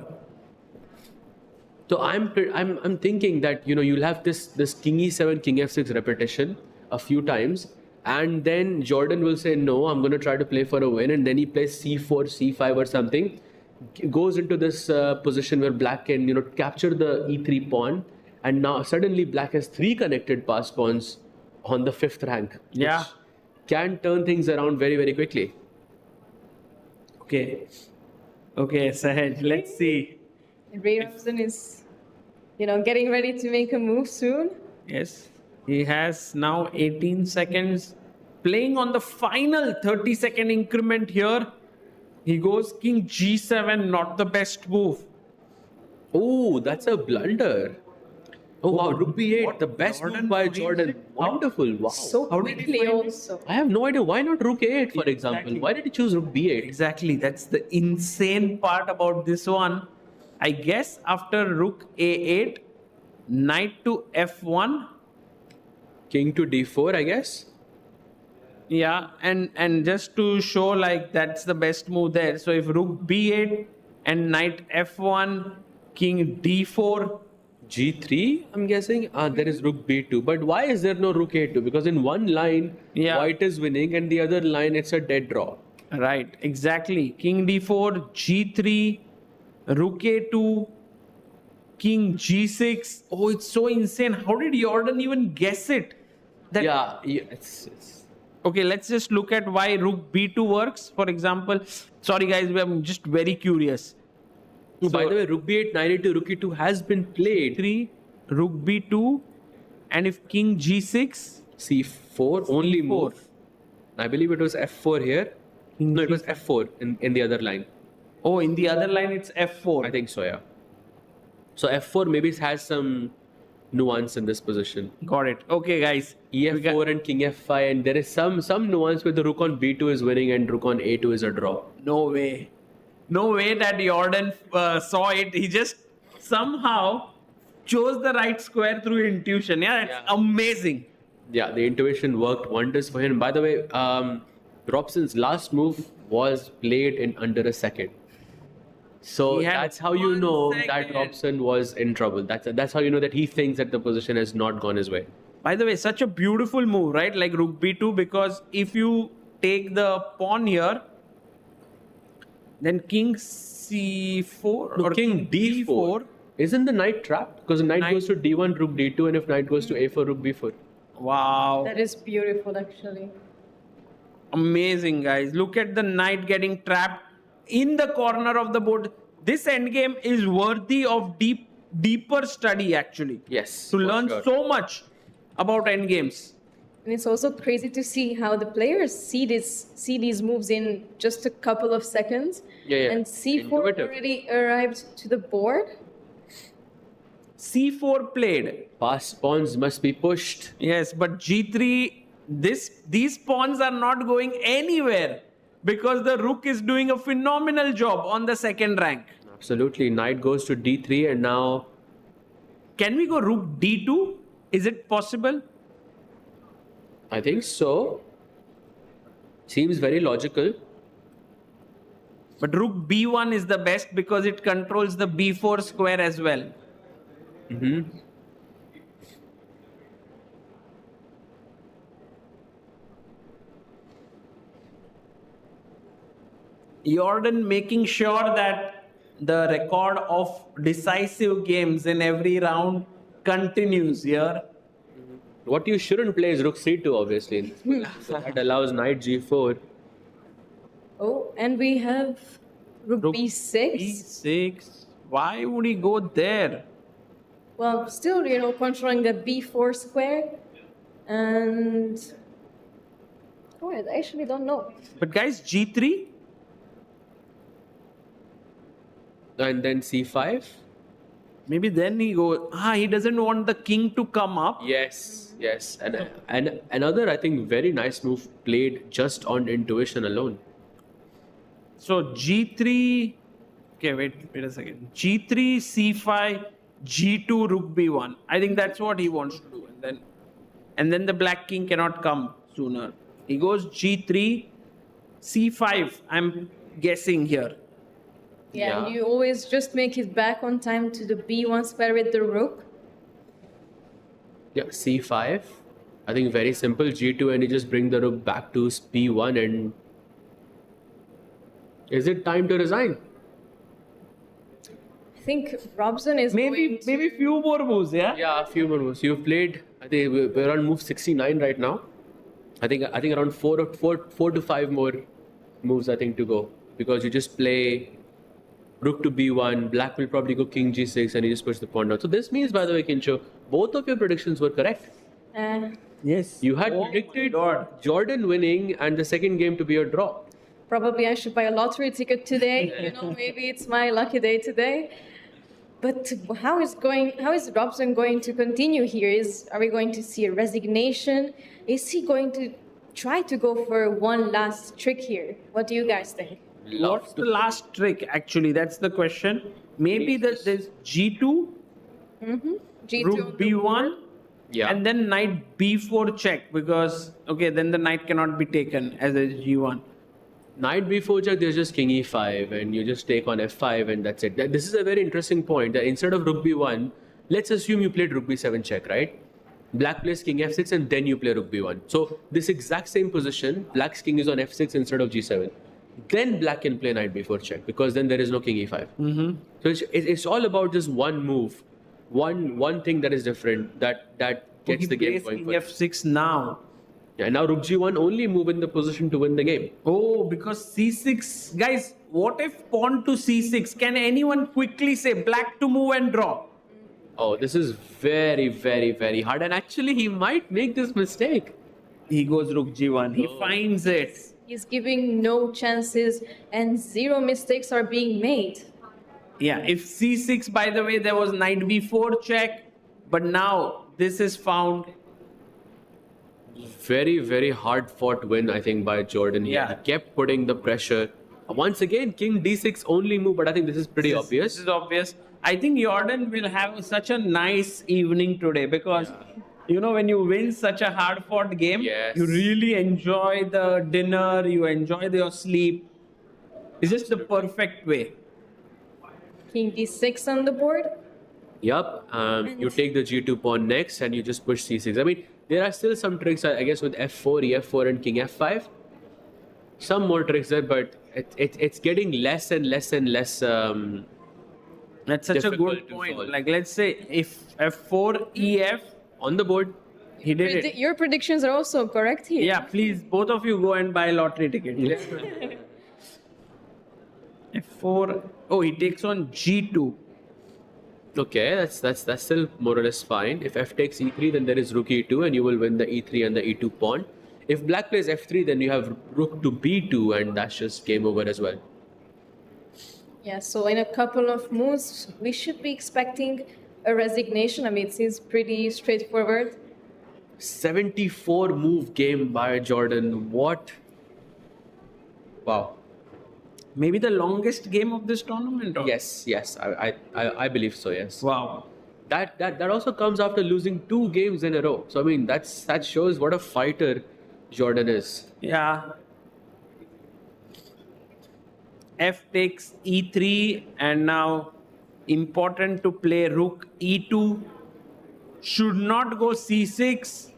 So I'm thinking that you'll have this king e7, king f6 repetition a few times, and then Jorden will say no, I'm going to try to play for a win, and then he plays c4, c5 or something, goes into this position where black can capture the e3 pawn, and now suddenly black has 3 connected pass pawns on the 5th rank. Yeah, can turn things around very, very quickly. Okay, Sahaj, let's see. Ray Robson is, getting ready to make a move soon. Yes, he has now 18 seconds. Playing on the final 30-second increment here. He goes king g7, not the best move. Oh, that's a blunder. Oh wow, rook b8, the best move by Jorden. Wonderful, wow. So quickly also. I have no idea. Why not rook a8, for example? Why did he choose rook b8? Exactly, that's the insane part about this one. I guess after rook a8, knight to f1. King to d4, I guess. Yeah, and just to show like that's the best move there. So if rook b8 and knight f1, king d4. G3, I'm guessing. There is rook b2. But why is there no rook a2? Because in one line, white is winning, and the other line, it's a dead draw. Right, exactly. King d4, g3, rook a2, king g6. Oh, it's so insane. How did Jorden even guess it? It's... Okay, let's just look at why rook b2 works. For example, sorry guys, I'm just very curious. So, by the way, rook b8, knight a2, rook e2 has been played. 3, rook b2, and if king g6, c4, only move. I believe it was f4 here. No, it was f4 in the other line. Oh, in the other line it's f4. I think so, yeah. So f4 maybe has some nuance in this position. Got it. Okay, guys. ef4 and king f5, and there is some nuance where the rook on b2 is winning and rook on a2 is a draw. No way. No way that Jorden saw it. He just somehow chose the right square through intuition. Yeah, that's amazing. Yeah, the intuition worked wonders for him. By the way, Robson's last move was played in under a second. So that's how you know that Robson was in trouble. That's how you know that he thinks that the position has not gone his way. By the way, such a beautiful move, right? Like rook b2, because if you take the pawn here, then king c4 or king d4. Isn't the knight trapped? Because the knight goes to d1, rook d2, and if knight goes to a4, rook b4. Wow. That is beautiful, actually. Amazing, guys. Look at the knight getting trapped in the corner of the board. This endgame is worthy of deeper study, actually. Yes. To learn so much about endgames. And it's also crazy to see how the players see these moves in just a couple of seconds. Yeah. And C4 Innovative. already arrived to the board. C4 played. Past pawns must be pushed. Yes, but G3, these pawns are not going anywhere because the rook is doing a phenomenal job on the second rank. Absolutely. Knight goes to D3 and now... Can we go rook D2? Is it possible? I think so. Seems very logical. But rook B1 is the best because it controls the B4 square as well. Jordan making sure that the record of decisive games in every round continues here. What you shouldn't play is rook C2, obviously. That allows knight G4. Oh, and we have rook B6. B6. Why would he go there? Well, still, controlling the B4 square. And... Oh, I actually don't know. But guys, G3? And then C5. Maybe then he he doesn't want the king to come up. Yes. And another, I think, very nice move played just on intuition alone. So G3, okay, wait a second. G3, C5, G2, rook B1. I think that's what he wants to do. And then the black king cannot come sooner. He goes G3, C5, I'm guessing here. Yeah, and you always just make it back on time to the B1 square with the rook. Yeah, C5. I think very simple. G2 and you just bring the rook back to B1 and... Is it time to resign? I think Robson is maybe few more moves, yeah? Yeah, a few more moves. You've played, I think we're on move 69 right now. I think around four to five more moves I think to go. Because you just play rook to B1, black will probably go king G6 and you just push the pawn down. So this means, by the way, Kincho, both of your predictions were correct. Yes. You had predicted Jordan winning and the second game to be a draw. Probably I should buy a lottery ticket today. Maybe it's my lucky day today. But how is Robson going to continue here? Are we going to see a resignation? Is he going to try to go for one last trick here? What do you guys think? What's the last trick, actually? That's the question. Maybe there's G2, G2 rook B1, and then knight B4 check because, then the knight cannot be taken as a G1. Knight B4 check, there's just king E5 and you just take on F5 and that's it. This is a very interesting point that instead of rook B1, let's assume you played rook B7 check, right? Black plays king F6 and then you play rook B1. So this exact same position, black's king is on F6 instead of G7. Then black can play knight B4 check because then there is no king E5. So it's all about just one move, one thing that is different that gets the game going. King F6 now. Yeah, now rook G1 only move in the position to win the game. Oh, because C6. Guys, what if pawn to C6? Can anyone quickly say black to move and draw? Oh, this is very, very, very hard. And actually, he might make this mistake. He goes rook G1. He finds it. He's giving no chances and zero mistakes are being made. Yeah, if C6, by the way, there was knight B4 check. But now this is found. Very, very hard fought win, I think, by Jordan. He kept putting the pressure. Once again, king D6 only move, but I think this is pretty obvious. This is obvious. I think Jordan will have such a nice evening today because, when you win such a hard fought game, you really enjoy the dinner, you enjoy your sleep. It's just the perfect way. King D6 on the board. Yup. You take the G2 pawn next and you just push C6. I mean, there are still some tricks, I guess, with F4, E4 and king F5. Some more tricks there, but it's getting less and less and less. That's such a good point. Like, let's say if F4, EF on the board, he did it. Your predictions are also correct here. Yeah, please, both of you go and buy a lottery ticket. F4. Oh, he takes on G2. Okay, that's still more or less fine. If f takes e3, then there is rook e2, and you will win the e3 and the e2 pawn. If black plays f3, then you have rook to b2, and that's just game over as well. Yeah, so in a couple of moves, we should be expecting a resignation. I mean, it seems pretty straightforward. 74 move game by Jorden. What? Wow. Maybe the longest game of this tournament? Or? Yes, I believe so. Yes. Wow. That also comes after losing 2 games in a row. So I mean, that shows what a fighter Jorden is. Yeah. F takes e3, and now important to play rook e2. Should not go c6.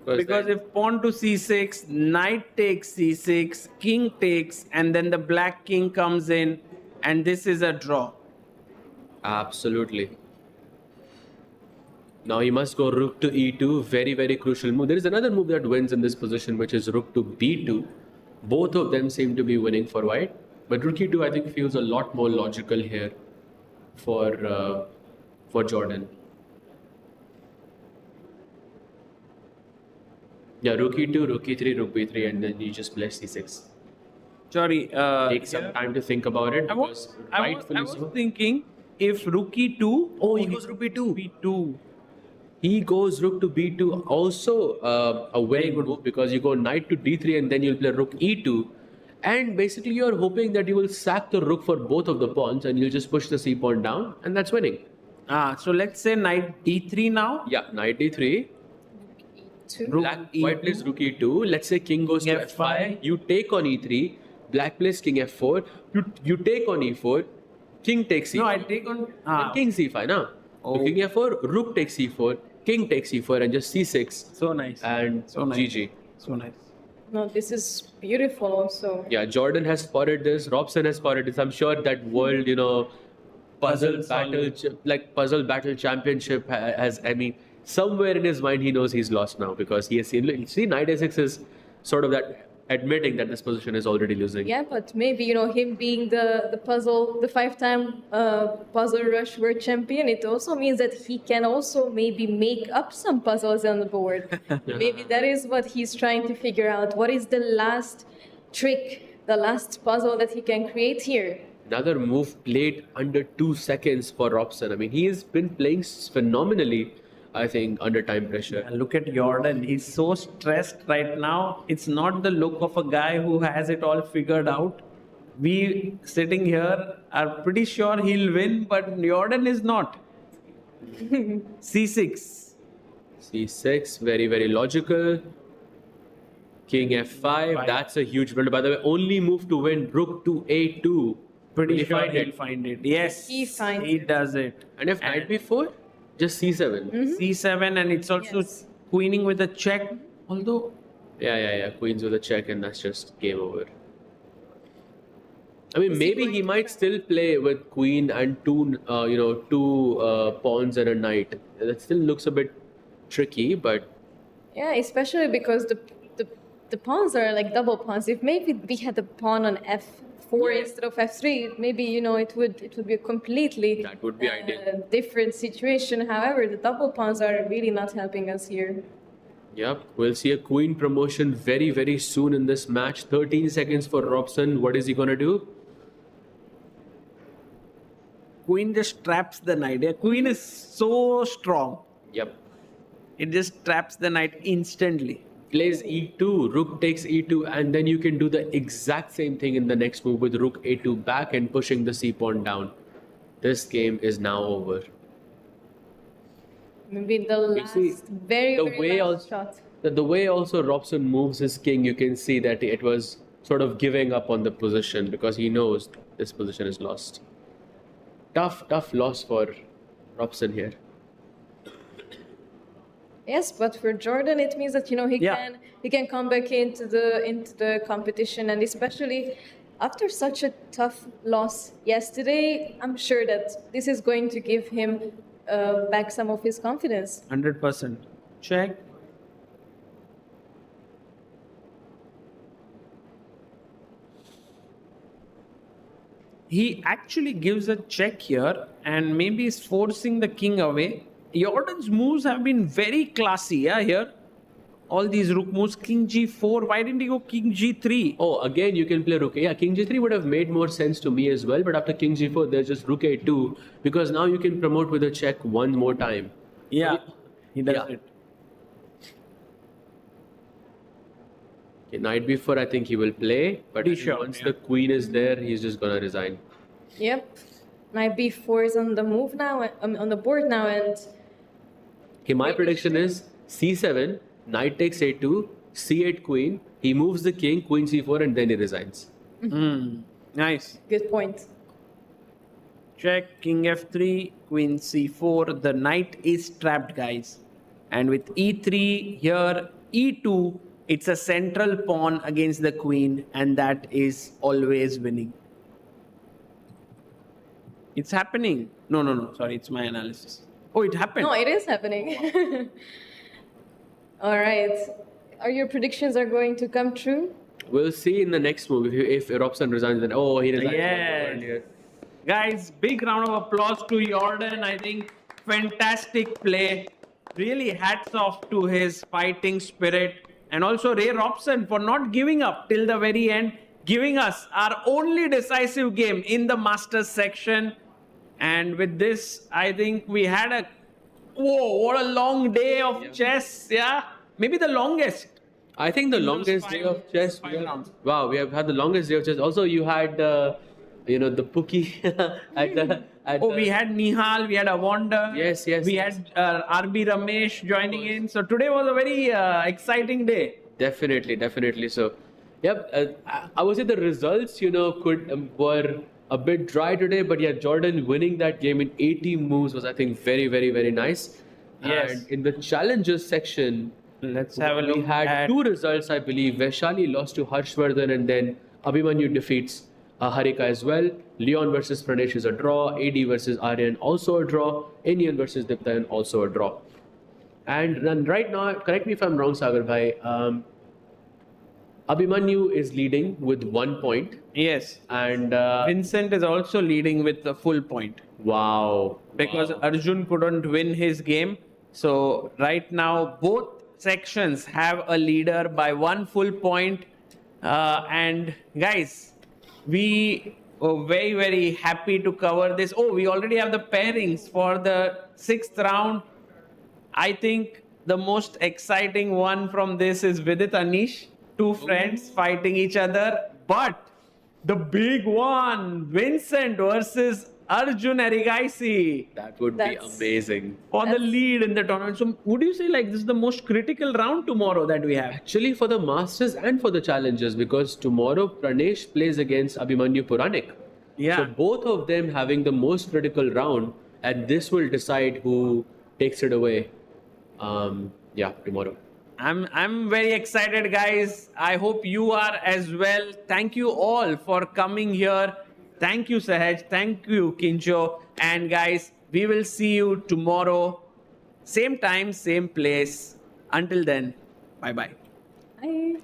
Because if pawn to c6, knight takes c6, king takes, and then the black king comes in, and this is a draw. Absolutely. Now he must go rook to e2. Very, very crucial move. There is another move that wins in this position, which is rook to b2. Both of them seem to be winning for white. But rook e2, I think, feels a lot more logical here for Jorden. Yeah, rook e2, rook e3, rook b3, and then you just play c6. Sorry. Take some time to think about it. I was thinking if rook e2. Oh, he goes rook b2. b2. He goes rook to b2. Also a very good move, because you go knight to d3 and then you'll play rook e2. And basically you're hoping that you will sack the rook for both of the pawns and you'll just push the c pawn down, and that's winning. So let's say knight d3 now. Yeah, knight d3. White plays rook e2. Let's say king goes to f5. You take on e3. Black plays king f4. You take on e4. King takes c5. No, I take on king c5 now. So king f4, rook takes c4, king takes c4, and just c6. So nice. And so nice. GG. So nice. No, this is beautiful also. Yeah, Jorden has spotted this. Robson has spotted this. I'm sure that world, puzzle battle championship has, I mean, somewhere in his mind he knows he's lost now, because he has seen knight a6 is sort of that admitting that this position is already losing. Yeah, but maybe, him being the 5-time puzzle rush world champion, it also means that he can also maybe make up some puzzles on the board. Maybe that is what he's trying to figure out. What is the last trick, the last puzzle that he can create here? Another move played under 2 seconds for Robson. I mean, he's been playing phenomenally, I think, under time pressure. Look at Jorden. He's so stressed right now. It's not the look of a guy who has it all figured out. We sitting here are pretty sure he'll win, but Jorden is not. c6. c6, very, very logical. King f5, that's a huge blunder. By the way, only move to win, rook to a2. Pretty sure he'll find it. Yes, he does it. And if knight b4? Just c7. c7, and it's also queening with a check. Although, yeah, queens with a check, and that's just game over. I mean, maybe he might still play with queen and two pawns and a knight. That still looks a bit tricky, but yeah, especially because the pawns are like double pawns. If maybe we had a pawn on f4 instead of f3, maybe it would be a completely different situation. However, the double pawns are really not helping us here. Yep, we'll see a queen promotion very, very soon in this match. 13 seconds for Robson. What is he gonna do? Queen just traps the knight. Yeah, queen is so strong. Yep. It just traps the knight instantly. Plays e2, rook takes e2, and then you can do the exact same thing in the next move with rook a2 back and pushing the c pawn down. This game is now over. Maybe the last very last shot. The way also Robson moves his king, you can see that it was sort of giving up on the position because he knows this position is lost. Tough loss for Robson here. Yes, but for Jorden, it means that he can come back into the competition, and especially after such a tough loss yesterday, I'm sure that this is going to give him back some of his confidence. 100%. Check. he actually gives a check here and maybe is forcing the king away. Jordan's moves have been very classy, yeah, here. All these rook moves, king g4. Why didn't he go king g3? Oh, again, you can play rook a. Yeah, king g3 would have made more sense to me as well. But after king g4, there's just rook a2. Because now you can promote with a check one more time. Yeah, he does Yeah. it. Okay, knight b4, I think he will play. But Pretty sure, once yeah. the queen is there, he's just going to resign. Yep. Knight b4 is on the move now, on the board now, and Okay, my prediction is c7, knight takes a2, c8 queen. He moves the king, queen c4, and then he resigns. Nice. good point. Check, king f3, queen c4. The knight is trapped, guys. And with e3 here, e2, it's a central pawn against the queen, and that is always winning. It's happening. No. Sorry, it's my analysis. Oh, it happened. No, it is happening. All right. Are your predictions going to come true? We'll see in the next move. If Robson resigns, then he resigns. Yes. Guys, big round of applause to Jordan. I think fantastic play. Really hats off to his fighting spirit. And also Ray Robson for not giving up till the very end, giving us our only decisive game in the Masters section. And with this, I think we had a... Whoa, what a long day of chess. Yeah, maybe the longest. I think the longest day of chess. Wow, we have had the longest day of chess. Also, you had, the Pookie at the. We had Nihal, we had Awonder. Yes. We had RB Ramesh joining in. So today was a very exciting day. Definitely. So, yep. I would say the results, were a bit dry today, but yeah, Jordan winning that game in 80 moves was, I think, very, very, very nice. Yes. And in the challenges section, let's have a look. We had two results, I believe. Vaishali lost to Harshavardhan, and then Abhimanyu defeats Harika as well. Leon versus Pranesh is a draw. AD versus Aryan also a draw. Iniyan versus Diptayan also a draw. And then right now, correct me if I'm wrong, Sagar bhai, Abhimanyu is leading with 1 point. Yes. And Vincent is also leading with a full point. Wow. Because Arjun couldn't win his game. So right now, both sections have a leader by 1 full point. And guys, we were very, very happy to cover this. Oh, we already have the pairings for the 6th round. I think the most exciting one from this is Vidit Anish. Two friends fighting each other. But the big one, Vincent versus Arjun Erigaisi. That would be amazing. For the lead in the tournament. So would you say this is the most critical round tomorrow that we have? Actually, for the Masters and for the Challengers, because tomorrow Pranesh plays against Abhimanyu Puranik. Yeah. So both of them having the most critical round, and this will decide who takes it away. Tomorrow. I'm very excited, guys. I hope you are as well. Thank you all for coming here. Thank you, Sahaj. Thank you, Kincho. And guys, we will see you tomorrow. Same time, same place. Until then, bye-bye. Bye.